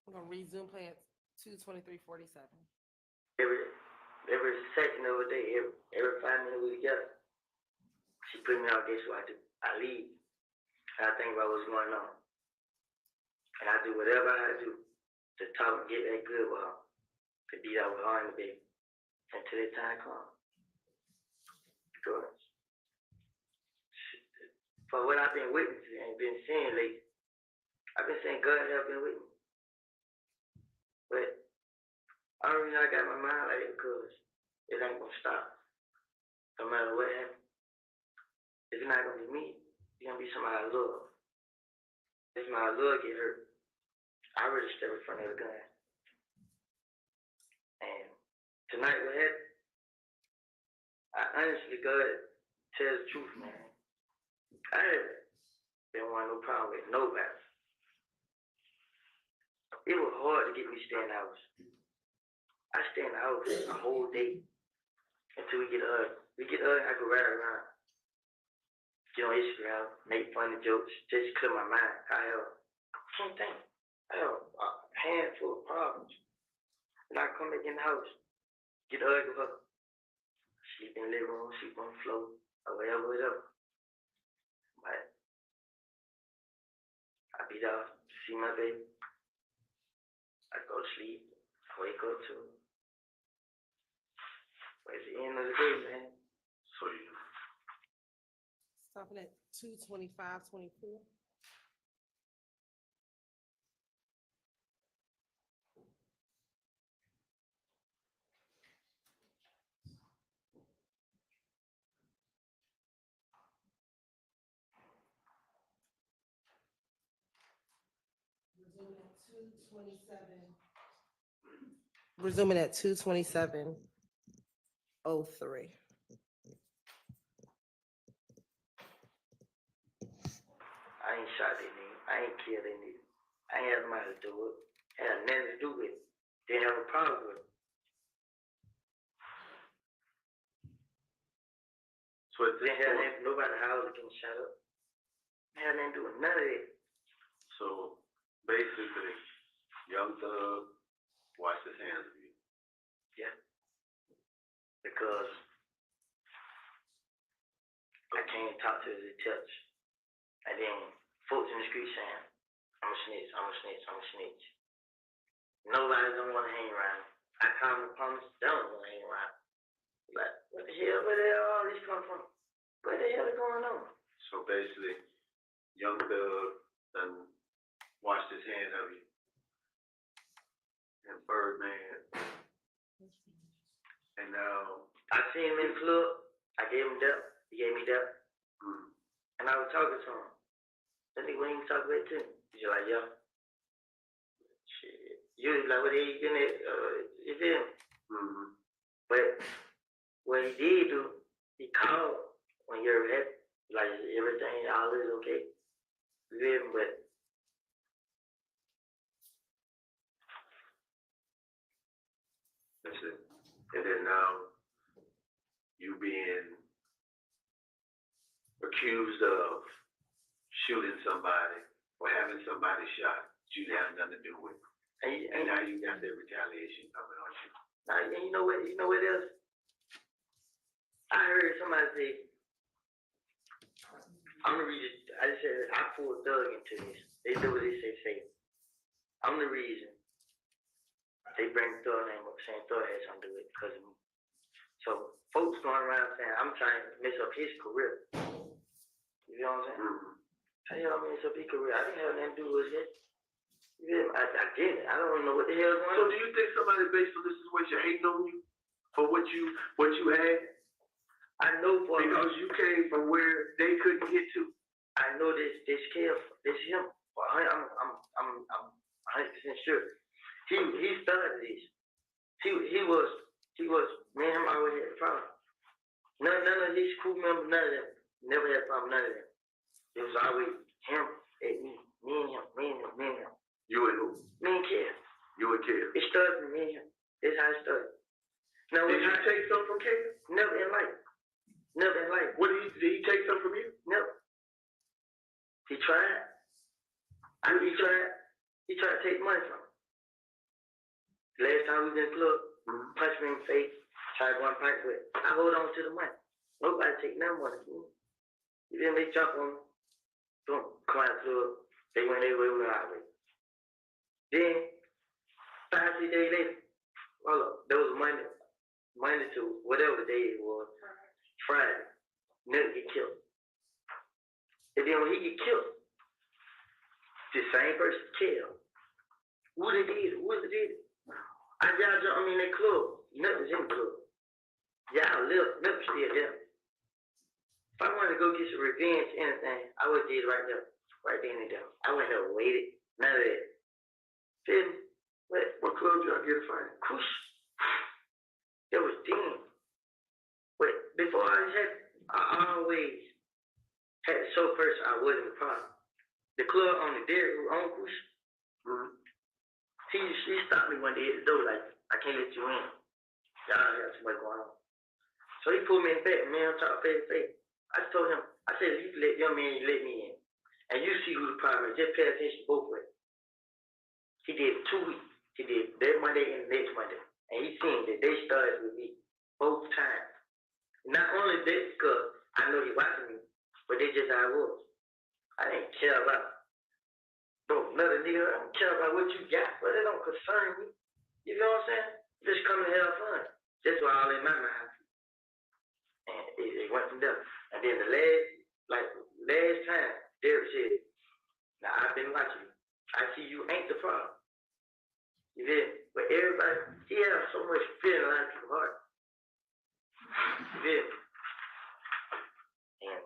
We're gonna resume play at 2:23:47. Every second of the day, every 5 minutes we together. She put me out, guess what I do? I leave. And I think about what's going on. And I do whatever I do to talk and get that good with her. To be that with her and the baby. Until that time comes. Because for what I've been witnessing and been seeing lately, I've been saying God have been with me. But I don't know, I got my mind like it because it ain't gonna stop. No matter what happens. It's not gonna be me. It's gonna be somebody I love. If my love get hurt, I already step in front of the gun. And tonight what happened, I honestly, God, tell the truth, man. I didn't want no problem with nobody. It was hard to get me to stay in the house. I stay in the house a whole day until we get ugly. We get ugly, I go right around. Get on Instagram, make funny jokes, just clear my mind. I can't think. I have a handful of problems. And I come back in the house, get ugly with her. Sleep in the living room, sleep on the floor, or whatever. But I be there, see my baby. I go to sleep, I wake up too. But at the end of the day, man, So you, Stopping at 2:25:24. Resuming at 2:27:03. I ain't shot that nigga. I ain't killed that nigga. I ain't had nobody to do it. Had nothing to do with it. Didn't have a problem with it. so at this Didn't have point, nothing, nobody house getting shot up. Had nothing to do with none of that. so basically, Young Thug washed his hands of you. Yeah. Because I can't talk to the touch. And then folks in the street saying, I'm a snitch, I'm a snitch, I'm a snitch. Nobody don't want to hang around. I call them the police, they don't want to hang around. Like, what the hell, where the hell all this come from? What the hell is going on? So basically, Young Thug done washed his hands of you. And Birdman. And now, I seen him in the club, I gave him that, he gave me that. And I was talking to him. That nigga wouldn't even talk back to me. He's like, yo. Shit. You was like, what are you getting at? You feel me? But what he did do, he called when you're happy. Like, everything, all is okay. You feel me? But that's it. And then now, you being accused of shooting somebody or having somebody shot you have nothing to do with. And now you got that retaliation coming on you. now, you know what else? I heard somebody say, I'm the reason, I said, I pulled Doug into this. They do what they say. I'm the reason they bring Thug name up, saying Thug had something to do with it because of me. So folks going around saying I'm trying to mess up his career. You know what I'm saying? How the hell I mess up his career? I didn't have nothing to do with it. You know, I get it. I don't know what the hell is going So on. do you think somebody based on this situation hating on you for what you had? I know for because you came from where they couldn't get to. I know this kid, this him. Well, I'm 100% sure. He started this. He was me and him always had a problem. None of his crew members, none of them never had a problem. None of them. It was always him and me and him. You and who? Me and Kev. You and Kev. It started with me and him. That's how it started. Now, did you take something from Kev? Never in life. What did he take something from you? Never. He tried. He tried to take money from me. Last time we was in the club, punched me in the face, tried to go and fight with. I hold on to the money. Nobody take no money from me. You feel me? They jump on me. Boom. Come out of the club. They went their way, we went our way. Then, 5-6 days later, hold up, there was Monday to whatever the day it was, Friday, nigga get killed. And then when he get killed, the same person killed. Who did it? I in that club. Nothing's in the club. Y'all live still there. If I wanted to go get some revenge, anything, I would have did it right there, right then and there. I wouldn't have waited, none of that. Feel me? What club y'all get a fight? Kush. It was then. But before I always had to show person I wasn't the problem. The club on the Derrick who owned Kush, she stopped me one day at the door like, I can't let you in. Y'all got too much going on. So he pulled me in the back, man, I'm talking face to face. I told him, I said, you can let your man, you let me in. And you see who the problem is. Just pay attention both ways. He did 2 weeks. He did that Monday and the next Monday. And he seen that they started with me both times. Not only that, because I know he watching me, but they just how I was. I didn't care about, bro, another nigga, I don't care about what you got, but it don't concern me. You know what I'm saying? Just come and have fun. That's what all in my mind. And it went from there. And then the last time, Derek said, now I've been watching you. I see you ain't the problem. You did. But everybody, he has so much fear in a lot of people's heart. You did. And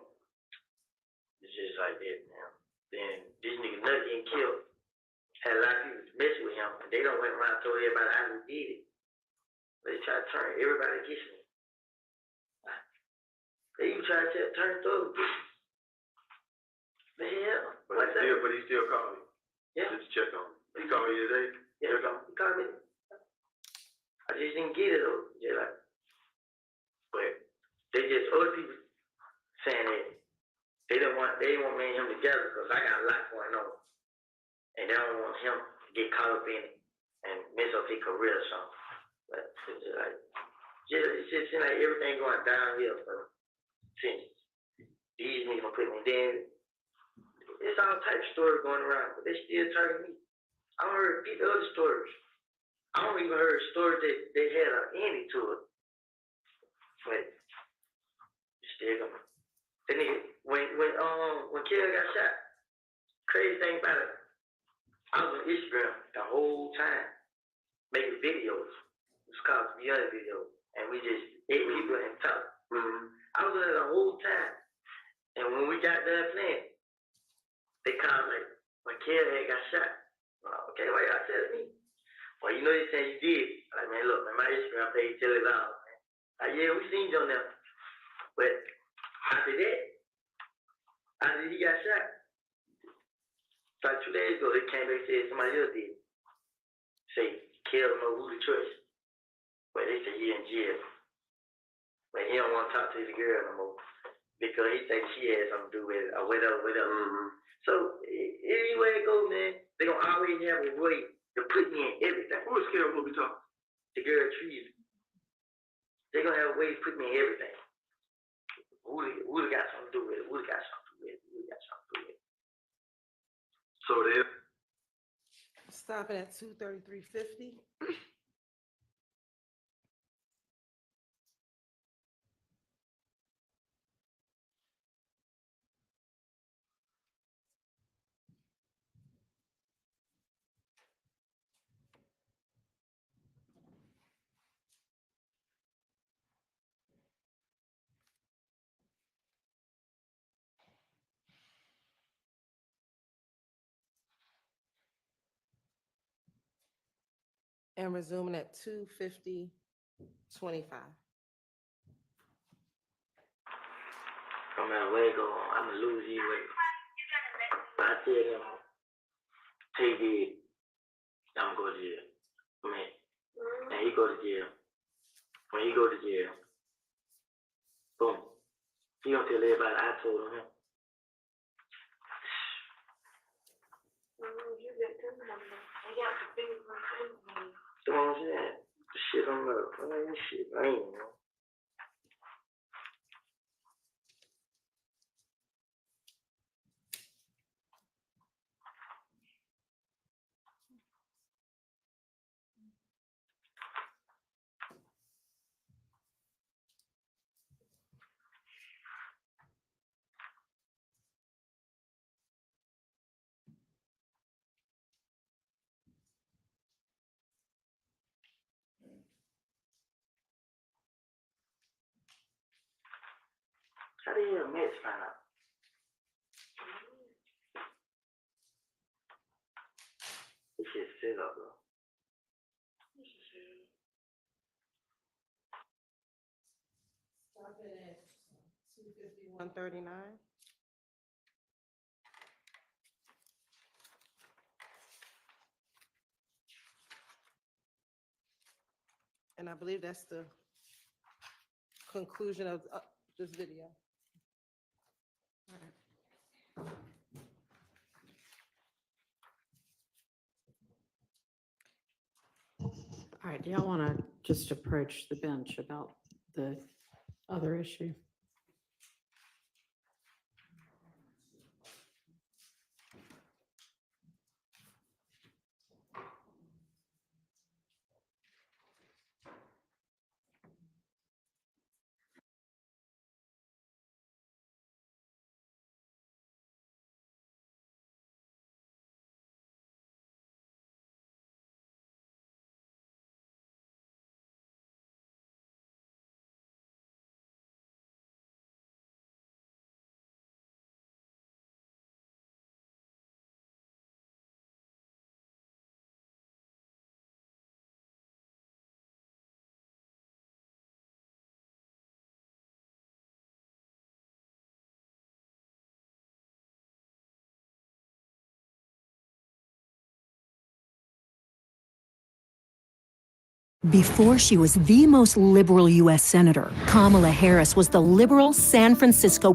it's just like that, man. Then this nigga Nut getting killed. Had a lot of people messing with him, and they don't went around and told everybody I did it. They try to turn everybody against me. They even try to turn those. But yeah. But he still called me. Yeah. Just to check on him. He called me today. Yeah, he called me. I just didn't get it though. Yeah, like, but they just other people saying that they didn't want me and him together because I got a lot going on, and they don't want him to get caught up in it and mess up his career or something. But it's just like, it just seems like everything going downhill for them. Since these niggas gonna put me in, it's all types of stories going around, but they still target me. I heard the other stories. I don't even heard stories that they had an ending to it. But it's still going. That nigga, when Kelly got shot, crazy thing about it, I was on Instagram the whole time making videos. It's called Beyond Video, and we just hit people and talk. I was there the whole time, and when we got done playing, they called me when Kelly got shot. Okay, why y'all telling me? Well, you know they saying you did. Like, man, look, man, my Instagram page tell it all, man. Like, yeah, we seen you on there. But after that, after he got shot, like 2 days ago, they came back and said somebody else did. Say, kill him or who to trust. But they said he in jail. But he don't want to talk to the girl no more. Because he thinks she had something to do with it or whatever. So, anywhere it goes, man, they going to always have a way to put me in everything. Who is Kelly when we talk? The girl trees. They're going to have a way to put me in everything. Who got something to do with it? Who got something to do with it? Who got something to do with it? So then, Stopping at 233.50. And resuming at 2:50:25. No matter where it go, I'm going to lose you way. I tell him, take it, I'm going to go to jail. And he go to jail. When he go to jail, boom. He don't tell everybody I told him. You got them numbers. They got the big one. You know what I'm saying? Shit on the shit, I ain't know. How the hell Mets find out? This shit set up, bro. Started at 251.39. And I believe that's the conclusion of this video. All right, do y'all want to just approach the bench about the other issue? Before she was the most liberal U.S. Senator, Kamala Harris was the liberal San Francisco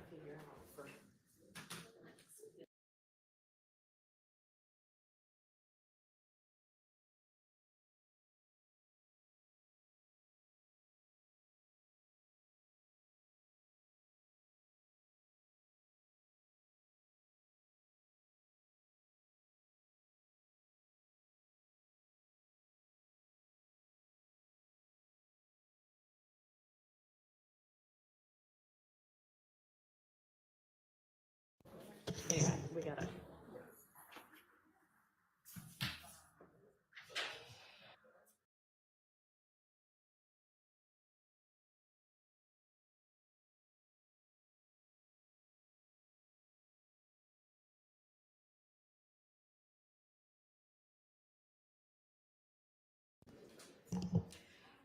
figure out for. Anyway, we got it.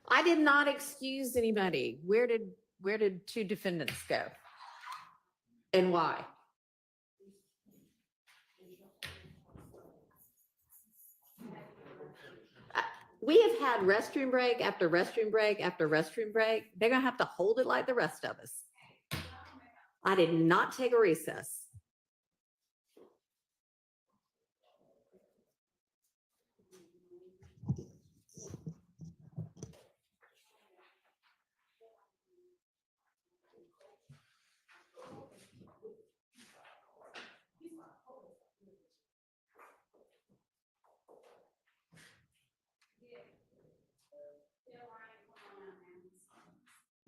I did not excuse anybody. Where did two defendants go? And why? We have had restroom break after restroom break after restroom break. They're gonna have to hold it like the rest of us. I did not take a recess.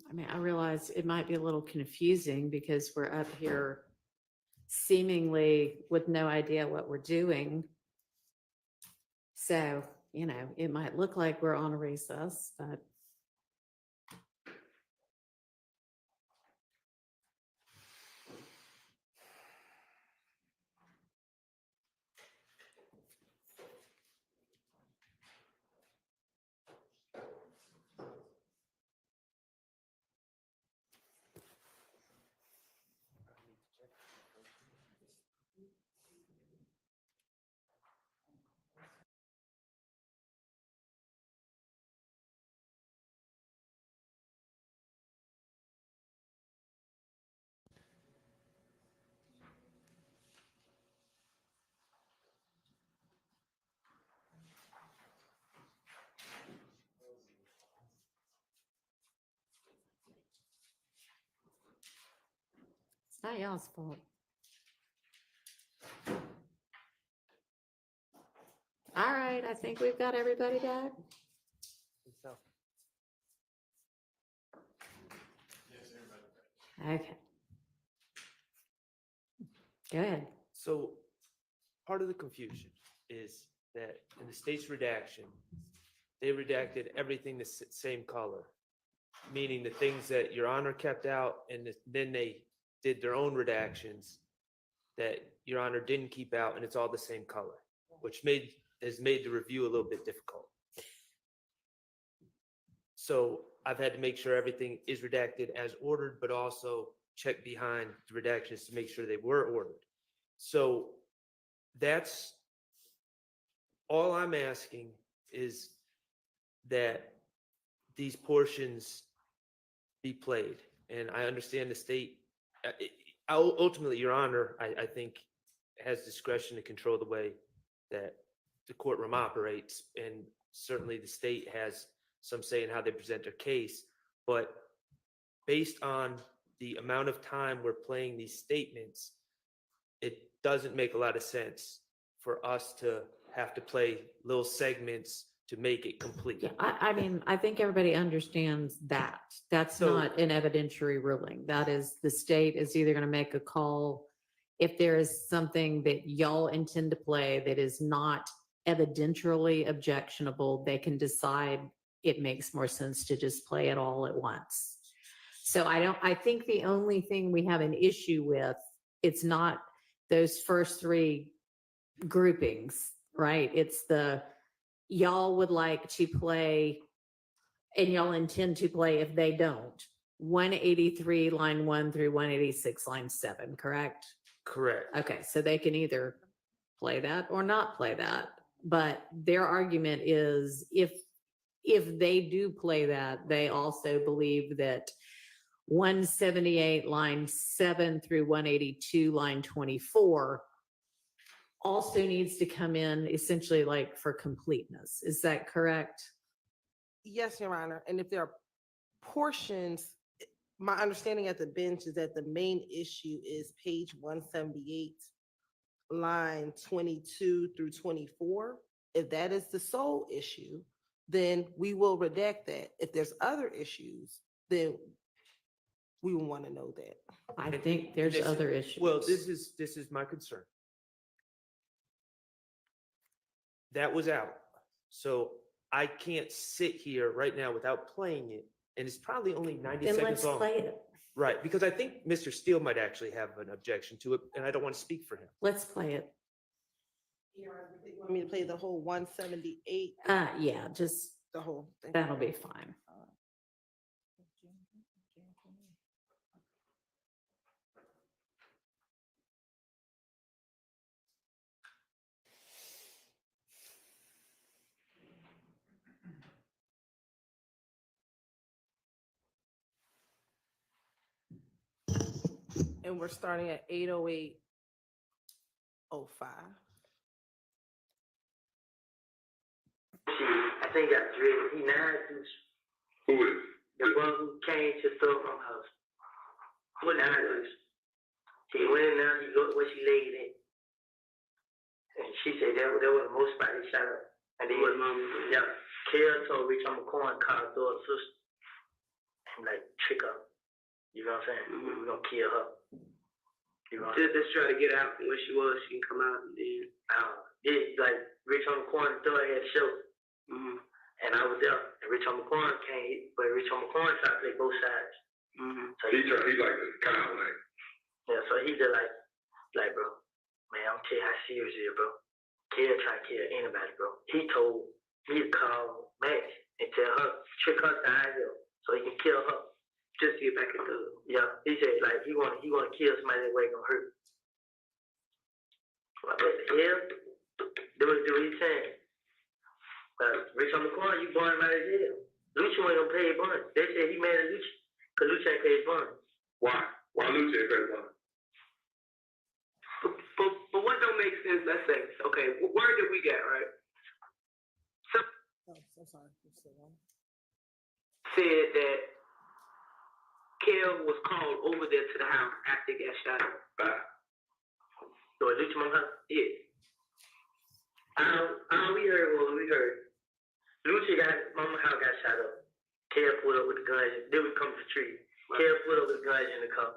I mean, I realize it might be a little confusing because we're up here seemingly with no idea what we're doing. So, it might look like we're on a recess, but it's not y'all's fault. All right, I think we've got everybody back. Okay. Go ahead. So part of the confusion is that in the state's redaction, they redacted everything the same color, meaning the things that Your Honor kept out, and then they did their own redactions that Your Honor didn't keep out, and it's all the same color, which has made the review a little bit difficult. So I've had to make sure everything is redacted as ordered, but also check behind the redactions to make sure they were ordered. So that's all I'm asking, is that these portions be played. And I understand the state, ultimately, Your Honor, I think, has discretion to control the way that the courtroom operates. And certainly the state has some say in how they present their case. But based on the amount of time we're playing these statements, it doesn't make a lot of sense for us to have to play little segments to make it complete. Yeah, I mean, I think everybody understands that. That's not an evidentiary ruling. That is, the state is either going to make a call if there is something that y'all intend to play that is not evidentially objectionable. They can decide it makes more sense to just play it all at once. So I think the only thing we have an issue with, it's not those first three groupings, right? It's the y'all would like to play and y'all intend to play, if they don't, 183 line 1 through 186 line 7, correct? Correct. Okay, so they can either play that or not play that. But their argument is if they do play that, they also believe that 178, line 7 through 182, line 24 also needs to come in essentially like for completeness. Is that correct? Yes, Your Honor. And if there are portions, my understanding at the bench is that the main issue is page 178, line 22 through 24. If that is the sole issue, then we will redact that. If there's other issues, then we will want to know that. I think there's This- other issues. Well, this is my concern. That was out. So I can't sit here right now without playing it. And it's probably only 90 Then seconds let's long. play it. Right, because I think Mr. Steele might actually have an objection to it, and I don't want to speak for him. Let's play it. You want me to play the whole 178? Yeah, just The whole thing. that'll be fine. And we're starting at 8:08:05. I think I dread. He nine. Who is? The one who came to Phil's house. What nine? He went in there. He looked where she laid in, and she said that was the most spot he shot up. And then yeah, Kara told Rich I'm a corn car through her sister. I'm like trick her. You know what I'm saying? We're gonna kill her. You know. Just try to get out from where she was. She can come out and then. Yeah, like Rich on the corner door had a show. Mm-hmm. And I was there. And Rich on the corner came, but Rich on the corner tried to play both sides. Mm-hmm. So He like this kind of like. yeah, so he just like bro, man, I'm telling you how serious it is, bro. Kill trying to kill anybody, bro. He told me to call Max and tell her, trick her down here so he can kill her. Just to get back into it. Yeah, he said like he want to kill somebody that way gonna hurt. Like, what the hell? Do what he saying. Rich on the corner, you born out of jail. Lucci ain't gonna pay his bond. They said he mad at Lucci because Lucci ain't pay his bond. Why? Why Lucci ain't pay his bond? But what don't make sense, let's say, okay, what word did we get, right? Oh, so sorry. Said that Kel was called over there to the house after he got shot up. So Lucci mama house? Yeah. We heard. Lucci mama house got shot up. Kel pulled up with the guns. They would come to the tree. Kel pulled up with the guns in the car.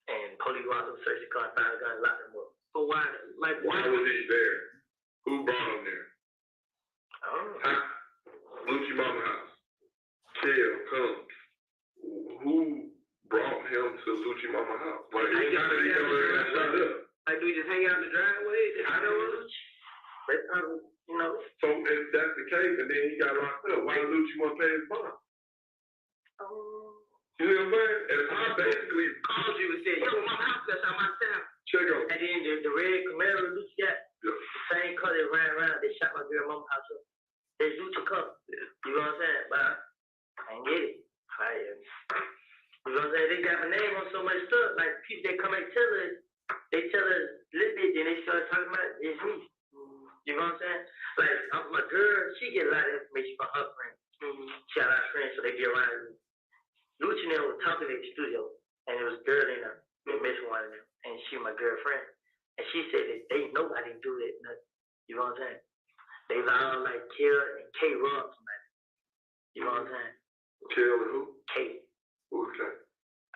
And police walked up, searched the car, found the guns, locked them up. But why? Like, Why was he there? Who brought him there? I don't know. Huh? Lucci mama house. Kale, come. Who brought him to Lucci mama house? Like, he got shot up. Like, do we just hang out in the driveway? I know Lucci. They probably, you know. So if that's the case, and then he got locked up, why did Lucci want to pay his bond? You know what I'm saying? And I basically called you and said, yo, my house, that's how my town. Check out. And then the red Camaro Lucci got, the same car they ran around, they shot my girl mama house up. They Lucci car. You know what I'm saying? But I ain't get it. You know what I'm saying? They got my name on so much stuff. Like people that come and tell us, they tell us little bit, then they start talking about it's me. You know what I'm saying? Like my girl, she get a lot of information from her friends. She got a lot of friends, so they get around me. Lucci and them was talking in the studio, and there was a girl in there, missing one of them, and she my girlfriend. And she said that they know I didn't do that. Nothing. You know what I'm saying? They was all like Kill and K Rob somebody. You know what I'm saying? Kill and who? K. Who's K?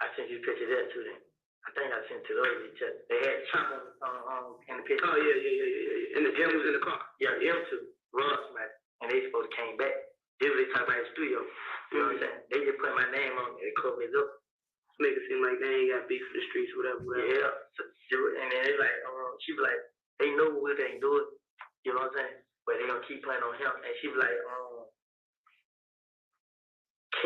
I sent you a picture of that too then. I think I sent it to those each other. They had Trump in the picture. Oh, yeah. And the M was in the car. Yeah, them two. Rob somebody. And they supposed to came back. They was talking about the studio. You know what I'm saying? They just put my name on it. They covered it up. Make it seem like they ain't got beef for the streets, whatever. Yeah. So, and then they like, she was like, they know we ain't do it. You know what I'm saying? But they gonna keep playing on him. And she was like, K,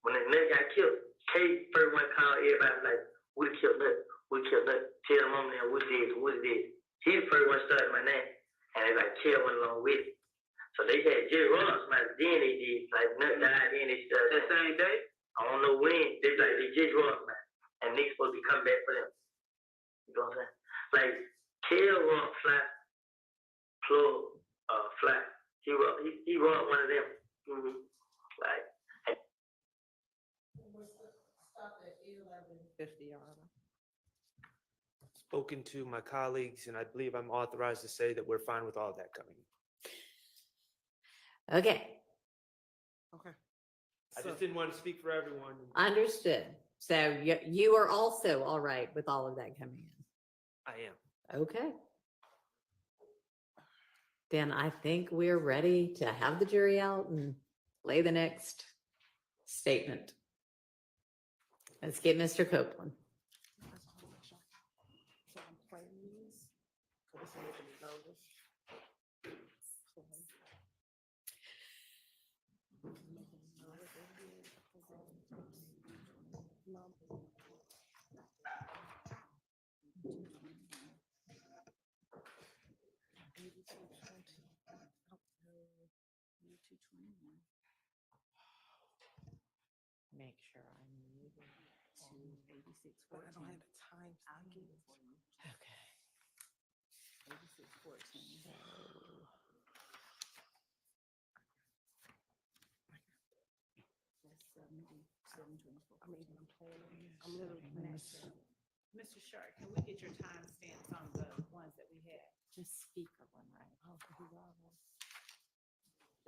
when the nigga got killed, K first one called everybody like, we killed Nut. We killed Nut. Tell the mom now what it did. He the first one started my name. And they like, Kill went along with it. So they had Jerry Ross, then they did, like Nut died, then they started. That same day? I don't know when. They like they just go up, man, and they supposed to be coming back for them. You know what I'm saying? Like Kale run flat, plug, flat. He run one of them. Mm-hmm. Like. Stop at 11:50, Your Honor. Spoken to my colleagues, and I believe I'm authorized to say that we're fine with all of that coming. Okay, Okay. I just didn't want to speak for everyone. understood. So you are also all right with all of that coming in? I am. Okay. Then I think we're ready to have the jury out and lay the next statement. Let's get Mr. Copeland. So I'm playing these. So this is making me nervous. Make sure I'm moving to 86. I don't have the time. I'll get it for you. Okay. 86:14. I'm playing. I'm literally playing. Mr. Sharp, can we get your time stamps on the ones that we had? The speaker one, right? Oh, could be wrong.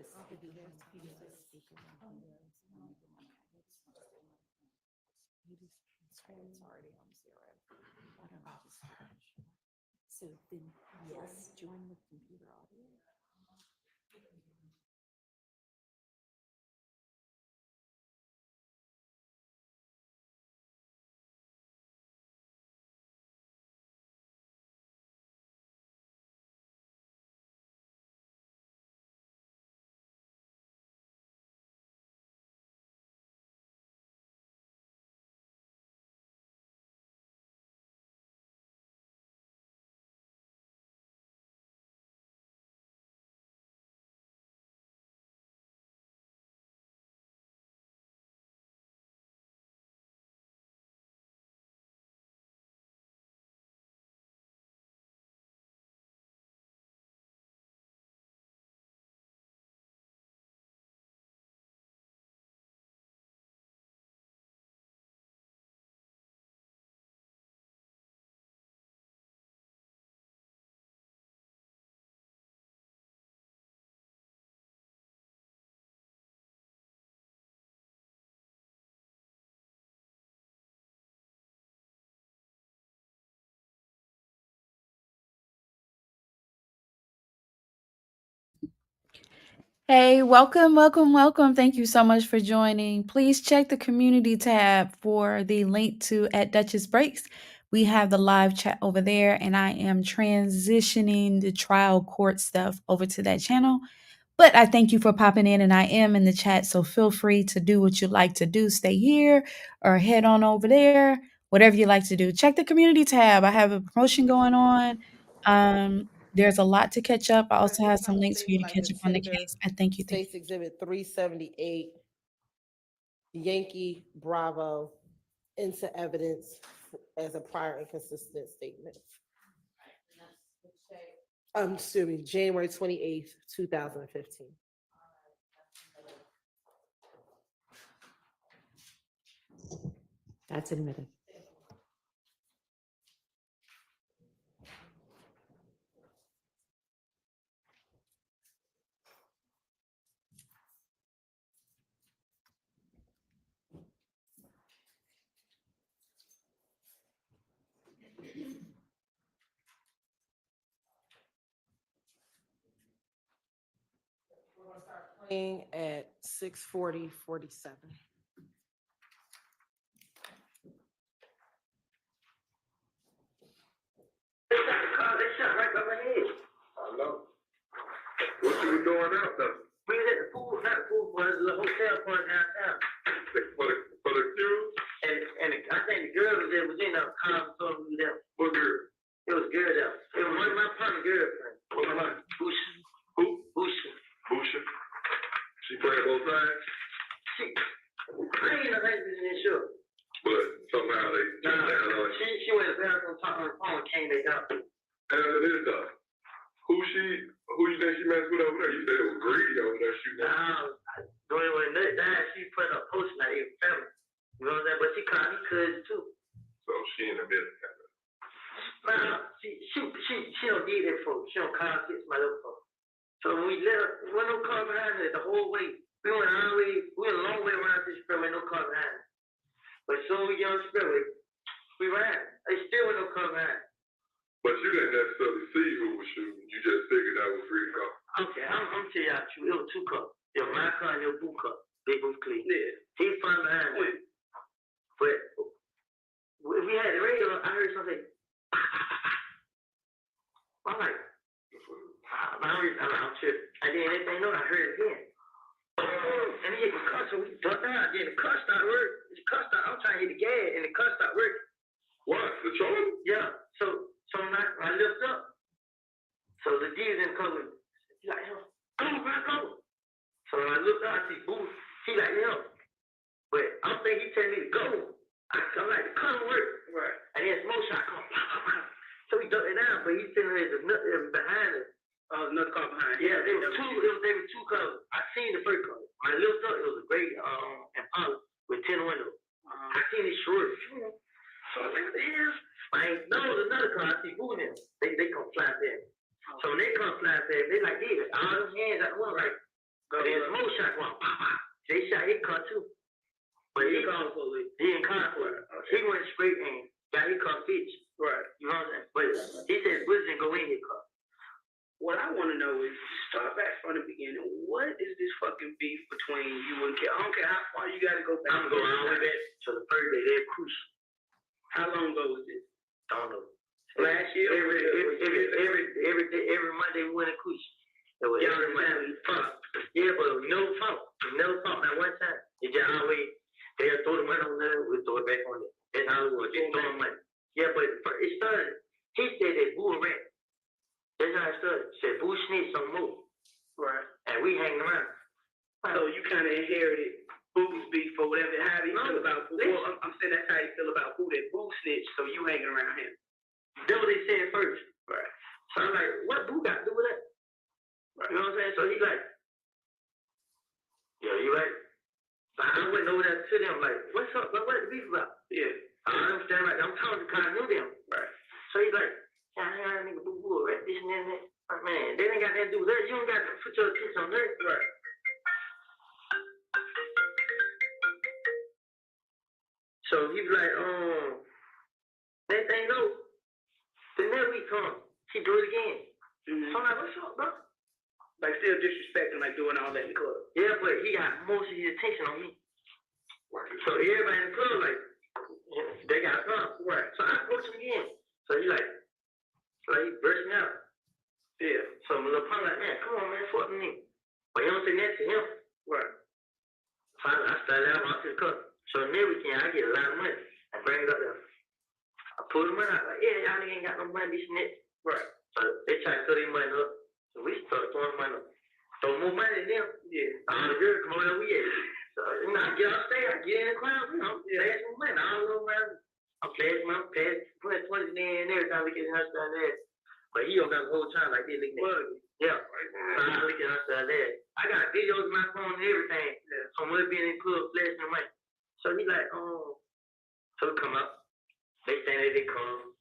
The Oh, could be speaker this one. time. Yeah, the speaker one. It's already on 0. Why don't I just finish? So then, yes, join with computer audio. Hey, welcome. Thank you so much for joining. Please check the community tab for the link to at Duchess Breaks. We have the live chat over there, and I am transitioning the trial court stuff over to that channel. But I thank you for popping in, and I am in the chat, so feel free to do what you like to do. Stay here or head on over there, whatever you like to do. Check the community tab. I have a promotion going on. There's a lot to catch up. I also have some links for you to catch up on the case. I thank you. States Exhibit 378, Yankee Bravo, into evidence as a prior inconsistent statement. Excuse me, January 28th, 2015. That's admitted. We're gonna start playing at 6:47. They shot right by my head. I know. What you were doing out there? We was at the pool, not the pool, but the hotel part downtown. For the accused? And I think the girl was there, was in the car, so we was there. What girl? It was a girl there. It was one of my partner girlfriends. What's her name? Busha. Who? Busha. Busha. She played both sides? ain't no husband sure. But somehow they jumped down on it. She went to the bathroom, talked on the phone, came back up. After this though, who you think she messed with over there? You said it was Greedy over there shooting at When Nut died, she put up post like it was family. You know what I'm saying? But she called me cousin too. So she in the middle. Nah, she don't need that phone. She don't call kids my little phone. So when we left, there wasn't no car behind her the whole way. We went a long way around this expressway, no car behind her. But as soon as we get on the expressway, we ran. There still was no car behind her. But you didn't necessarily see who was shooting. You just figured that was Greedy car. Okay, I'm tell y'all true. It was two cars. It was my car and your boo car. Big Boo Clee. Yeah. He found behind me. But if we had the radio, I heard something. I'm like, I'm tripping. I didn't anything know. I heard it again. And he hit the car, so we ducked out. Then the car started working. I'm trying to hit the gas, and the car started working. What? The Charlie? Yeah. So I lift up. So the D's in cover. He's like, yo, go. So when I looked up, I see Boo. He like, yo. But I don't think he telling me to go. I'm like, the car work. Right. And then smoke shot come. So we ducked it down, but he's sitting there behind us. Another car behind. Yeah, there were two cars. I seen the first car. When I looked up, it was a gray Impala with 10 windows. I seen it short. So I was like, what the hell? I ain't know it was another car. I see Boo in them. They come fly there. So when they come fly there, they like, yeah, all them hands out the one, right? And then smoke shot one. They shot his car too. But he didn't call for it. He went straight and got his car fixed. Right. You know what I'm saying? But he said Bush didn't go in his car. What I want to know is, start back from the beginning. What is this fucking beef between you and Kel? I don't care how far you got to go back. I'm going all the way back to the first day. They're crucial. How long ago was this? Don't know. Last year? Every Monday we went to crucial. It was every Monday. Yeah, but we never fought. We never fought that one time. It just always, they'll throw the money on there, we'll throw it back on there. That's how it was. They throw the money. Yeah, but it started. He said that Boo a rat. That's how it started. Said Boo snitched some more. Right. And we hanging around. So you kind of inherited Boo's beef or whatever. How do you feel about Boo? Well, I'm saying that's how you feel about Boo, that Boo snitched, so you hanging around him. That's what they said first. Right. So I'm like, what Boo got to do with that? Right. You know what I'm saying? So he's like, yeah, you right. So I went over there to them like, what's up? What the beef about? Yeah. I understand, like, I'm talking to kind of knew them. Right. So he's like, yeah, I nigga Boo, right? This and that. Like, man, they ain't got nothing to do with that. You don't got to put your attention on that. Right. So he was like, that thing goes. The next week comes, he do it again. Mm-hmm. So I'm like, what's up, bro? Like still disrespecting, like doing all that in the club. Yeah, but he got most of his attention on me. So everybody in the club, like, they got a problem. Right. So I approach him again. So he like, he burst me out. Yeah. So my little punk like, man, come on, man, fuck with me. But you don't say that to him. Right. Finally, I started out off his cup. So next weekend, I get a lot of money. I bring it up there. I pull the money out, like, yeah, y'all ain't got no money, this and that. Right. So they try to throw their money up. So we start throwing money up. Throw more money than them. Yeah. All the girls come on where we at. So, you know, I get upstairs, I get in the crowd, you know, pass my money. I don't know where I'm passing my put 20 in every time we get in upstairs there. But he don't got the whole time like this looking at me. Yeah. So I look at upstairs there. I got videos on my phone and everything. Yeah. So we're being in the club flashing the money. So he like, so we come up. They stand there, they come.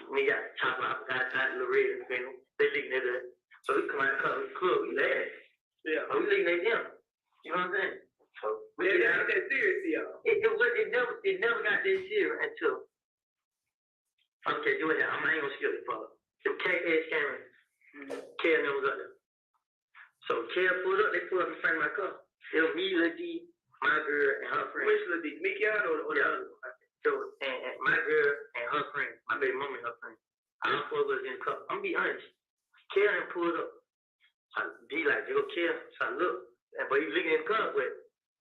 We got chop out, got little red and thing. They looking at us. So we come out of the club, we laugh. Yeah. So we looking at them. You know what I'm saying? So we got that serious, y'all. It never got that serious until okay, do it now. I ain't gonna skip the part. The cat-ass camera. Kel never was up there. So Kel pulled up, they pulled up in front of my car. It was me, Lil D, my girl, and her friend. Which Lil D? Mickey out or the other? So, and my girl and her friend, my baby mama and her friend. All four of us in the car. I'm gonna be honest. Kel pulled up. So I be like, yo, Kel. So I look. But he looking in the car, but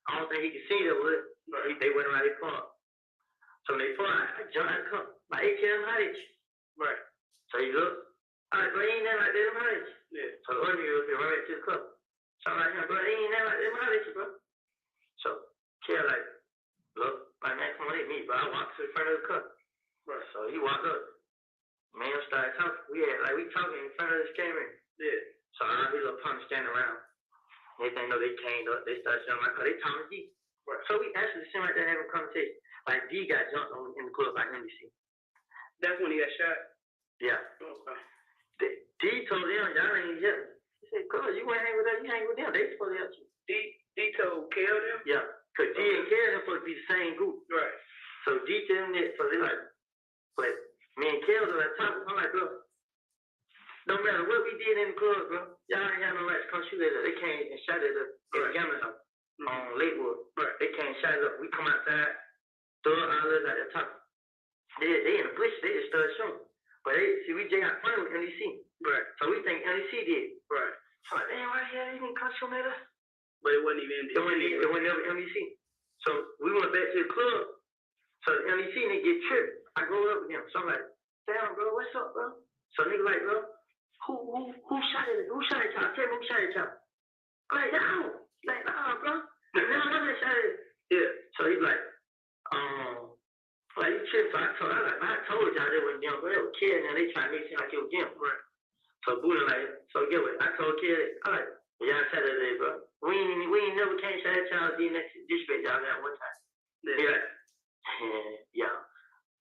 I don't think he could see that was it. They went around their car. So when they fought, I jumped out the car. My ATM hiding. Right. So he looked. All right, bro, he ain't never like that, hiding. Yeah. So the other girl came right back to the car. So I'm like, bro, he ain't never like that, hiding, bro. So Kid like, look, my man, come on, hit me, but I walked to the front of the car. Right. So he walked up. Man started talking. We talking in front of this camera. Yeah. So all these little punks standing around. They think, no, they came up. They started showing my car. They talking to D. Right. So we actually seemed like that having a conversation. Like D got jumped on in the club by NBC. That's when he got shot? Yeah. Okay. D told them, y'all ain't here. He said, cuz, you ain't hang with them. You hang with them. They supposed to help you. D told Kel them? Yeah. Because D and Kel them supposed to be the same group. Right. So D told them that. So they like, but me and Kel was like talking. I'm like, bro, no matter what we did in the club, bro, y'all ain't got no right to come shoot at us. They came and shot at us in the Gamma House on Lakewood. Right. They came and shot at us. We come outside, throw all of us out there talking. They in the bush, they just started shooting. But see, we just got fun with NEC. Right. So we think NEC did. Right. So like, damn, right here, they didn't come shoot at us. But it wasn't even NEC. It wasn't never NEC. So we went back to the club. So the NEC nigga get tripped. I go up with him. So I'm like, damn, bro, what's up, bro? So nigga like, bro, who shot at it? Who shot at y'all? Tell me who shot at y'all. I'm like, no. He's like, nah, bro. No, they shot at it. Yeah. So he's like, like, you tripped. So I told y'all they wasn't them, but they were kidding, and they trying to make it seem like it was them. Right. So Buddha like, so get what? I told kid, all right, y'all shot at it, bro. We ain't never came shot at y'all, D next district y'all that one time. He like, yeah,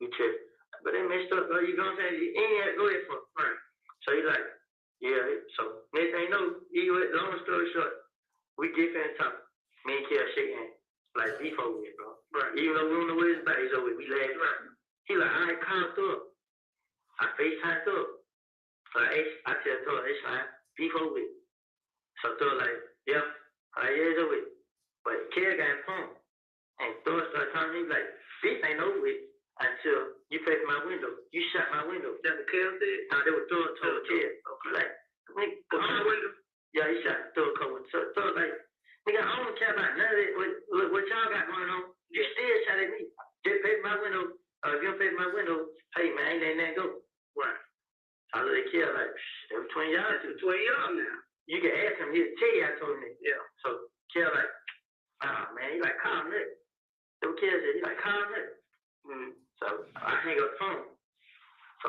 we tripped. But they messed up, bro. You know what I'm saying? You ain't had to go there for. Right. So he's like, yeah, so next thing you know, long story short, we get in talk. Me and Kid shake hands. Like before with, bro. Right. Even though we don't know where his body's over, we laughed. Right. He like, I ain't calm through it. I FaceTime through it. So I tell Thor, it's fine. Before with. So Thor like, yeah, it's over with. But Kid got his phone. And Thor started telling me, like, this ain't over with until you pay for my window. You shot my window. That's what Kid said? No, they were Thor told Kid. Okay. Like, nigga, go my window. Yeah, he shot Thor Copeland. So Thor like, nigga, I don't care about none of it. What y'all got going on? You still shot at me. Just pay my window. If you don't pay my window, hey man, ain't that go. Right. I let the kid like, they're between y'all two. Between y'all now. You can ask him, he'll tell you I told him that. Yeah. So kid like, man, he like, calm nigga. The kid said, he like, calm nigga. So I hang up the phone. So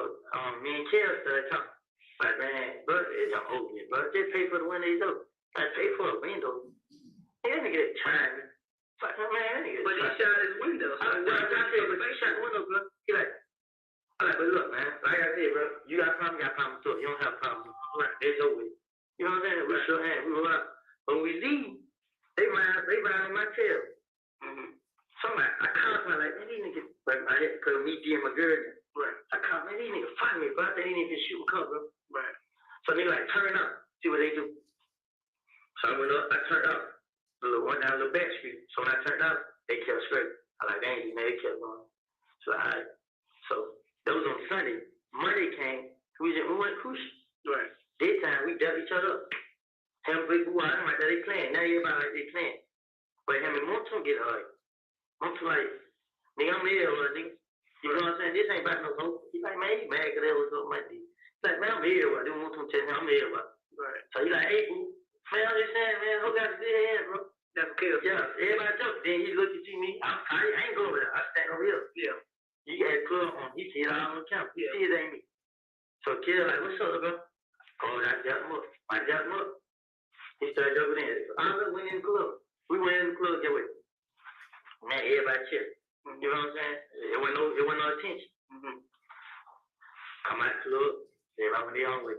me and Kid started talking. Like, man, bro, it's all over here, bro. Just pay for the window, though. Like, pay for a window. That nigga trying me. Like, man, that nigga. But he shot his window. So I said, but he shot the window, bro. He like, I'm like, but look, man, like I said, bro, you got a problem, got a problem too. You don't have a problem. Right. It's over with. You know what I'm saying? We shook hands, we roll out. When we leave, they ride on my tail. So I called my like, man, these niggas, like, I had to call me, D, and my girl. Right. I called, man, these niggas find me, bro. I think they need to shoot a cut, bro. Right. So they like, turn up, see what they do. So I went up, I turned up. Went down a little back street. So when I turned up, they kept straight. I like, dang, man, they kept going. So that was on Sunday. Monday came, we went cruising. Right. Daytime, we dealt each other up. Him, big boy, I'm like, they playing. Now everybody like they playing. But him and Monton get hard. Monton like, nigga, I'm here, nigga. You know what I'm saying? This ain't about no hope. He's like, man, you mad because that was on Monday. He's like, man, I'm here, bro. Then Monton tell me I'm here, bro. Right. So he's like, hey, boo. Man, I'm just saying, man, who got to do that, bro? That's okay. Yeah, everybody jump. Then he looked at me. I ain't go over there. I stand over here. Yeah. You got a club on. He see it all on camera. He see it ain't me. So kid like, what's up, bro? Oh, I got him up. I got him up. He started jumping in. So I went in the club. We went in the club, get with. Man, everybody chill. You know what I'm saying? It wasn't no attention. Come out the club. Everybody went their own way.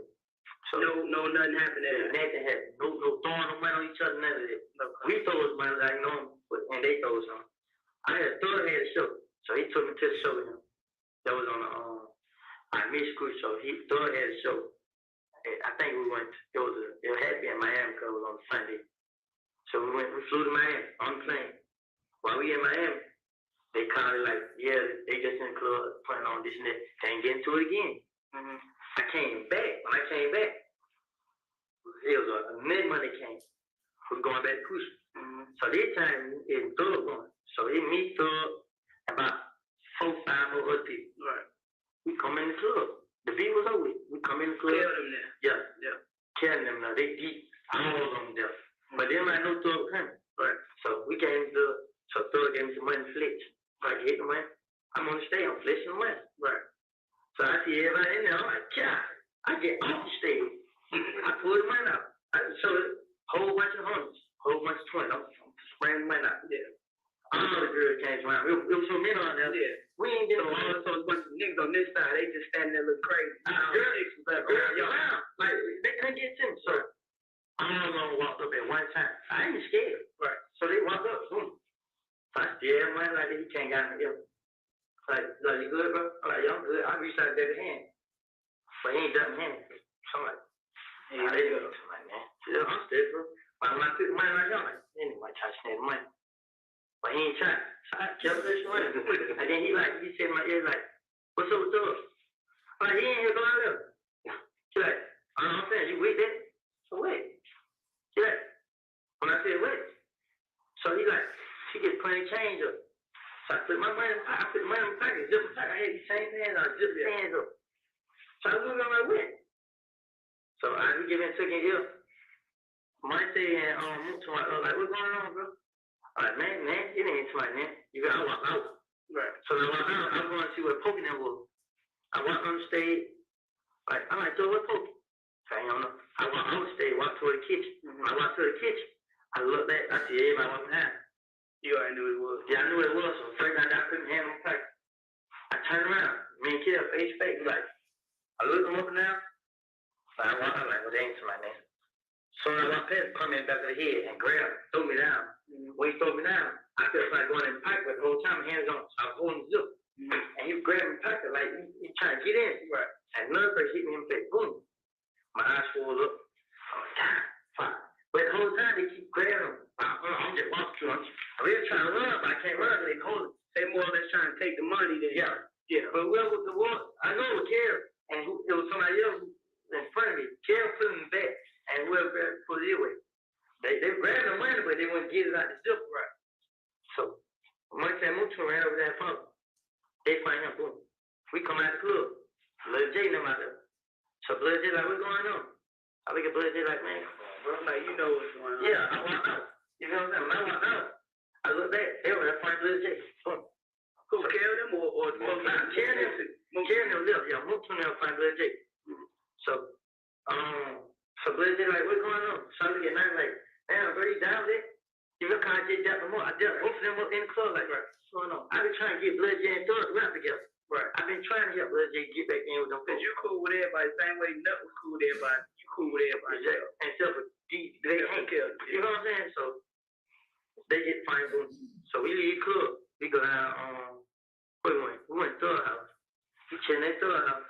So, no, nothing happened there. Nothing happened. No throwing no money on each other, none of that. No. We throw us money like normal, and they throw us on. I had a show, so he took me to the show with him. That was on our music school show. Thor had a show. I think we went. It had to be in Miami because it was on Sunday. So we flew to Miami on the plane. While we in Miami, they called it like, yeah, they just in the club playing on this and that. Can't get into it again. I came back. When I came back, it was a mid-Monday came. We're going back to cruising. So this time, it's Thor going. So it me, Thor, about 4, 5 more other people. Right. We come in the club. The beat was over. We come in the club. Kill them there. Yeah. Killing them now. They deep. All of them there. But they might know Thor coming. Right. So we came to So Thug gave me some money to flex. So I get the money. I'm on the stage, I'm flexing the money. Right. So I see everybody in there, I'm like, God, I get off the stage. I pull the money out. I show it, whole bunch of hundreds, whole bunch of 20. I'm spraying the money out. Yeah. All the girls came around. It was so many on there. Yeah. We ain't getting so a bunch of niggas on this side, they just standing there looking crazy. Girl, like, they couldn't get to me. So I don't know, walked up at one time. I ain't scared. Right. So they walked up, boom. So I stared at money like that, he can't get me here. Like, you good, bro? I'm like, yo, I'm good. I reached out to the hand. But he ain't done hand. So I'm like, hey, they go. I'm like, man, I'm still, bro. When I took the money right here, I'm like, anybody try to snatch the money. But he ain't trying. So I kept this money. And then he said in my ear, like, what's up with those? I'm like, he ain't here going there. He's like, I'm saying, you with that? So wait. He's like, when I said wait. So he like, she get plenty change up. So I put my money in the pocket. I put the money in the pocket. Zip the pocket. I had these same hands on. Zip the hands up. So I looked on my way. So I give it took it here. Money and moved to my like, what's going on, bro? I'm like, man, it ain't to my man. You gotta walk out. Right. So I walk out. I'm going to see what poking them was. I walked on the stage. Like, I'm like, so what poking? So I don't know. I walked on the stage, walked toward the kitchen. I walked to the kitchen. I looked back. I see everybody walking behind. You already knew it was. Yeah, I knew it was. So first I put my hand on the pocket. I turned around. Me and Kid face to face. Like, I looked him up and down. So I walked out like, well, they ain't to my name. So I walked past, come in back of the head and grabbed, threw me down. When he threw me down, I felt like going in the pocket, but the whole time my hands on, I was holding the zip. And he grabbed me in the pocket like he trying to get in. Right. And another person hit me in the face. Boom. My eyes swelled up. Oh, God, fuck. But the whole time they keep grabbing him. I'm just walking through. I'm really trying to run, but I can't run. They hold it. They more or less trying to take the money. Yeah. But whoever it was, I know it was Carol, and it was somebody else in front of me. Carol put him back, and whoever put it away. They grabbed the money, but they wouldn't get it out the zip. Right. So one time Mutu ran over there and found him. They find him, boom. We come out the club. Blood J them out there. So Blood J like, what's going on? I look at Blood J like, man, come on, bro. Like, you know what's going on. Yeah, I walked out. You know what I'm saying? When I walked out, I looked back. They were there find Blood J. Boom. Who, carry them or carry them left. Yeah, Mutu them find Blood J. So Blood J like, what's going on? So I look at night like, damn, bro, you down there? You look how I did that more. I dealt both of them up in the club like, right, what's going on? I've been trying to get Blood J and Thug rap together. Right. I've been trying to help Blood J get back in with them. Cause you cool with everybody, same way Nut was cool with everybody. You cool with everybody. Exactly. Except for they ain't killed. You know what I'm saying? So they get fine boom. So we leave club. We go down where we went? We went to Thug house. We chilling at Thug house.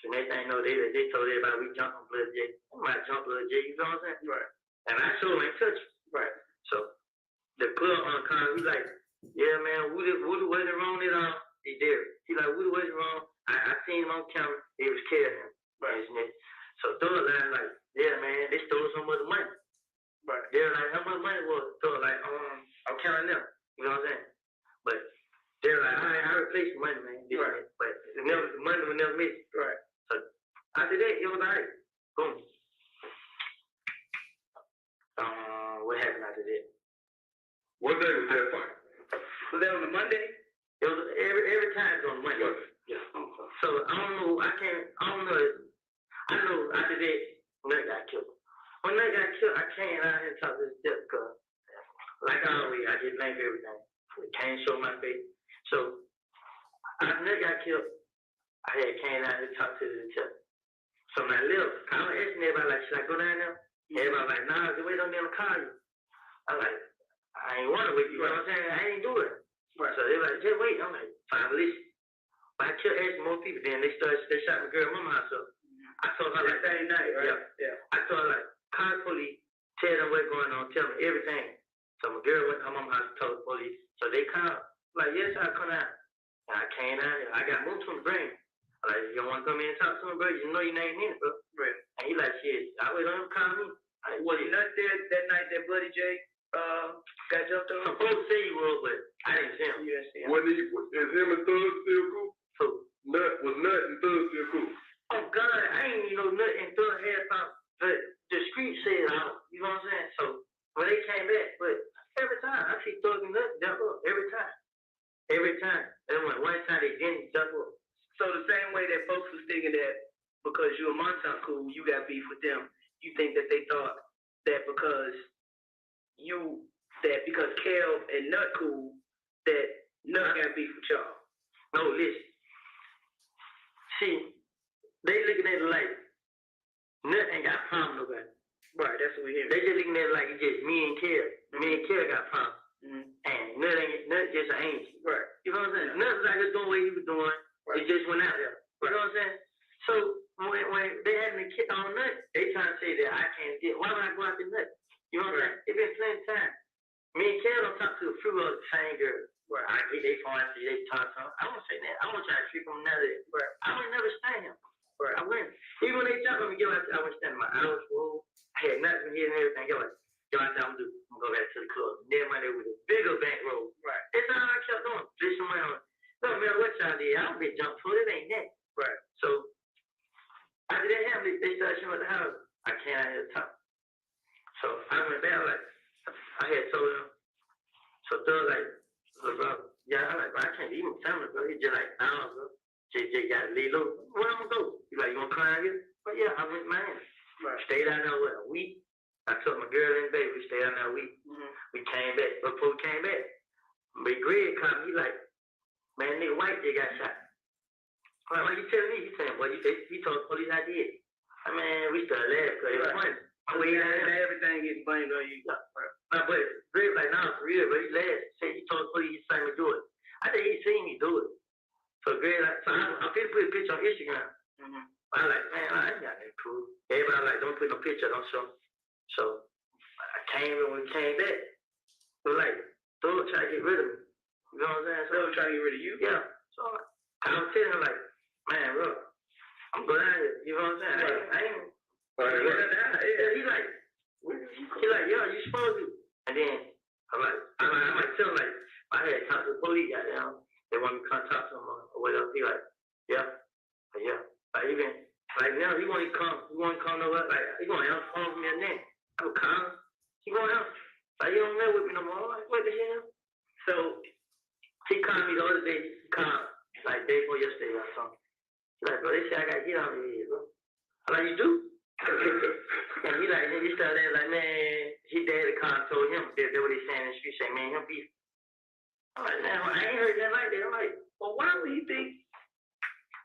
So next thing you know, they told everybody we jumped on Blood J. I might jump Blood J, you know what I'm saying? Right. And I sure ain't touch it. Right. So the club on the car, we like, yeah, man, Woody wasn't wrong at all. He did. He like, Woody wasn't wrong. I seen him on camera. He was carrying him. Right. So Thug line like, yeah, man, they stole some of the money. Right. They're like, how much money was Thug like, I'm counting them. You know what I'm saying? But they're like, I replaced the money, man. Right. But the money was never missed. Right. So after that, it was like, boom. What happened after that? What day was that fight? Was that on the Monday? It was every time it's on Monday. Yeah. So I don't know. I know after that, Nut got killed. When Nut got killed, I came out here and talked to this death because, like always, I just blame everything. I can't show my face. So after Nut got killed, I had came out here and talked to the death. So when I left, I was asking everybody like, should I go down there? Everybody like, nah, just wait on them to call you. I'm like, I ain't want to wait. You know what I'm saying? I ain't do it. Right. So they like, just wait. I'm like, fine, listen. But I kept asking more people. Then they shot my girl mama house up. I told her like, same night, right? Yeah. I told her like, call the police, tell them what's going on, tell them everything. So my girl went to her mama house and told the police. So they called. Like, yes, I'll come out. And I came out here. I got moved to the brain. Like, you don't want to come in and talk to me, bro? You know your name in it, bro. Right. And he like, shit, I wait on him to call me. Was he not there that night that Bloody J got jumped on? Supposed to say he was, but I didn't see him. You didn't see him. Is him and Thug still cool? So, was Nut and Thug still cool? Oh, God, I ain't even know Nut and Thug had something. But the street said out, you know what I'm saying? So, when they came back, but every time I see Thug and Nut, thinking that because you and Montauk cool, you got beef with them. You think that they thought that because Kel and Nut cool, that Nut got beef with y'all. No, listen. See, they looking at it like Nut ain't got a problem with nobody. Right, that's what we hear. They just looking at it like it's just me and Kel. Me and Kel got problems. And Nut just an angel. Right. You know what I'm saying? Nut was like just doing what he was doing. Right. It just went out there. You know what I'm saying? So when they having a kid on Nut, they trying to say that I can't get. Why would I go out to Nut? You know what I'm saying? It's been plenty of time. Me and Kel don't talk to a few of the same girls. Right. I get they phone, I see they talk to him. I won't say that. I won't try to treat them another. Right. I would never stand him. Right. I wouldn't. Even when they talk to me, I wouldn't stand my hours full. I had nothing here and everything. Yo, I said, I'm gonna go back to the club. Then money with a bigger bankroll. Right. That's all I kept doing. Just around. No matter what y'all did, I don't be jump foot. It ain't that. Right. So after that happened, they started showing the house. I can't out here talk. So I went back like I had told him. So they're like, bro, yeah, I'm like, bro, I can't even tell him, bro. He's just like, I don't know. JJ got to leave low. Where I'm gonna go? He's like, you wanna climb here? But yeah, I went mine. Right. Stayed out there what, a week. I took my girl and baby. We stayed out there a week. We came back. Before we came back, Big Greg called me. He like, man, nigga White just got shot. I'm like, what you telling me? He saying, well, he told the police I did. I mean, we started laughing because it was funny. Everything gets blamed on you. No, but Greg like, no, for real, but he laughed. Said he told the police he saw me do it. I think he seen me do it. So Greg like, so I'm finna put a picture on Instagram. I like, man, I ain't got that cool. Everybody like, don't put no picture, don't show. So I came in when we came back. They were like, Thor trying to get rid of me. You know what I'm saying? So they were trying to get rid of you? Yeah. So I was telling him like, man, bro, I'm going out here. You know what I'm saying? I ain't. He like, yo, you supposed to. And then I might tell him like, I had talked to the police out there. They want me to come talk to him or whatever. He like, yeah. Like even like now he want to come over. Like he want to help phone me and then I'm calm. He going out. Like you don't mess with me no more. Like what the hell? So he called me the other day. He called like day before yesterday or something. He's like, bro, they say I gotta get out of here, bro. I'm like, you do? And he started there like, man, his daddy called and told him that what they saying in the street, say, man, him beef. I'm like, man, I ain't heard that like that. I'm like, well, why would he think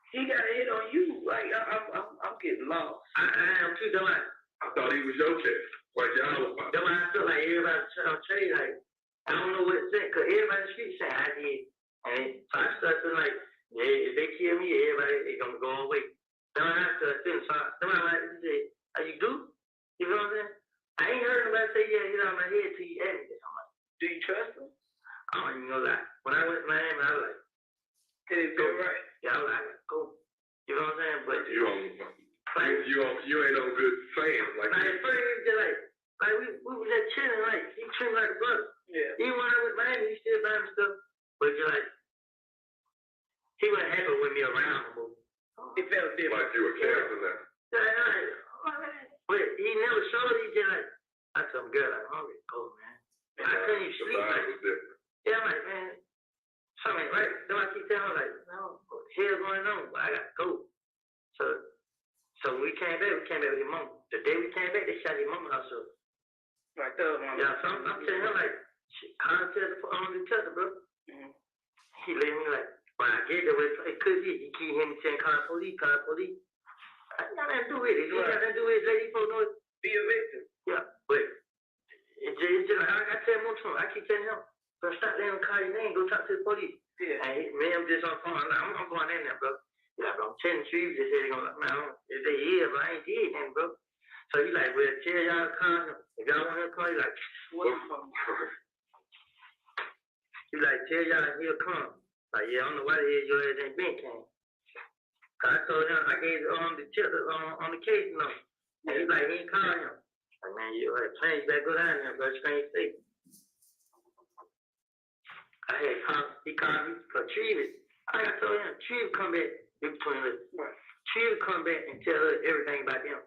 he got a hit on you? Like, I'm getting lost. I am too, don't I? I thought he was your cat. Like y'all was. That's why I feel like everybody trying to trade, like, I don't know what to say, because everybody in the street saying I did. And so I started feeling like, yeah, if they kill me, everybody, they gonna go away. Then I started feeling, so I'm like, how you do? You know what I'm saying? I ain't heard nobody say, yeah, hit on my head till you add me. I'm like, do you trust him? I don't even know that. When I went to Miami, I was like, did it feel right? Yeah, I was like, go. You know what I'm saying? But you ain't no good fan. Like at first he was just like we was just chilling, like he treated me like a brother. Yeah. Even when I went to Miami, he still buying me stuff. But just like he wasn't happy with me around no more. It felt different. Like you were careful now. But he never showed it. He just like, I told him, girl, I'm hungry. Go, man. I couldn't even sleep. Like, was different. Yeah, I'm like, man, something right. Then I keep telling him, like, no, what the hell going on? But I got to go. So when we came back with his mom. The day we came back, they shot his mama house up. Right there, mama. Yeah, so I'm telling him, like, I don't tell the touch, bro. He let me, like, when I get there, it could be. He keep hearing me saying, call the police. I got nothing to do with it. He got nothing to do with it. Lady folks know it. Be a victim. Yeah, but it's just like, I tell him one time, I keep telling him, bro, stop letting him call your name, go talk to the police. Yeah. And I'm just on the phone. I'm going in there, bro. He's like, bro, I'm telling you, they say they're going to, man, if they is, but I ain't did nothing, bro. So he's like, well, tell y'all to call him. If y'all want him to call, he's like, what the fuck? He's like, tell y'all he'll come. Like, yeah, I don't know why the hell your ass ain't been came. I told him, I gave the tip on the case number. And he's like, he ain't calling him. Like, man, you better go down there, bro. Strange state. He called me for Trevis. I told him, Trevis come back in between us. Trevis come back and tell us everything about him.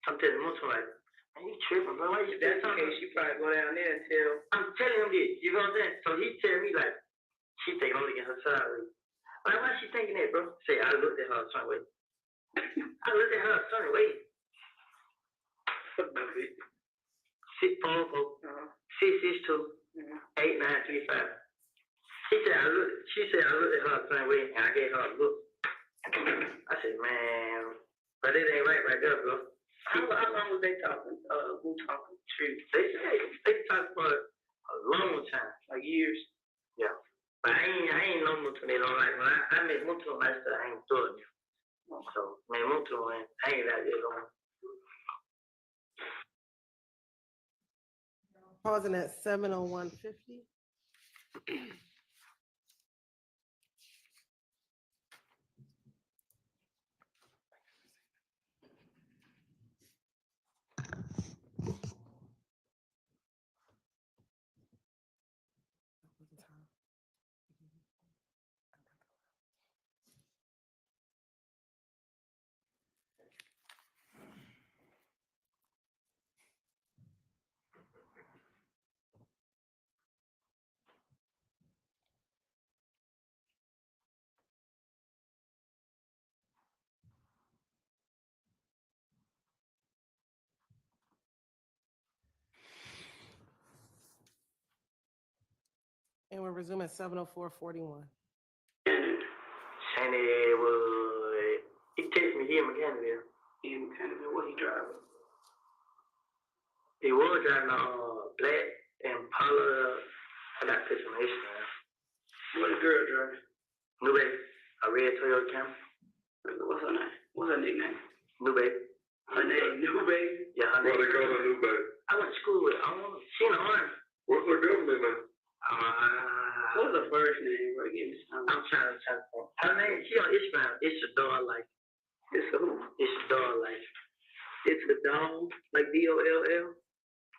I'm telling him, like, man, you tripping, bro. Why you that's the case, you probably go down there and tell. I'm telling him this. You know what I'm saying? So he tell me, like, she think I'm looking at her sideways. Like, why she thinking that, bro? Say, I looked at her sideways. 6'2", 8'9", 3'5". She said I looked at her the same way, and I gave her a look. I said, man, but it ain't right there, bro. How long was they talking? Who talking? They talked for a long time, like years. Yeah. But I ain't no Mutu. They don't like when I met Mutu, I said I ain't doing it. So, man, Mutu, man, I ain't out there going. Pausing at 7:01:50. And we'll resume at 7:04:41. Sandy he texted me, he in Mechanicsville. What he driving? He was driving a black Impala. I got to put some H down. What the girl driving? New Baby, a red Toyota Camry. What's her name? What's her nickname? New Baby. Her name New Baby? Yeah, her name. What they call her, New Baby? I went to school with her. I don't know. She in the Army. What's her government name? What's her first name? Bro? Give me some. I'm trying to think. Her name, she on Instagram. It's a dog like. It's a who? It's a dog like. It's a dog, like DOLL?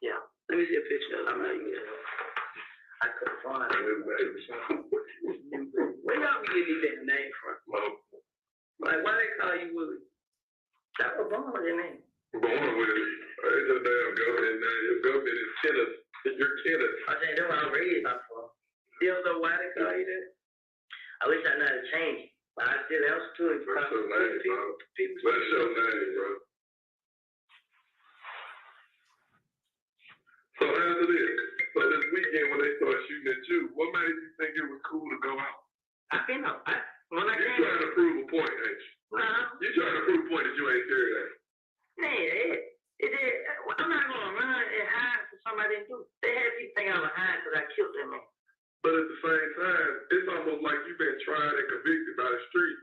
Yeah. Let me see a picture of it. I'm not even. I couldn't find it. Where y'all be getting these damn names from? Like, why they call you Willie? That was born with your name. Born with it. It's a damn government name. Your government is Kenneth. You're Kenneth. I think that's what I raised up for. You don't know why they call you that? I wish I knew how to change it, but I still answer to it. What's your name, bro? What's your name, bro? So after this, so this weekend when they start shooting at you, what made you think it was cool to go out? I think when I you came, trying to prove a point, ain't you? Nah. You trying to prove a point that you ain't scared of. Man, it is. I'm not gonna run and hide for somebody to do. They had people think I was hiding because I killed that man. But at the same time, it's almost like you've been tried and convicted by the street,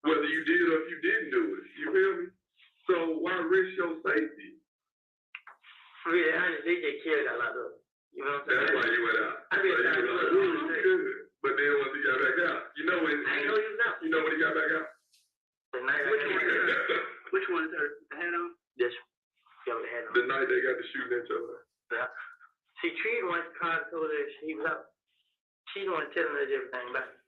whether you did or if you didn't do it. You feel me? So why risk your safety? Really, honestly, they just killed a lot of them. You know what I'm saying? That's why you went out. I mean, good. But then once he got back out, you know when I ain't know he was out. You know when he got back out? The night Which one is her? The head on? This one. Yeah, the head on. The night they got to shooting each other. Yeah. See, Tree the one told her he was out. She the one telling us everything about it.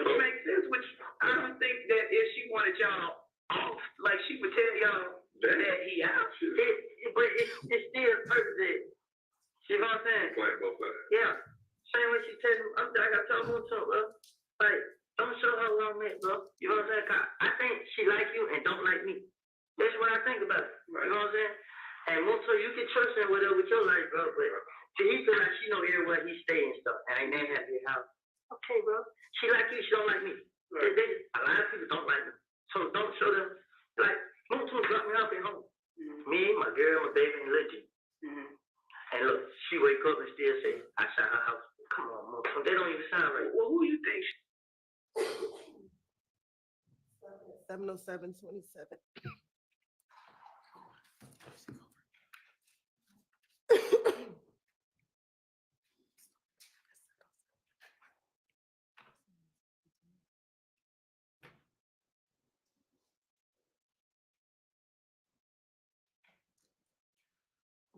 Which makes sense, which I don't think that if she wanted y'all off, like she would tell y'all that he out. But it's still purpose. You know what I'm saying? Playing both sides. Yeah. Same way she telling me, I got to tell her to, bro. Like, don't show her who I met, bro. You know what I'm saying? 'Cause I think she like you and don't like me. That's what I think about it. You know what I'm saying? And Muto, you can trust him with your life, bro. But he feel like she know everywhere he stay and stuff. And ain't never have your house. Okay, bro. She like you, she don't like me. Right. A lot of people don't like me. So don't show them. Like, Muto dropped me off at home. Me, my girl, my baby, and Lil G. And look, she wake up and still say, I shot her house. Come on, Muto. They don't even sound right. Well, who you think? 7:07:27.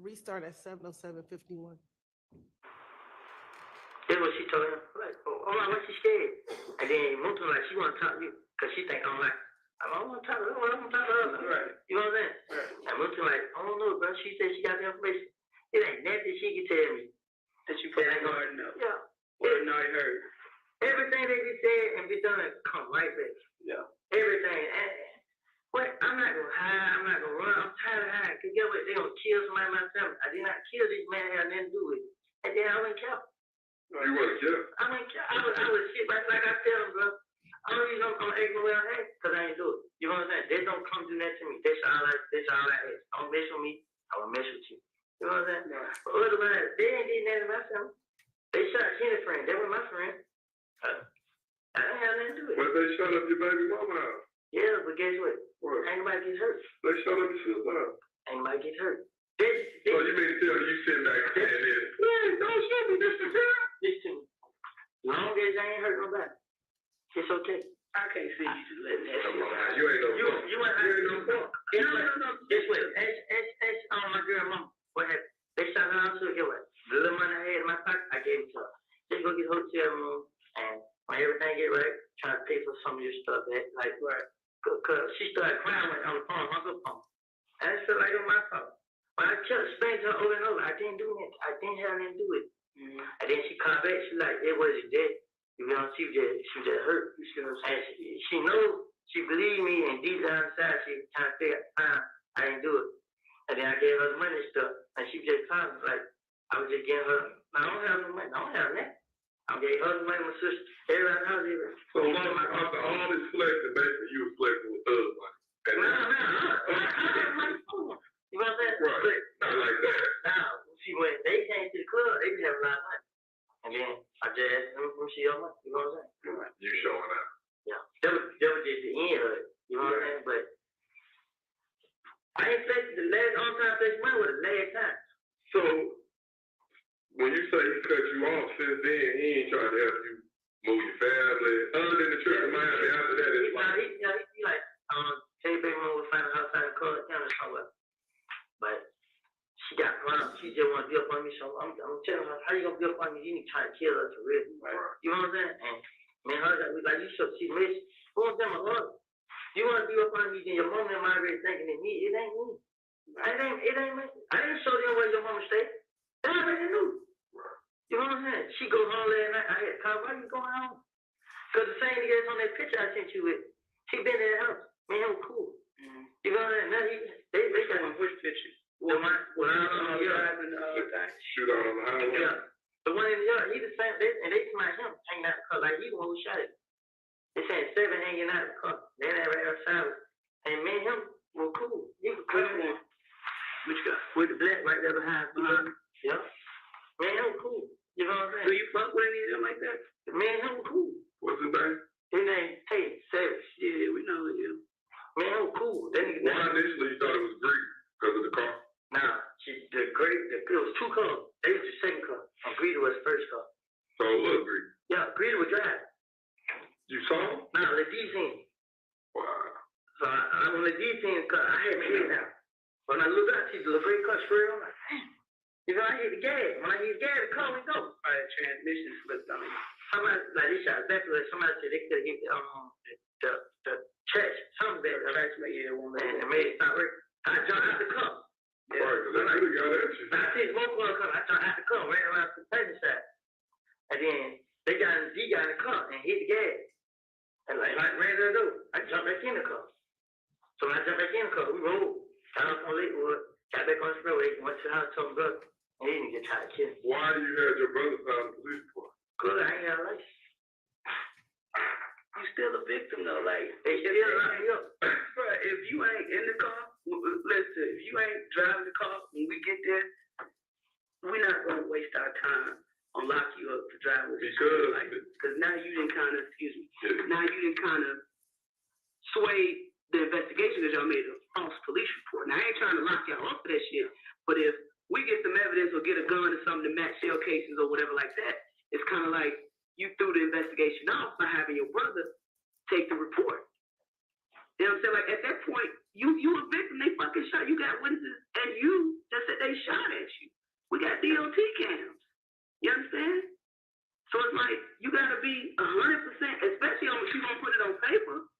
Restart at 7:07:51. That's what she told him. Like, oh, why she scared? And then Muto like, she want to talk to you because she think I'm like, I don't want to talk to her. I want to talk to her. Right. You know what I'm saying? Right. And Muto like, I don't know, bro. She said she got the information. It ain't nothing she can tell me. That you probably already know. Yeah. Or not heard. Everything they be said and be done come right back. Yeah. Everything. And, but I'm not going to hide. I'm not going to run. I'm tired of hiding. to get what they gonna kill somebody in my family. I did not kill this man, had nothing to do with it. And then I went and kept. You want to kill? I would sit back like I tell them, bro. I don't even know if I'm acting well hey, because I ain't do it. You know what I'm saying? They don't come do that to me. That's all I ask. Don't mess with me, I will mess with you. You know what I'm saying? But otherwise, they ain't did nothing to my family. They shot Kenny friend. They were my friend. I didn't have nothing to do with it. But they shot up your baby mama house. Yeah, but guess what? Ain't nobody gets hurt. They shot up your sister house. Ain't nobody gets hurt. So you mean to tell me you sitting back saying this? Yeah, don't shoot me, Mr. Girl. Listen, long as I ain't hurt nobody, it's okay. I can't see you just letting that Come shit on, out. you ain't no punk. You ain't no punk. Guess what? Ask my girl mama. What happened? They shot her out too. Get what? The little money I had in my pocket, I gave it to her. Just go get a hotel room, and when everything get right, try to pay for some of your stuff. Like, right? Cause she started crying on the phone, hung up on. And I felt like it was my fault. But I kept explaining to her over and over, I didn't do that. I didn't have anything to do with it. And then she called back, she like, it wasn't dead. You know, she just hurt. And she knows, she believed me, and deep down inside, she kind of figured, I didn't do it. And then I gave her the money and stuff, and she just called me, like, I was just giving her, I don't have no money, I don't have that. I gave her the money, my sister, everybody else, everybody. So after all this flexing, basically you were flexing with other money. I have money for them. You know what I'm saying? Right. Not like that. Now, see, when they came to the club, they didn't have a lot of money. And then I just asked them from she your money. You know what I'm saying? You showing out. Yeah. That was just the end of it. You know what I'm saying? But I ain't flexing the last on time flexing money was the last time. So when you say he cut you off, since then he ain't trying to help you move your family. Other than the trip to Miami, after that it's like He like, tell your baby mama will find a house out in Court County somewhere. But she got problems. She just want to be up on me. So I'm telling her, how you gonna be up on me? You need to try to kill her for real. Right. You know what I'm saying? And man, her like you should see me. Who was them? You want to be up on me? Then your mama and Margaret thinking it me. It ain't me. It ain't me. I didn't show them where your mama stayed. They already knew. You know what I'm saying? She goes home last night. I had to call, why you going home? Because the same nigga that's on that picture I sent you with, she been in the house. Man, it was cool. You know what I'm saying? Now they got my push pictures. Well, I don't know, shoot out on the highway. Yeah. The one in the yard, he the same, and they smell him hanging out the car like he the one who shot it. They saying 7 hanging out the car. They never outside. And me and him were cool. He was cool. Which guy? With the black right there behind. Yeah. Man, him was cool. You know what I'm saying? Do you fuck with any of them like that? Man, him was cool. What's his name? His name, Tate Savage. Yeah, we know him. Man, him was cool. That nigga. Why initially you thought it was Greek because of the car? Nah, it was 2 cars. They was the second car. And Greedy was the first car. So it was Greek. Yeah, Greedy was driving. You saw him? Nah, the D-team. Wow. So I'm on the D-team car. I had my head down. When I looked out, see the little car straight on. I'm like, damn. You know, I hit the gas. When I hit the gas, the car went go. Transmission slipped on me. Somebody, like, they shot back. Somebody said they could have hit the trash. Something bad. The trash made it one man. It made it stop working. I jumped out the car. Yeah. Right, because they really got at you. I see smoke on the car. I jumped out the car, ran around to the passenger side. And then they got in the car and hit the gas. And like ran to the door. I jumped back in the car. So when I jumped back in the car, we rolled. Got off on Lakewood, got back on the freeway, went to the house, told my brother, and he didn't get tired of killing. Why do you have your brother found the police report? Because I ain't got a license. You still a victim though, like they still lock me up. Bro, if you ain't in the car, listen, if you ain't driving the car when we get there, we're not gonna waste our time on lock you up to drive with because now you didn't kind of sway the investigation that y'all made a false police report. Now I ain't trying to lock y'all up for that shit, but if we get some evidence or get a gun or something to match shell cases or whatever like that, it's kind of like you threw the investigation off by having your brother take the report. You know what I'm saying? Like at that point, you a victim. They fucking shot. You got witnesses and you that said they shot at you. We got DOT cams. You understand? So it's like you gotta be 100%, especially on if you gonna put it on paper.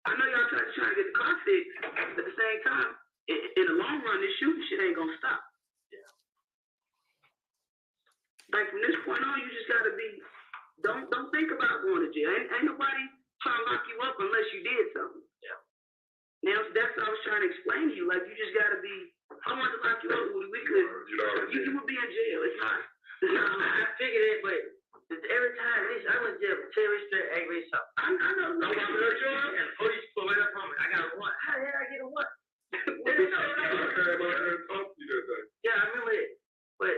I know y'all trying to get the car fixed, but at the same time, in the long run, this shooting shit ain't gonna stop. Yeah. Like from this point on, you just gotta be. Don't think about going to jail. Ain't nobody trying to lock you up unless you did something. Yeah. Now that's what I was trying to explain to you. Like you just gotta be I want to lock you up, Woody. We could. You would be in jail. It's not. I figured it, but every time I went to jail for terrorist threat, aggravated assault. I know. I'm going to jail, and the police pull right up on me. I got a warrant. How the hell I get a warrant? Yeah, I remember it. But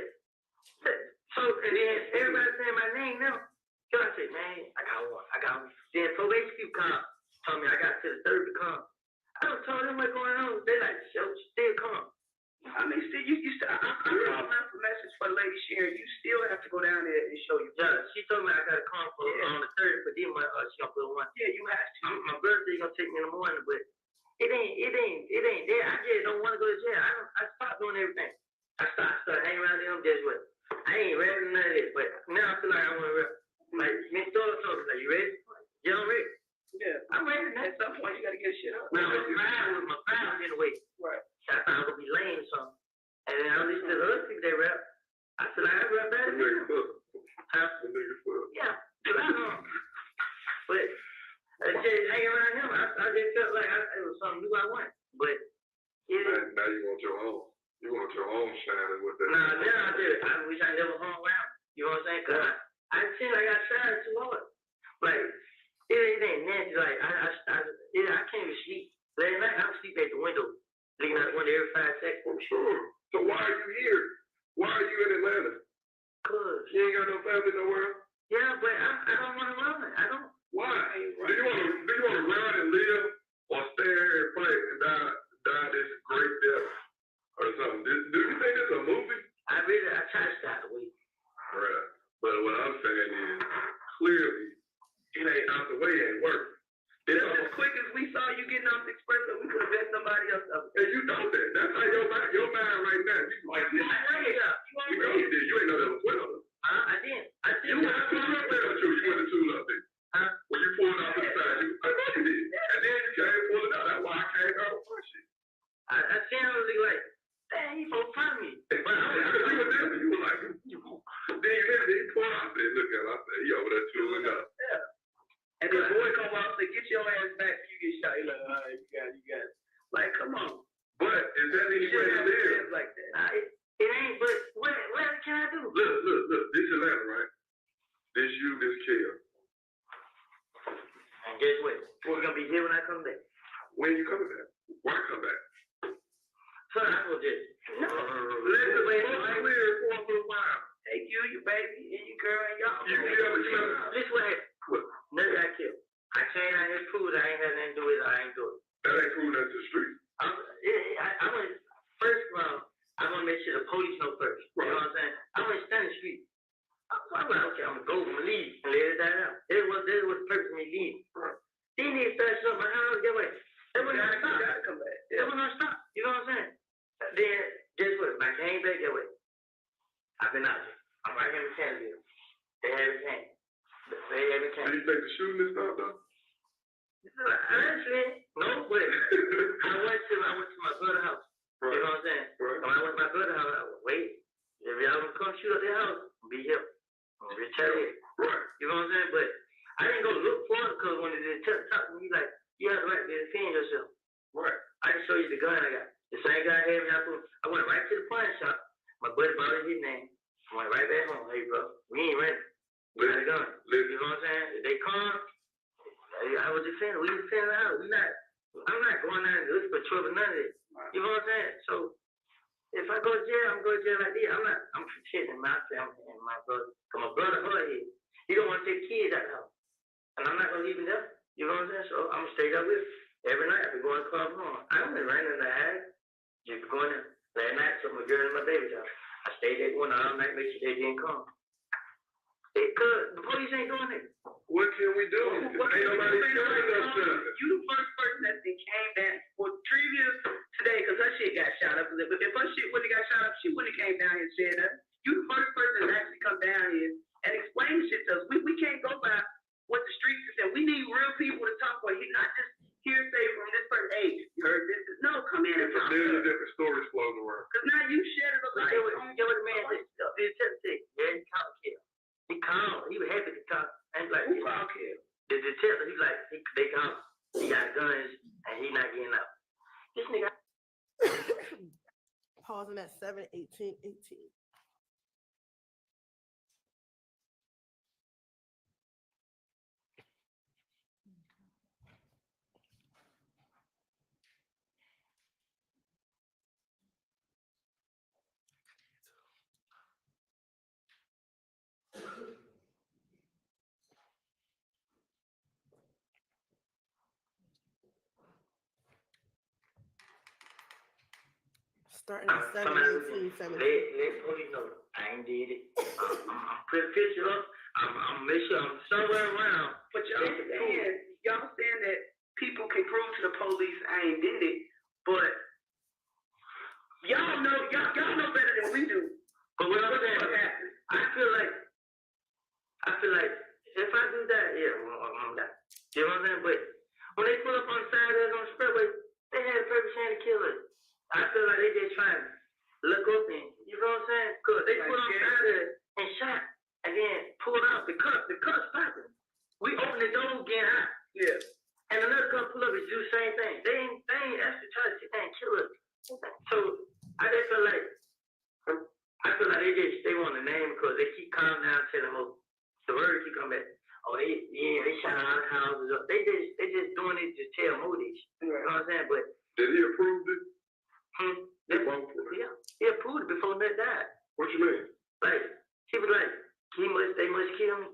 so and then everybody saying my name now. So I said, man, I got one. Then probation people come, told me I got to the third to come. I don't told them what's going on. They like, still come. I mean, still, you still, I left a message for the lady Sharon. You still have to go down there and show your judge. She told me I got to come for on the third, but then she gonna put one. Yeah, you have to. My birthday gonna take me in the morning, but it ain't there. I just don't want to go to jail. I stopped doing everything. I started hanging around them. Guess what? I ain't ready for none of this, but now I feel like I want to rap. Like, Miss Dora told me, like, you ready? Yeah, I'm ready. Yeah, I'm ready. At some point, you got to get shit up. Now, my pride was in the way. Right. So I thought I would be lame or something. And then I listened to the other people they rap. I feel like I rap better than them. Yeah, but I know. But I just hanging around them. I just felt like it was something new I wanted. But now you want your own. You want your own shining with that. Nah, now I do. I wish I never hung around. You know what I'm saying? Cause I feel like I tried too hard. Like it ain't nasty. Like I can't even sleep. Last night I sleep at the window, looking out the window every 5 seconds. I'm sure. So why are you here? Why are you in Atlanta? Cause you ain't got no family nowhere. Yeah, but I don't want to run. I don't. Why? Do you want to run and live, or stay here and play and die this great death or something? Do you think it's a movie? I try to stay away. Right. But what I'm saying is, clearly, it ain't out the way, it ain't working. Just as quick as we saw you getting off the expressway, we could have let somebody else up. And you know that. That's how your mind right now. You like this. I know you did. You know you did. You ain't know that was 12. I did. You went to two up there. When you pulled off to the side, I know you did. And then you came pulling out. That's why I came out and push it. I seen him like, dang, he so funny. But you were like, then you pulled out there. Look at him. I said, he over there chewing up. Yeah. And the boy come out and say, get your ass back and you get shot. He's like, all right, you got it. Like, come on. But is that any way to live? Like that. It ain't, but what can I do? Look. This is Atlanta, right? This you, this kill. And guess what? We're going to be here when I come back. When you coming back? Why come back? Son, I will just. No. Listen, wait, I'm clear for a little while. Take you, your baby, and your girl, and y'all. Listen what happened. Nothing got killed. I came out here proved I ain't had nothing to do with it. I ain't do it. That ain't proving that to the street. I went, first of all, I want to make sure the police know first. Right. You know what I'm saying? I went stand in the street. I'm like, okay, I'm going to go, leave, and let it die out. This was the purpose of me leaving. Right. Then they started showing my house, get away. That wasn't going to stop. That wasn't going to stop. You know what I'm saying? Then, guess what? When I came back, get away. I've been out there. I'm right here in Canada. They haven't came. They haven't came. Do you think the shooting is stopped, though? Honestly, no, but I went to my brother's house. Right. You know what I'm saying? Right. When I went to my brother's house, I was wait. If y'all want to come shoot up their house, be here. Retaliate. Right. You know what I'm saying? But I didn't go look for it because when they talk to me, like, you have the right to defend yourself. Right. I can show you the gun I got. The same guy had me. I went right to the pawn shop. My buddy brought his name. I went right back home. Hey, bro, we ain't ready. We got a gun. You know what I'm saying? If they come, I was defending. We defending the house. I'm not going out and looking for trouble, none of this. You know what I'm saying? So if I go to jail, I'm going to jail like this. I'm protecting my family and my brother. Because my brother hard here. He don't want to take kids out of the house. And I'm not going to leave him there. You know what I'm saying? So I'm going to stay there with him. Every night I be going to club home. I don't been running in the house. Just going in. Last night, so my girl and my baby's house. I stayed there going all night, make sure they didn't come. Because the police ain't doing it. What can we do? Ain't nobody doing us. You the first person that came down for previous today, because her shit got shot up. If her shit wouldn't have got shot up, she wouldn't have came down here and said that. You the first person that actually come down here and explain the shit to us. We can't go by what the streets are saying. We need real people to talk about. Not just hearsay from this person. Hey, you heard this? No, come in and talk. There's a different stories floating around. Because now you shed it up. Get what the man said. Yeah, he called kill. He called. He was happy to talk. And he's like, who called kill? The detective, he's like, they called. He got guns and he not getting out. This nigga. pausing at 7:18:18. Starting at 7:19:17. Let police know I ain't did it. I'm put a picture up. I'm make sure I'm somewhere around. But y'all saying that people can prove to the police I ain't did it, but y'all know better than we do. But what I'm saying, I feel like if I do that, yeah, I'm that. You know what I'm saying? But when they pull up on the side of us on the expressway, they had a purpose trying to kill us. I feel like they just trying to look up and, you know what I'm saying? Cause they pulled on the side of us and shot, and then pulled out the cup stopped them. We opened the door, get out. Yeah. And another couple pull up and do the same thing. They ain't actually trying to sit there and kill us. So I just feel like they want to name because they keep calling down telling them, the word keep coming back. Oh, they shot our houses up. They just doing it to tell Moody's. You know what I'm saying? But Did he approve it? Yeah, he approved it before Nut died. What you mean? Like, he was like, they must kill me.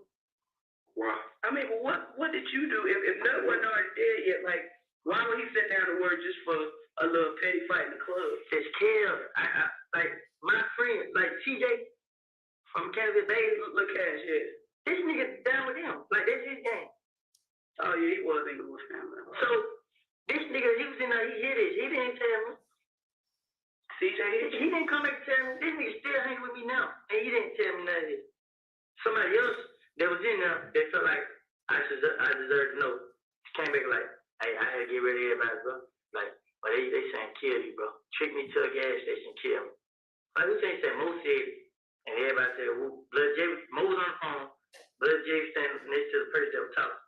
Why? I mean, but what did you do if Nut wasn't already dead yet? Like, why would he sit down to work just for a little petty fight in the club? Just kill. I like my friend, like CJ from Kansas Bay, Look Cash, yeah. this nigga down with him. Like, that's his game. Oh yeah, he was in with family. So this nigga, he was in there, he hit it. He didn't tell me. CJ, He didn't come back and tell me. This nigga still hanging with me now, and he didn't tell me none of this. Somebody else that was in there, they felt like I deserved to know. Came back like, hey, I had to get rid of everybody, bro. Like, but they saying kill you, bro. Trick me to a gas station, kill me. Like we said Mo said it, and everybody said, well, Blood J, Mo was on the phone. Blood J standing next to the person that was talking.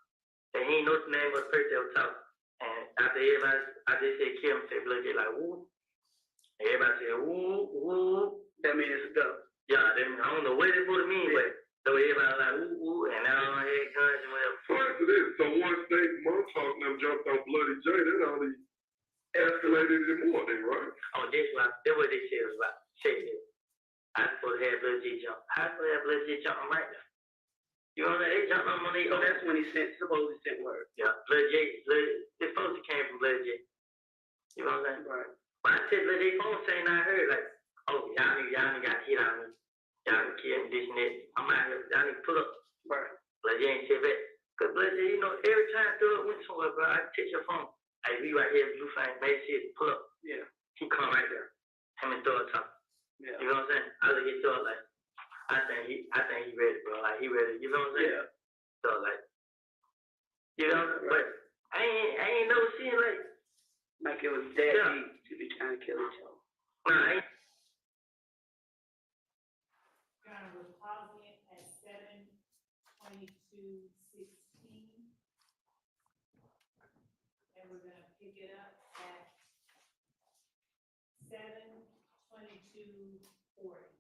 And he ain't know the name of the person that was talking. And after everybody, I just said kill him, said Blood J like, woo. Everybody said, woo, woo. That means it's a go. Yeah, I don't know what it would mean, but so everybody like, woo, woo, and now I had guns and whatever. First of this, so once they Montauk and them jumped on Bloody J, that only escalated it more, then, right? Oh, that's what they said was about. Check it. I supposed to have Blood J jump. I supposed to have Blood J jump right now. You know what I'm saying? They jumped on when they. So that's when he supposedly sent word. Yeah, the phone came from Blood J. You know what I'm saying? Right. But I said Blood J phone saying I heard like, oh, y'all nigga got hit on me. Y'all kill me, this and that. I'm out here, y'all need to pull up. Right. Blood J ain't said that. Cause Blood J, you know, every time Thug went somewhere, bro, I text your phone. Hey, we right here, Blue Flame, Bay City, pull up. Yeah. He come right there. Him and Thug talk. Yeah. You know what I'm saying? I look at Thug like, I think he ready, bro. Like he ready. You know what I'm saying? Yeah. So like, you know, but I ain't never seen like it was that deep to be trying to kill each other. Nah, I ain't. We're pausing it at 7:22:16, and we're gonna pick it up at 7:22:40.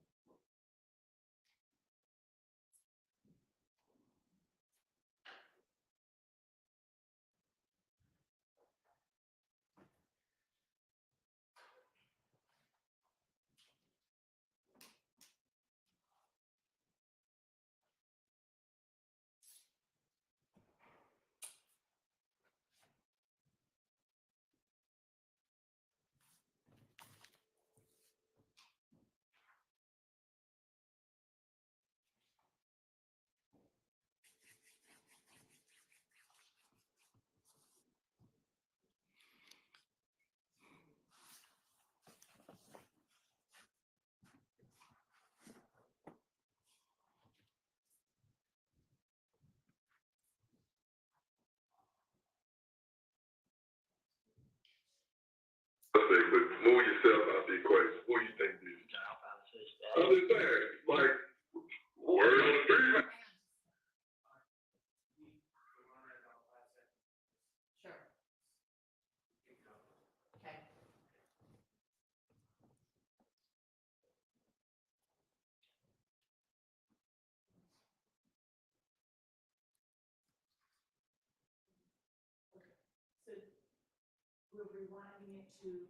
running into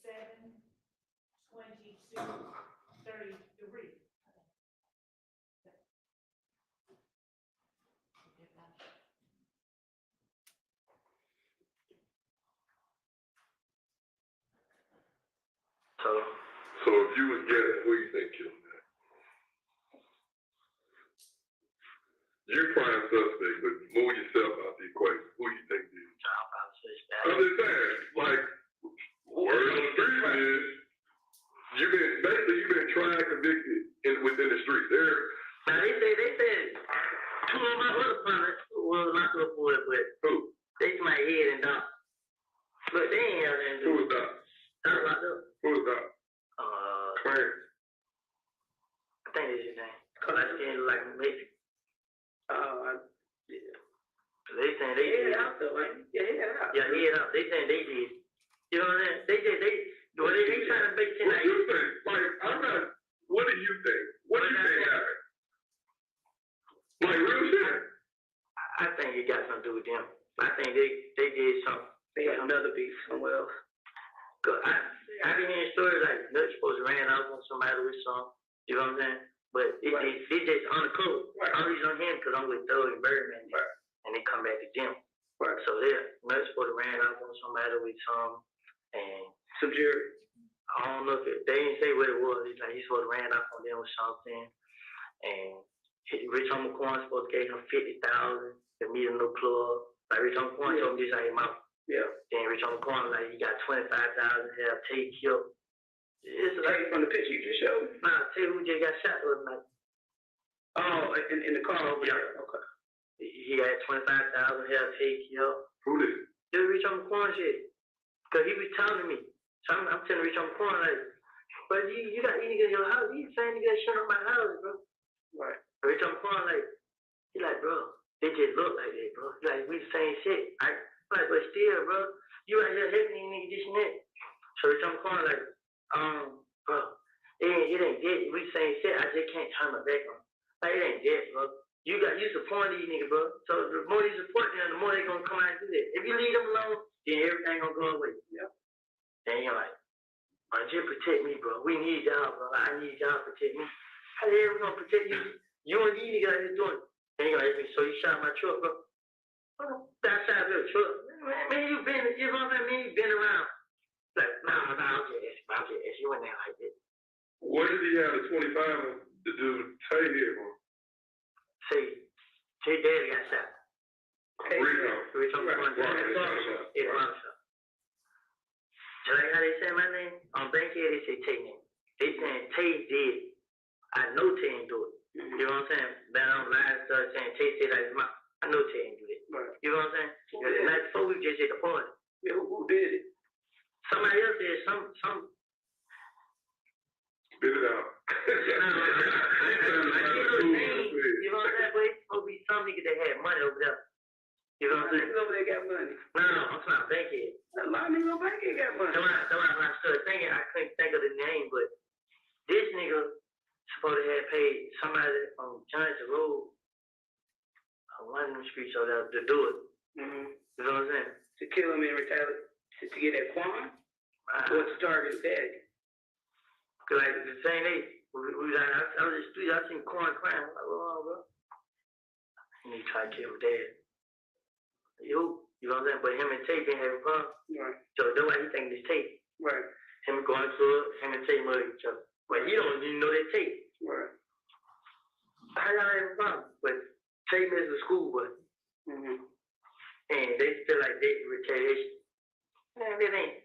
7/22/33. So if you was guessing, who you think killed that? You're prime suspect, but move yourself out the equation. Who you think did? I'm just saying, like, word on the street is, you've been tried, convicted within the street. Now they said two of my other partners was not so for it, but Who? they my head and down. But they ain't have anything to do. Who was that? Not about them. Who was that? Clarence. I think it's his name. Cause I seen like maybe. Yeah. They saying they did. Yeah, head up. They saying they did. You know what I'm saying? They trying to make it What do you think? Like, what do you think? What do you think happened? Like, real shit? I think it got something to do with them. I think they did something. They got another beef somewhere else. Cause I been hearing stories like Nut's supposed to ran out on somebody with some. You know what I'm saying? But it just on the coat. I'm reason on him because I'm with Doug and Birdman. And they come back to them. So Nut's supposed to ran out on somebody with some. And some jury. I don't know if they didn't say what it was. It's like he's supposed to ran out on them or something. And Rich on McCoy supposed to give him $50,000 to meet a new club. Like Rich on McCoy told me this out of his mouth. Yeah. Then Rich on McCoy like he got $25,000 to have take killed. It's like from the picture you just showed. Nah, tell you who just got shot the other night. Oh, in the car over there. Okay. He got $25,000 to have take killed. Who did? Just Rich on McCoy shit. Cause he was telling me. So I'm telling Rich on McCoy like, but you got any niggas in your house? You saying niggas shut up my house, bro. Right. Rich on McCoy like, he like, bro, they just look like that, bro. Like we the same shit. I'm like, but still, bro, you out here helping these niggas this and that. So Rich on McCoy like, bro, it ain't dead. We the same shit. I just can't turn my back on. Like it ain't dead, bro. You support these niggas, bro. So the more you support them, the more they gonna come out and do that. If you leave them alone, then everything gonna go away. Yeah. Then you're like, man, just protect me, bro. We need y'all, bro. I need y'all to protect me. How the hell we gonna protect you? You and these niggas out here doing it. And you're like, so you shot my truck, bro. That shot your truck. Man, you been, you know what I mean? You been around. Like, nah, I'll just ask you in there like this. What did he have the 25 to do Tay here for? See, Tay daddy got shot. Rico. Right. Just like how they say my name, on Bankhead they say Tay name. They saying Tay did. I know Tay ain't do it. You know what I'm saying? But I'm lying stuff saying Tay said like his mouth. I know Tay ain't do it. Right. You know what I'm saying? Because the night before we just hit the party. Yeah, who did it? Somebody else did some. Spit it out. You know what I'm saying? But it's supposed to be some nigga that had money over there. You know what I'm saying? Over there got money. No, I'm talking about Bankhead. A lot of niggas on Bankhead got money. That's why I started thinking, I couldn't think of the name, but this nigga supposed to have paid somebody on Johnson Road on one of them streets over there to do it. Mm-hmm. You know what I'm saying? To kill him and retaliate, to get that Quan? Or to target his daddy? Cause like the same day, I was in the street, I seen Quan crying. I'm like, oh, bro. And he tried to kill my dad. You know what I'm saying? But him and Tate been having fun. Right. So that's why he thinking it's Tate. Right. Him going to it, him and Tate murder each other. But he don't even know that Tate. Right. How y'all having fun? But Tate missed the school, but and they feel like they retaliation. Man, it ain't.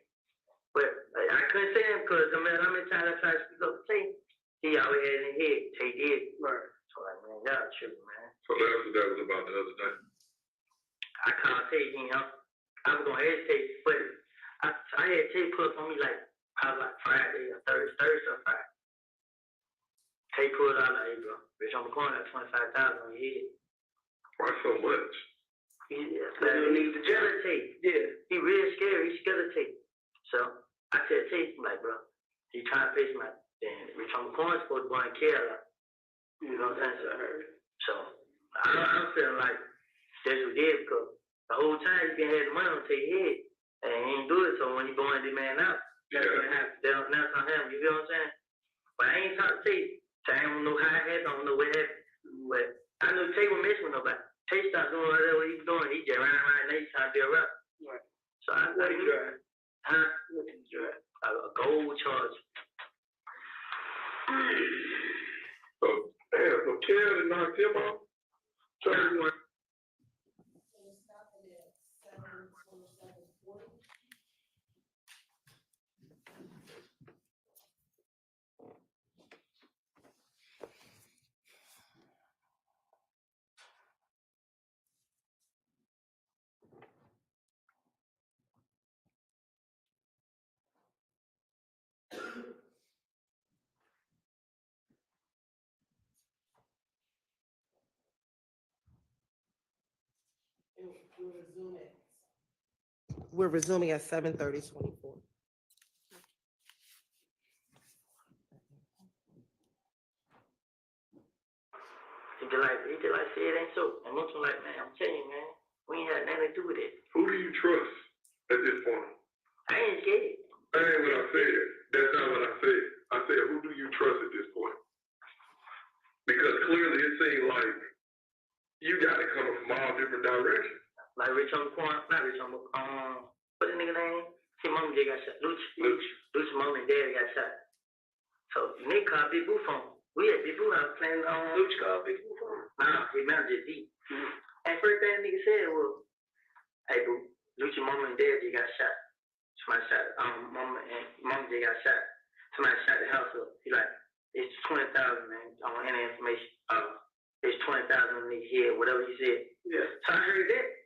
But I couldn't say him because no matter how many times I tried to speak up to Tate, he always had in his head, Tate did. Right. So like, man, y'all tripping, man. So that was about the other day. I called Tate, I was gonna hesitate, but I had Tate pull up on me like probably like Friday or Thursday or Friday. Tate pulled out like, hey bro, bitch, I'm going at 25,000 on your head. Why so much? He's scared of Tate. Yeah, he real scared. He's scared of Tate. So I said, Tate, I'm like, bro, he trying to face my damn. Rich on the corner supposed to go and kill her. You know what I'm saying? So I'm feeling like that's what he did because the whole time he been having money on Tate's head. And he ain't do it, so when he going to demand out, that's gonna happen. That's on him, you feel what I'm saying? But I ain't talking to Tay. I don't know how it happened, I don't know what happened. But I know Tay won't mess with nobody. Tay stopped doing whatever he was doing. He just ran around and he trying to be a rap. Right. So I What he drive? huh? What he drive? A gold charge. So, damn, so Kenneth knocked him off? Charlie went. We're resuming at 7:30:24. He just like say it ain't so. And Muslim like, man, I'm telling you, man, we ain't had nothing to do with it. Who do you trust at this point? I ain't scared. That ain't what I said. That's not what I said. I said, who do you trust at this point? Because clearly it seems like you got it coming from all different directions. Like Rich on the corner, not Rich on the, what the nigga name? His mom just got shot. Luch mom and dad got shot. So Nick called Big Boo phone. We at Big Boo house playing Luch called Big Boo phone. Nah, his mouth just deep. And first thing nigga said was, hey Boo, Luch mom and dad just got shot. Somebody shot, mom just got shot. Somebody shot the house up. He like, it's 20,000, man. I want any information. It's 20,000 in his head, whatever he said. Yeah. So I heard that.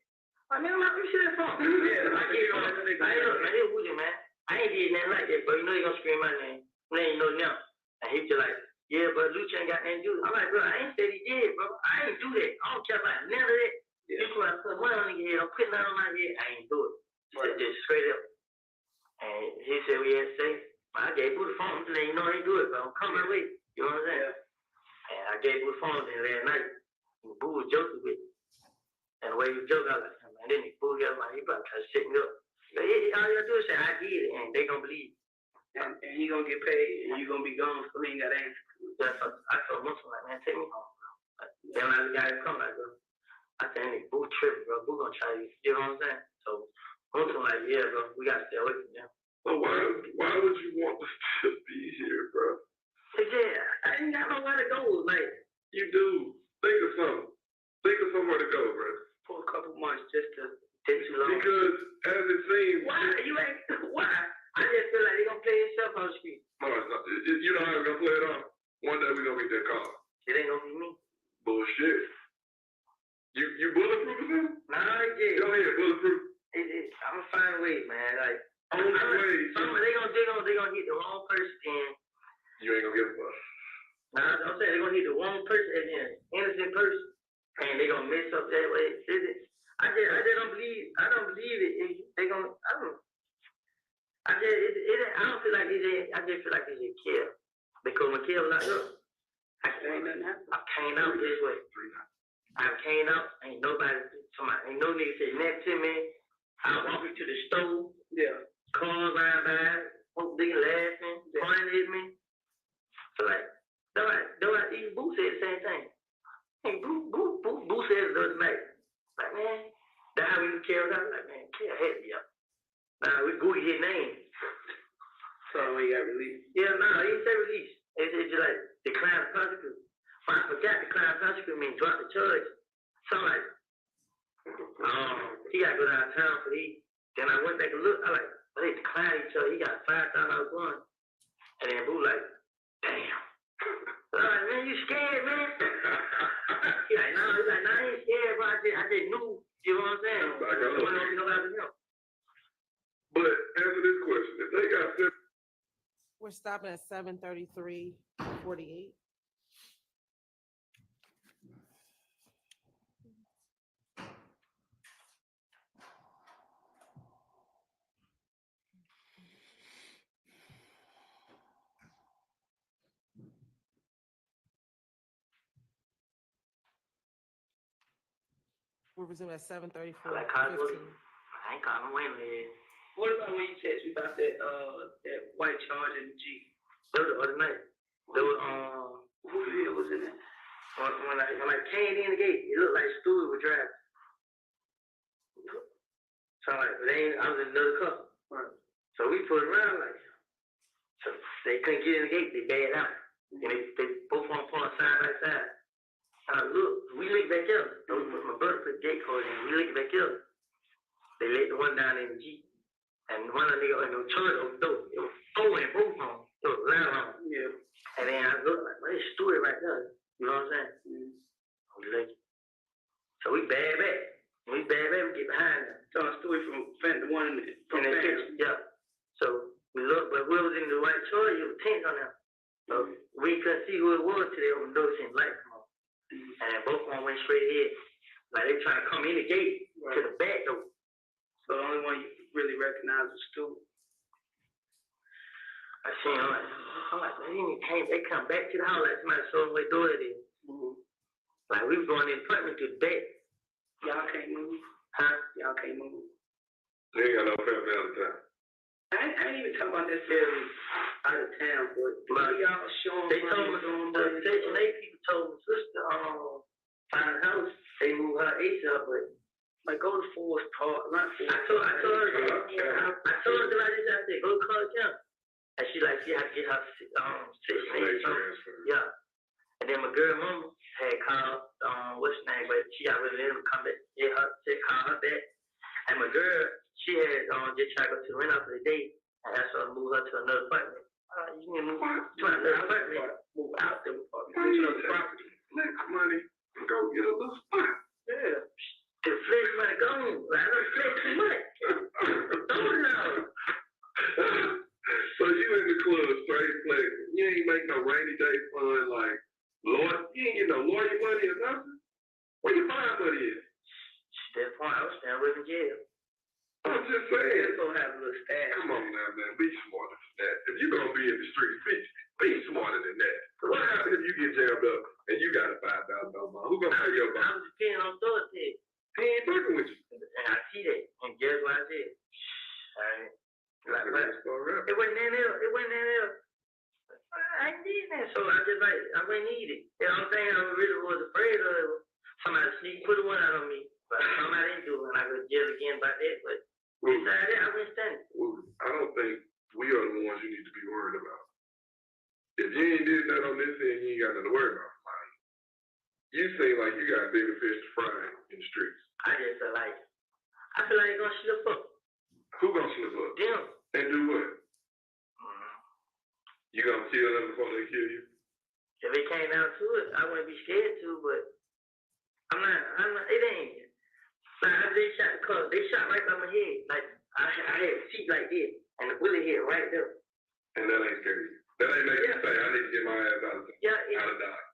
I mean, I'm not gonna see that phone. Yeah, I gave him man, they was man. I ain't did nothing like that, but you know they gonna scream my name. They ain't know now. And he just like, yeah, but Luch ain't got nothing to do. I'm like, bro, I ain't said he did, bro. I ain't do that. I don't care about none of that. Yeah. You trying to put money on your head, I'm putting that on my head. I ain't do it. Right. Just straight up. And he said we had to say, I gave Boo the phone. He know I ain't do it, but I'm coming my way. You know what I'm saying? Yeah. And I gave Boo the phone last night. And Boo was joking with me. And the way he was joking, I was like, man, then he Boo got my, he about to try to set me up. But all you gotta do is say, I did it, and they gonna believe. And he gonna get paid, and you gonna be gone, so he ain't gotta answer. I told Muslim, like, man, take me home, bro. Then I got to come, like, bro. I said, hey, Boo tripping, bro. Boo gonna try you. You know what I'm saying? So Muslim, like, yeah, bro, we gotta stay away from them. Well, why would you want us to be here, bro? Yeah, I ain't got nowhere to go. Like, you do. Think of something. Think of somewhere to go, bro. For a couple months, just to take too long. Because as it seems, why you ain't? Why? I just feel like they gonna play himself on the street. No, it's not. You know how we're gonna play it off. One day we're gonna get that call. It ain't gonna be me. Bullshit. You bulletproof or something? Nah, yeah. Go ahead, bulletproof. I'm gonna find a way, man. Like. They gonna hit the wrong person and you ain't gonna give a fuck. Nah, I'm saying they're gonna hit the wrong person and then innocent person and they gonna mess up that way. I don't believe it. They gonna I don't feel like I just feel like it's a kill. Because when kill locked up, I came out this way. I came out, ain't no nigga say nothing to me. I walked to the stove. Yeah. Cars riding by, folks they laughing, pointing at me. So like, even Boo said the same thing. Hey, Boo said it the other night. Like, man, that's how we carried out. Like, man, kill head me up. Nah, we Boo his name. So we got released. Yeah, no, he didn't say release. It's just like decline the prosecute. But I forgot decline the prosecute means drop the charge. So like, he gotta go downtown for these. Then I went back and looked. I like, they declined each other. He got $5,000 going. And then Boo like, damn. So I'm like, man, you scared, man? He like, no, I ain't scared, bro. I just knew, you know what I'm saying? But answer this question. If they got We're stopping at 7:33:48. We're resuming at 7:34:15. I ain't calling Wayne here. What about when you text me about that white Charger in the Jeep? That was the other night. There was, who the hell was in it? When I came in the gate, it looked like Stewie was driving. So I was in another car. Right. So we put around like, so they couldn't get in the gate, they bailed out. And they both on part side by side. Look, we linked back up. So my brother put the gate code in, we linked back up. They let the one down in the Jeep. And one of the niggas in the church opened the door. It was four in both of them. It was loud on them. Yeah. And then I looked like, well, it's Stewie right there. You know what I'm saying? Mm-hmm. So we bad back. When we bad back, we get behind them. So Stewie from the one from the kitchen. Yeah. So we looked, but we was in the white church, it was tents on them. So we couldn't see who it was till they opened the door, seen light come on. And both of them went straight ahead. Like they trying to come in the gate to the back door. So the only one you really recognize was Stewie. I seen him like, they come back to the house like somebody saw where door it is. Mm-hmm. Like we was going in the apartment to the back. Y'all can't move? Huh? Y'all can't move? They ain't got no family out of town. I ain't even talking about necessarily out of town, but y'all showing. They told me, the Section 8 people told my sister, find a house, they move her ASAP, but like go to Forest Park, not Forest. I told her that I said, go to Clark County. And she like, yeah, I get her Section 8 transfer. Yeah. And then my girl mama had called, what's her name, but she already let him come back, call her back. And my girl, she had just tried to go to the rent out for the day and asked her to move her to another apartment. You can move to another apartment, move out the apartment, to another property. Make money and go get a little spot. Yeah. The flex money gone. I don't flex too much. Don't know. So you in the club straight flexing. You ain't make no rainy day fun like Lord. You ain't get no lawyer money or nothing. Where your fine money is? That point, I was standing with in jail. I'm just saying. It's gonna have a little stash. Come on now, man. Be smarter than that. If you're gonna be in the streets, be smarter than that. What happens if you get jammed up and you got a $5,000 bond? Who gonna pay your bond? I'm just paying on Thursday. He ain't fucking with you. And I see that. And guess what I said? Alright. Like, it wasn't in there. It wasn't in there. I ain't need that. So I just like, I wouldn't need it. You know what I'm saying? I really was afraid of somebody sneak put one out on me. But somebody didn't do it, and I go to jail again about that. But besides that, I wouldn't stand it. I don't think we are the ones you need to be worried about. If you ain't did that on this end, you ain't got nothing to worry about. Like, you seem like you got bigger fish to fry in the streets. I just feel like they're gonna slip up. Who gonna slip up? Them. And do what? You gonna kill them before they kill you? If it came down to it, I wouldn't be scared to, but I'm not, it ain't. Like, they shot the car, they shot right by my head. Like, I had a seat like this, and the bullet hit right there. And that ain't scary. That ain't make you say, I need to get my ass out of Dodge.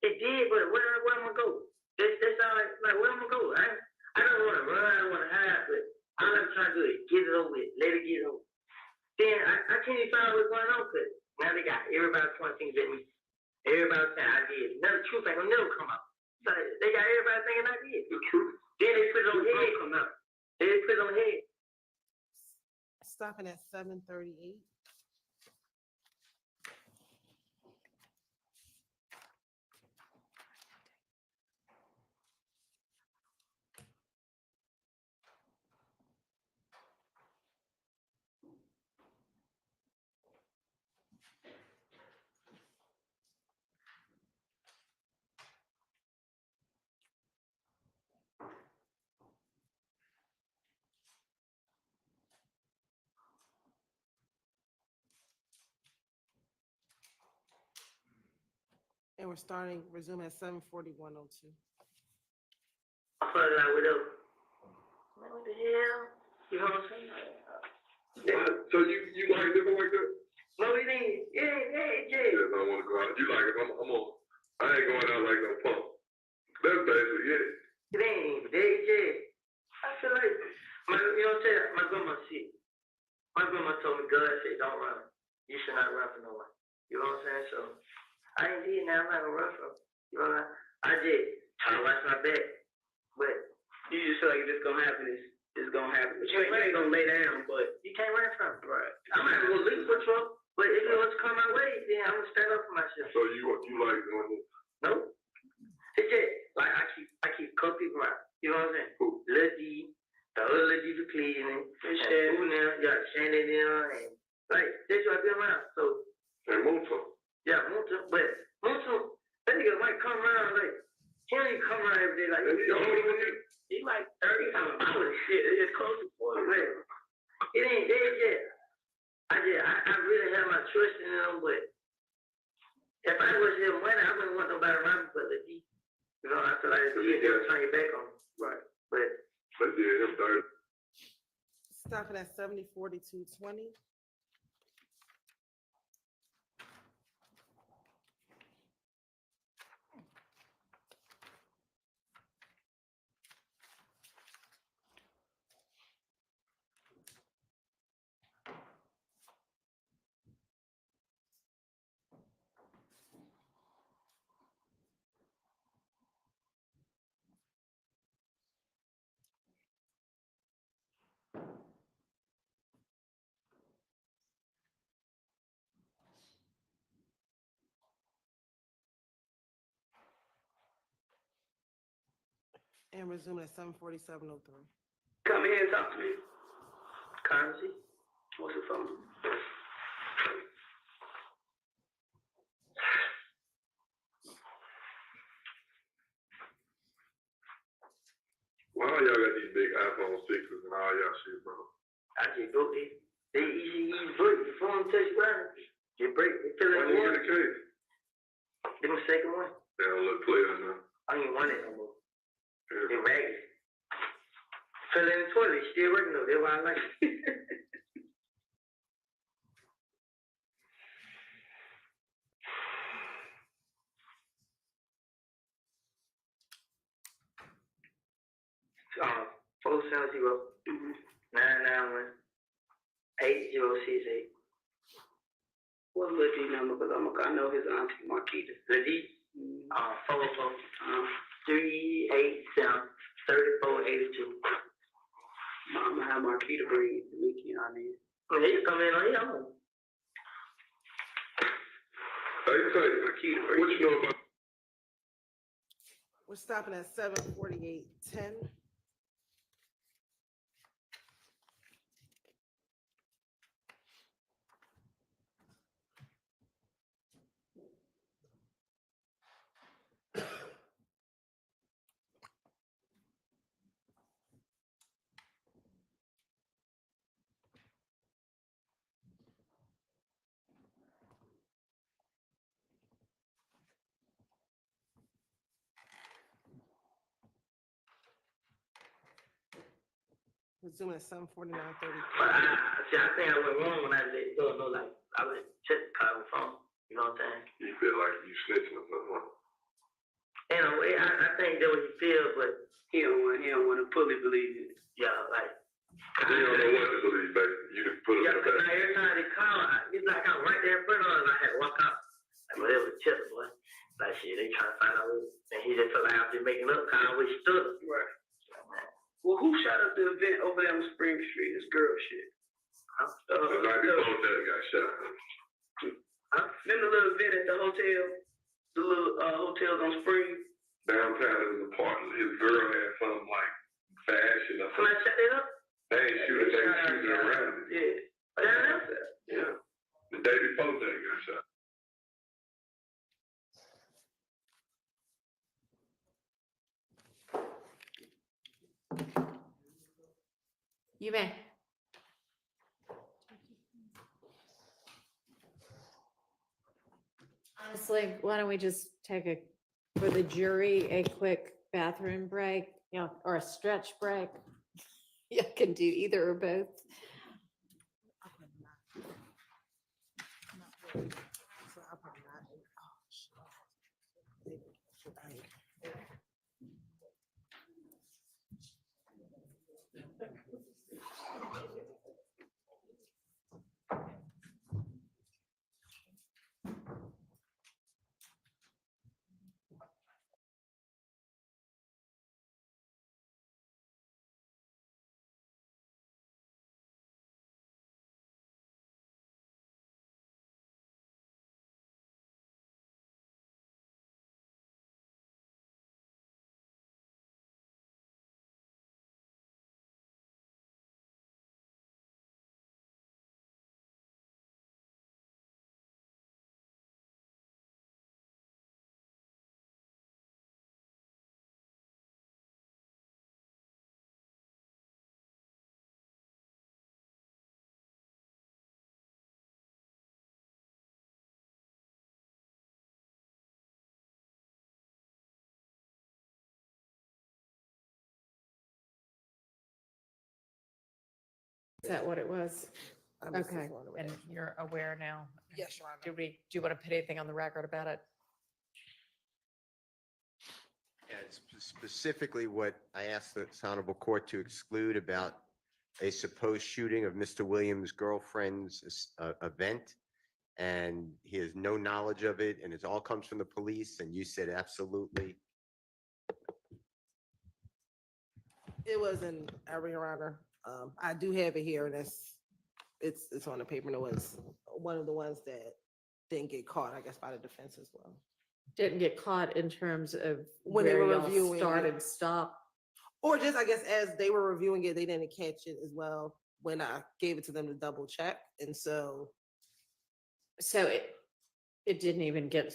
It did, but where am I gonna go? That's all, like, where am I gonna go? I don't wanna run, I don't wanna hide, but all I'm trying to do is get it over with, let it get over. Then I can't even find out what's going on, because now they got everybody pointing things at me. Everybody saying I did. Now the truth ain't gonna never come out. So they got everybody thinking I did. The truth. Then they put it on the head. Come out. They put it on the head. Stopping at 7:38. And we're resume at 7:41:02. I felt like whatever. What the hell? You know what I'm saying? So you like living like that? No, it ain't. Yeah. Yes, I want to go out. You like it? I ain't going out like no punk. That's basically it. It ain't. I feel like, you know what I'm saying? My grandma said. My grandma told me, God said, don't run. You should not run for no one. You know what I'm saying? So, I ain't did now. I'm not gonna run from. You know, I did try to watch my back, but you just feel like it's just gonna happen. it's gonna happen. But you ain't gonna lay down, but you can't run from it. Right. I'm not gonna leave for trouble, but if it was to come my way, then I'm gonna stand up for myself. So you like doing this? No. It's just, like, I keep a couple people around. You know what I'm saying? Lil D, the other Lil D for Cleveland, and Shannon, you got Shannon there, and, like, that's what I be around, so. And Moonto. Yeah, Moonto, but Moonto, that nigga might come around, like, he don't even come around every day, like, he like 30 hours, shit, it's close to 40, man. It ain't dead yet. I really have my trust in him, but if I was him money, I wouldn't want nobody around me but the D. You know, I feel like you never turn your back on him. Right. But yeah, him 30. Stopping at 70, 42, 20. And resume at 7:47:03. come here and talk to me. Currency. What's the phone? Why y'all got these big iPhone 6s and all y'all shit, bro? I just go there. They easy break. The phone touch ground. They break. They fill Why in you the get water. the case? Give me a second one. They don't look clear enough. I don't even want it no more. They ragged. Fill in the toilet. Still working though. That's why I like it. Um, 470 991 8068. What's Lil D number? Because I know his auntie Marquita. Lil D? 404 387 3482. I'm gonna have Marquita bring Mickey on in. Well, they can come in on your own. Hey, Marquita, what you know about? We're stopping at 7:48:10. Resume at 7:49:30. But I think I went wrong when I let it go. No, like, I would check the car on the phone. You know what I'm saying? You feel like you snitching or something? In a way, I think that what he feels, but he don't want to fully believe it. Yeah, like. You don't know what to believe, baby. You just put it Yeah, in the because back. every time they call, it's like I'm right there in front of us. I had to walk out. Like, well, it was chill, boy. Like, shit, they trying to find out. And he just felt like I was just making up, kind of way stuck. Right. Well, who shot up the event over there on Spring Street? This girl shit. The night before that got shot. Remember the little event at the hotel? The little hotels on Spring? Downtown in the park, his girl had something like fashion or Somebody something. shut that up? They ain't shooting, they were shooting around it. Yeah. Yeah. The day before that got shot. You may. Honestly, why don't we just take for the jury, a quick bathroom break, or a stretch break? You can do either or both. So I'll probably not. Is that what it was? I missed this Okay, one and already. you're aware now? Yes, Your Honor. Do you want to put anything on the record about it? Yeah, it's specifically what I asked the honorable court to exclude about a supposed shooting of Mr. Williams' girlfriend's event. And he has no knowledge of it, and it all comes from the police, and you said absolutely. It was an error, Your Honor. I do have it here, and it's on the paper, and it was one of the ones that didn't get caught, I guess, by the defense as well. Didn't get caught in terms of When they where were y'all reviewing start it. and stop? Or just, I guess, as they were reviewing it, they didn't catch it as well when I gave it to them to double check, and so. So it didn't even get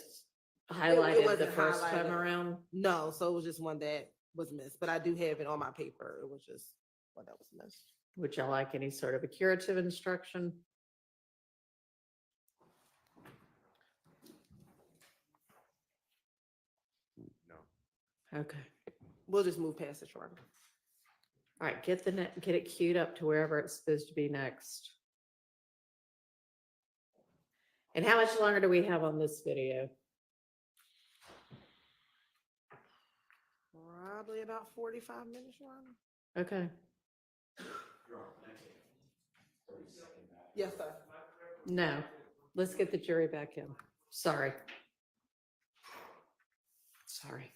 highlighted the wasn't first time highlighted. around? No, so it was just one that was missed, but I do have it on my paper. It was just one that was missed. Would y'all like any sort of a curative instruction? No. Okay. We'll just move past it, Your Honor. All right, get it queued up to wherever it's supposed to be next. And how much longer do we have on this video? Probably about 45 minutes, Your Honor. Okay. Yes, sir. No, let's get the jury back in. Sorry. Sorry.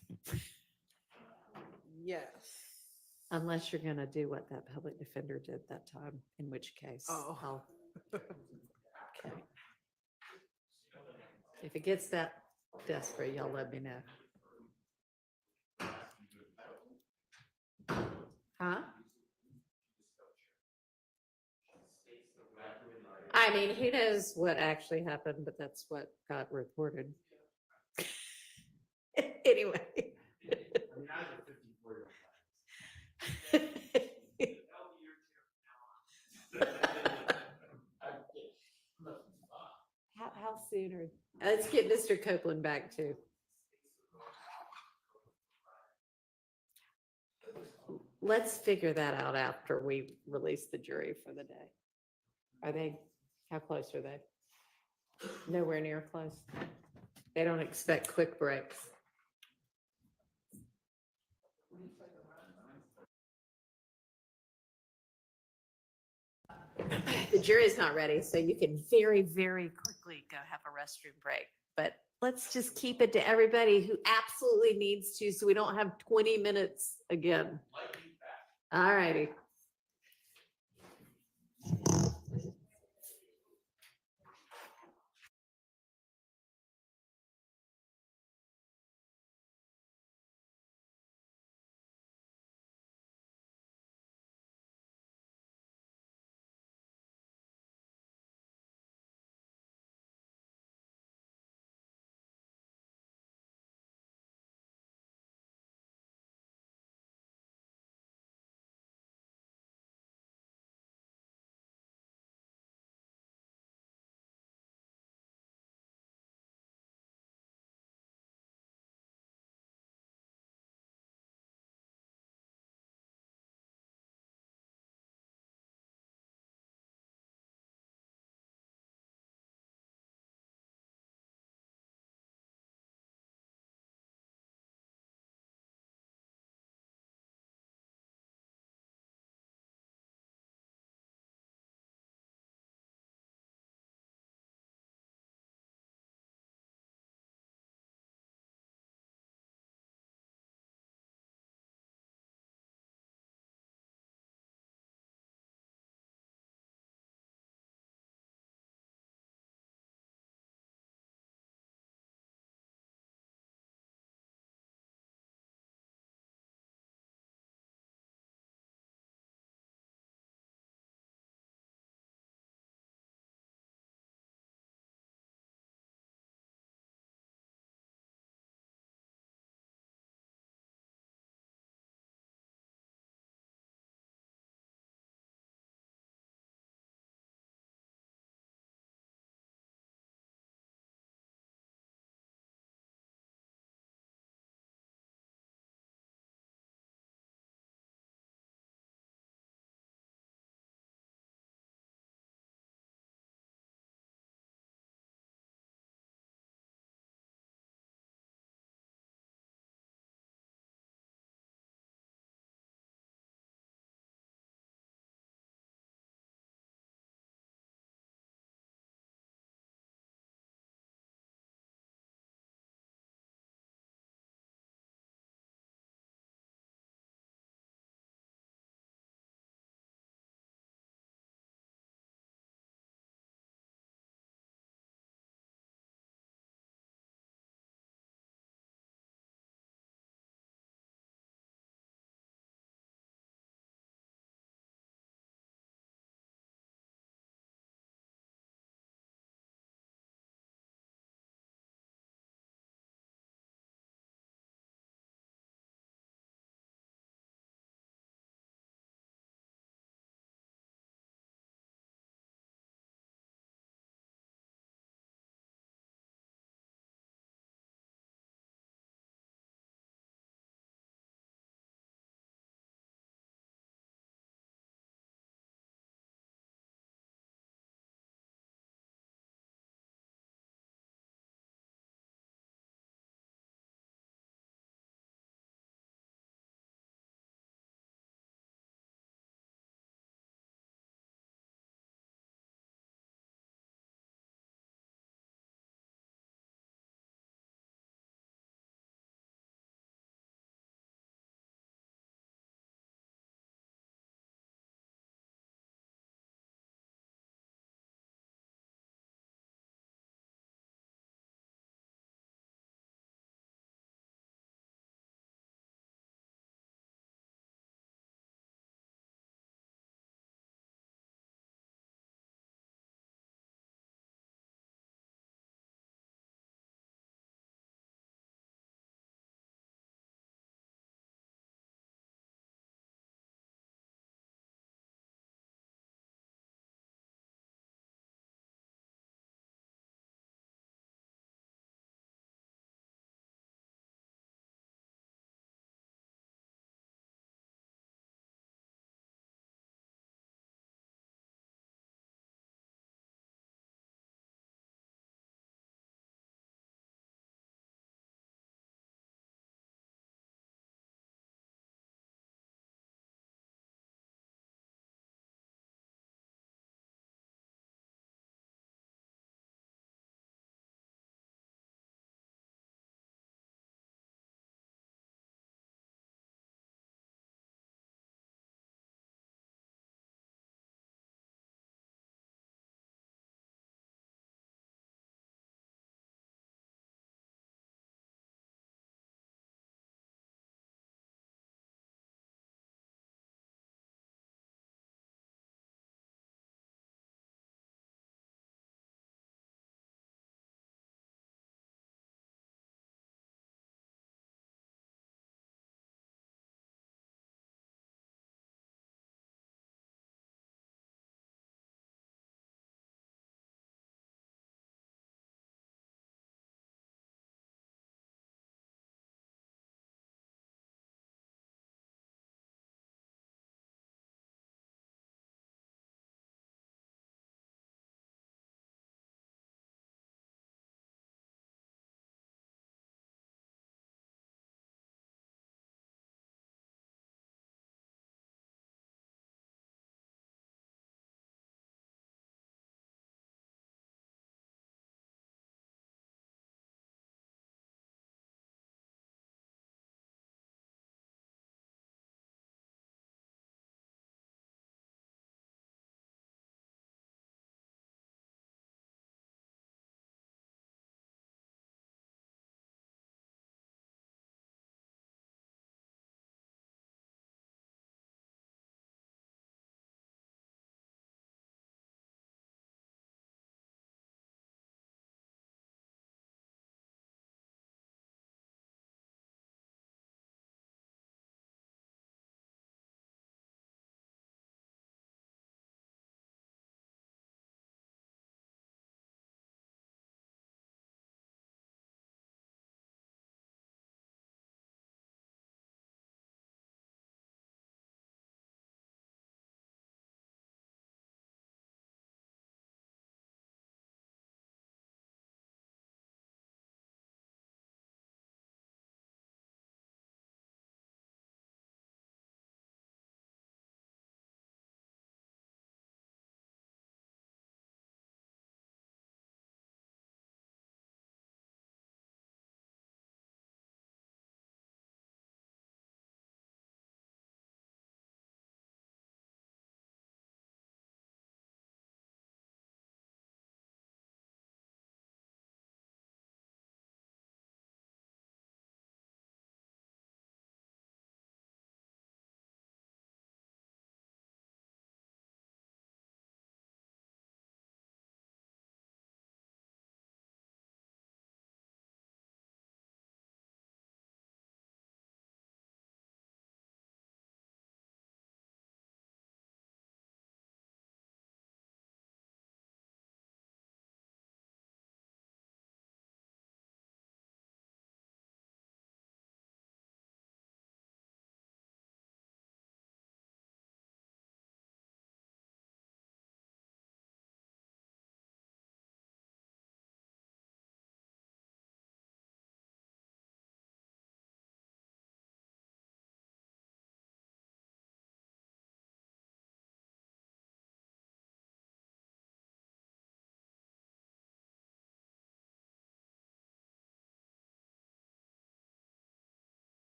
Yes. Unless you're gonna do what that public defender did that time, in which case. Oh. Okay. If it gets that desperate, y'all let me know. Huh? I mean, who knows what actually happened, but that's what got reported. Anyway. How soon are, let's get Mr. Copeland back too. Let's figure that out after we release the jury for the day. How close are they? Nowhere near close. They don't expect quick breaks. The jury is not ready, so you can very, very quickly go have a restroom break. But let's just keep it to everybody who absolutely needs to, so we don't have 20 minutes again. All righty.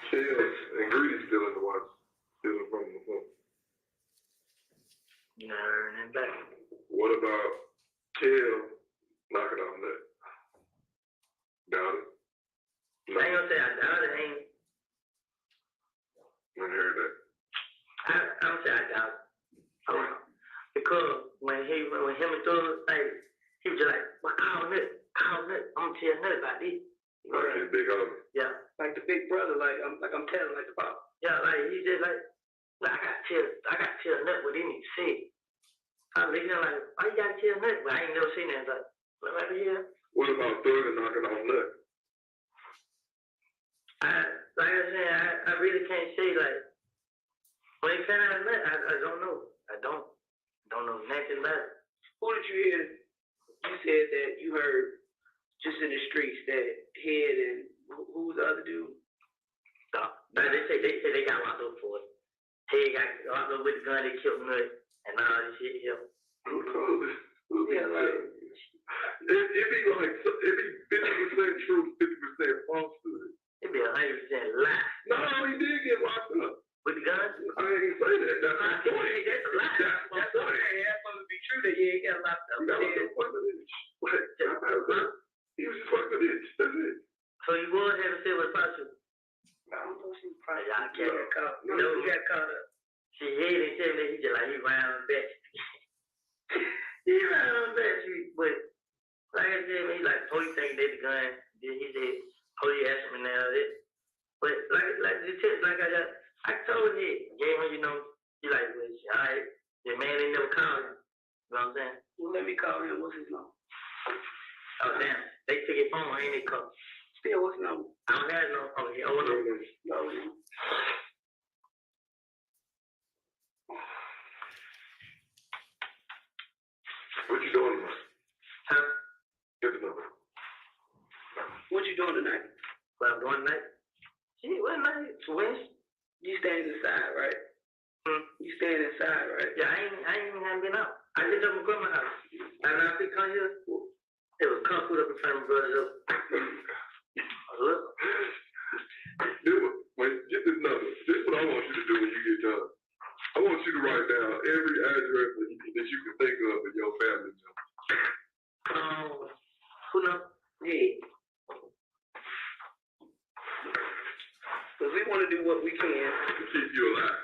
Kale's and Greedy's still in the watch, still in front of the phone. You know, and back. What about Kale knocking off Nut? Doubt it. I ain't gonna say I doubt it. I heard that. I don't say I doubt it. I don't know. Because when him and Thug, like, he was just like, well, call Nut. I'm gonna tell Nut about this. Like his big homie. Yeah. Like the big brother, I'm telling like the pop. Yeah, like he just like I gotta tell Nut what he need to say. I was looking at him like, why you gotta tell Nut? But I ain't never seen that. Like right here. What about Thug and knocking off Nut? Like I said, I really can't say like when it came out of Nut, I don't know. I don't know nothing about it. Who did you hear? You said that you heard just in the streets that Head and who was the other dude? No, they say they got locked up for it. Head got locked up with the gun, they killed Nut, and all this shit here. Yeah, like, it'd be 50% truth, 50% falsehood. It'd be 100% lie. No, he did get locked up. With the gun? I ain't say that. That's my point. That's a lie. That's my point. That's supposed to be true that he ain't got locked up. He was just fucking bitch. That's it. So you would have to say what possible. I don't know if he probably Y'all got caught. No, he got caught up. She hit and tell me he just like he ran on Back Street. He ran on Back Street, but like I said, he like police think they the gun. Then he said police asked him and all that. But I told him, gave him, you know, he like, well, all right, the man ain't never called him. You know what I'm saying? Well, let me call him. What's his number? Oh damn, they took his phone, ain't they called? Still, what's his number? I don't have no phone here. Oh no. No. What you doing tonight? Huh? Get the number. What you doing tonight? Well, I'm doing tonight. Shit, what night? Wednesday. You staying inside, right? You staying inside, right? Yeah, I ain't even haven't been out. I just up in grandma's house. And I think come here, it was come food up in front of my brother's up. Look. Get this number. This is what I want you to do when you get done. I want you to write down every address that you can think of in your family member. Who knows? Yeah. Because we want to do what we can to keep you alive.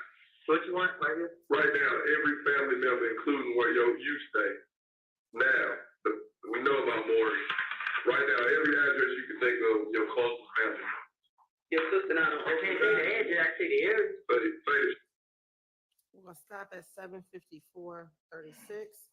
What you want right here? Write down every family member, including where you stay. Now, we know about Maury. Write down every address you can think of your closest family member. Your sister not on. I can't say the address, I say the area. Say it. We're gonna stop at 7:54:36.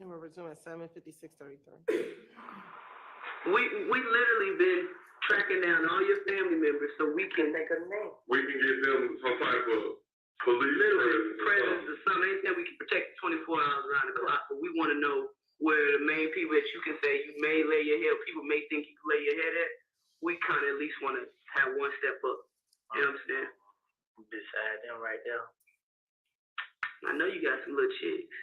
And we're resuming at 7:56:33. We literally been tracking down all your family members so we can make a name. We can get them some type of police presence or something. Anything we can protect 24 hours around the clock. But we want to know where the main people that you can say you may lay your head, people may think you can lay your head at. We kind of at least want to have one step up. You know what I'm saying? Beside them right there. I know you got some little chicks.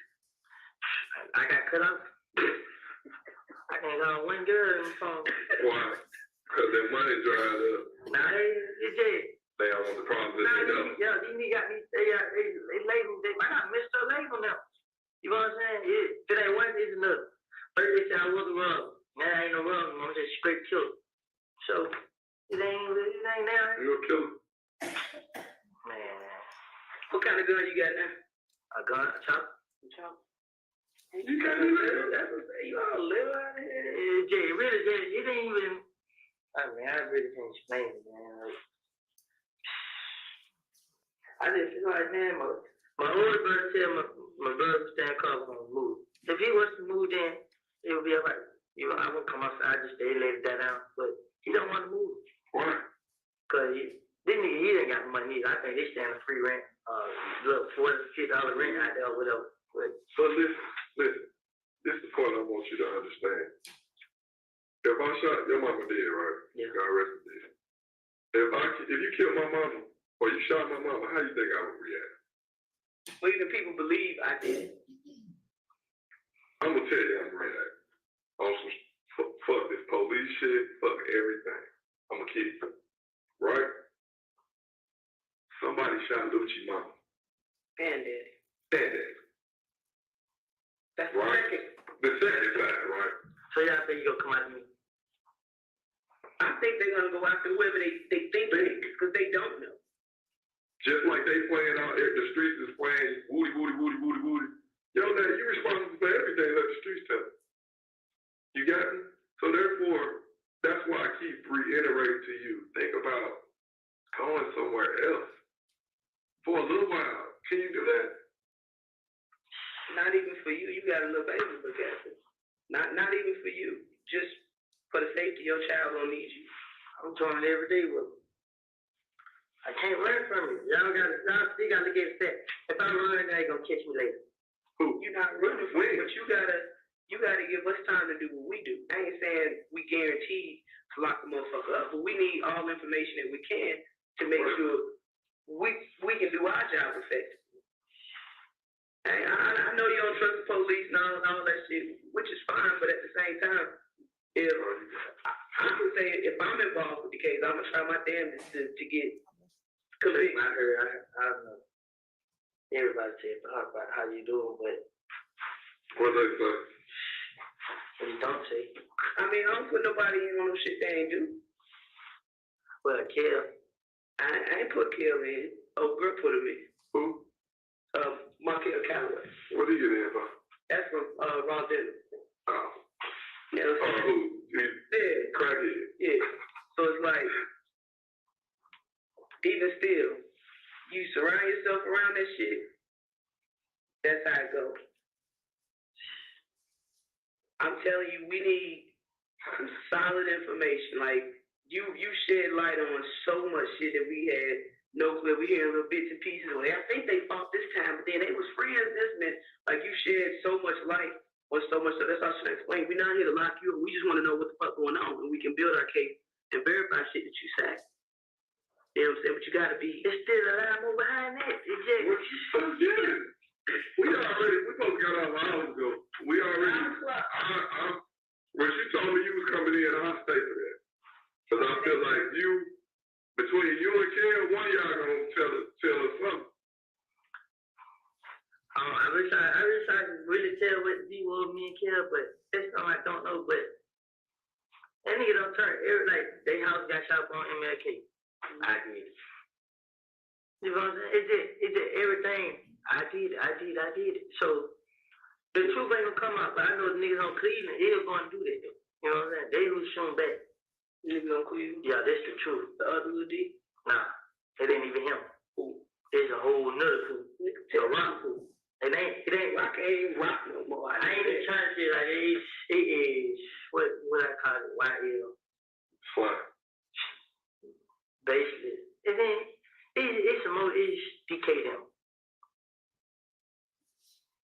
I got cut off. I can't go one girl on the phone. Why? Because their money dried up. Nah, they did. They don't want the problems that Nah, they know. yeah, these niggas got me. They label. I got Mr. Label now. You know what I'm saying? If it ain't one, it's another. First they said I wasn't wrong. Now I ain't no wrong. I'm just straight killer. So it ain't now. You're a killer. Man. What kind of gun you got now? A gun, a chop. You got you all live out here. Jay, really, it ain't even. I mean, I really can't explain it, man. Like, I just feel like, man, my older brother said my brother stand called gonna move. If he was to move, then It'll be all right. You know, I won't come outside, just stay later that down, but he don't want to move. Why? Cause this nigga, he ain't got the money either. I think they stand a free rent, little $40-$50 rent out there or whatever. But listen, this is the part I want you to understand. If I shot your mama dead, right? Yeah. God rest her dead. If you killed my mama or you shot my mama, how you think I would react? well, even people believe I did it. I'm gonna tell you how I'm gonna react. On some fuck this police shit, fuck everything. I'm gonna kill you. Right? Somebody shot Lucci mama. And daddy. And daddy. That's Right. the second. The second side, right? So y'all think you gonna come after me? I think they're gonna go after whoever they think it is, because they don't know. Just like they playing out there, the streets is playing woody, woody, woody, woody, woody. Yo, now you responsible for everything that the streets tell you. You got me? So therefore, that's why I keep reiterating to you, think about going somewhere else. For a little while. Can you do that? Not even for you. You got a little baby to look after. Not even for you. Just for the safety of your child gonna need you. I'm doing it every day with them. I can't learn from you. Y'all still gotta get set. If I run, they gonna catch me later. Who? You're not running from it, but you gotta give us time to do what we do. I ain't saying we guaranteed to lock the motherfucker up, but we need all information that we can to make sure we can do our job effectively. I know you don't trust the police and all that shit, which is fine, but at the same time, if I would say if I'm involved with the case, I'm gonna try my damnedest to get convicted. I don't know. Everybody say about how you doing, but what they say? What you don't say. I mean, I don't put nobody in on no shit they ain't do. Well, Kel, I ain't put Kel in. Oh, girl put him in. Who? Markel Calloway. What did you get in for? That's from Ron Dennis. Oh. You know what I'm saying? Who? Yeah. Crackhead. Yeah. So it's like, even still, you surround yourself around that shit, that's how it goes. I'm telling you, we need some solid information. Like, you shed light on so much shit that we had no clue. We hear little bits and pieces. Well, I think they fought this time, but then they was friends this minute. Like, you shed so much light on so much stuff. That's all I should explain. We're not here to lock you up. We just want to know what the fuck going on, and we can build our case and verify shit that you say. You know what I'm saying? But you gotta be, there's still a lot more behind that. It's just, We supposed to got off hours ago. We already, when she told me you was coming in, I'll stay for that. Because I feel like between you and Kel, one of y'all gonna tell us something. I wish I could really tell what the deal was me and Kel, but that's something I don't know. But that nigga don't turn like they house got shot up on MLK. I did it. You know what I'm saying? It's just everything. I did it. So the truth ain't gonna come out, but I know the niggas on Cleveland is gonna do that though. You know what I'm saying? They who's shooting back. Niggas on Cleveland? Yeah, that's the truth. The other little D? Nah. It ain't even him. Who? There's a whole nother fool. A rock fool. It ain't rock, ain't rock no more. I ain't even trying to say like it is what I call it, YL. Fine. Basically. It's some more, it's DK them.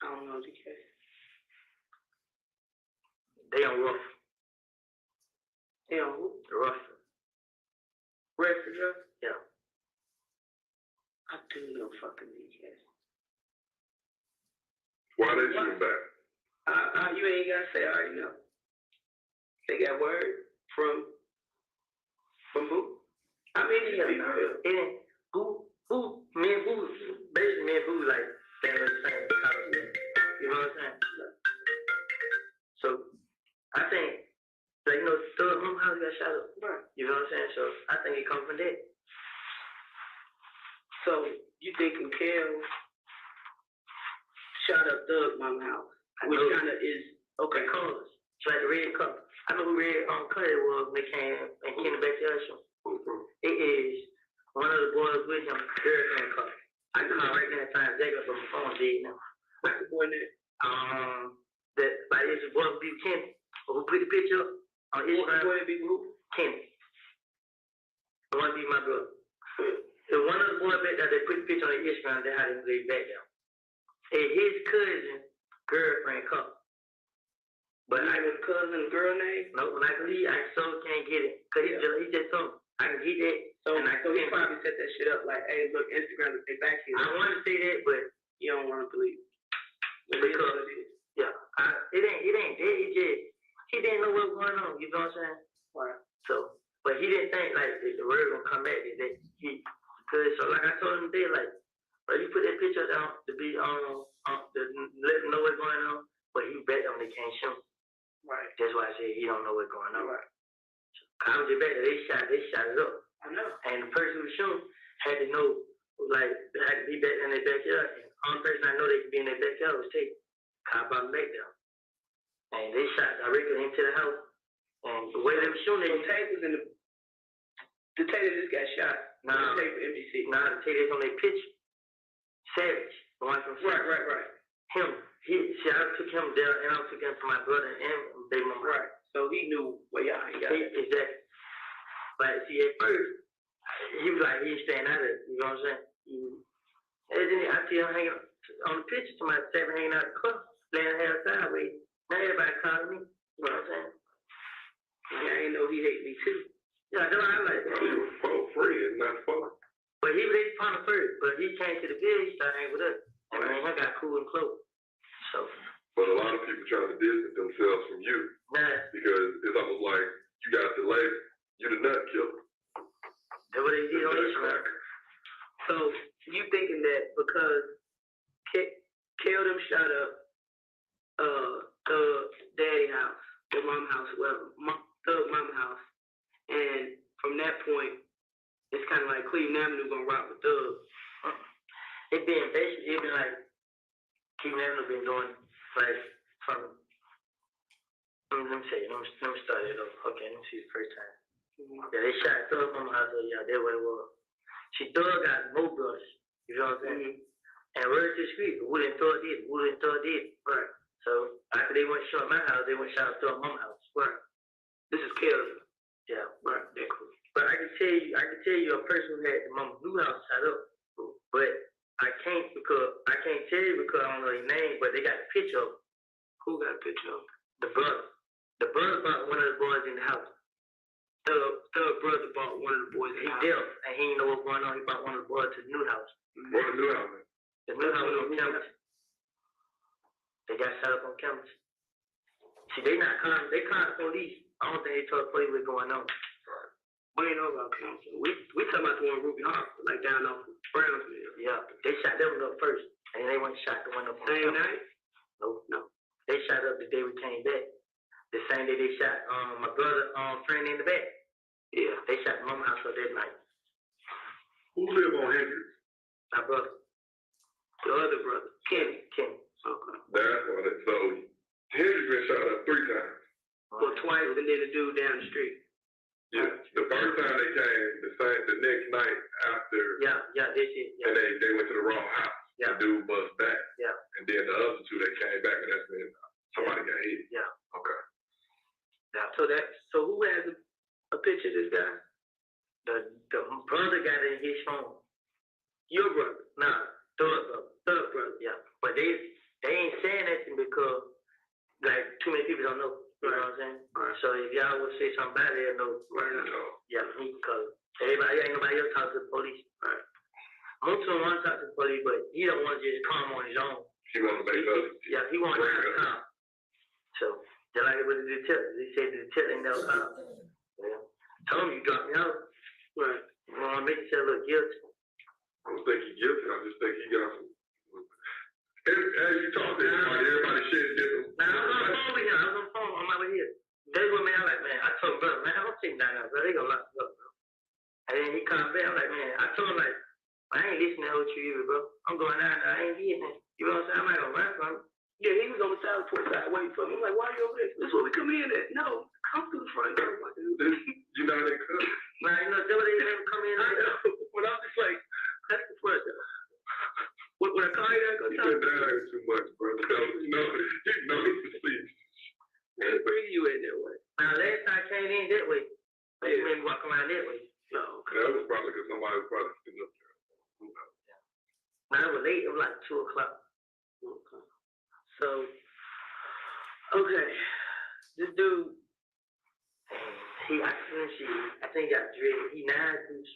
I don't know DK. They on rough. They on who? Rough. Rough? Yeah. I do know fucking DK. Why they shooting back? You ain't gotta say, I already know. They got word from who? I mean, yeah, and me and Boo, basically me and Boo like family same college. You know what I'm saying? So I think, like, you know, Thug house got shot up. Right. You know what I'm saying? So I think it comes from that. So you thinking Kel shot up Thug mama house, which kind of is okay colors. It's like the red color. I know who red color it was when they came and came back to us. It is one of the boys with him, girlfriend color. I can call right there in time. They got some phone dead now. What's the boy name? that like it's one be Kenny, who put the picture up on Instagram. What it be who? Kenny. The one be my brother. The one of the boys back there, they put the picture on Instagram, they had him lay back down. And his cousin, girlfriend come. But I was cousin girl name? No, when I can leave, I so can't get it. Cause he just told me, I can get that. So, and I so he probably set that shit up like, hey, look, Instagram, they back here. I want to say that, but you don't want to believe. because, yeah, it ain't that. He didn't know what was going on. You know what I'm saying? Right. So, but he didn't think like the word gonna come back. Cause so like I told him today, like, bro, you put that picture down to be to let them know what's going on, but he bet them they can't shoot. Right. That's why I said he don't know what's going on. Right. I was just back there, they shot it up. I know. And the person who was shooting had to know, like, they had to be back in their backyard. And the only person I know they could be in their backyard was Tate. I brought him back there. And they shot directly into the house. And the way they were shooting, so Tate was in the Tate that just got shot. Nah, the Tate for NBC. Nah, the Tate that's on their picture. Savage. The one from Right. Him. I took him there and I took him to my brother and baby mama. Right. So he knew where y'all got it. Exactly. But see, at first, he was like, he ain't staying out of it. You know what I'm saying? And then I see him hanging on the picture, somebody hanging out the club, laying hair sideways. Now everybody calling me. You know what I'm saying? Yeah, I ain't know he hate me too. Yeah, that's why I like that. He was free, not fun. But he was upon the first, but he came to the village, he started hanging with us. And man, I got cool and close. So. But a lot of people trying to distance themselves from you. Nah. Because it's almost like you got the label. You the nut killer. That's what they did on Instagram. So you thinking that because Kel them shot up the daddy house, the mom house, whatever, Thug mama house, and from that point, it's kind of like Cleveland Avenue gonna rock with Thug. It been like Cleveland Avenue been doing like from. Let me start it over. Okay, let me see the first time. Yeah, they shot Thug mama house. Yeah, that's what it was. She Thug got more brothers. You know what I'm saying? And word to the street, who didn't Thug did, Right. So after they went shot my house, they went shot Thug mama house. Right. This is Kelly. Yeah. Right. That cool. But I can tell you a person who had the mama's new house shot up. But I can't tell you because I don't know his name, but they got the picture of him. Who got a picture of him? The brother. The brother brought one of the boys in the house. The brother bought one of the boys in the house. He dealt, and he didn't know what's going on. He brought one of the boys to the new house. What the new house? The new house on campus. They got shot up on campus. See, they not calling. They calling the police. I don't think they told the police what's going on. We ain't know about campus. We talking about the one Ruby Hospital, like down off Brownsville. Yeah, they shot them up first, and they went and shot the one up on Same campus. night? No. They shot up the day we came back. The same day they shot my brother friend in the back. Yeah, they shot the mama house up that night. Who live on Hendricks? My brother. The other brother, Kenny. Okay. That's why they so Hendricks been shot up 3 times. Well, twice, and then the dude down the street. Yeah. The first time they came, the next night after. Yeah, they did. Yeah. And they went to the wrong house. Yeah. The dude buzzed back. Yeah. And then the other 2 they came back and that's when somebody got hit. Yeah. Okay. Yeah. So who has a picture of this guy? The brother got it in his phone. Your brother? Nah, Thug brother. Yeah. But they ain't saying anything because like too many people don't know. You know what I'm saying? Right. So if y'all would say something about it, they'll know. Right. Yeah, because ain't nobody else talk to the police. Right. Most of them want to talk to the police, but he don't want to just come on his own. He want to make others. Yeah, he want to come. So just like it with the detective, they said the detective ain't never come. Yeah. Told him you dropped me out. Right. You want to make yourself look guilty. I don't think he guilty. I just think he got some. As you talk to everybody shit different. Nah, I was on the phone with him. I was on the phone on my way here. They were man, I'm like, man, I told him, brother, man, I don't take down there, bro. They gonna lock me up, bro. And then he calmed down, like, man, I told him, like, I ain't listening to what you hear, bro. I'm going down there. I ain't getting it. You know what I'm saying? I'm not gonna run from him. Yeah, he was on the side porch side waiting for me. I'm like, why are you over there? This is where we come in at. No, come through the front door. You know they could. Nah, you know, they never come in. I know. But I'm just like, that's the front door. When I call you, I go He talk been to you. down here too much, brother. You know he can see ain't in that way. But he made me walk around that way. No, that was probably because somebody was probably sitting up there. Now, it was late. It was like 2 o'clock. So, okay. This dude, I think got dreaded. He 9 dudes.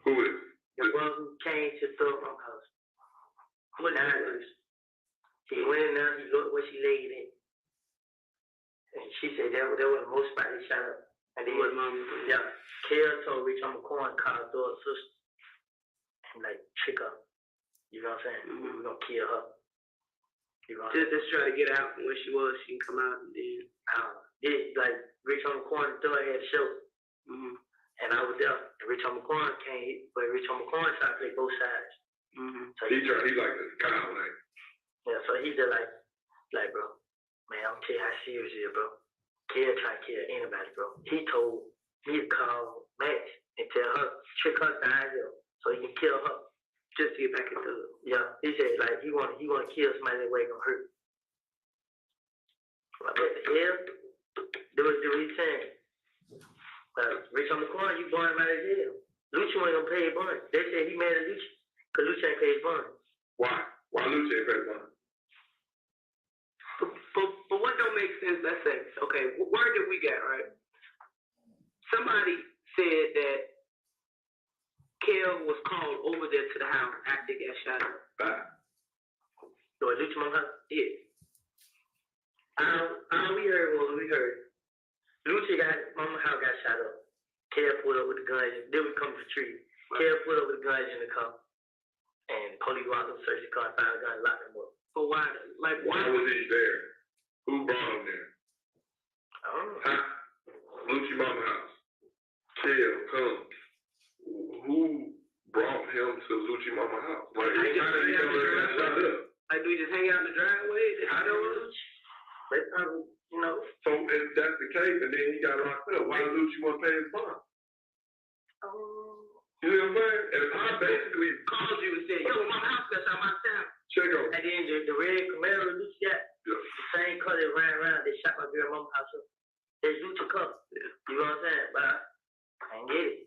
Who is? The one who came to throw my house. What 9 dudes? He went in there, he looked where she laid in. And she said that was the most spot he shot up. And then, yeah, Kale told Rich on the corner, called her sister. I'm like, trick her. You know what I'm saying? We're gonna kill her. You know what I'm saying? Just try to get out from where she was. She can come out and then. Like Rich on the corner, thought he had a show. And I was there. And Rich on the corner came, but Rich on the corner tried to play both sides. So He like this kind of like. yeah, so he just like, bro, man, I'm tell you how serious it is, bro. Kid trying to kill anybody, bro. He told me to call Max and tell her, trick her down here so he can kill her. Just to get back into it. Yeah, he said like he want to kill somebody that way gonna hurt. What the hell? Do what he saying. Rich on the corner, you born him out of jail. Lucci wasn't gonna pay his bond. They said he mad at Lucci because Lucci ain't pay his bond. Why? Why Lucci ain't pay his bond? But what don't make sense, let's say, okay, word that we got, right? Somebody said that Kel was called over there to the house after he got shot up. So Lucci mama house? Yeah. We heard. Lucci mama house got shot up. Kel pulled up with the guns. Then we come to the tree. Kel pulled up with the guns in the car. And police walked up, searched the car, found the gun, locked him up. But why was he there? Who brought him there? I don't know. Huh? Lucci mama house. Kel, come. Who brought him to Lucci mama house? Like, how did he come there and get shot up? Like, do we just hang out in the driveway? I don't know. They probably, you know. So if that's the case, and then he got locked up, why does Lucci want to pay his bond? You know what I'm saying? And I basically called you and said, yo, my house got shot my town. Check out. And then the red Camaro Lucci got, the same car that ran around, they shot my girl mama house up. There's Lucci car. You know what I'm saying? But I ain't get it.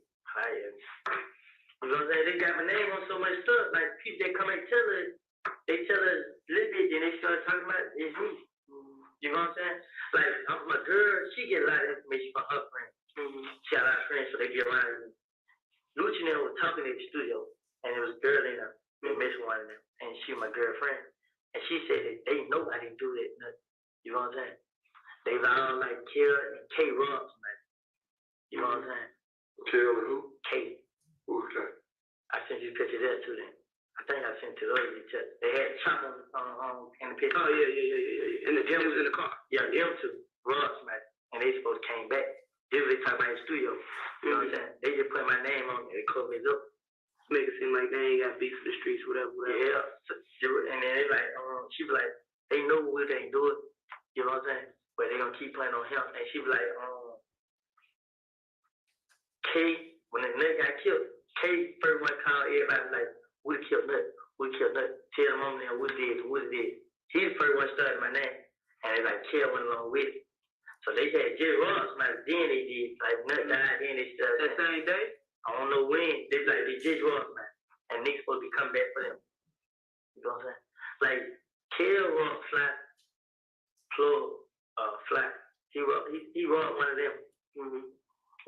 You know what I'm saying? They got my name on so much stuff. Like people that come and tell us, they tell us a little bit, then they start talking about it's me. You know what I'm saying? Like my girl, she get a lot of information from her friends. She got a lot of friends, so they get around me. Lucci and them was talking in the studio, and there was a girl in there, Miss one of them, and she was my girlfriend. And she said that they know I didn't do that. Nothing. You know what I'm saying? They was all like Kill and K Rob, somebody. You know what I'm saying? Kill and who? K. Who's K? I sent you a picture of that to them. I think I sent it to those pictures. They had chop on in the picture. Oh, yeah. And the gym was in the car. Yeah, them two, Rob, somebody. And they supposed to came back. They was talking about in the studio. You know what I'm saying? They just put my name on it. They covered it up. Make it seem like they ain't got beef in the streets, whatever. Yeah. And then they like, she be like, they know we ain't do it. You know what I'm saying? But they gonna keep playing on him. And she be like, K, when the nut got killed, K first one called everybody like, we killed Nut. We killed Nut. Tell them on there what it did. He the first one started my name. And they like, Kill went along with it. So they said Jerry Ross, like then they did, like Nut died, then they started. That same day? I don't know when. They like they Jerry Ross, man. And niggas supposed to be coming back for them. You know what I'm saying? Like Kill Ross flat, flat. He robbed one of them.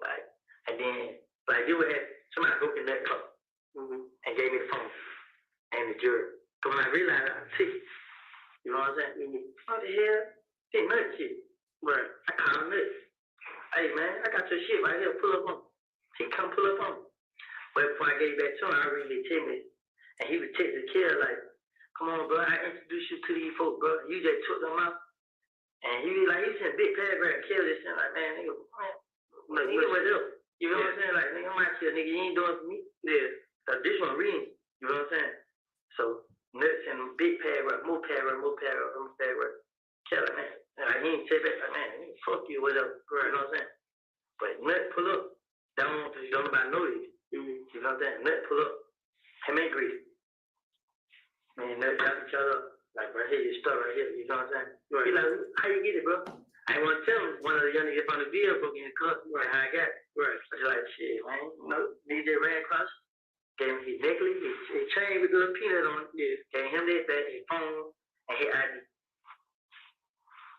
Like, and then like they would have somebody broke in that cup and gave me the phone and the jury. Cause when I realized I was sick, you know what I'm saying? What the hell? Ain't nothing shit. Right. I called him this. Hey man, I got your shit right here. Pull up on me. He come pull up on me. But before I gave back to him, I really timid. And he was texting the kid like, come on, bro, I introduced you to these folks, bro. You just took them out. And he sent a big paragraph, kill this shit. Like, man, nigga, like, nigga, what's up? You know what I'm saying? Like, nigga, I'm out here, nigga, you ain't doing it for me. Yeah. Like, this one reading. You know what I'm saying? So, Nuts and big paragraph, more paragraph. Kill it, man. Like, he ain't say back, like, man, fuck you, whatever. You know what I'm saying? But Nut pull up. Don't nobody know this. You know what I'm saying? Nut pull up. Him and Greedy. Man, Nut got each other. Like, right here, your stuff right here. You know what I'm saying? Right. He like, how you get it, bro? I want to tell him one of the young niggas from the vehicle getting cut. Right. How I got it. Right. I was like, shit, man. You know, DJ ran across, gave him his necklace, his chain with a little peanut on it. Yeah. Gave him that back, his phone, and his ID.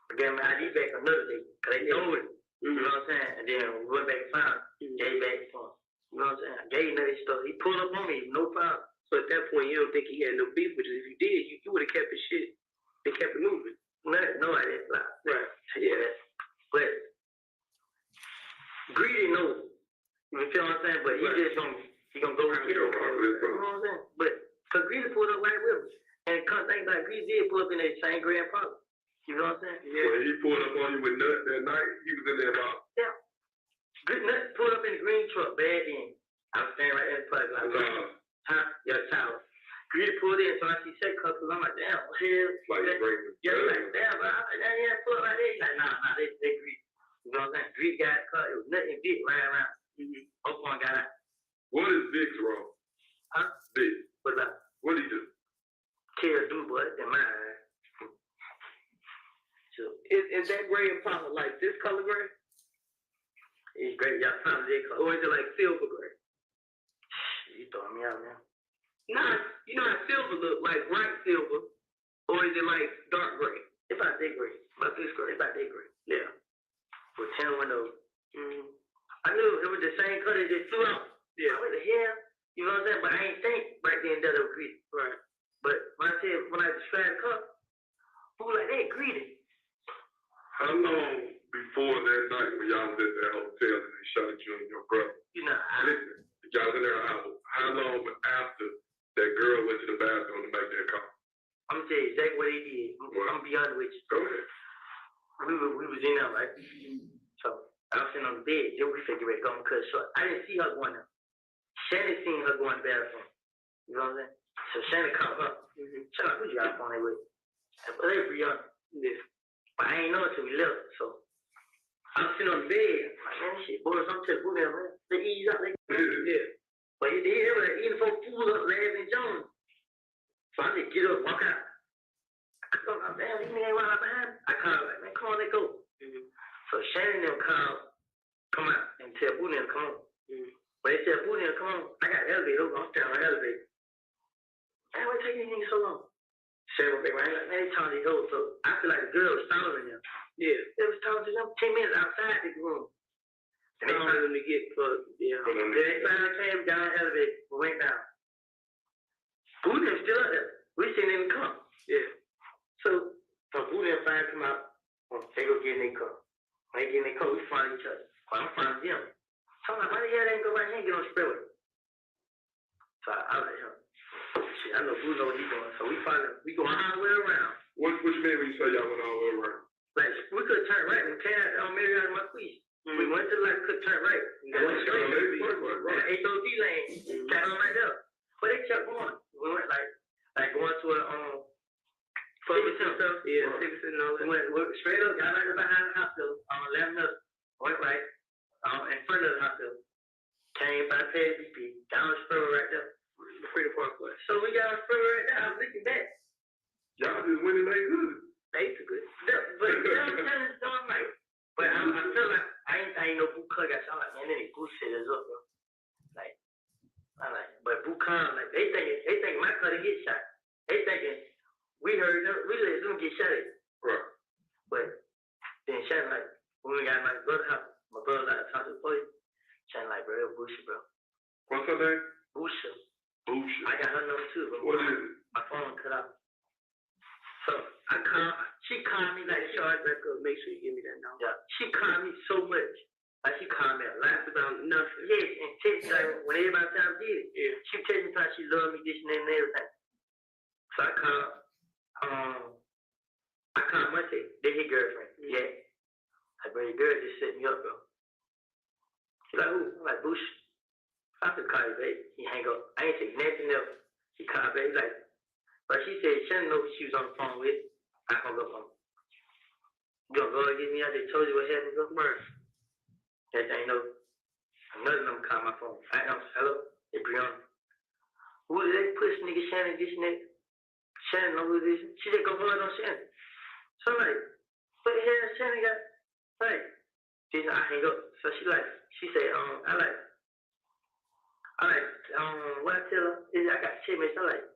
I gave him the ID back another day, because they stole it. You know what I'm saying? And then we went back and found it. Gave back his phone. You know what I'm saying? I gave him that stuff. He pulled up on me, no problem. So at that point, you don't think he had no beef with you? If you did, you would have kept his shit and kept it moving. No, I didn't lie. Right. Yeah, but greedy knows. You feel what I'm saying? But he just gonna go and get it. You know what I'm saying? But cause greedy pulled up right with him, and come think like greedy did pull up in that same grand problem. You know what I'm saying? Yeah. When he pulled up on you with Nut that night, he was in there about. Yeah. Good Nut pulled up in the green truck, bad end. I was standing right in the parking lot. Huh? Yeah, tower. Greedy pulled in, so I see second car, cause I'm like, damn, what the hell? Yeah, like, damn, but I'm like, damn, yeah, pull up right there. He's like, nah, they greedy. You know what I'm saying? Greedy got a car, it was nothing big right around. Oakland got out. What is Vic's role? Huh? Vic. What's that? What do you do? Kill do, but in my eyes. So, Is that gray Impala like this color gray? it's great, y'all found it color. Or is it like silver gray? You throwing me out, man. Nah, you know how silver look, like bright silver, or is it like dark gray? It's about that gray. About this gray? It's about that gray. Yeah. With 10 windows. I knew it was the same color that flew out. Yeah. What the hell? You know what I'm saying? But I ain't think right then that it was greedy. Right. But when I described the color, who like they greedy? How long before that night when y'all was at that hotel and they shot at you and your brother? You know, Listen, y'all was in there an hour. How long after that girl went to the bathroom to make that call? I'm gonna tell you exactly what he did. I'm gonna be honest with you. Go ahead. We was in there, right? So I was sitting on the bed, then we figured we're gonna cut short. I didn't see her going there. Shannon seen her going to the bathroom. You know what I'm saying? So Shannon called her. Shannon, who you got on there with? But they were young. Yeah. But I ain't know until we left. So I'm sitting on the bed. Like, man, shit, boys, I'm telling you, man. They ease up, yeah. But he did everything, even for food up, laughing Jones. So I just get up, walk out. I come out, damn, you ain't right behind me. I call like, man, come on, let's go. So Shannon them come out and tell Boo them come on. But they tell Boo them come on. I got the elevator, I'm standing on the elevator. Man, why taking these niggas so long? Shannon went back, man, they telling these hoes. So I feel like the girl was taller than them. Yeah. They was taller than them 10 minutes outside the room. And they found them to get plugged. Yeah. Then they finally came down the elevator, we went down. Boo them still up there. We seen them come. Yeah. So Boo them finally come out. They go get in their car. When they get in their car, we find each other. Well, I'm finding them. So I'm like, why the hell they ain't go right here and get on spray with him? So I was like, shit, I know Boo know what he's doing. So we go all the way around. What you mean when you say y'all went all the way around? Like, we could turn right when Cat Mary out of my queez. We went to like, could turn right. And went straight. Right. HOD lane. Cat on right there. But they kept going. We went like going to a, public stuff. Yeah, and all that. Went straight up, got right behind the hospital, left up, went right, in front of the hospital. Came by the BP, down the spur right there. Free to Parkway. So we got a spur right there, I was looking back. Y'all just went in their hood. Basically. But you know what I'm saying? Like, but I feel like I ain't no Boo Cut got shot. Like, man, then they Boo shit us up, bro. Like, but Boo Con, like, they thinking my cutter get shot. They thinking we heard them, we let them get shot at. Right. But then Shannon like, when we got my brother house, my brother like talk to the police. Shannon like, bro, it was Busha, bro. What's her name? Busha. Busha. I got her number too, bro. What is it? My phone cut off. So she called me like, Charge back up, make sure you give me that number. yeah, she called me so much. Like, she called me a lot about nothing. Yeah, and text like, when everybody time did it, yeah, she text me how she loved me, this and that and everything. So I called Monte, they his girlfriend. Yeah. Like, bro, your girl just set me up, bro. She like, who? I'm like, Bush. I could call you, babe. He hang up. I ain't say nothing else. She called, babe, like, but she said she didn't know who she was on the phone with. I hung up on her. You gonna go and get me out? They told you what happened, go murder. That ain't no. Another number called my phone. I know, hello, it's Brianna. Who is that push nigga Shannon, this and that? Shannon know who it is. She said, go blood on Shannon. So I'm like, what the hell Shannon got? Right. Then I hang up. So she said, what I tell her is I got shipments. I'm like,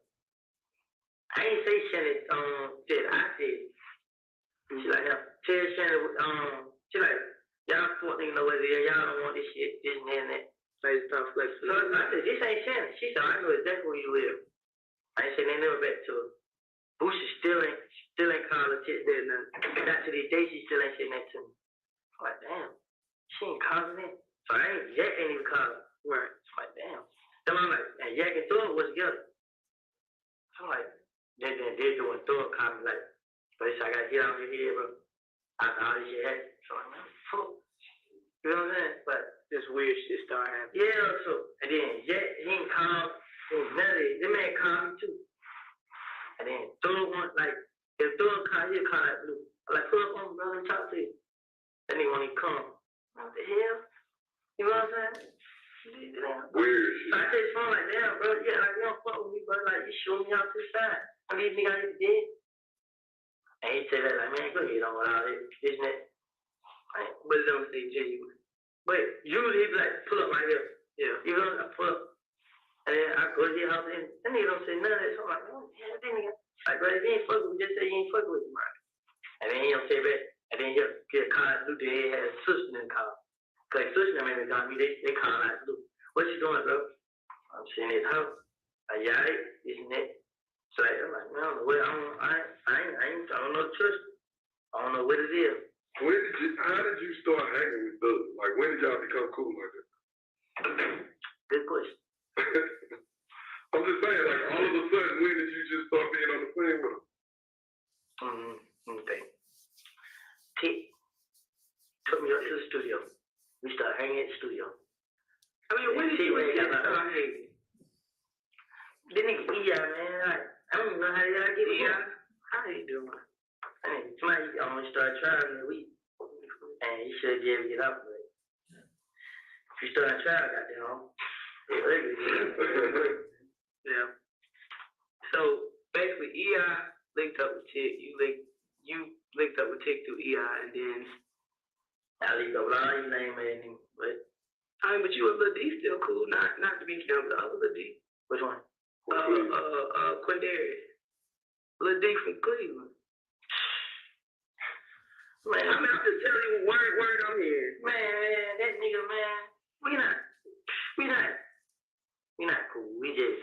I ain't say Shannon, said I said. She like, yeah, tell Shannon, she like, y'all poor nigga know what it is. Y'all don't want this shit, this and that and that. Like, stuff like so I said, this ain't Shannon. She said, I know exactly where you live. I ain't saying they never back to her. Boosie still ain't called her shit there nothing. Not to this day, she still ain't saying that to me. I'm like, damn, she ain't calling it. So Jack ain't even called her. Right. I'm like, damn. Then I'm like, and Jack and Thor was together. So I'm like, then they're doing Thor comments like, but I gotta get out of here, bro. After all this shit happened. So I'm like, fuck. You know what I'm saying? But this weird shit started happening. Yeah, so, and then Jack, he ain't called, none of it. That man called me too. And then Thor if Thor called, he'll call that blue. I'm like, pull up on me, brother, and talk to you. Then he want to come. What the hell? You know what I'm saying? Weird. So I said, phone like, damn, bro, yeah, like, you don't fuck with me, bro. Like, you showing me out to the side. I mean, nigga, I hit the dead. And he said that, like, man, go ahead on with all this, isn't it? Like, but it don't say genuine. But usually he'd be like, pull up right here. Yeah. You know, I pull up. And then I go to your house, and that nigga don't say none of that. So I'm like, oh, yeah, that nigga. Like, bro, if you ain't fucking with me, just say you ain't fucking with me, right? And then he don't say that. And then he'll get a call out of the blue. Then he had his sister in the call. Cause his sister made me call me. They call out of the blue. What you doing, bro? I'm sitting in his house. Like, yeah, isn't that? So like, I'm like, man, I don't know what, I don't know the truth. I don't know what it is. How did you start hanging with Doug? Like, when did y'all become cool like that? Good question. I'm just saying, like, all of a sudden, when did you just start being on the plane with him? Okay. Tick took me up to the studio. We started hanging at the studio. I mean, when did you start hanging? The nigga E.I., man, I don't even know how y'all get E.I. How you doing? And somebody only started trying in a week. And he should be able to get up with it. If you start trying, goddamn, yeah. So basically, E.I. linked up with Tick. You linked up with Tick through E.I. and then I linked up with all your name and but but you and Lil D still cool, not to be counted, the other Lil D. Which one? Quindarius. Lil D from Cleveland. Man, I mean, I'm just telling you word I'm here. Man, that nigga, man, we not cool. We just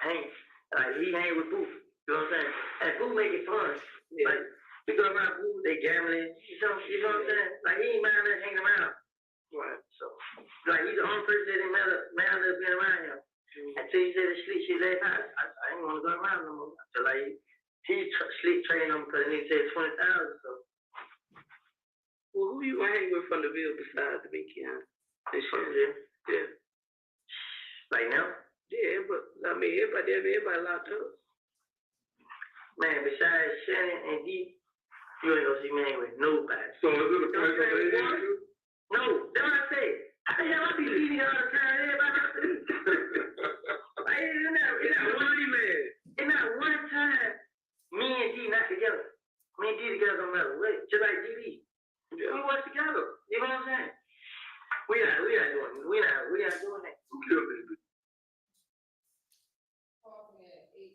hang, like, he hang with Boo. You know what I'm saying? And Boo make it fun. Yeah. Like, we go around Boo, they gambling. You know what I'm saying? Like, he ain't mind us hanging around. Right. So, like, he's the only person that ain't mad us being around him. Until he said the sleep shit last night, I ain't want to go around no more. So, like, he sleep training him because the nigga said 20,000, so. Well, who you hang with from the Ville besides the big Keon? It's from there. Yeah. Like now? Yeah, but I mean, everybody locked up. Man, besides Shannon and D, you ain't gonna see me hang with nobody. So is it a place that they hang you? No, that's what I said. I think I be leaving all the time. Everybody got to do. Like, it's not one time me and D not together. Me and D together no matter what. Just like DB. Yeah. We work together. You know what I'm saying? We not doing that. Who killed DB?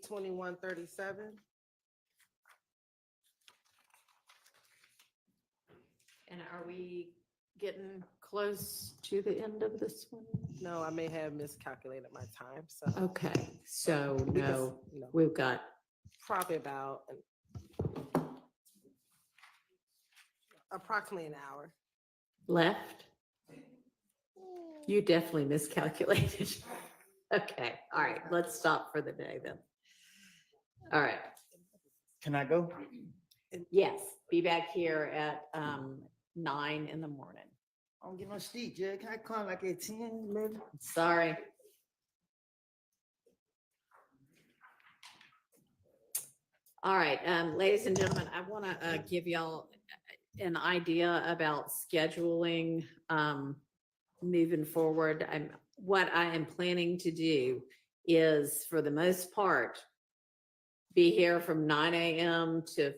8/21/37. And are we getting close to the end of this one? No, I may have miscalculated my time, so. Okay, so Because, no, we've got probably about approximately an hour. left. You definitely miscalculated. Okay, all right, let's stop for the day then. All right. Can I go? Yes, be back here at 9 in the morning. I don't get no sleep, Jay. Can I come like at 10, 11? Sorry. All right, ladies and gentlemen, I want to give y'all an idea about scheduling moving forward. What I am planning to do is, for the most part, be here from 9 a.m. to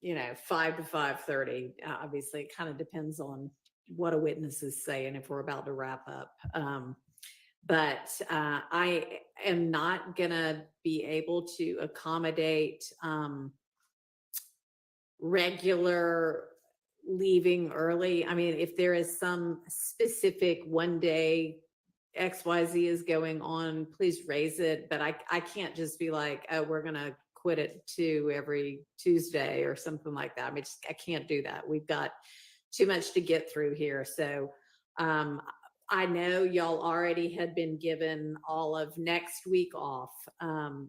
5 to 5:30. Obviously, it kind of depends on what a witness is saying if we're about to wrap up. But I am not gonna be able to accommodate regular leaving early. I mean, if there is some specific one day XYZ is going on, please raise it. But I can't just be like, oh, we're gonna quit at 2 every Tuesday or something like that. I mean, I can't do that. We've got too much to get through here. So I know y'all already had been given all of next week off.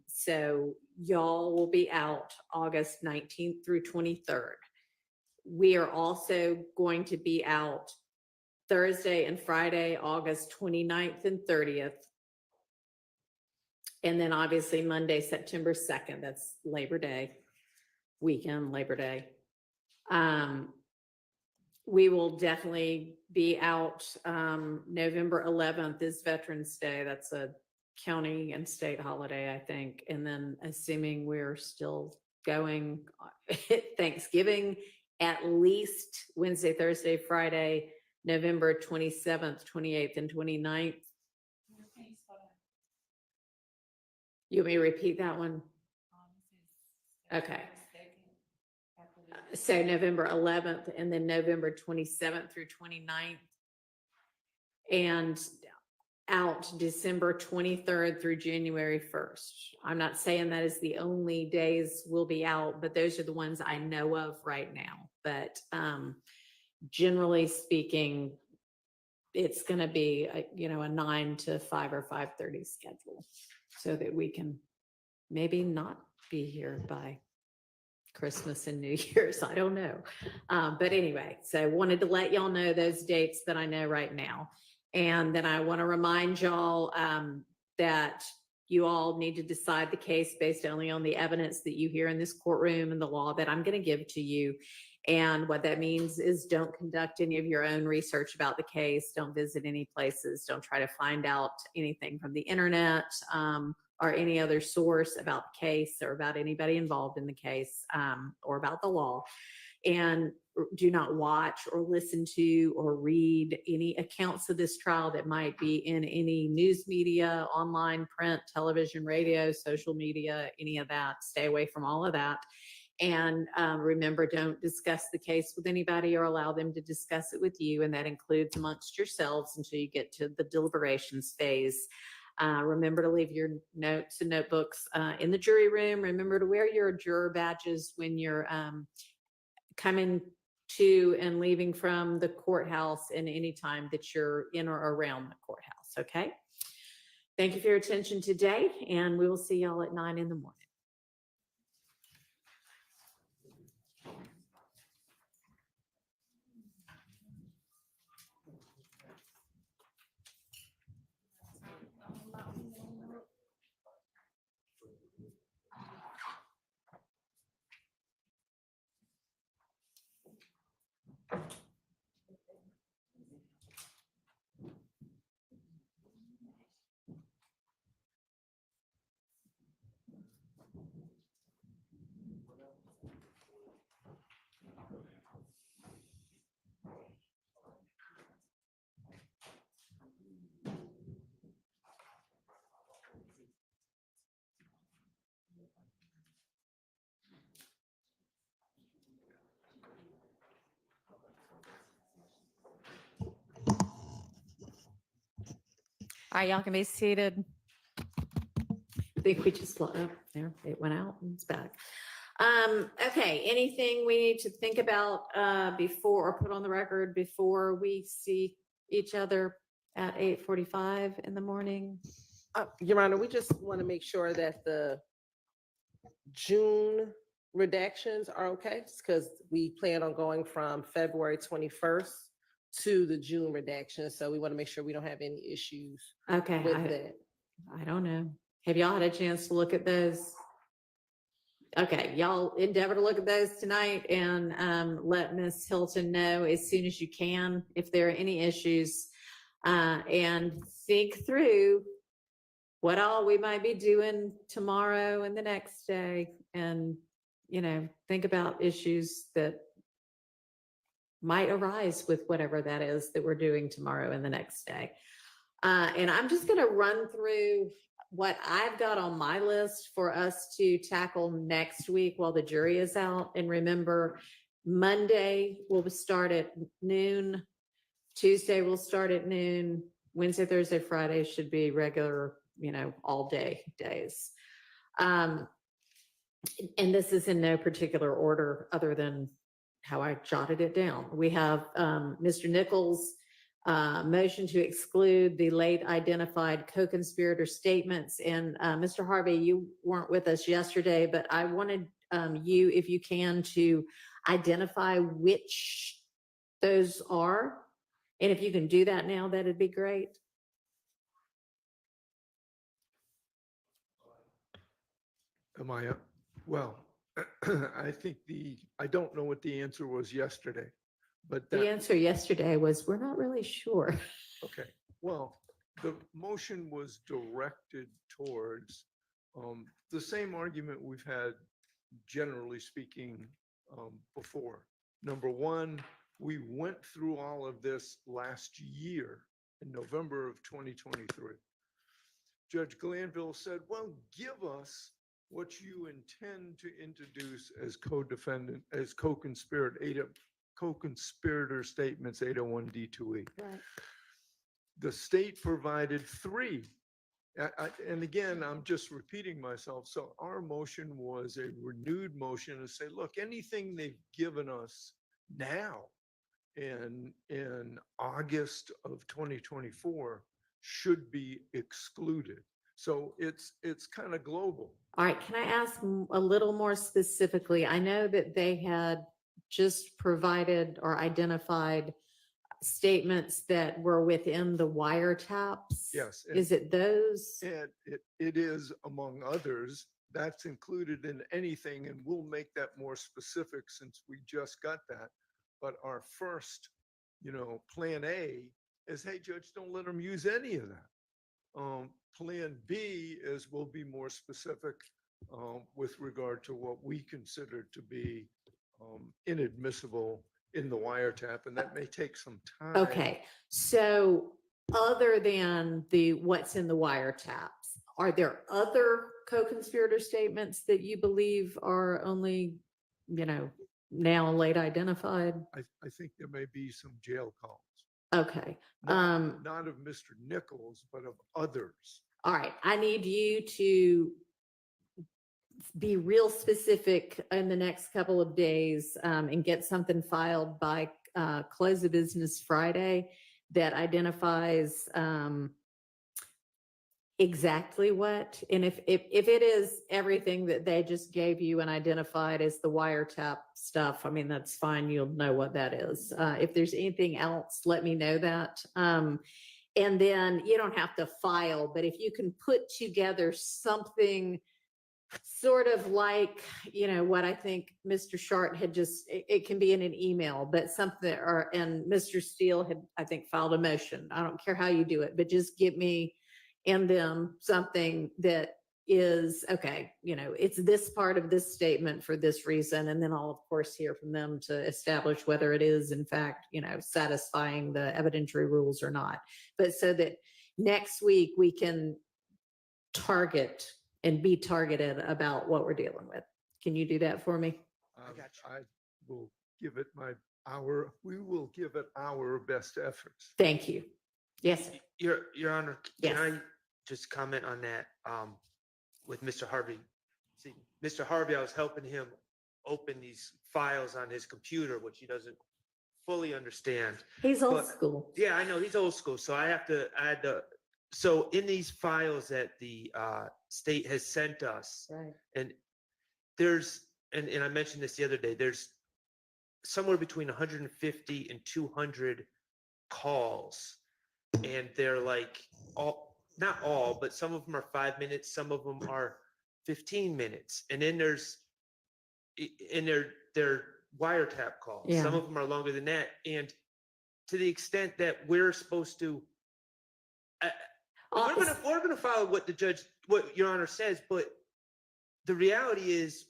So y'all will be out August 19th through 23rd. We are also going to be out Thursday and Friday, August 29th and 30th. And then obviously Monday, September 2nd, that's Labor Day weekend, Labor Day. We will definitely be out. November 11th is Veterans Day. That's a county and state holiday, I think. And then assuming we're still going Thanksgiving, at least Wednesday, Thursday, Friday, November 27th, 28th, and 29th. You want me to repeat that one? Okay. So November 11th and then November 27th through 29th. And out December 23rd through January 1st. I'm not saying that is the only days we'll be out, but those are the ones I know of right now. But generally speaking, it's going to be a 9 to 5 or 5:30 schedule so that we can maybe not be here by Christmas and New Year's. I don't know. But anyway, so I wanted to let y'all know those dates that I know right now. And then I want to remind y'all that you all need to decide the case based only on the evidence that you hear in this courtroom and the law that I'm going to give to you. And what that means is don't conduct any of your own research about the case. Don't visit any places. Don't try to find out anything from the internet or any other source about the case or about anybody involved in the case or about the law. And do not watch or listen to or read any accounts of this trial that might be in any news media, online, print, television, radio, social media, any of that. Stay away from all of that. And remember, don't discuss the case with anybody or allow them to discuss it with you. And that includes amongst yourselves until you get to the deliberations phase. Remember to leave your notes and notebooks in the jury room. Remember to wear your juror badges when you're coming to and leaving from the courthouse and any time that you're in or around the courthouse. Okay. Thank you for your attention today, and we will see y'all at 9 in the morning. All right, y'all can be seated. I think we just let up there. It went out and it's back. Okay, anything we need to think about before or put on the record before we see each other at 8:45 in the morning? Your Honor, we just want to make sure that the June redactions are okay, because we plan on going from February 21st to the June redaction. So we want to make sure we don't have any issues with that. I don't know. Have y'all had a chance to look at those? Okay, y'all endeavor to look at those tonight and let Ms. Hilton know as soon as you can if there are any issues, and think through what all we might be doing tomorrow and the next day, and think about issues that might arise with whatever that is that we're doing tomorrow and the next day. And I'm just going to run through what I've got on my list for us to tackle next week while the jury is out. And remember, Monday will start at noon. Tuesday will start at noon. Wednesday, Thursday, Friday should be regular, all day days. And this is in no particular order other than how I jotted it down. We have Mr. Nichols' motion to exclude the late identified co-conspirator statements. And Mr. Harvey, you weren't with us yesterday, but I wanted you, if you can, to identify which those are. And if you can do that now, that'd be great. Am I up? Well, I think I don't know what the answer was yesterday, but The answer yesterday was, we're not really sure. okay. Well, the motion was directed towards the same argument we've had, generally speaking, before. Number one, we went through all of this last year in November of 2023. Judge Glanville said, well, give us what you intend to introduce as co-defendant, as co-conspirator statements 801D2E. Right. The state provided 3. And again, I'm just repeating myself. So our motion was a renewed motion to say, look, anything they've given us now in August of 2024 should be excluded. So it's kind of global. All right, can I ask a little more specifically? I know that they had just provided or identified statements that were within the wiretaps. Yes. Is it those? And it is, among others, that's included in anything, and we'll make that more specific since we just got that. But our first, plan A is, hey, Judge, don't let them use any of that. Plan B is we'll be more specific with regard to what we consider to be inadmissible in the wiretap, and that may take some time. Okay, so other than what's in the wiretaps, are there other co-conspirator statements that you believe are only, now late identified? I think there may be some jail calls. Okay. Not of Mr. Nichols, but of others. All right, I need you to be real specific in the next couple of days and get something filed by close of business Friday that identifies exactly what. And if it is everything that they just gave you and identified as the wiretap stuff, I mean, that's fine. You'll know what that is. If there's anything else, let me know that. And then you don't have to file, but if you can put together something sort of like, what I think Mr. Shart had it can be in an email, but something, and Mr. Steele had, I think, filed a motion. I don't care how you do it, but just give me and them something that is, okay, it's this part of this statement for this reason. And then I'll, of course, hear from them to establish whether it is, in fact, satisfying the evidentiary rules or not. But so that next week we can target and be targeted about what we're dealing with. Can you do that for me? I will give it we will give it our best efforts. Thank you. Yes. Your Honor, Yes. can I just comment on that with Mr. Harvey? See, Mr. Harvey, I was helping him open these files on his computer, which he doesn't fully understand. He's old school. Yeah, I know, he's old school. So I had to, so in these files that the state has sent us, right. And there's, and I mentioned this the other day, there's somewhere between 150 and 200 calls. And they're like not all, but some of them are 5 minutes, some of them are 15 minutes. And then they're wiretap calls. Yeah. Some of them are longer than that. And to the extent that we're supposed to, we're gonna follow what Your Honor says, but the reality is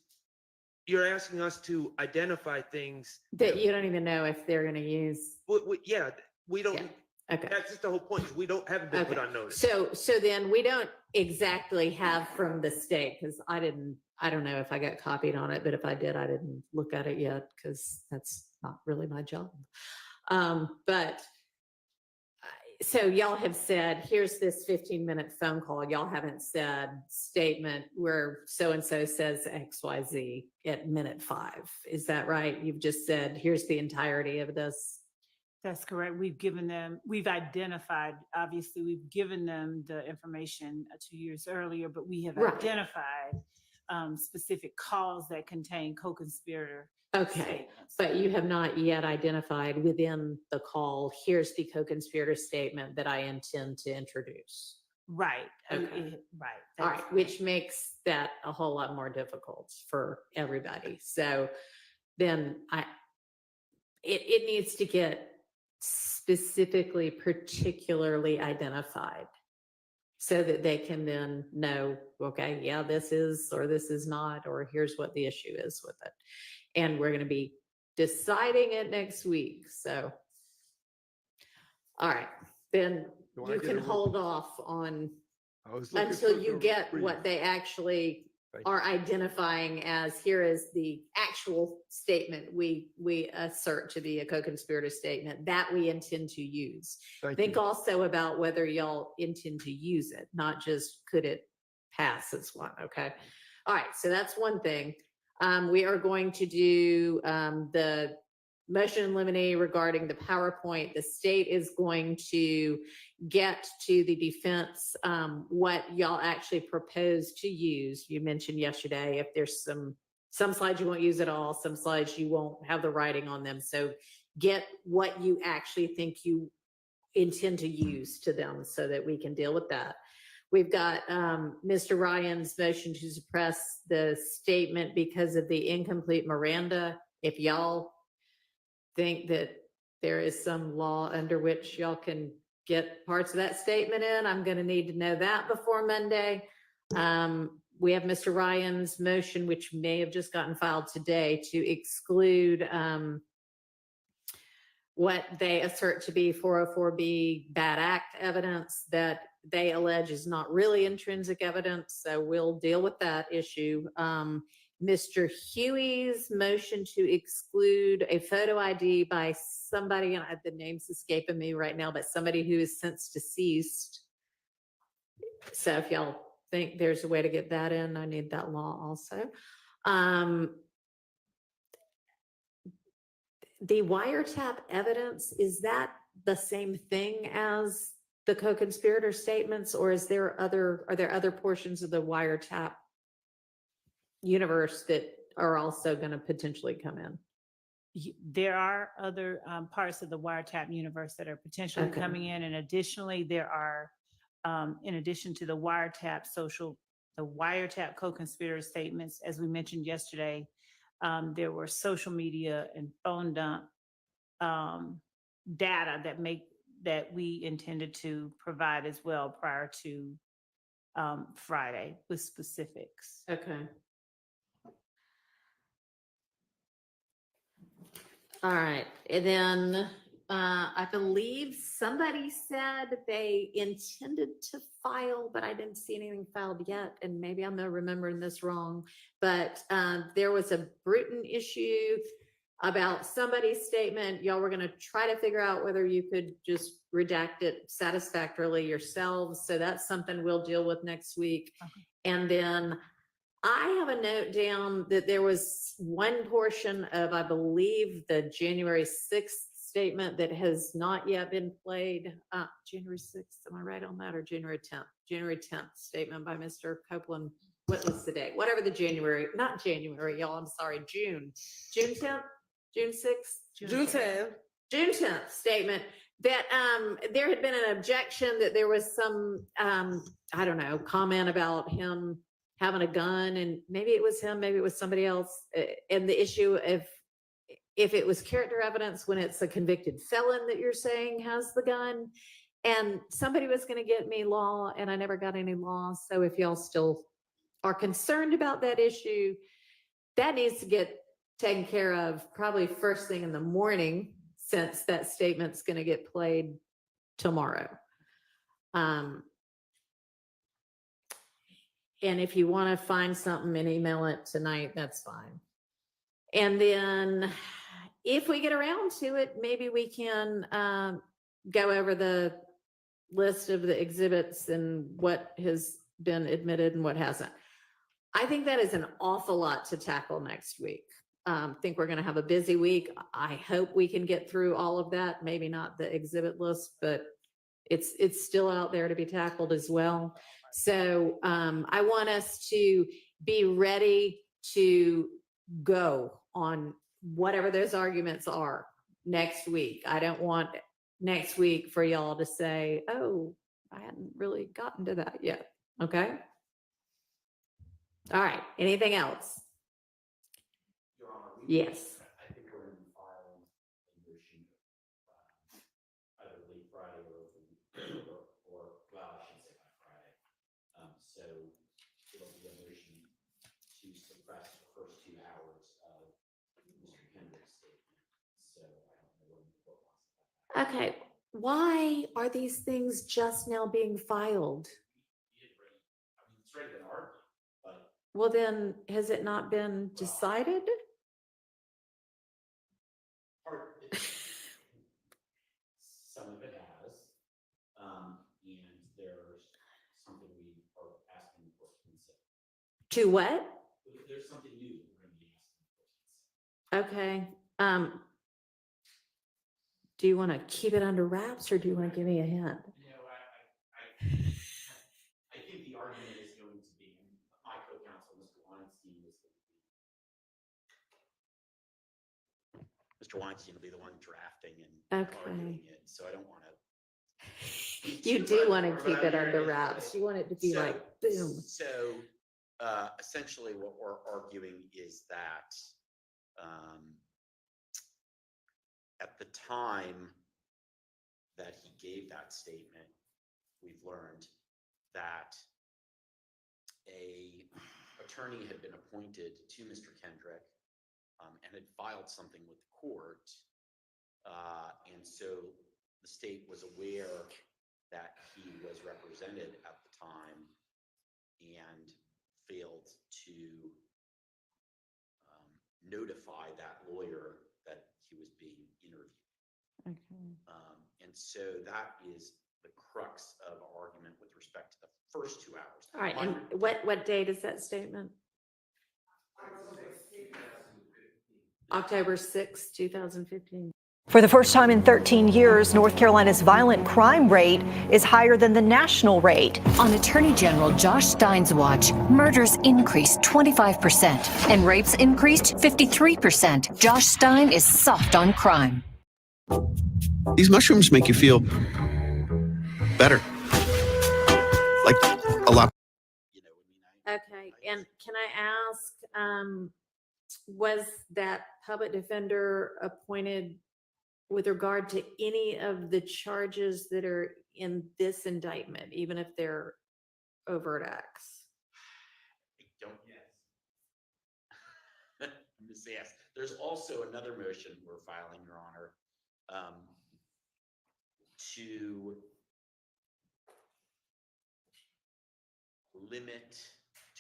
You're asking us to identify things. That you don't even know if they're gonna use. Yeah, we don't. Okay. That's just the whole point. We haven't been put on notice. So then we don't exactly have from the state, because I don't know if I got copied on it, but if I did, I didn't look at it yet because that's not really my job. So y'all have said, here's this 15-minute phone call. Y'all haven't said statement where so-and-so says XYZ at minute 5. Is that right? You've just said, here's the entirety of this. That's correct. We've identified, obviously, we've given them the information 2 years earlier, but we have Right. identified specific calls that contain co-conspirator. Okay, but you have not yet identified within the call, here's the co-conspirator statement that I intend to introduce. Right. Okay. Right. All right, which makes that a whole lot more difficult for everybody. So then it needs to get specifically, particularly identified so that they can then know, okay, yeah, this is, or this is not, or here's what the issue is with it. And we're going to be deciding it next week. So, all right, then you can hold off on until you get what they actually are identifying as, here is the actual statement we assert to be a co-conspirator statement that we intend to use. Think also about whether y'all intend to use it, not just could it pass as one, okay? All right, so that's one thing. We are going to do the motion in limine regarding the PowerPoint. The state is going to get to the defense what y'all actually propose to use. You mentioned yesterday if there's some slides you won't use at all, some slides you won't have the writing on them. So get what you actually think you intend to use to them so that we can deal with that. We've got Mr. Ryan's motion to suppress the statement because of the incomplete Miranda. If y'all think that there is some law under which y'all can get parts of that statement in, I'm going to need to know that before Monday. We have Mr. Ryan's motion, which may have just gotten filed today, to exclude what they assert to be 404B bad act evidence that they allege is not really intrinsic evidence. So we'll deal with that issue. Mr. Huey's motion to exclude a photo ID by somebody, and the name's escaping me right now, but somebody who is since deceased. So if y'all think there's a way to get that in, I need that law also. The wiretap evidence, is that the same thing as the co-conspirator statements, or are there other portions of the wiretap universe that are also going to potentially come in? There are other parts of the wiretap universe that are potentially coming in. And additionally, there are, in addition to the wiretap co-conspirator statements, as we mentioned yesterday, there were social media and phone dump data that we intended to provide as well prior to Friday with specifics. Okay. All right, and then I believe somebody said they intended to file, but I didn't see anything filed yet, and maybe I'm not remembering this wrong, but there was a Bruton issue about somebody's statement. Y'all were gonna try to figure out whether you could just redact it satisfactorily yourselves, so that's something we'll deal with next week. Okay. And then I have a note down that there was one portion of, I believe, the January 6th statement that has not yet been played. January 6th, am I right on that, or January 10th? January 10th statement by Mr. Copeland. What was the date? Whatever the January, not January, y'all, I'm sorry, June 10th, June 6th? June 10th. June 10th statement that there had been an objection that there was some, I don't know, comment about him having a gun, and maybe it was him, maybe it was somebody else. And the issue of if it was character evidence when it's a convicted felon that you're saying has the gun, and somebody was going to get me law and I never got any law. So if y'all still are concerned about that issue, that needs to get taken care of probably first thing in the morning, since that statement's going to get played tomorrow. And if you want to find something and email it tonight, that's fine. And then if we get around to it, maybe we can go over the list of the exhibits and what has been admitted and what hasn't. I think that is an awful lot to tackle next week. Think we're going to have a busy week. I hope we can get through all of that. Maybe not the exhibit list, but it's still out there to be tackled as well. So I want us to be ready to go on whatever those arguments are next week. I don't want next week for y'all to say, oh, I hadn't really gotten to that yet. Okay. All right. Anything else? Yes. I think we're going to be filing a motion either late Friday or well, I should say by Friday. So it'll be a motion to suppress the first 2 hours of Mr. Kendrick's statement. So I don't know what the court wants about that. Okay. Why are these things just now being filed? It's ready to argue, but Well, then has it not been decided? some of it has, and there's something we are asking the court to consider. To what? There's something new that we're going to be asking the court to consider. Okay. Do you want to keep it under wraps or do you want to give me a hint? I think the argument is going to be, my co-counsel, Mr. Weinstein, is going to be. Mr. Weinstein will be the one drafting and arguing it, so I don't want to. You do want to keep it under wraps. You want it to be like, boom. So essentially what we're arguing is that at the time that he gave that statement, we've learned that a attorney had been appointed to Mr. Kendrick and had filed something with the court. And so the state was aware that he was represented at the time and failed to notify that lawyer that he was being interviewed. Okay. And so that is the crux of our argument with respect to the first 2 hours. All right. And what date is that statement? October 6th, 2015. For the first time in 13 years, North Carolina's violent crime rate is higher than the national rate. On Attorney General Josh Stein's watch, murders increased 25% and rapes increased 53%. Josh Stein is soft on crime. These mushrooms make you feel better. Like a lot. Okay. And can I ask, was that public defender appointed with regard to any of the charges that are in this indictment, even if they're overt acts? I don't yet. I'm just yes. There's also another motion we're filing, Your Honor, to limit,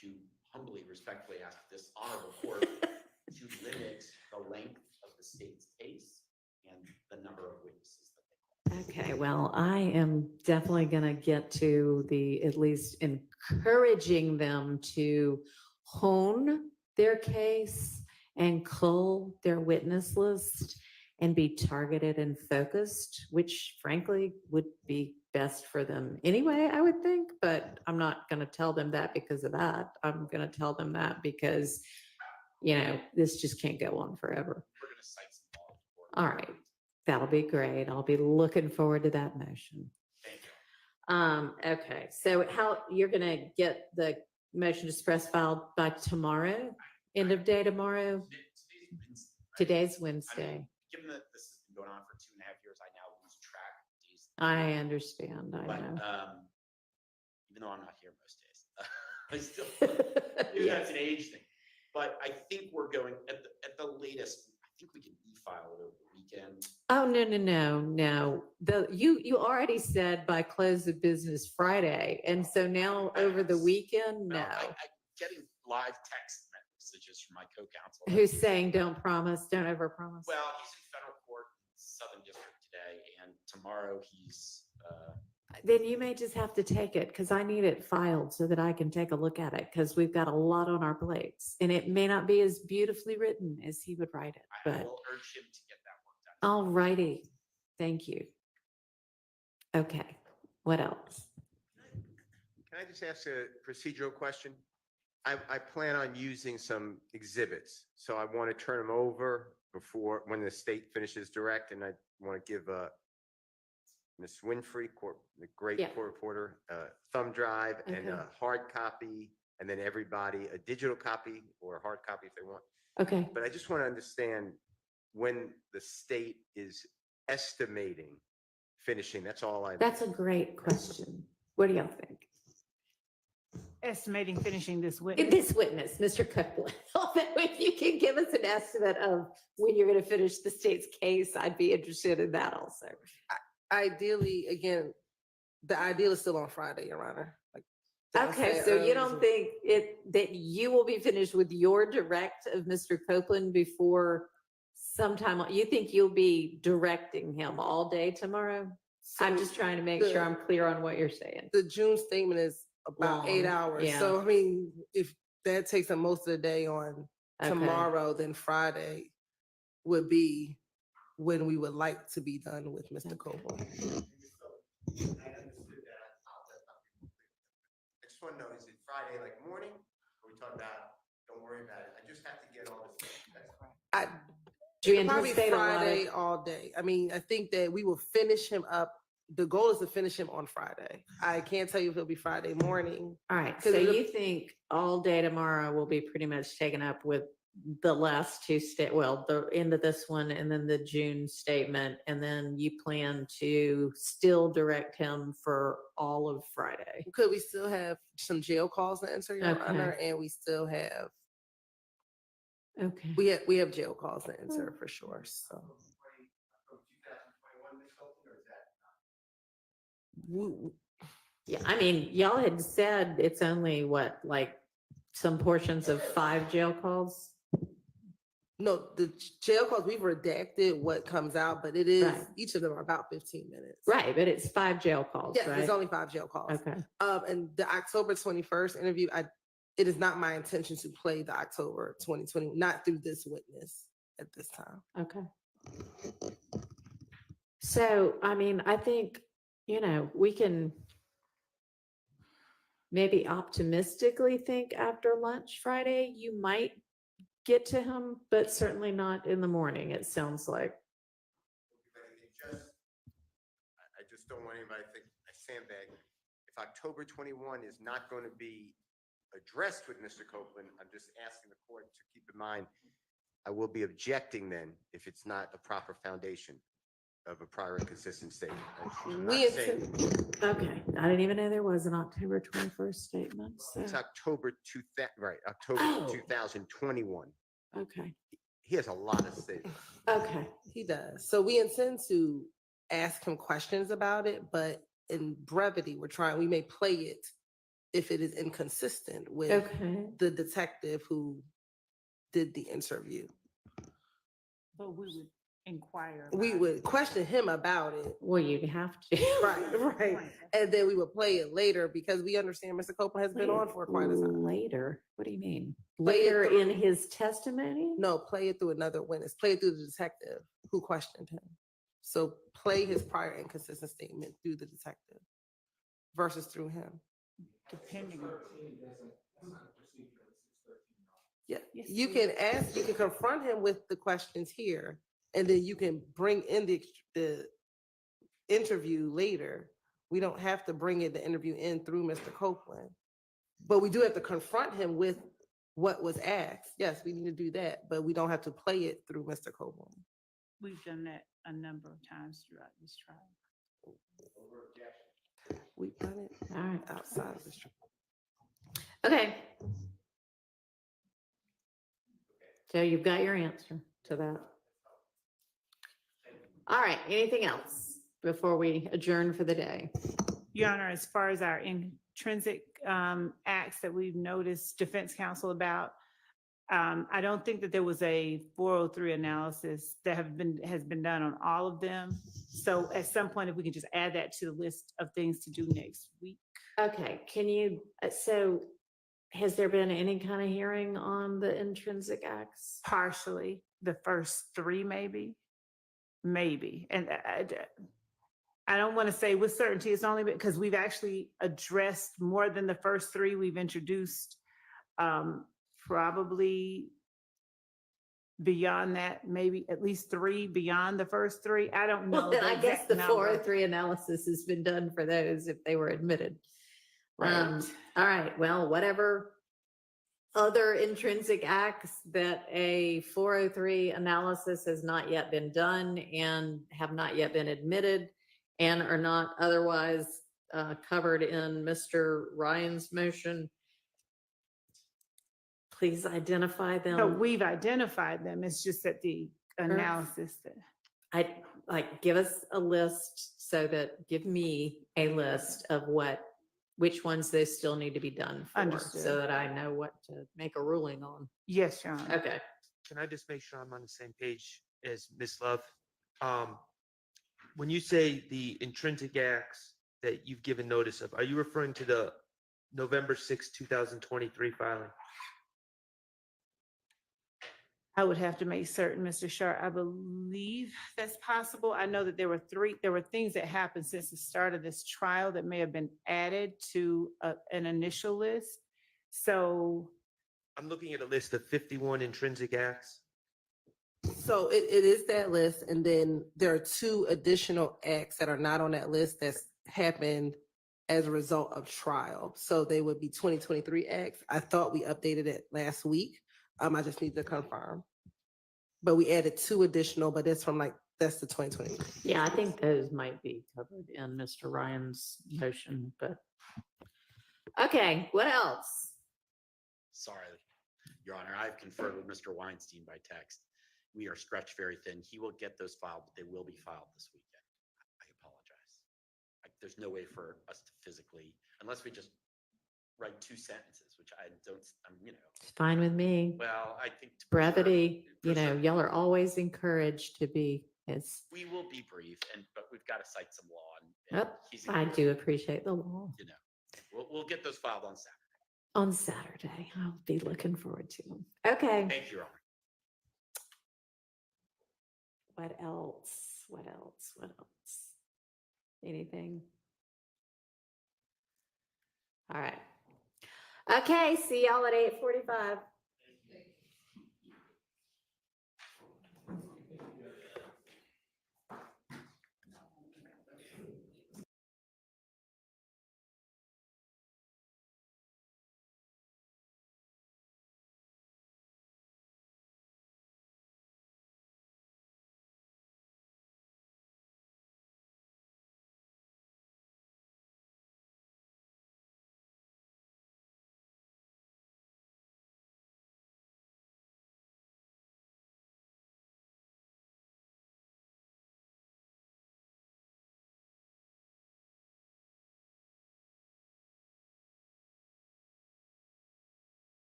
to humbly, respectfully ask this honorable court to limit the length of the state's case and the number of witnesses that they call. Okay, well, I am definitely going to get to the, at least encouraging them to hone their case and cull their witness list and be targeted and focused, which frankly would be best for them anyway, I would think, but I'm not going to tell them that because of that. I'm going to tell them that because, you know, this just can't go on forever. We're going to cite some law. All right. That'll be great. I'll be looking forward to that motion. Thank you. Okay. So how you're going to get the motion to suppress filed by tomorrow? End of day tomorrow? Today's Wednesday. I mean, given that this has been going on for 2.5 years, I now lose track of days. I understand. I But know. even though I'm not here most days, I still, maybe that's an age thing. But I think we're going at the latest, I think we can e-file it over the weekend. Oh, no. You already said by close of business Friday. And so now over the weekend, no. I'm getting live text messages from my co-counsel. Who's saying don't promise, don't overpromise? Well, he's in federal court in Southern District today, and tomorrow he's, Then you may just have to take it because I need it filed so that I can take a look at it because we've got a lot on our plates and it may not be as beautifully written as he would write it, I but will urge him to get that work done. all righty. Thank you. Okay, what else? Can I just ask a procedural question? I plan on using some exhibits, so I want to turn them over before, when the state finishes direct, and I want to give Ms. Winfrey, the great Yeah. court reporter, thumb drive and Okay. a hard copy, and then everybody a digital copy or a hard copy if they want. Okay. But I just want to understand when the state is estimating finishing. That's all I. That's a great question. What do y'all think? Estimating finishing this witness. This witness, Mr. Copeland, if you can give us an estimate of when you're going to finish the state's case, I'd be interested in that also. Ideally, again, the ideal is still on Friday, Your Honor. Like, that's Okay, it, so you early don't as- think that you will be finished with your direct of Mr. Copeland before sometime, you think you'll be directing him all day tomorrow? I'm just trying to make sure I'm clear on what you're saying. The June statement is about 8 Long, hours. yeah. So, I mean, if that takes up most of the day on Okay. tomorrow, then Friday would be when we would like to be done with Mr. Copeland. I understood that. I just want to know, is it Friday like morning? Or we talk about, don't worry about it. I just have to get all this. Do you Probably anticipate a lot of- Friday all day. I mean, I think that we will finish him up. The goal is to finish him on Friday. I can't tell you if it'll be Friday morning. All right, 'Cause so it'll- you think all day tomorrow will be pretty much taken up with the last two the end of this one and then the June statement, and then you plan to still direct him for all of Friday? Could we still have some jail calls to answer, Your Okay. Honor? And we still have, Okay. we have jail calls to answer for sure, so. Yeah, I mean, y'all had said it's only what, like some portions of 5 jail calls? No, the jail calls, we've redacted what comes out, but it is, Right. each of them are about 15 minutes. Right, but it's 5 jail calls, Yes, right? there's only 5 jail calls. Okay. And the October 21st interview, it is not my intention to play the October 2020, not through this witness at this time. Okay. So, I mean, I think, we can maybe optimistically think after lunch Friday, you might get to him, but certainly not in the morning, it sounds like. I just don't want anybody to think I sandbag. If October 21 is not going to be addressed with Mr. Copeland, I'm just asking the court to keep in mind, I will be objecting then if it's not a proper foundation of a prior inconsistent statement. I'm not saying- Okay, I didn't even know there was an October 21st statement, so, It's October 2000, right, October Oh. 2021. okay, He has a lot of statements. okay. He does. So we intend to ask him questions about it, but in brevity, we may play it if it is inconsistent with Okay. the detective who did the interview. But we would inquire. We would question him about it. Well, you'd have to. Right. And then we would play it later because we understand Mr. Copeland has been on for quite a time. Later? What do you mean? Play it Later through- in his testimony? No, play it through another witness. Play it through the detective who questioned him. So play his prior inconsistent statement through the detective versus through him. Depending on. Yeah, you can confront him with the questions here, and then you can bring in the interview later. We don't have to bring the interview in through Mr. Copeland, but we do have to confront him with what was asked. Yes, we need to do that, but we don't have to play it through Mr. Copeland. We've done that a number of times throughout this trial. We've done it All right. outside of this trial. Okay. So you've got your answer to that. All right, anything else before we adjourn for the day? Your Honor, as far as our intrinsic acts that we've noticed defense counsel about, I don't think that there was a 403 analysis that has been done on all of them. So at some point, if we can just add that to the list of things to do next week. Okay, can you, so has there been any kind of hearing on the intrinsic acts? Partially, the first three, maybe. And I don't want to say with certainty, it's only because we've actually addressed more than the first three. We've introduced probably beyond that, maybe at least three beyond the first three. I don't know. Well, I guess the 403 analysis has been done for those if they were admitted. Right. All right, well, whatever other intrinsic acts that a 403 analysis has not yet been done and have not yet been admitted and are not otherwise covered in Mr. Ryan's motion, please identify them. No, we've identified them. It's just that the analysis that Give us a list give me a list of which ones they still need to be done for, Understood. so that I know what to make a ruling on. Yes, Your Honor. Okay. Can I just make sure I'm on the same page as Ms. Love? When you say the intrinsic acts that you've given notice of, are you referring to the November 6, 2023 filing? I would have to make certain, Mr. Sharp. I believe that's possible. I know that there were things that happened since the start of this trial that may have been added to an initial list. So I'm looking at a list of 51 intrinsic acts. So it is that list, and then there are 2 additional acts that are not on that list that's happened as a result of trial. So they would be 2023 acts. I thought we updated it last week. I just need to confirm. But we added 2 additional, but that's the 2023. Yeah, I think those might be covered in Mr. Ryan's motion, but. Okay, what else? Sorry, Your Honor, I've conferred with Mr. Weinstein by text. We are stretched very thin. He will get those filed, but they will be filed this weekend. I apologize. There's no way for us to physically, unless we just write 2 sentences, which I don't, It's fine with me. Well, I think Brevity, y'all are always encouraged to be as, we will be brief, but we've got to cite some law. And I do appreciate the law. We'll get those filed on Saturday. On Saturday, I'll be looking forward to them. Okay. Thank you, Your Honor. What else? Anything? All right. Okay, see y'all at 8:45.